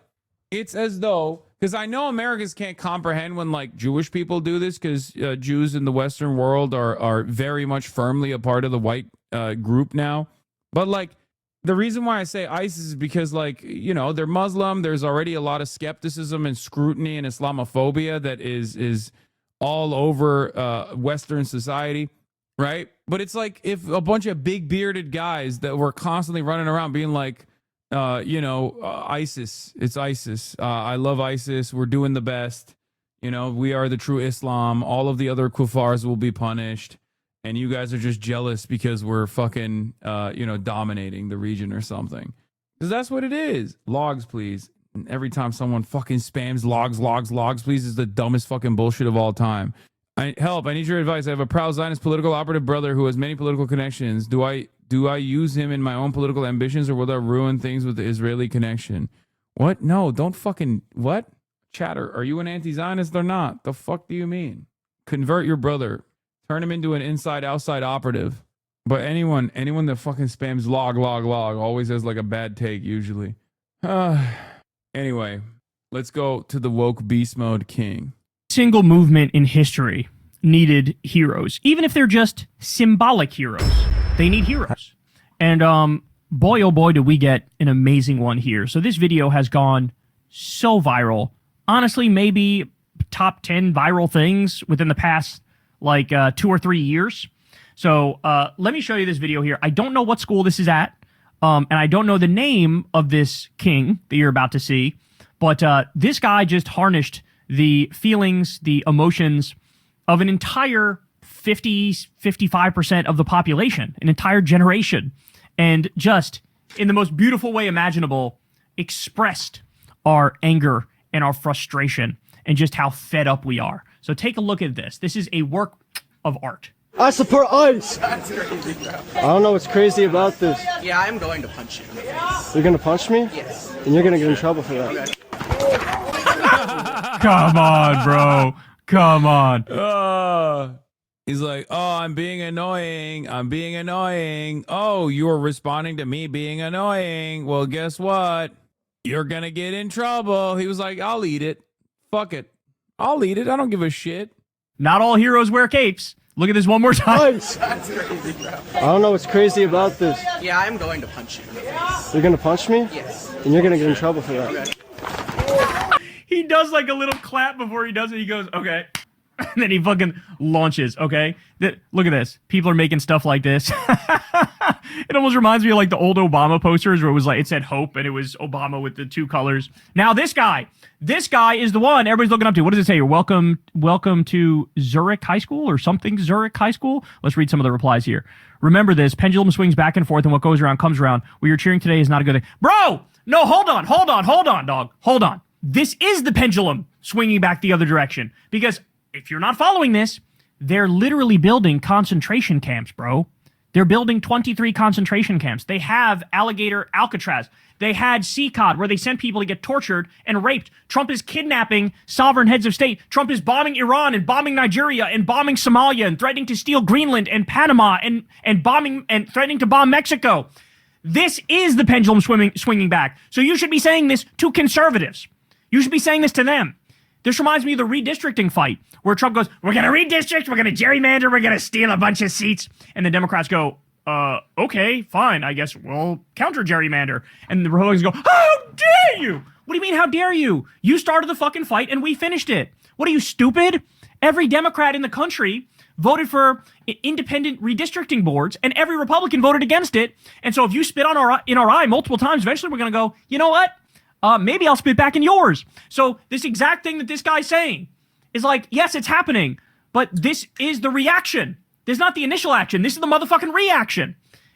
It's as though, because I know Americans can't comprehend when like Jewish people do this, because Jews in the Western world are very much firmly a part of the white group now. But like the reason why I say ISIS is because like, you know, they're Muslim. There's already a lot of skepticism and scrutiny and Islamophobia that is all over Western society. Right. But it's like if a bunch of big bearded guys that were constantly running around being like, ISIS, it's ISIS. I love ISIS. We're doing the best. You know, we are the true Islam. All of the other kuffars will be punished. And you guys are just jealous because we're fucking, dominating the region or something. Because that's what it is. Logs, please. And every time someone fucking spams logs, please, is the dumbest fucking bullshit of all time. Help, I need your advice. I have a proud Zionist political operative brother who has many political connections. Do I use him in my own political ambitions, or will that ruin things with the Israeli connection? What? No, don't fucking... What? Chatter, are you an anti-Zionist or not? The fuck do you mean? Convert your brother. Turn him into an inside-outside operative. But anyone that fucking spams log always has like a bad take, usually. Anyway, let's go to the woke beast mode king. Single movement in history needed heroes, even if they're just symbolic heroes. They need heroes. And boy, oh boy, do we get an amazing one here. So this video has gone so viral. Honestly, maybe top 10 viral things within the past, like 2 or 3 years. So let me show you this video here. I don't know what school this is at, and I don't know the name of this king that you're about to see, but this guy just harnessed the feelings, the emotions of an entire 55% of the population, an entire generation, and just in the most beautiful way imaginable expressed our anger and our frustration and just how fed up we are. So take a look at this. This is a work of art. I support ICE! That's crazy, bro. I don't know what's crazy about this. Yeah, I'm going to punch you. You're gonna punch me? Yes. And you're gonna get in trouble for that. Okay. Come on, bro. Come on. He's like, oh, I'm being annoying. Oh, you were responding to me being annoying. Well, guess what? You're going to get in trouble. He was like, I'll eat it. Fuck it. I'll eat it. I don't give a shit. Not all heroes wear capes. Look at this one more time. That's crazy, bro. I don't know what's crazy about this. Yeah, I'm going to punch you. You're gonna punch me? Yes. And you're gonna get in trouble for that. Okay. He does like a little clap before he does it. He goes, okay. And then he fucking launches, okay? Look at this. People are making stuff like this. It almost reminds me of like the old Obama posters where it was like, it said hope and it was Obama with the 2 colors. Now this guy is the one everybody's looking up to. What does it say here? Welcome to Zurich High School or something, Zurich High School? Let's read some of the replies here. Remember this, pendulum swings back and forth and what goes around comes around. What you're cheering today is not a good thing. Bro, no, hold on, dog. Hold on. This is the pendulum swinging back the other direction. Because if you're not following this, they're literally building concentration camps, bro. They're building 23 concentration camps. They have Alligator Alcatraz. They had CCOD, where they sent people to get tortured and raped. Trump is kidnapping sovereign heads of state. Trump is bombing Iran and bombing Nigeria and bombing Somalia and threatening to steal Greenland and Panama and bombing and threatening to bomb Mexico. This is the pendulum swinging back. So you should be saying this to conservatives. You should be saying this to them. This reminds me of the redistricting fight where Trump goes, we're going to redistrict, we're going to gerrymander, we're going to steal a bunch of seats. And the Democrats go, okay, fine, I guess we'll counter gerrymander. And the Republicans go, how dare you? What do you mean, how dare you? You started the fucking fight and we finished it. What are you, stupid? Every Democrat in the country voted for independent redistricting boards, and every Republican voted against it. And so if you spit in our eye multiple times, eventually we're going to go, you know what? Maybe I'll spit back in yours. So this exact thing that this guy's saying is like, yes, it's happening, but this is the reaction. This is not the initial action. This is the motherfucking reaction.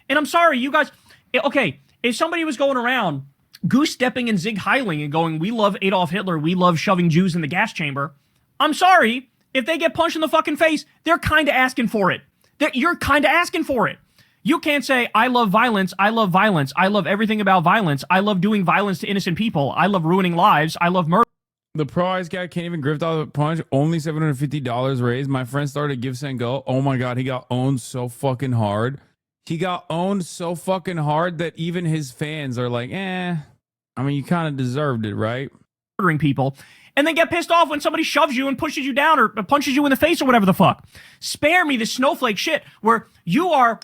And I'm sorry, you guys. Okay, if somebody was going around goose-stepping and zig-heiling and going, we love Adolf Hitler, we love shoving Jews in the gas chamber, I'm sorry, if they get punched in the fucking face, they're kind of asking for it. You're kind of asking for it. You can't say, I love violence, I love violence, I love everything about violence, I love doing violence to innocent people, I love ruining lives, I love murder. The pro-ice guy can't even grift off a punch. Only $750 raised. My friend started Give Send Go. Oh my God, he got owned so fucking hard. He got owned so fucking hard that even his fans are like, I mean, you kind of deserved it, right? Murdering people. And then get pissed off when somebody shoves you and pushes you down or punches you in the face or whatever the fuck. Spare me the snowflake shit where you are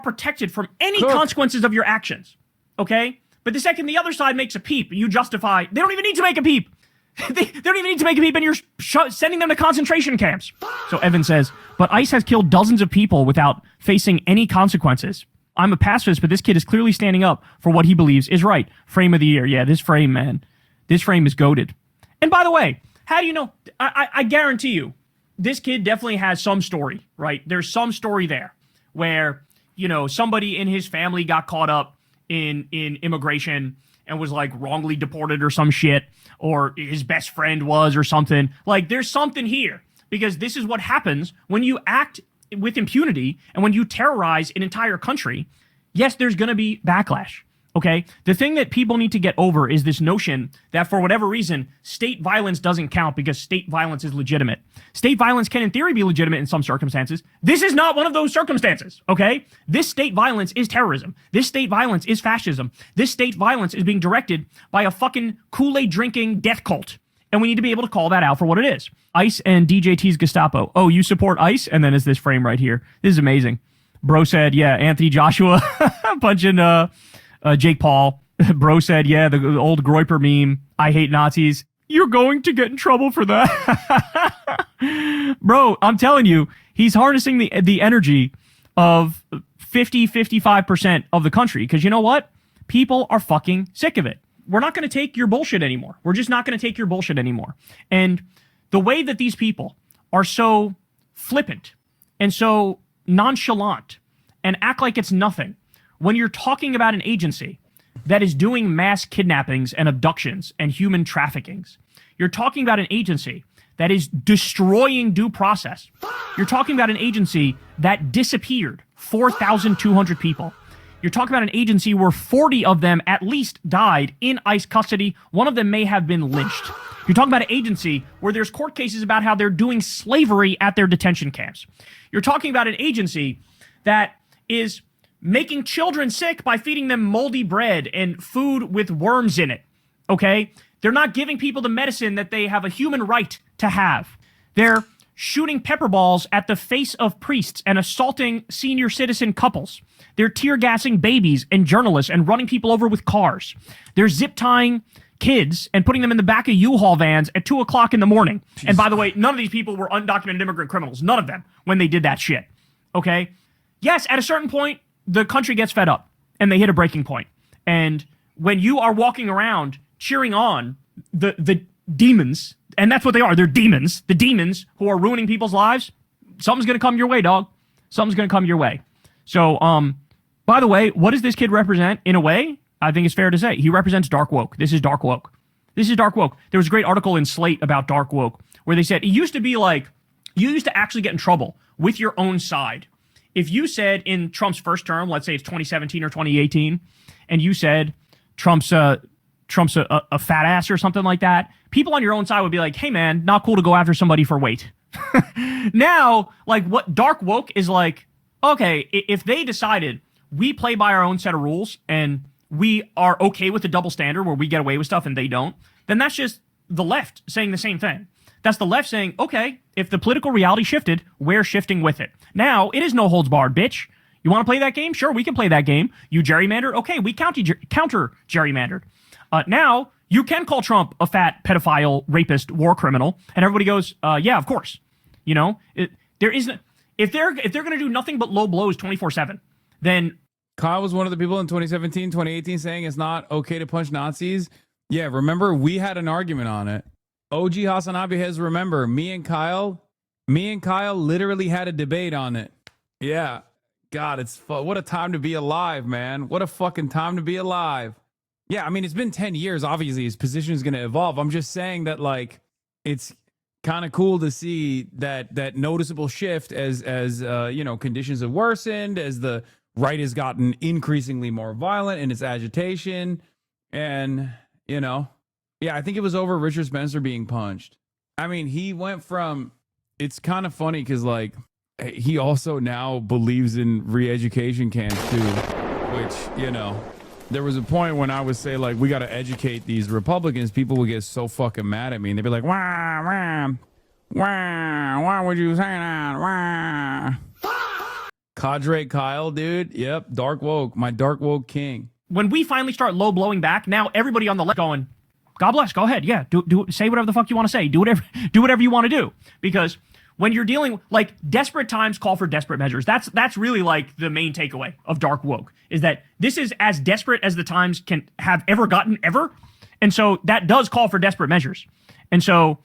protected from any consequences of your actions. Okay? But the second the other side makes a peep, you justify, they don't even need to make a peep. They don't even need to make a peep, and you're sending them to concentration camps. So Evan says, but ICE has killed dozens of people without facing any consequences. I'm a pacifist, but this kid is clearly standing up for what he believes is right. Frame of the year. Yeah, this frame, man. This frame is goated. And by the way, how do you know? I guarantee you, this kid definitely has some story, right? There's some story there where, you know, somebody in his family got caught up in immigration and was like wrongly deported or some shit, or his best friend was or something. Like, there's something here, because this is what happens when you act with impunity and when you terrorize an entire country. Yes, there's going to be backlash. Okay, the thing that people need to get over is this notion that for whatever reason, state violence doesn't count because state violence is legitimate. State violence can in theory be legitimate in some circumstances. This is not one of those circumstances, okay? This state violence is terrorism. This state violence is fascism. This state violence is being directed by a fucking Kool-Aid drinking death cult. And we need to be able to call that out for what it is. ICE and DJT's Gestapo. Oh, you support ICE? And then it's this frame right here. This is amazing. Bro said, yeah, Anthony Joshua punching, Jake Paul. Bro said, yeah, the old Groiper meme. I hate Nazis. You're going to get in trouble for that. Bro, I'm telling you, he's harnessing the energy of 55% of the country. Because you know what? People are fucking sick of it. We're not going to take your bullshit anymore. We're just not going to take your bullshit anymore. And the way that these people are so flippant and so nonchalant and act like it's nothing, when you're talking about an agency that is doing mass kidnappings and abductions and human traffickings, you're talking about an agency that is destroying due process. You're talking about an agency that disappeared 4,200 people. You're talking about an agency where 40 of them at least died in ICE custody. One of them may have been lynched. You're talking about an agency where there's court cases about how they're doing slavery at their detention camps. You're talking about an agency that is making children sick by feeding them moldy bread and food with worms in it, okay? They're not giving people the medicine that they have a human right to have. They're shooting pepper balls at the face of priests and assaulting senior citizen couples. They're tear gassing babies and journalists and running people over with cars. They're zip tying kids and putting them in the back of U-Haul vans at 2 o'clock in the morning. Jeez. And by the way, none of these people were undocumented immigrant criminals. None of them when they did that shit, okay? Yes, at a certain point, the country gets fed up and they hit a breaking point. And when you are walking around cheering on the demons, and that's what they are, they're demons, the demons who are ruining people's lives, something's going to come your way, dog. Something's going to come your way. So, by the way, what does this kid represent? In a way, I think it's fair to say he represents dark woke. This is dark woke. This is dark woke. There was a great article in Slate about dark woke where they said it used to be like you used to actually get in trouble with your own side. If you said in Trump's first term, let's say it's 2017 or 2018, and you said Trump's a fat ass or something like that, people on your own side would be like, hey man, not cool to go after somebody for weight. Now, like what dark woke is like, okay, if they decided we play by our own set of rules and we are okay with the double standard where we get away with stuff and they don't, then that's just the left saying the same thing. That's the left saying, okay, if the political reality shifted, we're shifting with it. Now, it is no holds barred, bitch. You want to play that game? Sure, we can play that game. You gerrymandered? Okay, we counter gerrymandered. Now, you can call Trump a fat pedophile, rapist, war criminal, and everybody goes, yeah, of course. You know, there isn't... If they're going to do nothing but low blows 24/7, then... Kyle was one of the people in 2017, 2018 saying it's not okay to punch Nazis. Yeah, remember, we had an argument on it. OG HasanAbi has remember, me and Kyle literally had a debate on it. Yeah. God, what a time to be alive, man. What a fucking time to be alive. Yeah, I mean, it's been 10 years. Obviously, his position is going to evolve. I'm just saying that, like, it's kind of cool to see that noticeable shift as you know, conditions have worsened, as the right has gotten increasingly more violent in its agitation. And, you know, yeah, I think it was over Richard Spencer being punched. I mean, he went from, it's kind of funny because, like, he also now believes in re-education camps too, which, you know, there was a point when I would say, like, we got to educate these Republicans. People would get so fucking mad at me. And they'd be like, why would you say that? Wah. Cadre Kyle, dude. Yep. Dark woke. My dark woke king. When we finally start low blowing back, now everybody on the left going, God bless, go ahead. Yeah, do say whatever the fuck you want to say. Do whatever you want to do. Because when you're dealing, like, desperate times call for desperate measures. That's really, like, the main takeaway of dark woke, is that this is as desperate as the times can have ever gotten ever. And so that does call for desperate measures. And so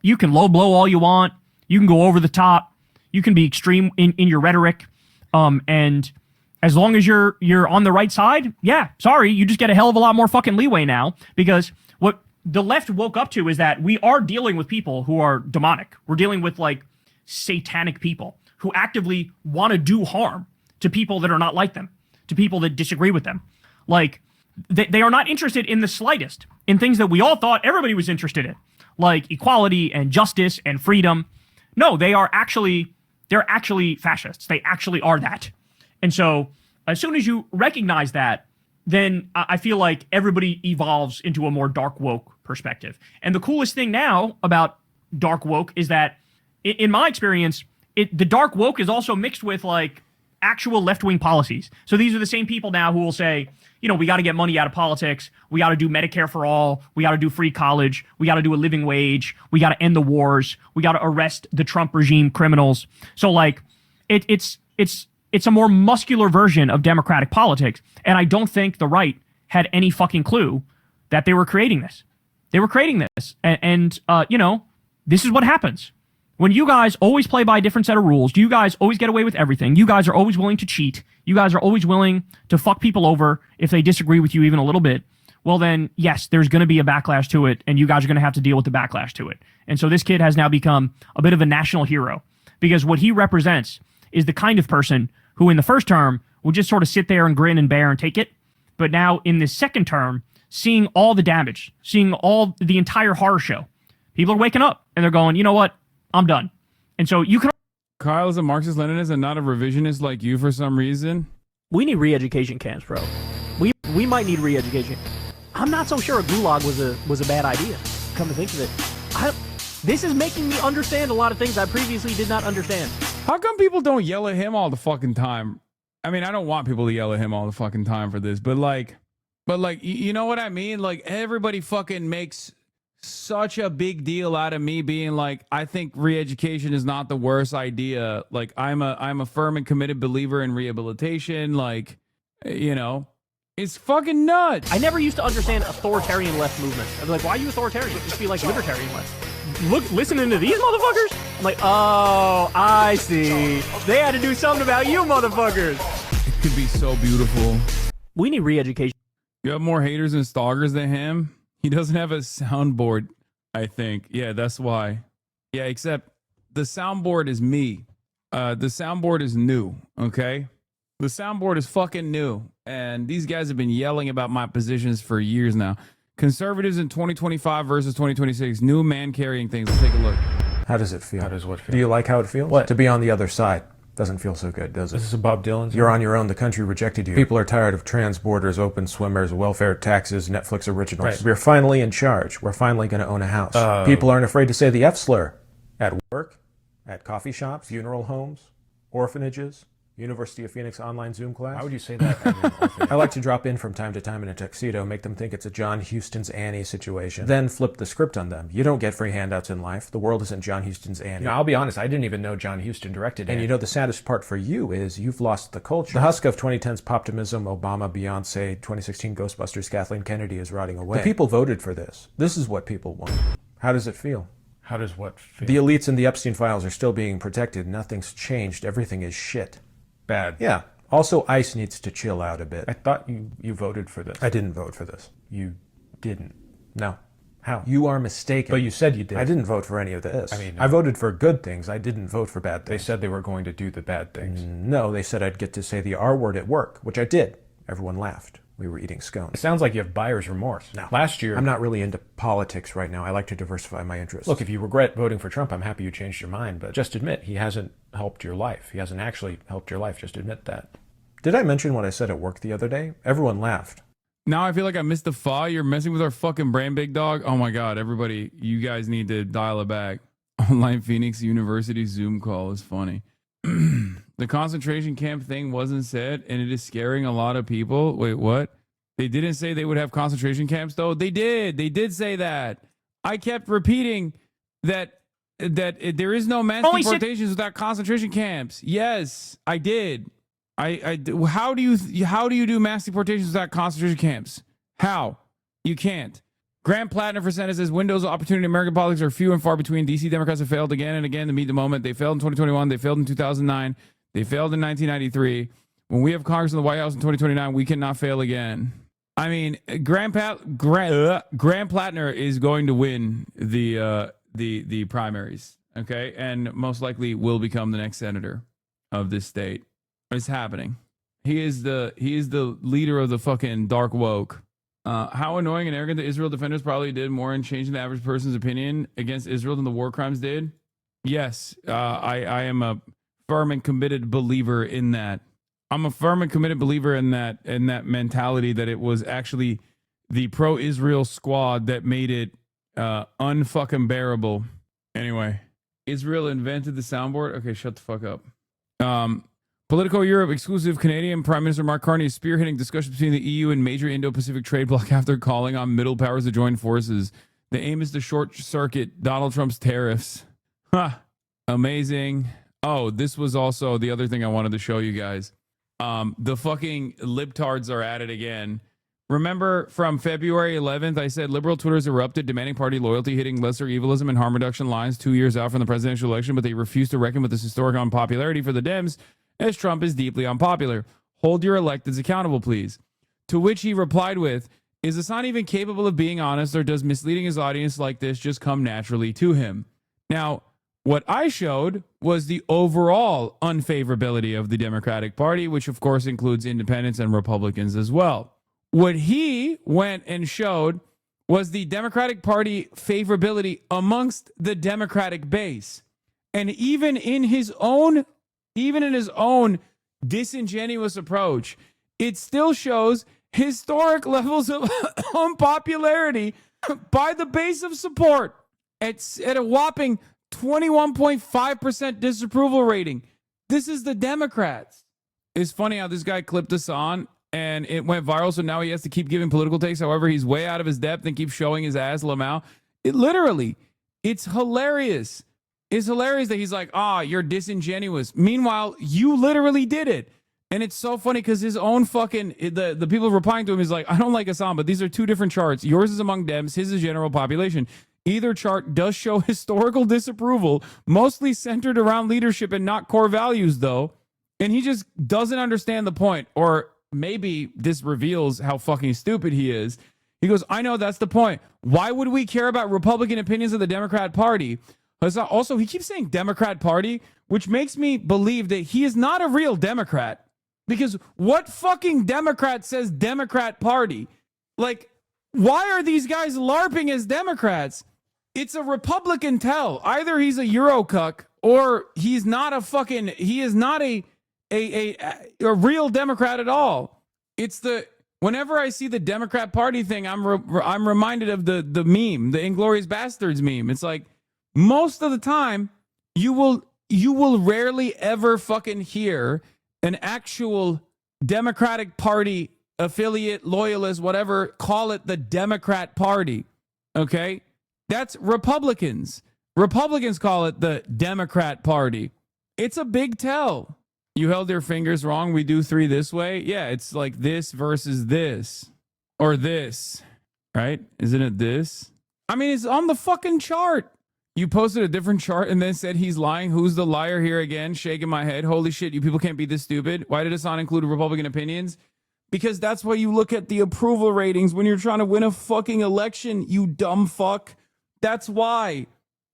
you can low blow all you want. You can go over the top. You can be extreme in your rhetoric. And as long as you're on the right side, yeah, sorry, you just get a hell of a lot more fucking leeway now, because what the left woke up to is that we are dealing with people who are demonic. We're dealing with, like, satanic people who actively want to do harm to people that are not like them, to people that disagree with them. Like, they are not interested in the slightest in things that we all thought everybody was interested in, like equality and justice and freedom. No, they're actually fascists. They actually are that. And so as soon as you recognize that, then I feel like everybody evolves into a more dark woke perspective. And the coolest thing now about dark woke is that, in my experience, the dark woke is also mixed with, like, actual left-wing policies. So these are the same people now who will say, you know, we got to get money out of politics. We got to do Medicare for all. We got to do free college. We got to do a living wage. We got to end the wars. We got to arrest the Trump regime criminals. So, like, it's a more muscular version of democratic politics. And I don't think the right had any fucking clue that they were creating this. They were creating this. And you know, this is what happens. When you guys always play by a different set of rules, you guys always get away with everything. You guys are always willing to cheat. You guys are always willing to fuck people over if they disagree with you even a little bit. Well, then, yes, there's going to be a backlash to it, and you guys are going to have to deal with the backlash to it. And so this kid has now become a bit of a national hero, because what he represents is the kind of person who in the first term would just sort of sit there and grin and bear and take it. But now in this second term, seeing all the damage, seeing all the entire horror show, people are waking up and they're going, you know what? I'm done. And so you can... Kyle is a Marxist-Leninist and not a revisionist like you for some reason. We need re-education camps, bro. We might need re-education. I'm not so sure a gulag was a bad idea. Come to think of it, this is making me understand a lot of things I previously did not understand. How come people don't yell at him all the fucking time? I mean, I don't want people to yell at him all the fucking time for this, but like, you know what I mean? Like, everybody fucking makes such a big deal out of me being like, I think re-education is not the worst idea. Like, I'm a firm and committed believer in rehabilitation. Like, you know, it's fucking nuts. I never used to understand authoritarian left movements. I'd be like, why are you authoritarian? Just be like libertarian left. Listening to these motherfuckers? I'm like, oh, I see. They had to do something about you motherfuckers. It could be so beautiful. We need re-education. You have more haters and stalkers than him? He doesn't have a soundboard, I think. Yeah, that's why. Yeah, except the soundboard is me. The soundboard is new, okay? The soundboard is fucking new. And these guys have been yelling about my positions for years now. Conservatives in 2025 versus 2026. New man-carrying things. Let's take a look. How does it feel? How does what feel? Do you like how it feels? What? To be on the other side. Doesn't feel so good, does it? This is a Bob Dylan song? You're on your own. The country rejected you. People are tired of trans borders, open swimmers, welfare taxes, Netflix originals. Right. We're finally in charge. We're finally going to own a house. People aren't afraid to say the F slur. At work, at coffee shops, funeral homes, orphanages, University of Phoenix online Zoom class. How would you say that? I like to drop in from time to time in a tuxedo, make them think it's a John Huston's Annie situation, then flip the script on them. You don't get free handouts in life. The world isn't John Huston's Annie. I'll be honest, I didn't even know John Huston directed it. And you know the saddest part for you is you've lost the culture. The husk of 2010's poptimism, Obama, Beyonce, 2016 Ghostbusters, Kathleen Kennedy is rotting away. The people voted for this. This is what people want. How does it feel? How does what feel? The elites and the Epstein files are still being protected. Nothing's changed. Everything is shit. Bad. Yeah. Also, ICE needs to chill out a bit. I thought you voted for this. I didn't vote for this. You didn't. No. How? You are mistaken. But you said you did. I didn't vote for any of this. I mean, I voted for good things. I didn't vote for bad things. They said they were going to do the bad things. No, they said I'd get to say the R word at work, which I did. Everyone laughed. We were eating scones. It sounds like you have buyer's remorse. No. Last year... I'm not really into politics right now. I like to diversify my interests. Look, if you regret voting for Trump, I'm happy you changed your mind, but just admit he hasn't helped your life. He hasn't actually helped your life. Just admit that. Did I mention what I said at work the other day? Everyone laughed. Now I feel like I missed the fall. You're messing with our fucking brain, big dog. Oh my God, everybody, you guys need to dial it back. Online Phoenix University Zoom call is funny. The concentration camp thing wasn't said, and it is scaring a lot of people. Wait, what? They didn't say they would have concentration camps, though. They did. They did say that. I kept repeating that there is no mass deportations without concentration camps. Yes, I did. How do you do mass deportations without concentration camps? How? You can't. Grant Plattner for Senate says windows of opportunity in American politics are few and far between. DC Democrats have failed again and again to meet the moment. They failed in 2021. They failed in 2009. They failed in 1993. When we have Congress in the White House in 2029, we cannot fail again. I mean, Grant Plattner is going to win the primaries, okay, and most likely will become the next senator of this state. It's happening. He is the leader of the fucking dark woke. How annoying and arrogant the Israel defenders probably did more in changing the average person's opinion against Israel than the war crimes did. Yes, I am a firm and committed believer in that. I'm a firm and committed believer in that mentality that it was actually the pro-Israel squad that made it unfucking bearable. Anyway, Israel invented the soundboard. Okay, shut the fuck up. Politico Europe exclusive Canadian Prime Minister Mark Carney is spearheading discussions between the EU and major Indo-Pacific trade bloc after calling on middle powers to join forces. The aim is to short circuit Donald Trump's tariffs. Ha! Amazing. Oh, this was also the other thing I wanted to show you guys. The fucking libtards are at it again. Remember from February 11th, I said liberal Twitter's erupted, demanding party loyalty, hitting lesser evilism and harm reduction lines 2 years out from the presidential election, but they refuse to reckon with this historic unpopularity for the Dems, as Trump is deeply unpopular. Hold your electeds accountable, please. To which he replied with, is Hasan even capable of being honest, or does misleading his audience like this just come naturally to him? Now, what I showed was the overall unfavorability of the Democratic Party, which of course includes independents and Republicans as well. What he went and showed was the Democratic Party favorability amongst the Democratic base. And even in his own disingenuous approach, it still shows historic levels of unpopularity by the base of support at a whopping 21.5% disapproval rating. This is the Democrats. It's funny how this guy clipped us on and it went viral, so now he has to keep giving political takes. However, he's way out of his depth and keeps showing his ass Lamau. It's hilarious. It's hilarious that he's like, you're disingenuous. Meanwhile, you literally did it. And it's so funny because his own fucking, the people replying to him is like, I don't like Hasan, but these are two different charts. Yours is among Dems, his is general population. Either chart does show historical disapproval, mostly centered around leadership and not core values, though. And he just doesn't understand the point. Or maybe this reveals how fucking stupid he is. He goes, I know that's the point. Why would we care about Republican opinions of the Democrat Party? Also, he keeps saying Democrat Party, which makes me believe that he is not a real Democrat. Because what fucking Democrat says Democrat Party? Like, why are these guys LARPing as Democrats? It's a Republican tell. Either he's a Eurocuck or he's not he is not a real Democrat at all. Whenever I see the Democrat Party thing, I'm reminded of the meme, the Inglourious Bastards meme. It's like, most of the time, you will rarely ever fucking hear an actual Democratic Party affiliate, loyalist, whatever, call it the Democrat Party. Okay? That's Republicans. Republicans call it the Democrat Party. It's a big tell. You held your fingers wrong. We do 3 this way. Yeah, it's like this versus this. Or this. Right? Isn't it this? I mean, it's on the fucking chart. You posted a different chart and then said he's lying. Who's the liar here again? Shaking my head. Holy shit, you people can't be this stupid. Why did Hasan include Republican opinions? Because that's why you look at the approval ratings when you're trying to win a fucking election, you dumb fuck. That's why.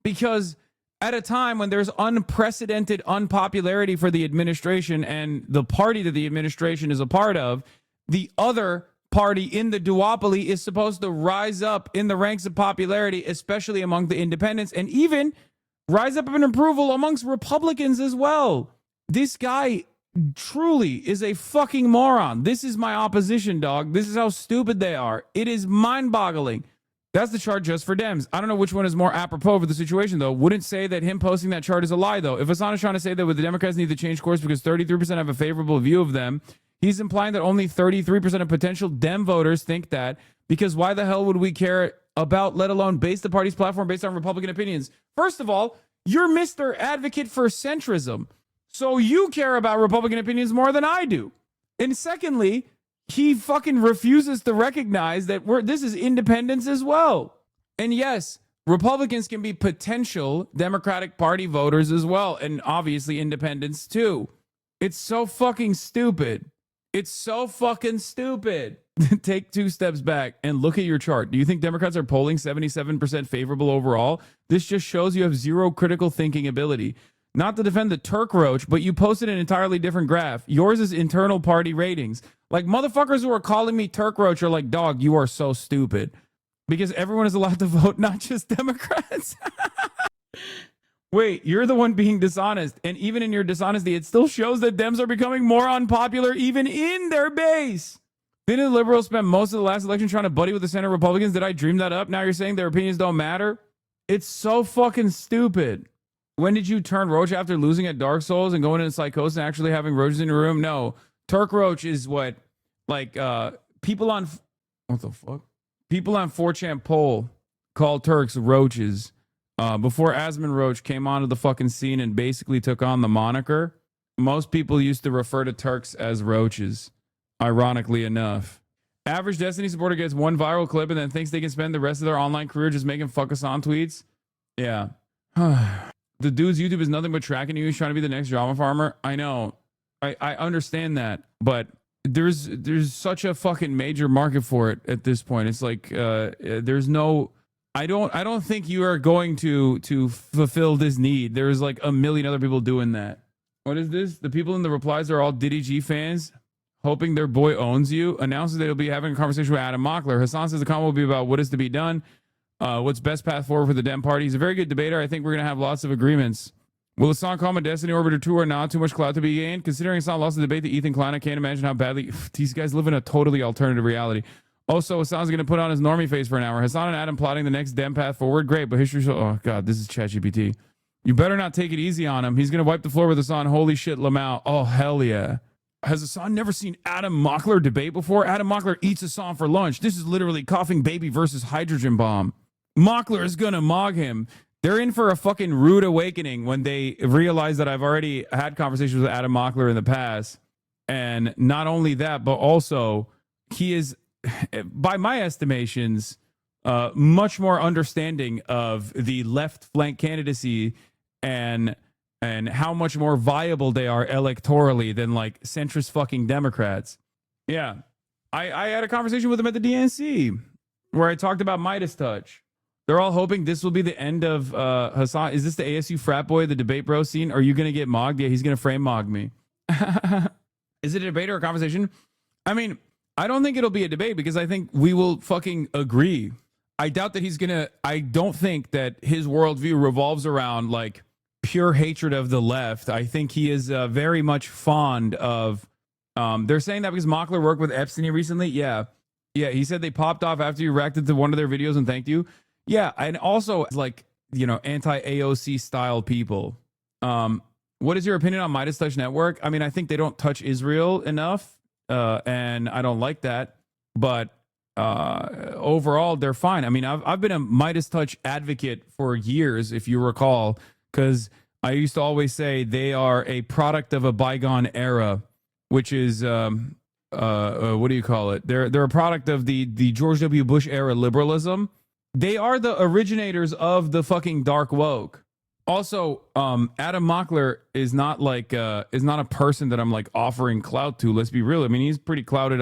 Because at a time when there's unprecedented unpopularity for the administration and the party that the administration is a part of, the other party in the duopoly is supposed to rise up in the ranks of popularity, especially among the independents, and even rise up in approval amongst Republicans as well. This guy truly is a fucking moron. This is my opposition, dog. This is how stupid they are. It is mind-boggling. That's the chart just for Dems. I don't know which one is more apropos for the situation, though. Wouldn't say that him posting that chart is a lie, though. If Hasan is trying to say that the Democrats need to change course because 33% have a favorable view of them, he's implying that only 33% of potential Dem voters think that, because why the hell would we care about, let alone base the party's platform based on Republican opinions? First of all, you're Mr. Advocate for centrism, so you care about Republican opinions more than I do. And secondly, he fucking refuses to recognize that this is independents as well. And yes, Republicans can be potential Democratic Party voters as well, and obviously independents too. It's so fucking stupid. It's so fucking stupid. Take 2 steps back and look at your chart. Do you think Democrats are polling 77% favorable overall? This just shows you have zero critical thinking ability. Not to defend the Turk Roach, but you posted an entirely different graph. Yours is internal party ratings. Like, motherfuckers who are calling me Turk Roach are like, dog, you are so stupid. Because everyone is allowed to vote, not just Democrats. Wait, you're the one being dishonest. And even in your dishonesty, it still shows that Dems are becoming more unpopular even in their base. Didn't the liberals spend most of the last election trying to buddy with the Senate Republicans? Did I dream that up? Now you're saying their opinions don't matter? It's so fucking stupid. When did you turn Roach after losing at Dark Souls and going into psychosis and actually having roaches in your room? No. Turk Roach is what, like, people on, what the fuck? People on 4chan poll call Turks roaches. Before Asmund Roach came onto the fucking scene and basically took on the moniker, most people used to refer to Turks as roaches, ironically enough. Average Destiny supporter gets 1 viral clip and then thinks they can spend the rest of their online career just making fuck us on tweets. Yeah. The dude's YouTube is nothing but tracking you. He's trying to be the next drama farmer. I know. I understand that, but there's such a fucking major market for it at this point. It's like there's no. I don't think you are going to fulfill this need. There's like a million other people doing that. What is this? The people in the replies are all Diddy G fans, hoping their boy owns you. Announces that he'll be having a conversation with Adam Mockler. Hasan says the comment will be about what is to be done. What's best path forward for the Dem party? He's a very good debater. I think we're going to have lots of agreements. Will Hasan call him a Destiny Orbiter 2 or not? Too much clout to be gained? Considering Hasan lost the debate to Ethan Klein, I can't imagine how badly these guys live in a totally alternative reality. Also, Hasan's going to put on his normie face for an hour. Hasan and Adam plotting the next Dem path forward. Great, but history show... Oh, God, this is ChatGPT. You better not take it easy on him. He's going to wipe the floor with Hasan. Holy shit, Lamau. Oh, hell yeah. Has Hasan never seen Adam Mockler debate before? Adam Mockler eats Hasan for lunch. This is literally coughing baby versus hydrogen bomb. Mockler is going to mog him. They're in for a fucking rude awakening when they realize that I've already had conversations with Adam Mockler in the past. And not only that, but also he is, by my estimations, much more understanding of the left flank candidacy and how much more viable they are electorally than like centrist fucking Democrats. Yeah. I had a conversation with him at the DNC where I talked about Midas Touch. They're all hoping this will be the end of Hasan. Is this the ASU frat boy, the debate bro scene? Are you going to get mogged? Yeah, he's going to frame mog me. Is it a debate or a conversation? I mean, I don't think it'll be a debate because I think we will fucking agree. I doubt that he's going to... I don't think that his worldview revolves around like pure hatred of the left. I think he is very much fond of... they're saying that because Mockler worked with Epstein recently. Yeah. Yeah, he said they popped off after you reacted to one of their videos and thanked you. Yeah, and also like, you know, anti-AOC style people. What is your opinion on Midas Touch Network? I mean, I think they don't touch Israel enough, and I don't like that. But overall, they're fine. I mean, I've been a Midas Touch advocate for years, if you recall, because I used to always say they are a product of a bygone era, which is what do you call it? They're a product of the George W. Bush era liberalism. They are the originators of the fucking dark woke. Also, Adam Mockler is not like is not a person that I'm like offering clout to. Let's be real. I mean, he's pretty clouded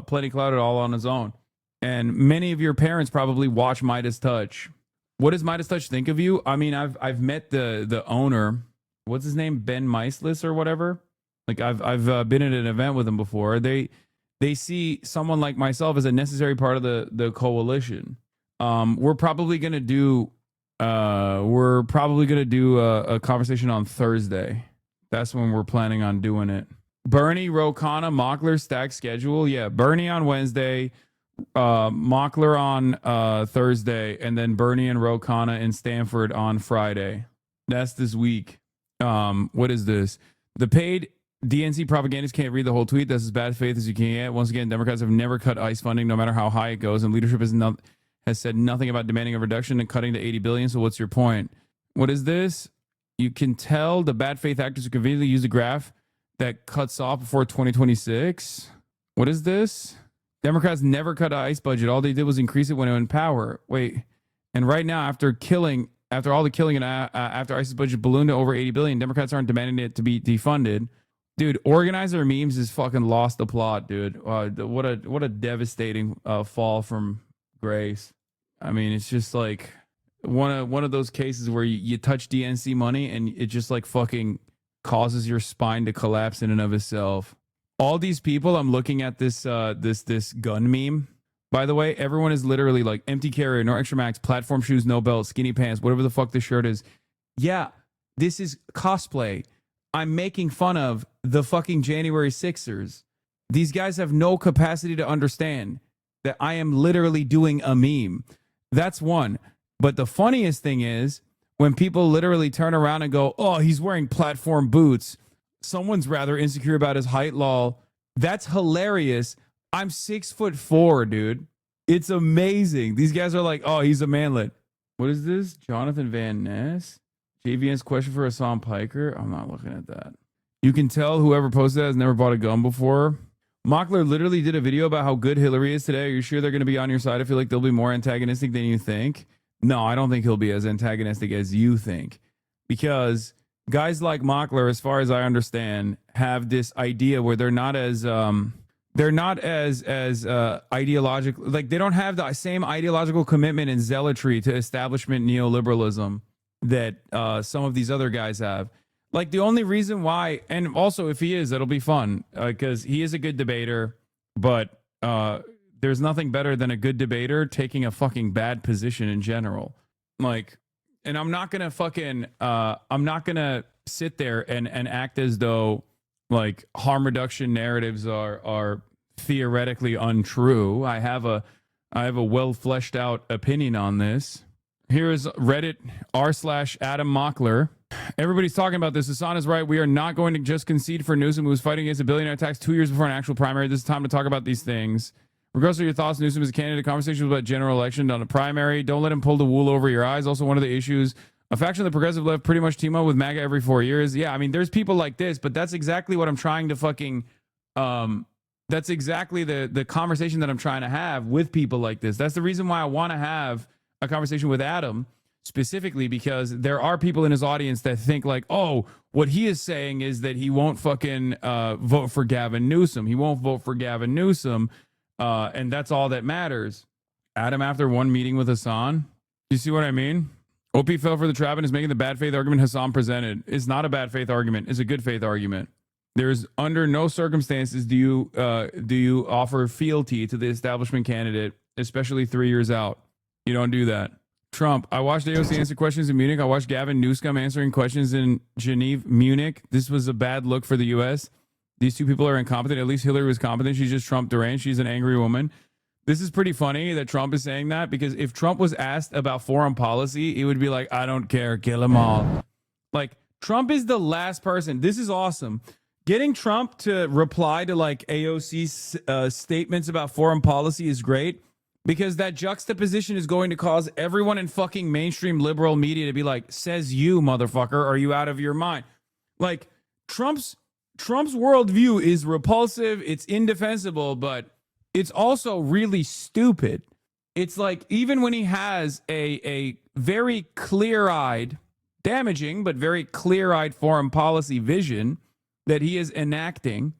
plenty clouded all on his own. And many of your parents probably watch Midas Touch. What does Midas Touch think of you? I mean, I've met the owner. What's his name? Ben Meislis or whatever. Like I've been at an event with him before. They see someone like myself as a necessary part of the coalition. We're probably gonna do a conversation on Thursday. That's when we're planning on doing it. Bernie, Ro Khanna, Mockler stack schedule. Yeah, Bernie on Wednesday, Mockler on Thursday, and then Bernie and Ro Khanna in Stanford on Friday. That's this week. What is this? The paid DNC propagandists can't read the whole tweet. That's as bad faith as you can get. Once again, Democrats have never cut ICE funding, no matter how high it goes, and leadership has said nothing about demanding a reduction and cutting to $80 billion. So what's your point? What is this? You can tell the bad faith actors who conveniently use a graph that cuts off before 2026. What is this? Democrats never cut ICE budget. All they did was increase it when they were in power. Wait, and right now, after all the killing and after ICE's budget ballooned to over 80 billion, Democrats aren't demanding it to be defunded. Dude, organizer memes is fucking lost the plot, dude. What a devastating fall from grace. I mean, it's just like one of those cases where you touch DNC money and it just like fucking causes your spine to collapse in and of itself. All these people, I'm looking at this gun meme. By the way, everyone is literally like empty carrier, no extra max, platform shoes, no belt, skinny pants, whatever the fuck this shirt is. Yeah, this is cosplay. I'm making fun of the fucking January 6ers. These guys have no capacity to understand that I am literally doing a meme. That's one. But the funniest thing is when people literally turn around and go, oh, he's wearing platform boots. Someone's rather insecure about his height, lol. That's hilarious. I'm 6'4", dude. It's amazing. These guys are like, oh, he's a manlet. What is this? Jonathan Van Ness? JVN's question for Hassan Piker? I'm not looking at that. You can tell whoever posted that has never bought a gun before. Mockler literally did a video about how good Hillary is today. Are you sure they're going to be on your side? I feel like they'll be more antagonistic than you think. No, I don't think he'll be as antagonistic as you think. Because guys like Mockler, as far as I understand, have this idea where they're not as ideological. Like they don't have the same ideological commitment and zealotry to establishment neoliberalism that some of these other guys have. Like the only reason why, and also if he is, it'll be fun because he is a good debater, but there's nothing better than a good debater taking a fucking bad position in general. Like, and I'm not gonna sit there and act as though like harm reduction narratives are theoretically untrue. I have a well fleshed out opinion on this. Here is Reddit r/Adam Mockler. Everybody's talking about this. Hasan is right. We are not going to just concede for Newsom, who was fighting against a billionaire tax 2 years before an actual primary. This is time to talk about these things. Regardless of your thoughts, Newsom is a candidate. Conversations about general election on a primary. Don't let him pull the wool over your eyes. Also, one of the issues, a faction of the progressive left pretty much team up with MAGA every 4 years. Yeah, I mean, there's people like this, but that's exactly what I'm trying to fucking... that's exactly the conversation that I'm trying to have with people like this. That's the reason why I want to have a conversation with Adam, specifically because there are people in his audience that think like, oh, what he is saying is that he won't fucking vote for Gavin Newsom. He won't vote for Gavin Newsom, and that's all that matters. Adam, after one meeting with Hasan, you see what I mean? OP fell for the trap and is making the bad faith argument Hasan presented. It's not a bad faith argument. It's a good faith argument. There's under no circumstances do you offer fealty to the establishment candidate, especially 3 years out. You don't do that. Trump. I watched AOC answer questions in Munich. I watched Gavin Newsom answering questions in Geneva, Munich. This was a bad look for the U.S. These two people are incompetent. At least Hillary was competent. She's just Trump deranged. She's an angry woman. This is pretty funny that Trump is saying that because if Trump was asked about foreign policy, he would be like, I don't care. Kill them all. Like, Trump is the last person. This is awesome. Getting Trump to reply to like AOC's statements about foreign policy is great because that juxtaposition is going to cause everyone in fucking mainstream liberal media to be like, says you, motherfucker, are you out of your mind? Like Trump's worldview is repulsive, it's indefensible, but it's also really stupid. It's like even when he has a very clear-eyed, damaging, but very clear-eyed foreign policy vision that he is enacting,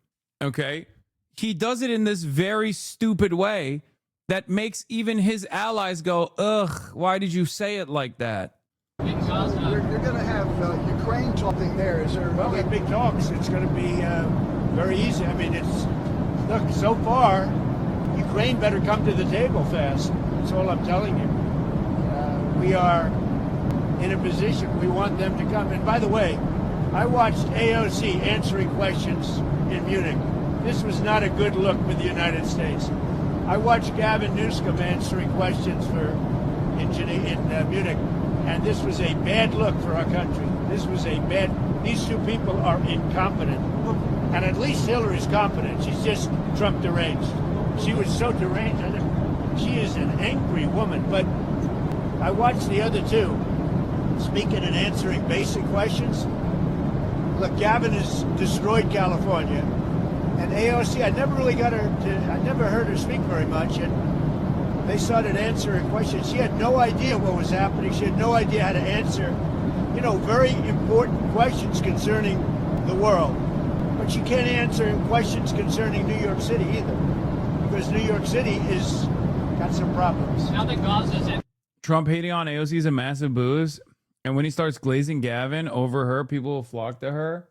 okay, he does it in this very stupid way that makes even his allies go, ugh, why did you say it like that? You're going to have Ukraine talking there. Is there? Well, they're big talks. It's going to be very easy. I mean, look, so far, Ukraine better come to the table fast. That's all I'm telling you. We are in a position, we want them to come. And by the way, I watched AOC answering questions in Munich. This was not a good look for the United States. I watched Gavin Newsom answering questions in Munich, and this was a bad look for our country. These two people are incompetent. And at least Hillary's competent. She's just Trump deranged. She was so deranged. She is an angry woman. But I watched the other two speaking and answering basic questions. Look, Gavin has destroyed California. And AOC, I never heard her speak very much. And they started answering questions. She had no idea what was happening. She had no idea how to answer, very important questions concerning the world. But she can't answer questions concerning New York City either. Because New York City is got some problems. Nothing causes it. Trump hating on AOC is a massive boost. And when he starts glazing Gavin over her, people will flock to her.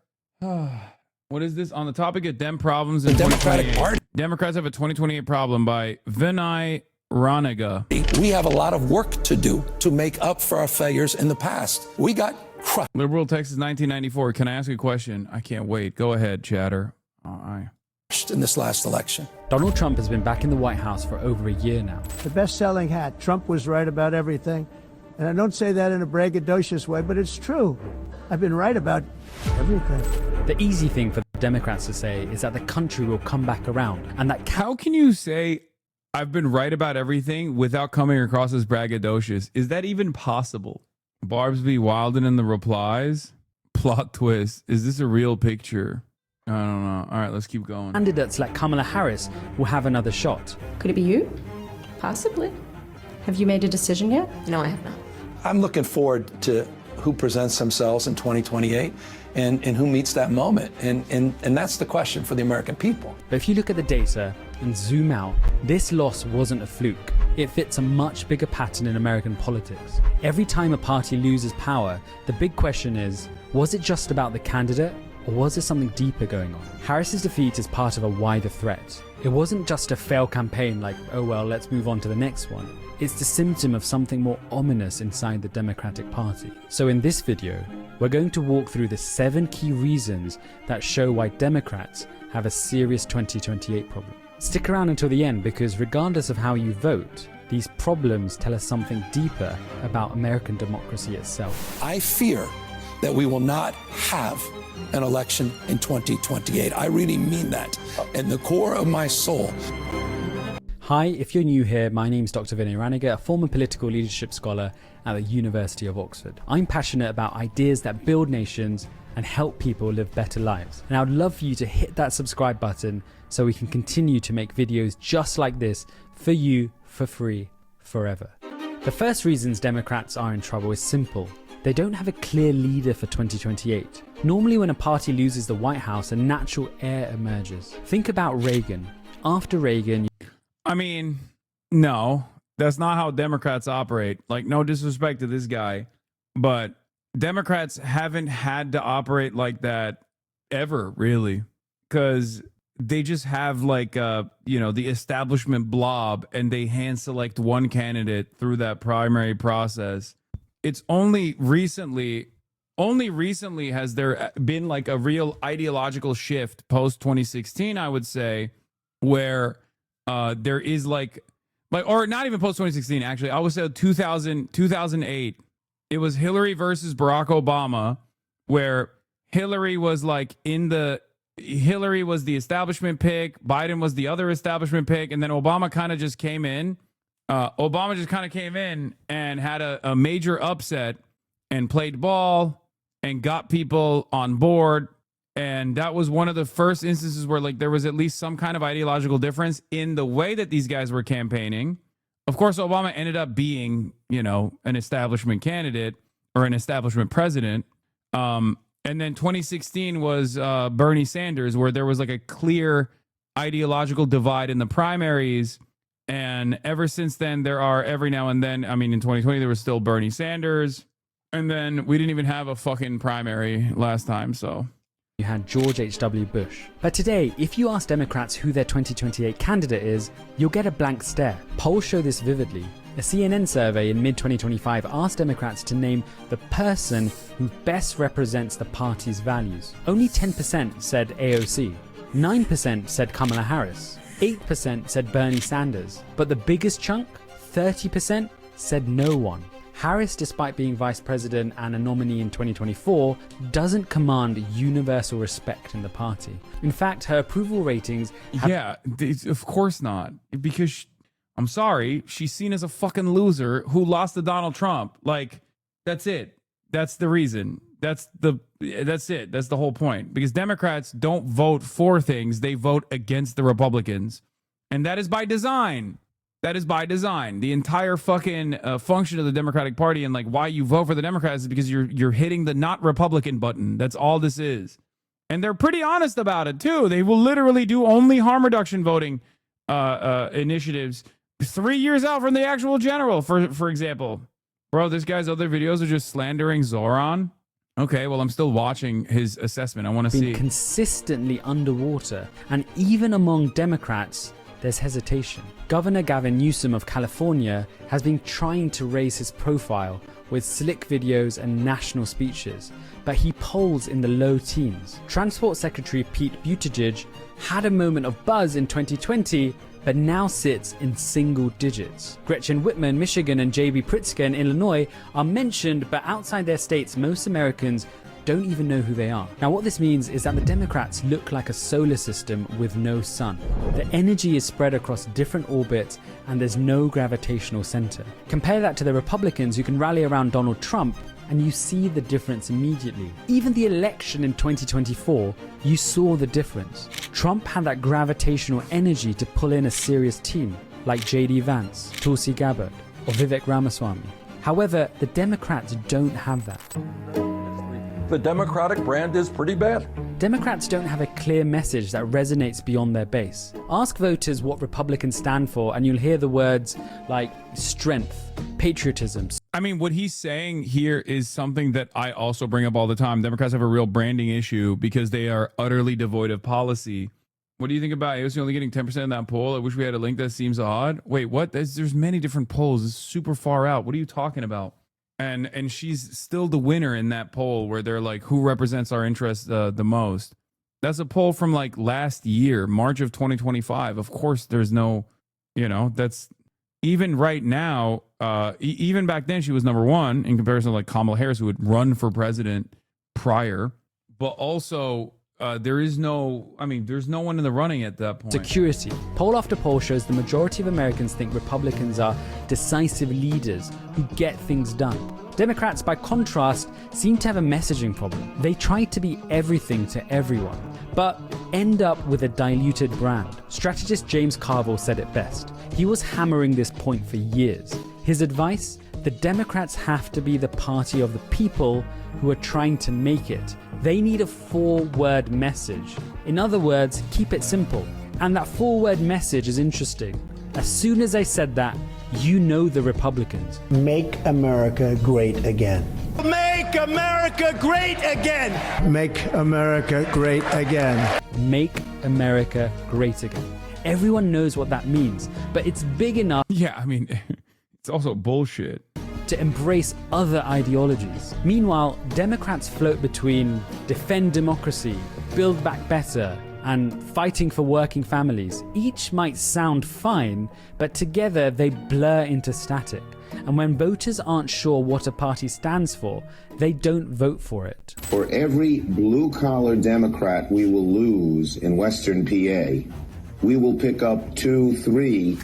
What is this? On the topic of Dem problems in 2028. Democrats have a 2028 problem by Vinay Ranaga. We have a lot of work to do to make up for our failures in the past. We got crushed. Liberal Texas 1994. Can I ask you a question? I can't wait. Go ahead, chatter. In this last election. Donald Trump has been back in the White House for over a year now. The best-selling hat. Trump was right about everything. And I don't say that in a braggadocious way, but it's true. I've been right about everything. The easy thing for the Democrats to say is that the country will come back around. And that how can you say I've been right about everything without coming across as braggadocious? Is that even possible? Barbsby Wilden in the replies. Plot twist. Is this a real picture? I don't know. All right, let's keep going. Candidates like Kamala Harris will have another shot. Could it be you? Possibly. Have you made a decision yet? No, I have not. I'm looking forward to who presents themselves in 2028 and who meets that moment. And that's the question for the American people. But if you look at the data and zoom out, this loss wasn't a fluke. It fits a much bigger pattern in American politics. Every time a party loses power, the big question is, was it just about the candidate? Or was there something deeper going on? Harris's defeat is part of a wider threat. It wasn't just a failed campaign like, oh well, let's move on to the next one. It's the symptom of something more ominous inside the Democratic Party. So in this video, we're going to walk through the 7 key reasons that show why Democrats have a serious 2028 problem. Stick around until the end because regardless of how you vote, these problems tell us something deeper about American democracy itself. I fear that we will not have an election in 2028. I really mean that in the core of my soul. Hi, if you're new here, my name's Dr. Vinay Ranaga, a former political leadership scholar at the University of Oxford. I'm passionate about ideas that build nations and help people live better lives. And I'd love for you to hit that subscribe button so we can continue to make videos just like this for you for free forever. The first reasons Democrats are in trouble is simple. They don't have a clear leader for 2028. Normally when a party loses the White House, a natural heir emerges. Think about Reagan. After Reagan... I mean, no, that's not how Democrats operate. Like, no disrespect to this guy, but Democrats haven't had to operate like that ever, really, because they just have like, the establishment blob and they hand select one candidate through that primary process. It's only recently has there been like a real ideological shift post 2016, I would say, where there is like or not even post 2016, actually. I would say 2008. It was Hillary versus Barack Obama. where Hillary was the establishment pick, Biden was the other establishment pick, and then Obama kind of just came in. Obama just kind of came in and had a major upset and played ball and got people on board. And that was one of the first instances where there was at least some kind of ideological difference in the way that these guys were campaigning. Of course, Obama ended up being, an establishment candidate or an establishment president. And then 2016 was Bernie Sanders, where there was a clear ideological divide in the primaries. And ever since then, there are every now and then, in 2020, there was still Bernie Sanders. And then we didn't even have a fucking primary last time, so. You had George H.W. Bush. But today, if you ask Democrats who their 2028 candidate is, you'll get a blank stare. Polls show this vividly. A CNN survey in mid-2025 asked Democrats to name the person who best represents the party's values. Only 10% said AOC. 9% said Kamala Harris. 8% said Bernie Sanders. But the biggest chunk, 30%, said no one. Harris, despite being vice president and a nominee in 2024, doesn't command universal respect in the party. In fact, her approval ratings of course not. Because, I'm sorry, she's seen as a fucking loser who lost to Donald Trump. That's it. That's the reason. That's it. That's the whole point. Because Democrats don't vote for things. They vote against the Republicans. And that is by design. That is by design. The entire fucking function of the Democratic Party and why you vote for the Democrats is because you're hitting the not Republican button. That's all this is. And they're pretty honest about it too. They will literally do only harm reduction voting initiatives 3 years out from the actual general, for example. Bro, this guy's other videos are just slandering Zoran. Okay, well, I'm still watching his assessment. I want to see. Consistently underwater, and even among Democrats, there's hesitation. Governor Gavin Newsom of California has been trying to raise his profile with slick videos and national speeches, but he polls in the low teens. Transport Secretary Pete Buttigieg had a moment of buzz in 2020, but now sits in single digits. Gretchen Whitmer, Michigan, and J.B. Pritzker in Illinois are mentioned, but outside their states, most Americans don't even know who they are. Now, what this means is that the Democrats look like a solar system with no sun. The energy is spread across different orbits and there's no gravitational center. Compare that to the Republicans who can rally around Donald Trump and you see the difference immediately. Even the election in 2024, you saw the difference. Trump had that gravitational energy to pull in a serious team like J.D. Vance, Tulsi Gabbard, or Vivek Ramaswamy. However, the Democrats don't have that. The Democratic brand is pretty bad. Democrats don't have a clear message that resonates beyond their base. Ask voters what Republicans stand for and you'll hear the words like strength, patriotism. What he's saying here is something that I also bring up all the time. Democrats have a real branding issue because they are utterly devoid of policy. What do you think about AOC only getting 10% in that poll? I wish we had a link. That seems odd. Wait, what? There's many different polls. It's super far out. What are you talking about? And she's still the winner in that poll where they're like, who represents our interests the most? That's a poll from last year, March of 2025. Of course, there's no, that's even right now. Even back then, she was number one in comparison to Kamala Harris, who would run for president prior. But also, there's no one in the running at that point. Security. Poll after poll shows the majority of Americans think Republicans are decisive leaders who get things done. Democrats, by contrast, seem to have a messaging problem. They try to be everything to everyone, but end up with a diluted brand. Strategist James Carville said it best. He was hammering this point for years. His advice? The Democrats have to be the party of the people who are trying to make it. They need a 4-word message. In other words, keep it simple. And that 4-word message is interesting. As soon as I said that, you know the Republicans. Make America great again. Make America great again! Make America great again. Make America great again. Everyone knows what that means, but it's big enough. Yeah, it's also bullshit. To embrace other ideologies. Meanwhile, Democrats float between defend democracy, build back better, and fighting for working families. Each might sound fine, but together they blur into static. And when voters aren't sure what a party stands for, they don't vote for it. For every blue-collar Democrat we will lose in Western PA, we will pick up 2-3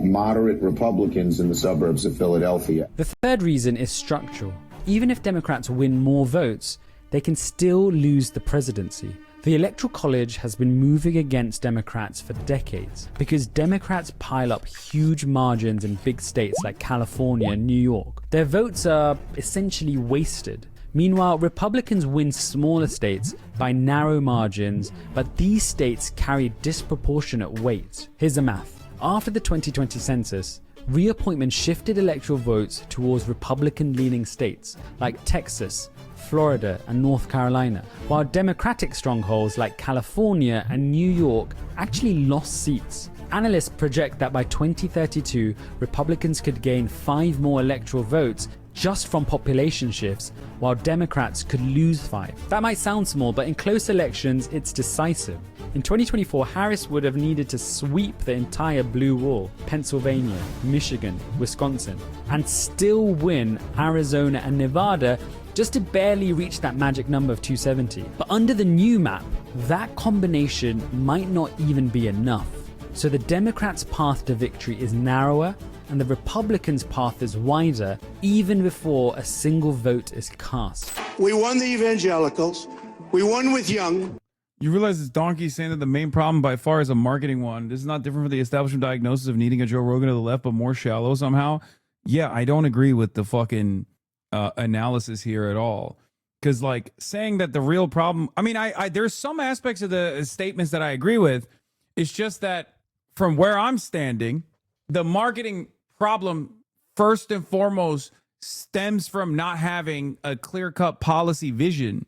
moderate Republicans in the suburbs of Philadelphia. The third reason is structural. Even if Democrats win more votes, they can still lose the presidency. The Electoral College has been moving against Democrats for decades because Democrats pile up huge margins in big states like California and New York. Their votes are essentially wasted. Meanwhile, Republicans win smaller states by narrow margins, but these states carry disproportionate weight. Here's the math. After the 2020 census, reappointment shifted electoral votes towards Republican-leaning states like Texas, Florida, and North Carolina, while Democratic strongholds like California and New York actually lost seats. Analysts project that by 2032, Republicans could gain 5 more electoral votes just from population shifts, while Democrats could lose 5. That might sound small, but in close elections, it's decisive. In 2024, Harris would have needed to sweep the entire blue wall, Pennsylvania, Michigan, Wisconsin, and still win Arizona and Nevada just to barely reach that magic number of 270. But under the new map, that combination might not even be enough. So the Democrats' path to victory is narrower and the Republicans' path is wider even before a single vote is cast. We won the evangelicals. We won with Young. You realize this donkey saying that the main problem by far is a marketing one. This is not different from the establishment diagnosis of needing a Joe Rogan to the left, but more shallow somehow. Yeah, I don't agree with the fucking analysis here at all. Because like saying that the real problem, I mean, I there's some aspects of the statements that I agree with. It's just that from where I'm standing, the marketing problem first and foremost stems from not having a clear-cut policy vision.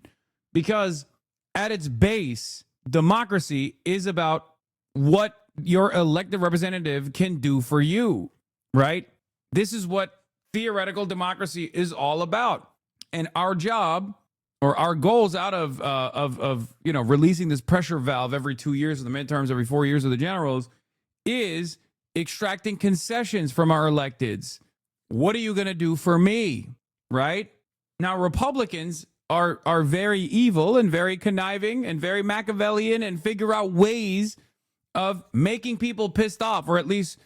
Because at its base, democracy is about what your elected representative can do for you, right? This is what theoretical democracy is all about. And our job or our goals out of you know, releasing this pressure valve every 2 years of the midterms, every 4 years of the generals, is extracting concessions from our electeds. What are you going to do for me, right? Now, Republicans are very evil and very conniving and very Machiavellian and figure out ways of making people pissed off, or at least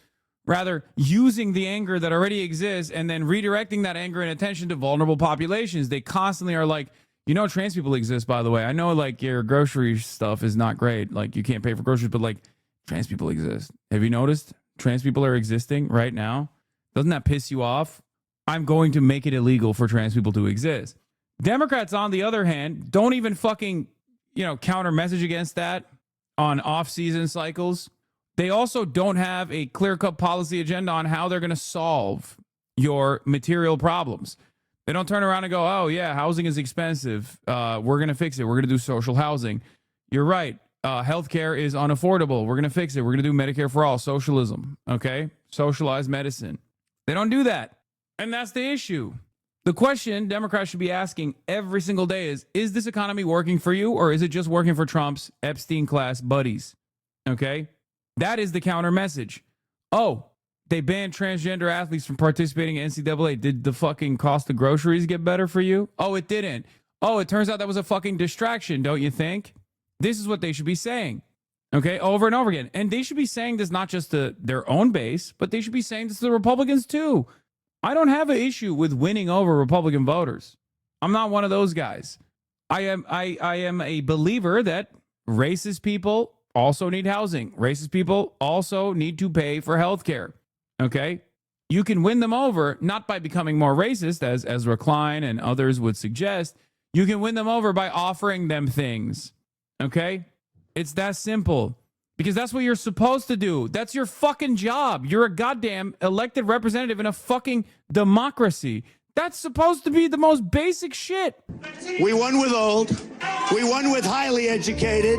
rather using the anger that already exists and then redirecting that anger and attention to vulnerable populations. They constantly are like, you know, trans people exist, by the way. I know like your grocery stuff is not great. Like you can't pay for groceries, but like trans people exist. Have you noticed? Trans people are existing right now. Doesn't that piss you off? I'm going to make it illegal for trans people to exist. Democrats, on the other hand, don't even fucking, you know, counter message against that on off-season cycles. They also don't have a clear-cut policy agenda on how they're going to solve your material problems. They don't turn around and go, oh, yeah, housing is expensive. We're going to fix it. We're going to do social housing. You're right. Healthcare is unaffordable. We're going to fix it. We're going to do Medicare for all, socialism, okay? Socialized medicine. They don't do that. And that's the issue. The question Democrats should be asking every single day is this economy working for you, or is it just working for Trump's Epstein-class buddies? Okay? That is the counter message. Oh, they banned transgender athletes from participating in NCAA. Did the fucking cost of groceries get better for you? Oh, it didn't. Oh, it turns out that was a fucking distraction, don't you think? This is what they should be saying, okay, over and over again. And they should be saying this not just to their own base, but they should be saying this to the Republicans too. I don't have an issue with winning over Republican voters. I'm not one of those guys. I am a believer that racist people also need housing. Racist people also need to pay for health care. Okay? You can win them over not by becoming more racist, as Ezra Klein and others would suggest. You can win them over by offering them things. Okay? It's that simple. Because that's what you're supposed to do. That's your fucking job. You're a goddamn elected representative in a fucking democracy. That's supposed to be the most basic shit. We won with old. We won with highly educated.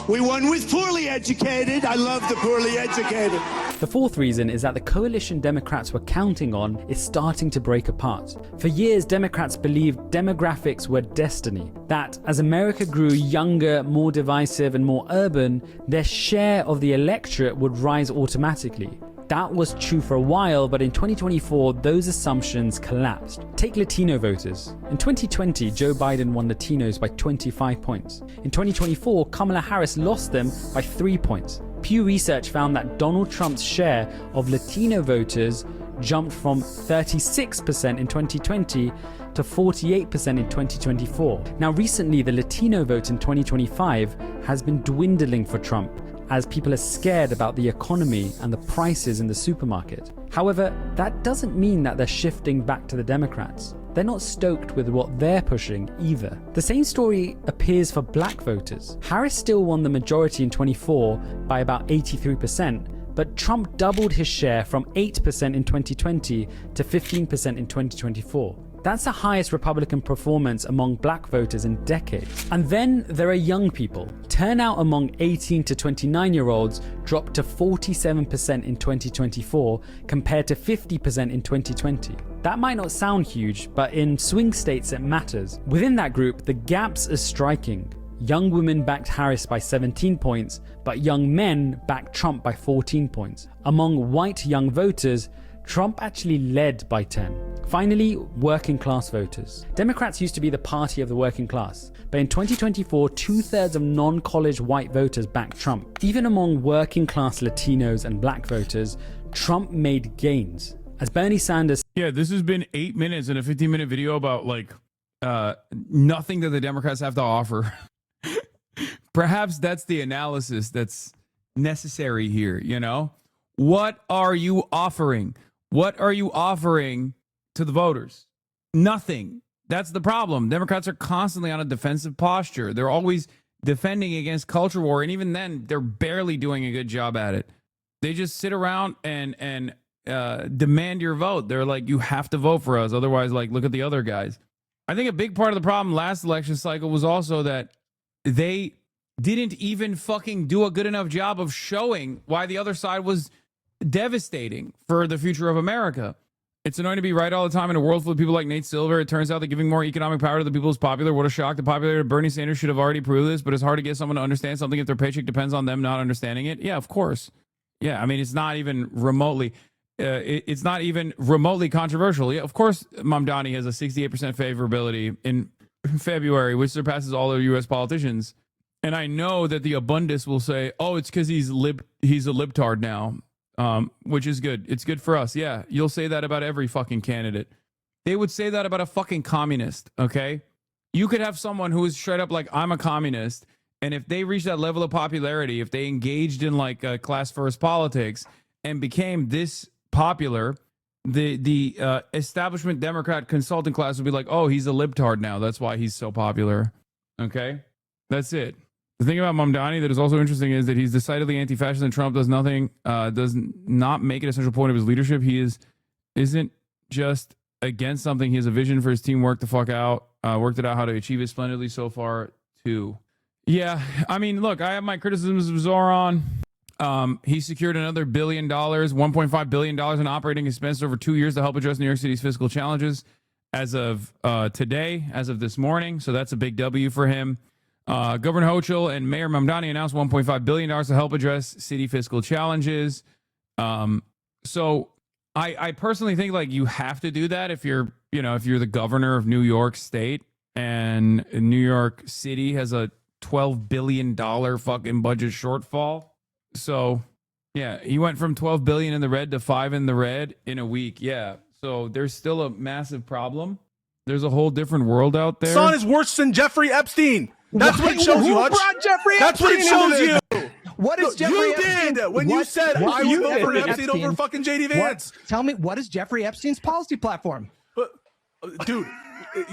We won with poorly educated. I love the poorly educated. The fourth reason is that the coalition Democrats were counting on is starting to break apart. For years, Democrats believed demographics were destiny, that as America grew younger, more divisive, and more urban, their share of the electorate would rise automatically. That was true for a while, but in 2024, those assumptions collapsed. Take Latino voters. In 2020, Joe Biden won Latinos by 25 points. In 2024, Kamala Harris lost them by 3 points. Pew Research found that Donald Trump's share of Latino voters jumped from 36% in 2020 to 48% in 2024. Now, recently, the Latino vote in 2025 has been dwindling for Trump, as people are scared about the economy and the prices in the supermarket. However, that doesn't mean that they're shifting back to the Democrats. They're not stoked with what they're pushing either. The same story appears for black voters. Harris still won the majority in 24 by about 83%, but Trump doubled his share from 8% in 2020 to 15% in 2024. That's the highest Republican performance among black voters in decades. And then there are young people. Turnout among 18 to 29-year-olds dropped to 47% in 2024 compared to 50% in 2020. That might not sound huge, but in swing states it matters. Within that group, the gaps are striking. Young women backed Harris by 17 points, but young men backed Trump by 14 points. Among white young voters, Trump actually led by 10. Finally, working class voters. Democrats used to be the party of the working class, but in 2024, 2/3 of non-college white voters backed Trump. Even among working class Latinos and black voters, Trump made gains. As Bernie Sanders... Yeah, this has been 8 minutes and a 15-minute video about like nothing that the Democrats have to offer. Perhaps that's the analysis that's necessary here, you know? What are you offering? What are you offering to the voters? Nothing. That's the problem. Democrats are constantly on a defensive posture. They're always defending against culture war, and even then, they're barely doing a good job at it. They just sit around and demand your vote. They're like, you have to vote for us, otherwise, like, look at the other guys. I think a big part of the problem last election cycle was also that they didn't even fucking do a good enough job of showing why the other side was devastating for the future of America. It's annoying to be right all the time in a world full of people like Nate Silver. It turns out that giving more economic power to the people is popular. What a shock. The popularity of Bernie Sanders should have already proved this, but it's hard to get someone to understand something if their paycheck depends on them not understanding it. Yeah, of course. Yeah, I mean, it's not even remotely controversial. Yeah, of course, Mamdani has a 68% favorability in February, which surpasses all the U.S. politicians. And I know that the abundance will say, oh, it's because he's a libtard now. Which is good. It's good for us. Yeah, you'll say that about every fucking candidate. They would say that about a fucking communist, okay? You could have someone who is straight up like, I'm a communist, and if they reach that level of popularity, if they engaged in like class first politics and became this popular, the establishment Democrat consulting class would be like, oh, he's a libtard now. That's why he's so popular. Okay? That's it. The thing about Mamdani that is also interesting is that he's decidedly anti-fascist and Trump does not make it a central point of his leadership. He isn't just against something. He has a vision for his team, worked it out how to achieve it splendidly so far too. Yeah, I mean, look, I have my criticisms of Zoran. He secured another $1 billion, $1.5 billion in operating expenses over 2 years to help address New York City's fiscal challenges as of today, as of this morning. So that's a big W for him. Governor Hochul and Mayor Mamdani announced $1.5 billion to help address city fiscal challenges. So I personally think like you have to do that if you're the governor of New York State and New York City has a $12 billion fucking budget shortfall. So yeah, he went from 12 billion in the red to 5 in the red in a week. Yeah. So there's still a massive problem. There's a whole different world out there. Son is worse than Jeffrey Epstein. That's what it shows you, Hutch. That's what it shows you. What is Jeffrey Epstein? You did when you said I would vote for Epstein over fucking JD Vance. Tell me, what is Jeffrey Epstein's policy platform? Dude,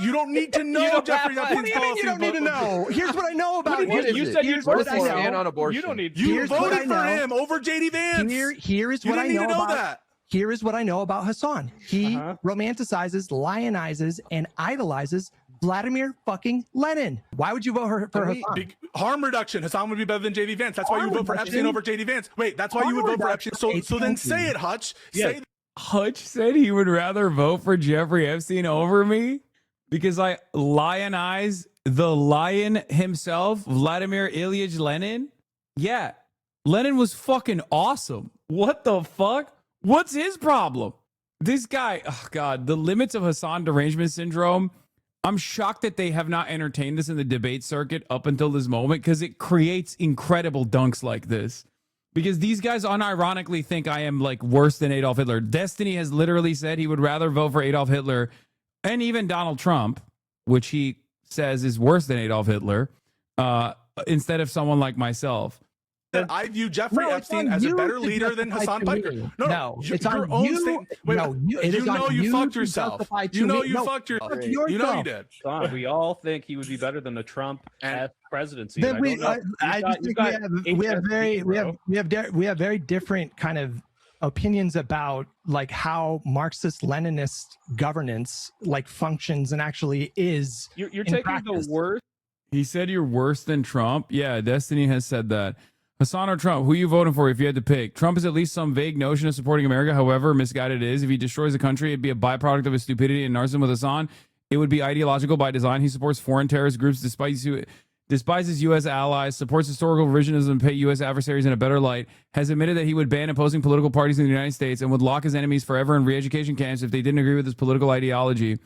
you don't need to know Jeffrey Epstein's policy. You don't need to know. Here's what I know about him. You said you stand on abortion. You don't need. You voted for him over JD Vance. Here is what I know about that. Here is what I know about Hasan. He romanticizes, lionizes, and idolizes Vladimir fucking Lenin. Why would you vote for Hassan? Harm reduction. Hassan would be better than JD Vance. That's why you would vote for Epstein over JD Vance. Wait, that's why you would vote for Epstein. So then say it, Hutch. Say Hutch said he would rather vote for Jeffrey Epstein over me because I lionize the lion himself, Vladimir Ilyich Lenin. Yeah, Lenin was fucking awesome. What the fuck? What's his problem? This guy, oh God, the limits of Hassan derangement syndrome. I'm shocked that they have not entertained this in the debate circuit up until this moment because it creates incredible dunks like this. Because these guys unironically think I am like worse than Adolf Hitler. Destiny has literally said he would rather vote for Adolf Hitler and even Donald Trump, which he says is worse than Adolf Hitler, instead of someone like myself. That I view Jeffrey Epstein as a better leader than Hassan Piker. No, it's your on own you. statement. You know you fucked yourself. You know you fucked yourself. You know you did. We all think he would be better than the Trump presidency. Then we have very different kind of opinions about like how Marxist-Leninist governance like functions and actually is. You're taking practice. the worst. He said you're worse than Trump. Yeah, Destiny has said that. Hassan or Trump, who are you voting for if you had to pick? Trump is at least some vague notion of supporting America, however misguided it is. If he destroys the country, it'd be a byproduct of his stupidity and narcissism. With Hassan, it would be ideological by design. He supports foreign terrorist groups, despises U.S. allies, supports historical revisionism and put U.S. adversaries in a better light, has admitted that he would ban opposing political parties in the United States and would lock his enemies forever in re-education camps if they didn't agree with his political ideology.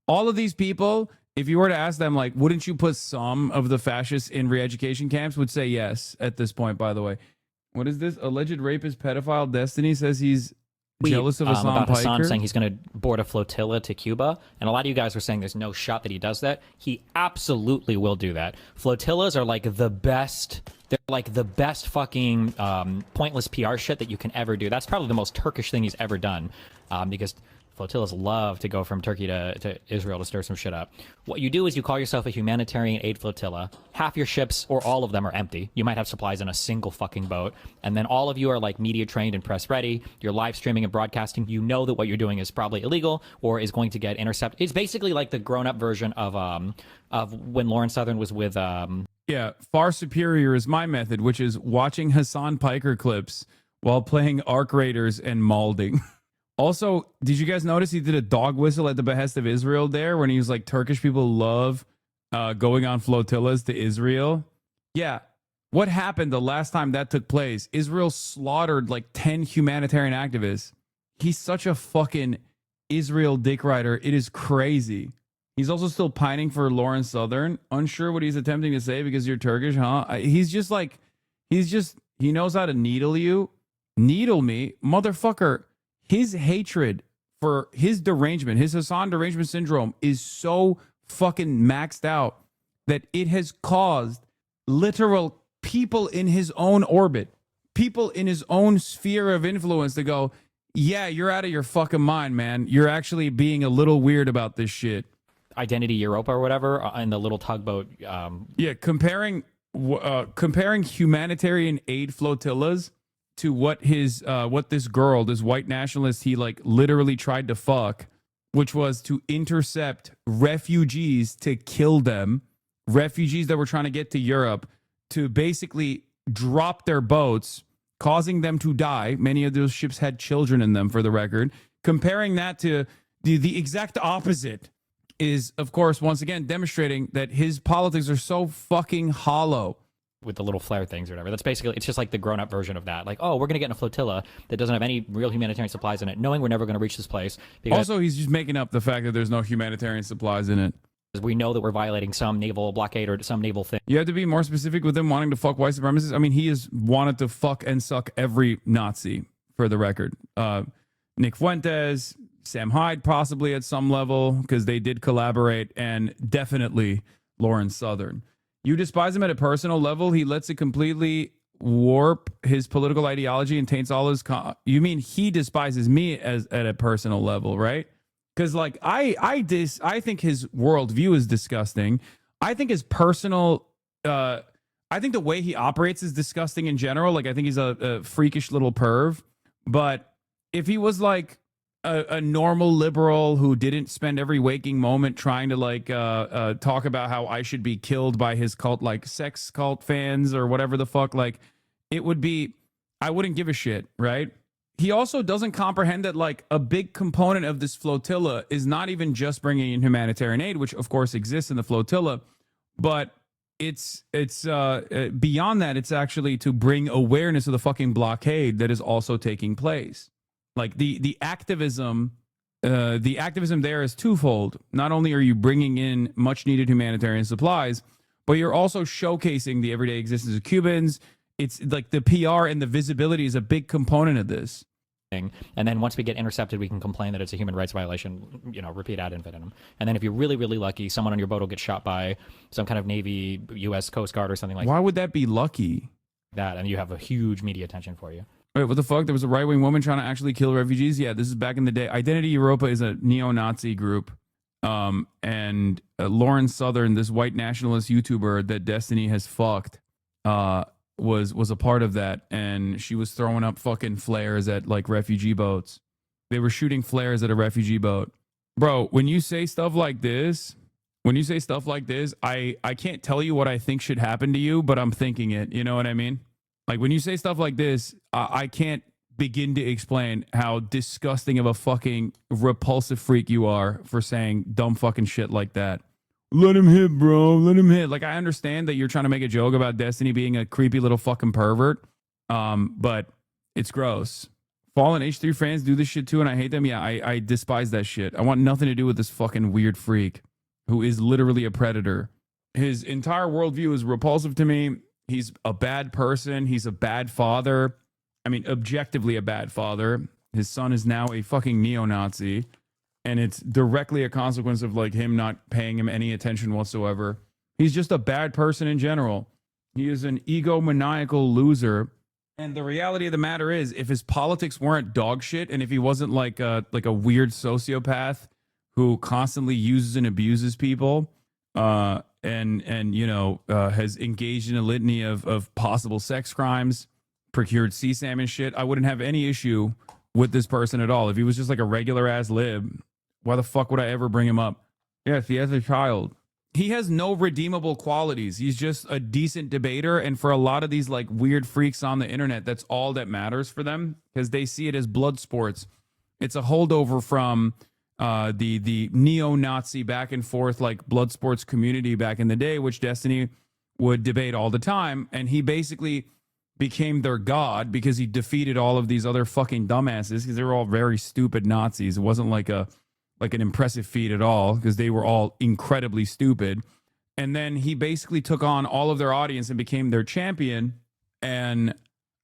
All of these people, if you were to ask them, like, wouldn't you put some of the fascists in re-education camps, would say yes at this point, by the way. What is this? Alleged rapist pedophile Destiny says he's jealous of Hassan about Piker. Hassan saying he's going to board a flotilla to Cuba. And a lot of you guys were saying there's no shot that he does that. He absolutely will do that. Flotillas are like the best. They're like the best fucking pointless PR shit that you can ever do. That's probably the most Turkish thing he's ever done, because flotillas love to go from Turkey to Israel to stir some shit up. What you do is you call yourself a humanitarian aid flotilla. Half your ships, or all of them, are empty. You might have supplies in a single fucking boat. And then all of you are like media trained and press ready. You're live streaming and broadcasting. You know that what you're doing is probably illegal or is going to get intercepted. It's basically like the grown-up version of when Lauren Southern was with... Yeah, far superior is my method, which is watching Hassan Piker clips while playing Arc Raiders and malding. Also, did you guys notice he did a dog whistle at the behest of Israel there when he was like, Turkish people love going on flotillas to Israel? Yeah. What happened the last time that took place? Israel slaughtered like 10 humanitarian activists. He's such a fucking Israel dick rider. It is crazy. He's also still pining for Lauren Southern. Unsure what he's attempting to say because you're Turkish, huh? He knows how to needle you. Needle me? Motherfucker. His hatred for his derangement, his Hassan derangement syndrome is so fucking maxed out that it has caused literal people in his own orbit, people in his own sphere of influence to go, yeah, you're out of your fucking mind, man. You're actually being a little weird about this shit. Identity Europa or whatever in the little tugboat. Yeah, comparing humanitarian aid flotillas to what this girl, this white nationalist, he like literally tried to fuck, which was to intercept refugees to kill them, refugees that were trying to get to Europe, to basically drop their boats, causing them to die. Many of those ships had children in them, for the record. Comparing that to the exact opposite is, of course, once again demonstrating that his politics are so fucking hollow. With the little flare things or whatever. That's basically, it's just like the grown-up version of that. Like, oh, we're going to get in a flotilla that doesn't have any real humanitarian supplies in it, knowing we're never going to reach this place. Also, he's just making up the fact that there's no humanitarian supplies in it. We know that we're violating some naval blockade or some naval thing. You have to be more specific with him wanting to fuck white supremacists. I mean, he has wanted to fuck and suck every Nazi, for the record. Nick Fuentes, Sam Hyde, possibly at some level, because they did collaborate, and definitely Lauren Southern. You despise him at a personal level. He lets it completely warp his political ideology and taints all his... You mean he despises me at a personal level, right? Because like I think his worldview is disgusting. I think his personal... I think the way he operates is disgusting in general. Like I think he's a freakish little perv. But if he was like a normal liberal who didn't spend every waking moment trying to like talk about how I should be killed by his cult, like sex cult fans or whatever the fuck, like it would be, I wouldn't give a shit, right? He also doesn't comprehend that like a big component of this flotilla is not even just bringing in humanitarian aid, which of course exists in the flotilla, but it's beyond that. It's actually to bring awareness of the fucking blockade that is also taking place. Like the activism there is twofold. Not only are you bringing in much needed humanitarian supplies, but you're also showcasing the everyday existence of Cubans. It's like the PR and the visibility is a big component of this. And then once we get intercepted, we can complain that it's a human rights violation, you know, repeat ad infinitum. And then if you're really, really lucky, someone on your boat will get shot by some kind of Navy, U.S. Coast Guard or something like that. Why would that be lucky? That, and you have a huge media attention for you. Wait, what the fuck? There was a right-wing woman trying to actually kill refugees? Yeah, this is back in the day. Identity Europa is a neo-Nazi group. And Lauren Southern, this white nationalist YouTuber that Destiny has fucked, was a part of that. And she was throwing up fucking flares at like refugee boats. They were shooting flares at a refugee boat. Bro, when you say stuff like this, I can't tell you what I think should happen to you, but I'm thinking it. You know what I mean? Like when you say stuff like this, I can't begin to explain how disgusting of a fucking repulsive freak you are for saying dumb fucking shit like that. Let him hit, bro. Let him hit. Like, I understand that you're trying to make a joke about Destiny being a creepy little fucking pervert, but it's gross. Fallen H3 fans do this shit too, and I hate them. Yeah, I despise that shit. I want nothing to do with this fucking weird freak who is literally a predator. His entire worldview is repulsive to me. He's a bad person. He's a bad father. I mean, objectively a bad father. His son is now a fucking neo-Nazi. And it's directly a consequence of like him not paying him any attention whatsoever. He's just a bad person in general. He is an egomaniacal loser. And the reality of the matter is, if his politics weren't dog shit, and if he wasn't like a weird sociopath who constantly uses and abuses people, and you know, has engaged in a litany of possible sex crimes, procured sea salmon shit, I wouldn't have any issue with this person at all. If he was just like a regular ass lib, why the fuck would I ever bring him up? Yes, he has a child. He has no redeemable qualities. He's just a decent debater. And for a lot of these like weird freaks on the internet, that's all that matters for them because they see it as blood sports. It's a holdover from the neo-Nazi back and forth like blood sports community back in the day, which Destiny would debate all the time. And he basically became their god because he defeated all of these other fucking dumbasses because they were all very stupid Nazis. It wasn't like an impressive feat at all because they were all incredibly stupid. And then he basically took on all of their audience and became their champion. And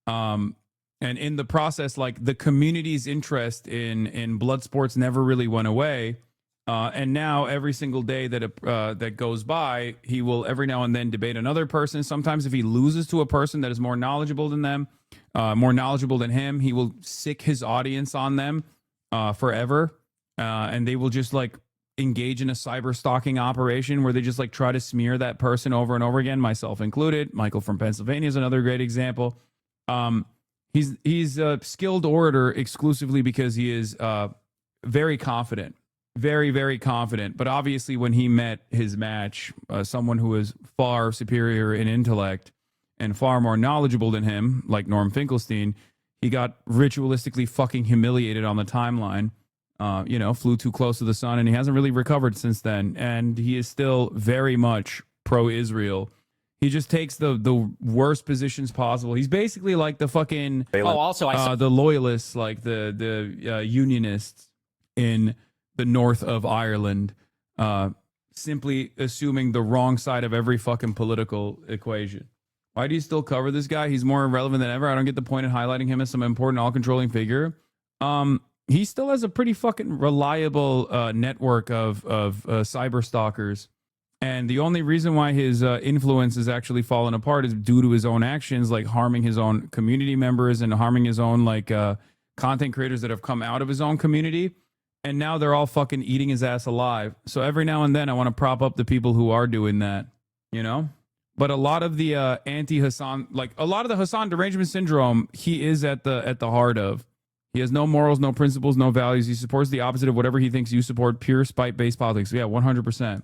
in the process, like the community's interest in blood sports never really went away. And now every single day that goes by, he will every now and then debate another person. Sometimes if he loses to a person that is more knowledgeable than them, more knowledgeable than him, he will sick his audience on them forever. And they will just like engage in a cyber stalking operation where they just like try to smear that person over and over again, myself included. Michael from Pennsylvania is another great example. He's a skilled orator exclusively because he is very confident. Very, very confident. But obviously when he met his match, someone who is far superior in intellect and far more knowledgeable than him, like Norm Finkelstein, he got ritualistically fucking humiliated on the timeline. You know, flew too close to the sun, and he hasn't really recovered since then. And he is still very much pro-Israel. He just takes the worst positions possible. He's basically like the fucking the loyalists, like the unionists in the north of Ireland, simply assuming the wrong side of every fucking political equation. Why do you still cover this guy? He's more irrelevant than ever. I don't get the point in highlighting him as some important all-controlling figure. He still has a pretty fucking reliable network of cyber stalkers. And the only reason why his influence has actually fallen apart is due to his own actions, like harming his own community members and harming his own like content creators that have come out of his own community. And now they're all fucking eating his ass alive. So every now and then I want to prop up the people who are doing that, you know? But a lot of the anti-Hasan, like a lot of the Hasan derangement syndrome, he is at the heart of. He has no morals, no principles, no values. He supports the opposite of whatever he thinks you support, pure spite-based politics. Yeah, 100%.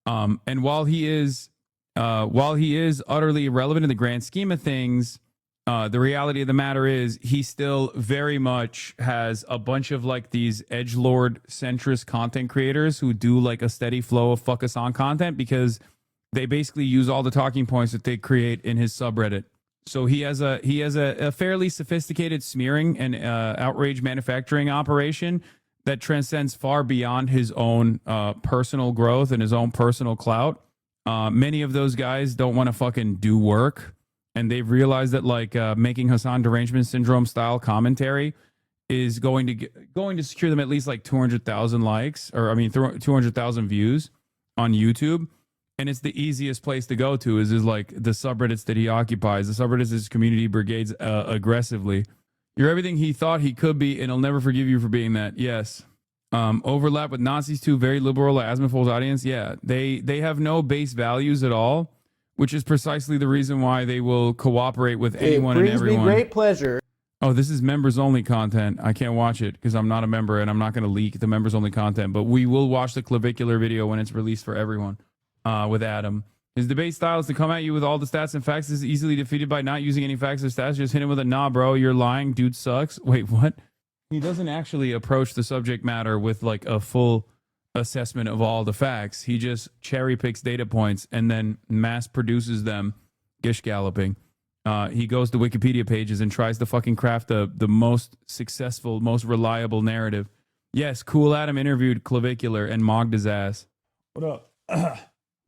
And while he is utterly irrelevant in the grand scheme of things, the reality of the matter is he still very much has a bunch of like these edgelord centrist content creators who do like a steady flow of fuck us on content because they basically use all the talking points that they create in his subreddit. So he has a fairly sophisticated smearing and outrage manufacturing operation that transcends far beyond his own personal growth and his own personal clout. Many of those guys don't want to fucking do work, and they've realized that like making Hassan derangement syndrome style commentary is going to secure them at least like 200,000 likes, or I mean 200,000 views on YouTube. And it's the easiest place to go to is like the subreddits that he occupies. The subreddits his community brigades aggressively. You're everything he thought he could be, and he'll never forgive you for being that. Yes. Overlap with Nazis too, very liberal Asmonfold's audience. Yeah, they have no base values at all, which is precisely the reason why they will cooperate with anyone and everyone. It brings me great pleasure. Oh, this is members only content. I can't watch it because I'm not a member and I'm not going to leak the members only content, but we will watch the clavicular video when it's released for everyone. With Adam. His debate style is to come at you with all the stats and facts. This is easily defeated by not using any facts or stats. Just hit him with a nah, bro. You're lying. Dude sucks. Wait, what? He doesn't actually approach the subject matter with like a full assessment of all the facts. He just cherry picks data points and then mass produces them, gish galloping. He goes to Wikipedia pages and tries to fucking craft the most successful, most reliable narrative. Yes, Cool Adam interviewed Clavicular and mogged his ass. What up?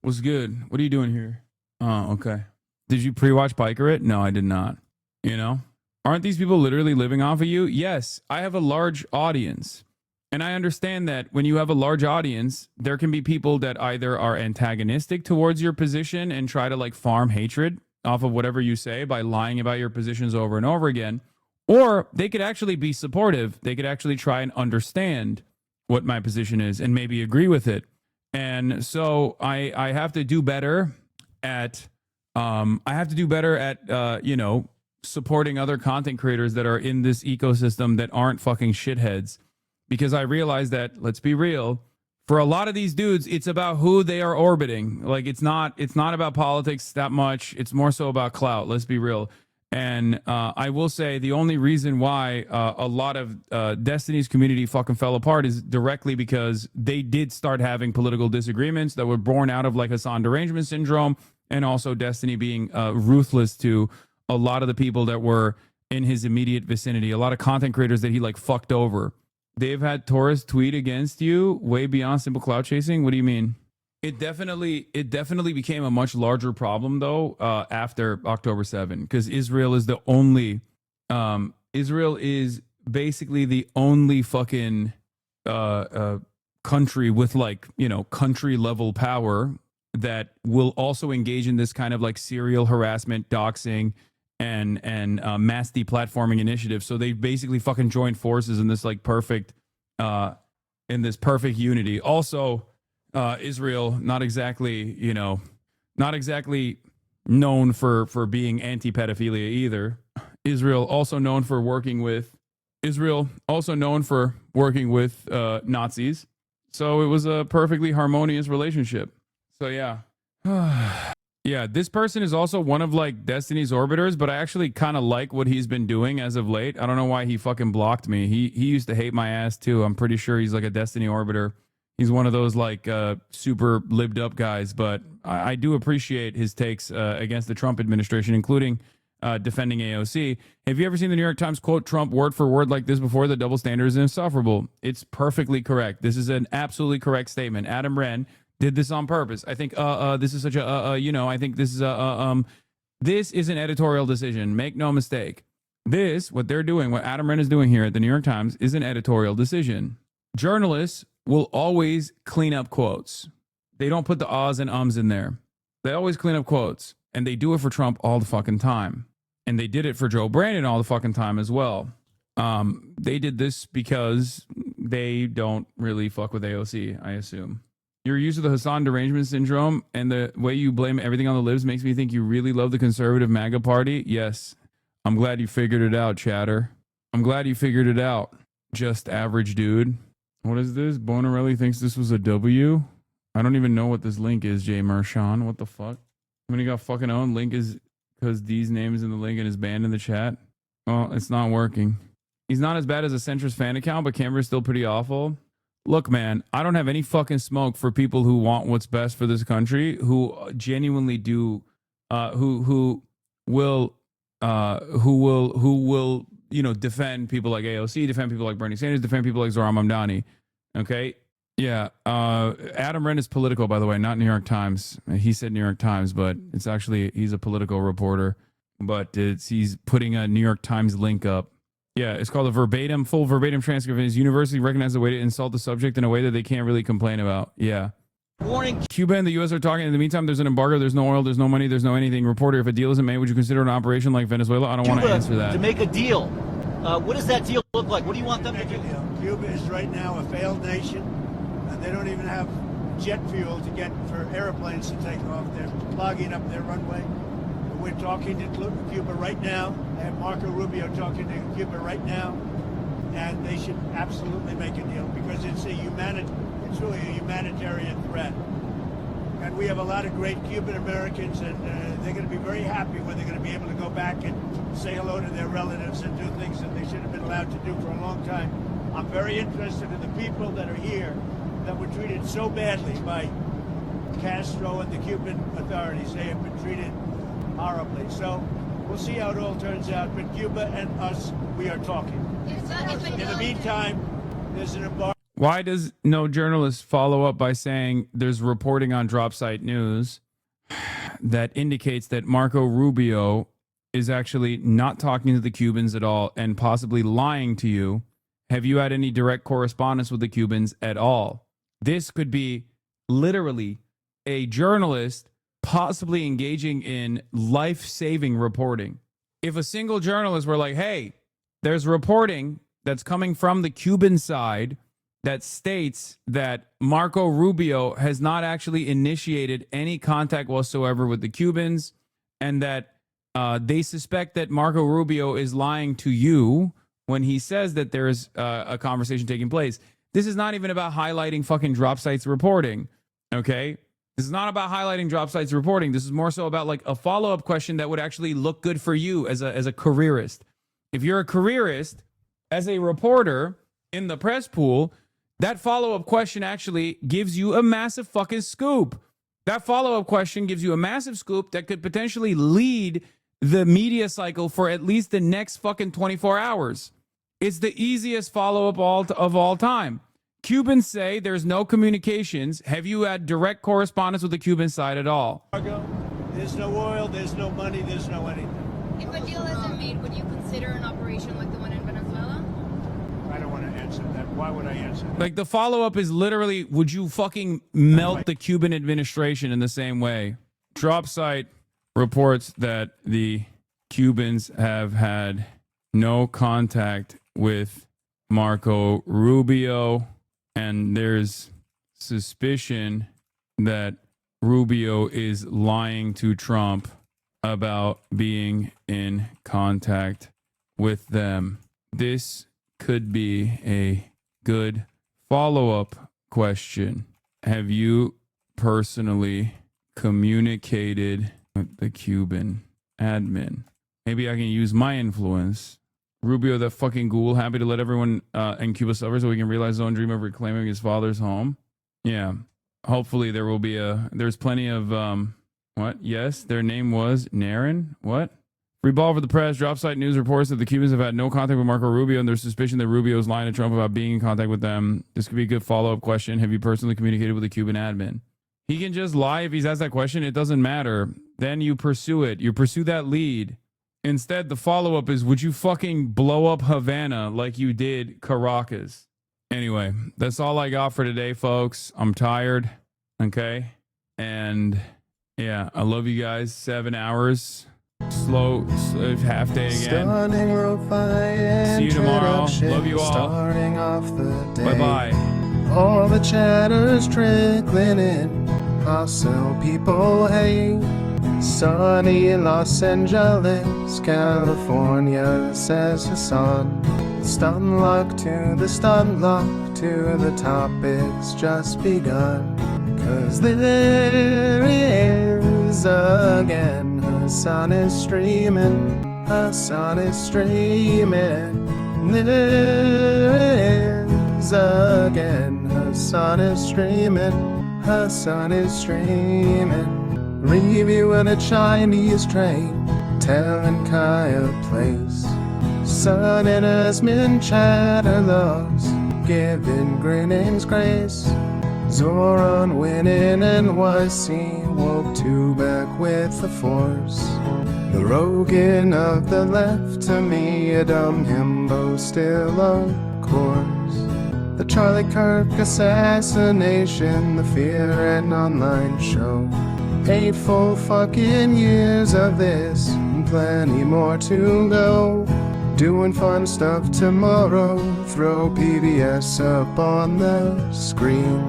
What's good? What are you doing here? Oh, okay. Did you pre-watch Biker It? No, I did not. You know? Aren't these people literally living off of you? Yes, I have a large audience. And I understand that when you have a large audience, there can be people that either are antagonistic towards your position and try to like farm hatred off of whatever you say by lying about your positions over and over again. Or they could actually be supportive. They could actually try and understand what my position is and maybe agree with it. And so I have to do better at supporting other content creators that are in this ecosystem that aren't fucking shitheads, because I realize that, let's be real, for a lot of these dudes, it's about who they are orbiting. Like it's not about politics that much. It's more so about clout. Let's be real. And I will say the only reason why a lot of Destiny's community fucking fell apart is directly because they did start having political disagreements that were born out of like Hassan derangement syndrome, and also Destiny being ruthless to a lot of the people that were in his immediate vicinity. A lot of content creators that he like fucked over. They've had Taurus tweet against you way beyond simple clout chasing. What do you mean? It definitely became a much larger problem though after October 7, because Israel is basically the only fucking country with like, you know, country level power that will also engage in this kind of like serial harassment, doxing, and mass deplatforming initiative. So they basically fucking joined forces in this like perfect unity. Also, Israel, not exactly known for being anti-pedophilia either. Israel also known for working with Nazis. So it was a perfectly harmonious relationship. So yeah. Yeah, this person is also one of like Destiny's orbiters, but I actually kind of like what he's been doing as of late. I don't know why he fucking blocked me. He used to hate my ass too. I'm pretty sure he's like a Destiny orbiter. He's one of those like super libbed up guys, but I do appreciate his takes against the Trump administration, including defending AOC. Have you ever seen the New York Times quote Trump word for word like this before? The double standard is insufferable. It's perfectly correct. This is an absolutely correct statement. Adam Wren did this on purpose. I think this is such a I think this is this is an editorial decision. Make no mistake. What they're doing, what Adam Wren is doing here at the New York Times is an editorial decision. Journalists will always clean up quotes. They don't put the ahs and ums in there. They always clean up quotes, and they do it for Trump all the fucking time. And they did it for Joe Brandon all the fucking time as well. They did this because they don't really fuck with AOC, I assume. Your use of the Hassan derangement syndrome and the way you blame everything on the libs makes me think you really love the conservative MAGA party. Yes. I'm glad you figured it out, chatter. I'm glad you figured it out. Just average dude. What is this? Bonarelli thinks this was a W. I don't even know what this link is, Jay Mershon. What the fuck? When he got fucking owned, link is because these names in the link and is banned in the chat. Well, it's not working. He's not as bad as a centrist fan account, but Canberra's still pretty awful. Look, man, I don't have any fucking smoke for people who want what's best for this country, who genuinely do, who will, you know, defend people like AOC, defend people like Bernie Sanders, defend people like Zohran Mamdani. Okay. Yeah. Adam Wren is political, by the way, not New York Times. He said New York Times, but it's actually, he's a political reporter, but he's putting a New York Times link up. Yeah. It's called a full verbatim transcript. His university recognized the way to insult the subject in a way that they can't really complain about. Yeah. Warning. Cuba and the U.S. are talking. In the meantime, there's an embargo. There's no oil. There's no money. There's no anything. Reporter, if a deal isn't made, would you consider an operation like Venezuela? I don't want to answer that. To make a deal. What does that deal look like? What do you want them to do? Cuba is right now a failed nation, and they don't even have jet fuel to get for airplanes to take off. They're clogging up their runway. We're talking to Cuba right now. They have Marco Rubio talking to Cuba right now, and they should absolutely make a deal because it's really a humanitarian threat. And we have a lot of great Cuban Americans, and they're going to be very happy when they're going to be able to go back and say hello to their relatives and do things that they should have been allowed to do for a long time. I'm very interested in the people that are here that were treated so badly by Castro and the Cuban authorities. They have been treated horribly. So we'll see how it all turns out. But Cuba and us, we are talking. In the meantime, there's an embargo. Why does no journalist follow up by saying there's reporting on Drop Site News that indicates that Marco Rubio is actually not talking to the Cubans at all and possibly lying to you? Have you had any direct correspondence with the Cubans at all? This could be literally a journalist possibly engaging in life-saving reporting. If a single journalist were like, hey, there's reporting that's coming from the Cuban side that states that Marco Rubio has not actually initiated any contact whatsoever with the Cubans, and that they suspect that Marco Rubio is lying to you when he says that there's a conversation taking place. This is not even about highlighting fucking Drop Sites reporting, okay? This is not about highlighting Drop Sites reporting. This is more so about like a follow-up question that would actually look good for you as a careerist. If you're a careerist, as a reporter in the press pool, that follow-up question actually gives you a massive fucking scoop. That follow-up question gives you a massive scoop that could potentially lead the media cycle for at least the next fucking 24 hours. It's the easiest follow-up of all time. Cubans say there's no communications. Have you had direct correspondence with the Cuban side at all? There's no oil, there's no money, there's no anything. If a deal isn't made, would you consider an operation like the one in Venezuela? I don't want to answer that. Why would I answer that? Like, the follow-up is literally, would you fucking melt the Cuban administration in the same way? Drop Site reports that the Cubans have had no contact with Marco Rubio, and there's suspicion that Rubio is lying to Trump about being in contact with them. This could be a good follow-up question. Have you personally communicated with the Cuban admin? Maybe I can use my influence. Rubio, that fucking ghoul, happy to let everyone in Cuba suffer so we can realize his own dream of reclaiming his father's home. Yeah. Hopefully there will be there's plenty of, what? Yes, their name was Naren? What? Free ball for the press. Drop Site News reports that the Cubans have had no contact with Marco Rubio, and there's suspicion that Rubio is lying to Trump about being in contact with them. This could be a good follow-up question. Have you personally communicated with the Cuban admin? He can just lie if he's asked that question. It doesn't matter. Then you pursue it. You pursue that lead. Instead, the follow-up is, would you fucking blow up Havana like you did Caracas? Anyway, that's all I got for today, folks. I'm tired. Okay? And, yeah, I love you guys. 7 hours. Slow half day again. See you tomorrow. Love you all. Starting off the day. Bye-bye. All the chatter's trickling in. Hostile people hate. Sunny Los Angeles, California, says the sun. stun luck to the stun luck to the topic's just begun. 'Cause there he is again. Hasan is streaming. Hasan is streaming. There is again. Hasan is streaming. Hasan is streaming. Reviewing a Chinese train, telling Kaya place. Sun and Asmin chatter loves, giving grinnings grace. Zoran winning NYC, woke two back with the force. The Rogan of the left, to me a dumb himbo still of course. The Charlie Kirk assassination, the Fear and Online show. 8 full fucking years of this, and plenty more to go. Doing fun stuff tomorrow, throw PBS up on the screen.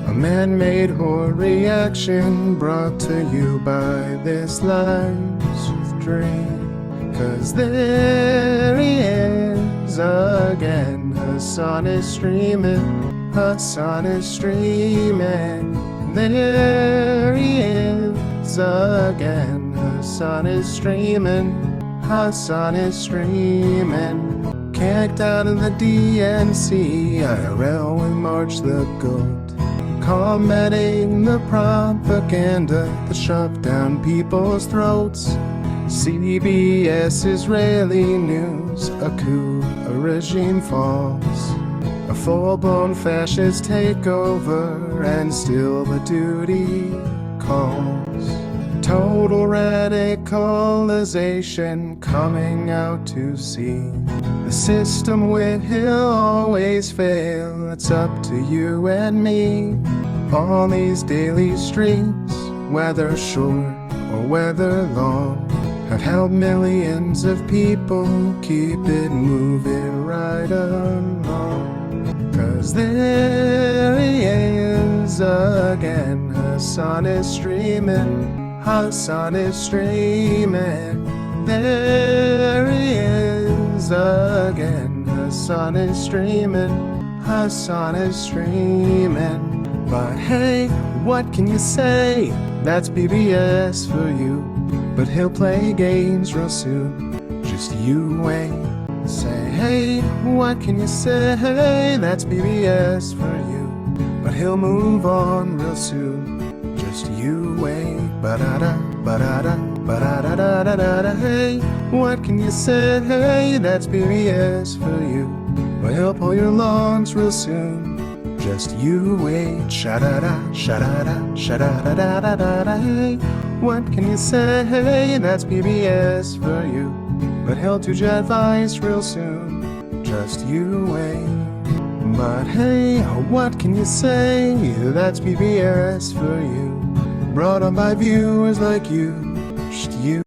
A man-made horror reaction brought to you by this life's dream. 'Cause there he is again. Hasan is streaming. Hasan is streaming. There he is again. Hasan is streaming. Hasan is streaming. Kicked out of the DNC, IRL we march the goat. Combating the propaganda that shoved down people's throats. CBS Israeli news, a coup, a regime falls. A full-blown fascist takeover, and still the duty calls. Total radicalization coming out to see. The system will always fail, it's up to you and me. All these daily streams, whether short or whether long, have helped millions of people keep it moving right along. 'Cause there he is again. Hasan is streaming. Hasan is streaming. There he is again. Hasan is streaming. Hasan is streaming. But hey, what can you say? That's BBS for you. But he'll play games real soon. Just you wait. Say, hey, what can you say? That's BBS for you. But he'll move on real soon. Just you wait. Ba-da-da, ba-da-da, ba-da-da-da-da-da. Hey, what can you say? Hey, that's BBS for you. But he'll pull your lungs real soon. Just you wait. Sha-da-da, sha-da-da, sha-da-da-da-da-da. Hey, what can you say? Hey, that's BBS for you. But he'll do your advice real soon. Just you wait. But hey, what can you say? That's BBS for you. Brought on by viewers like you. Just you.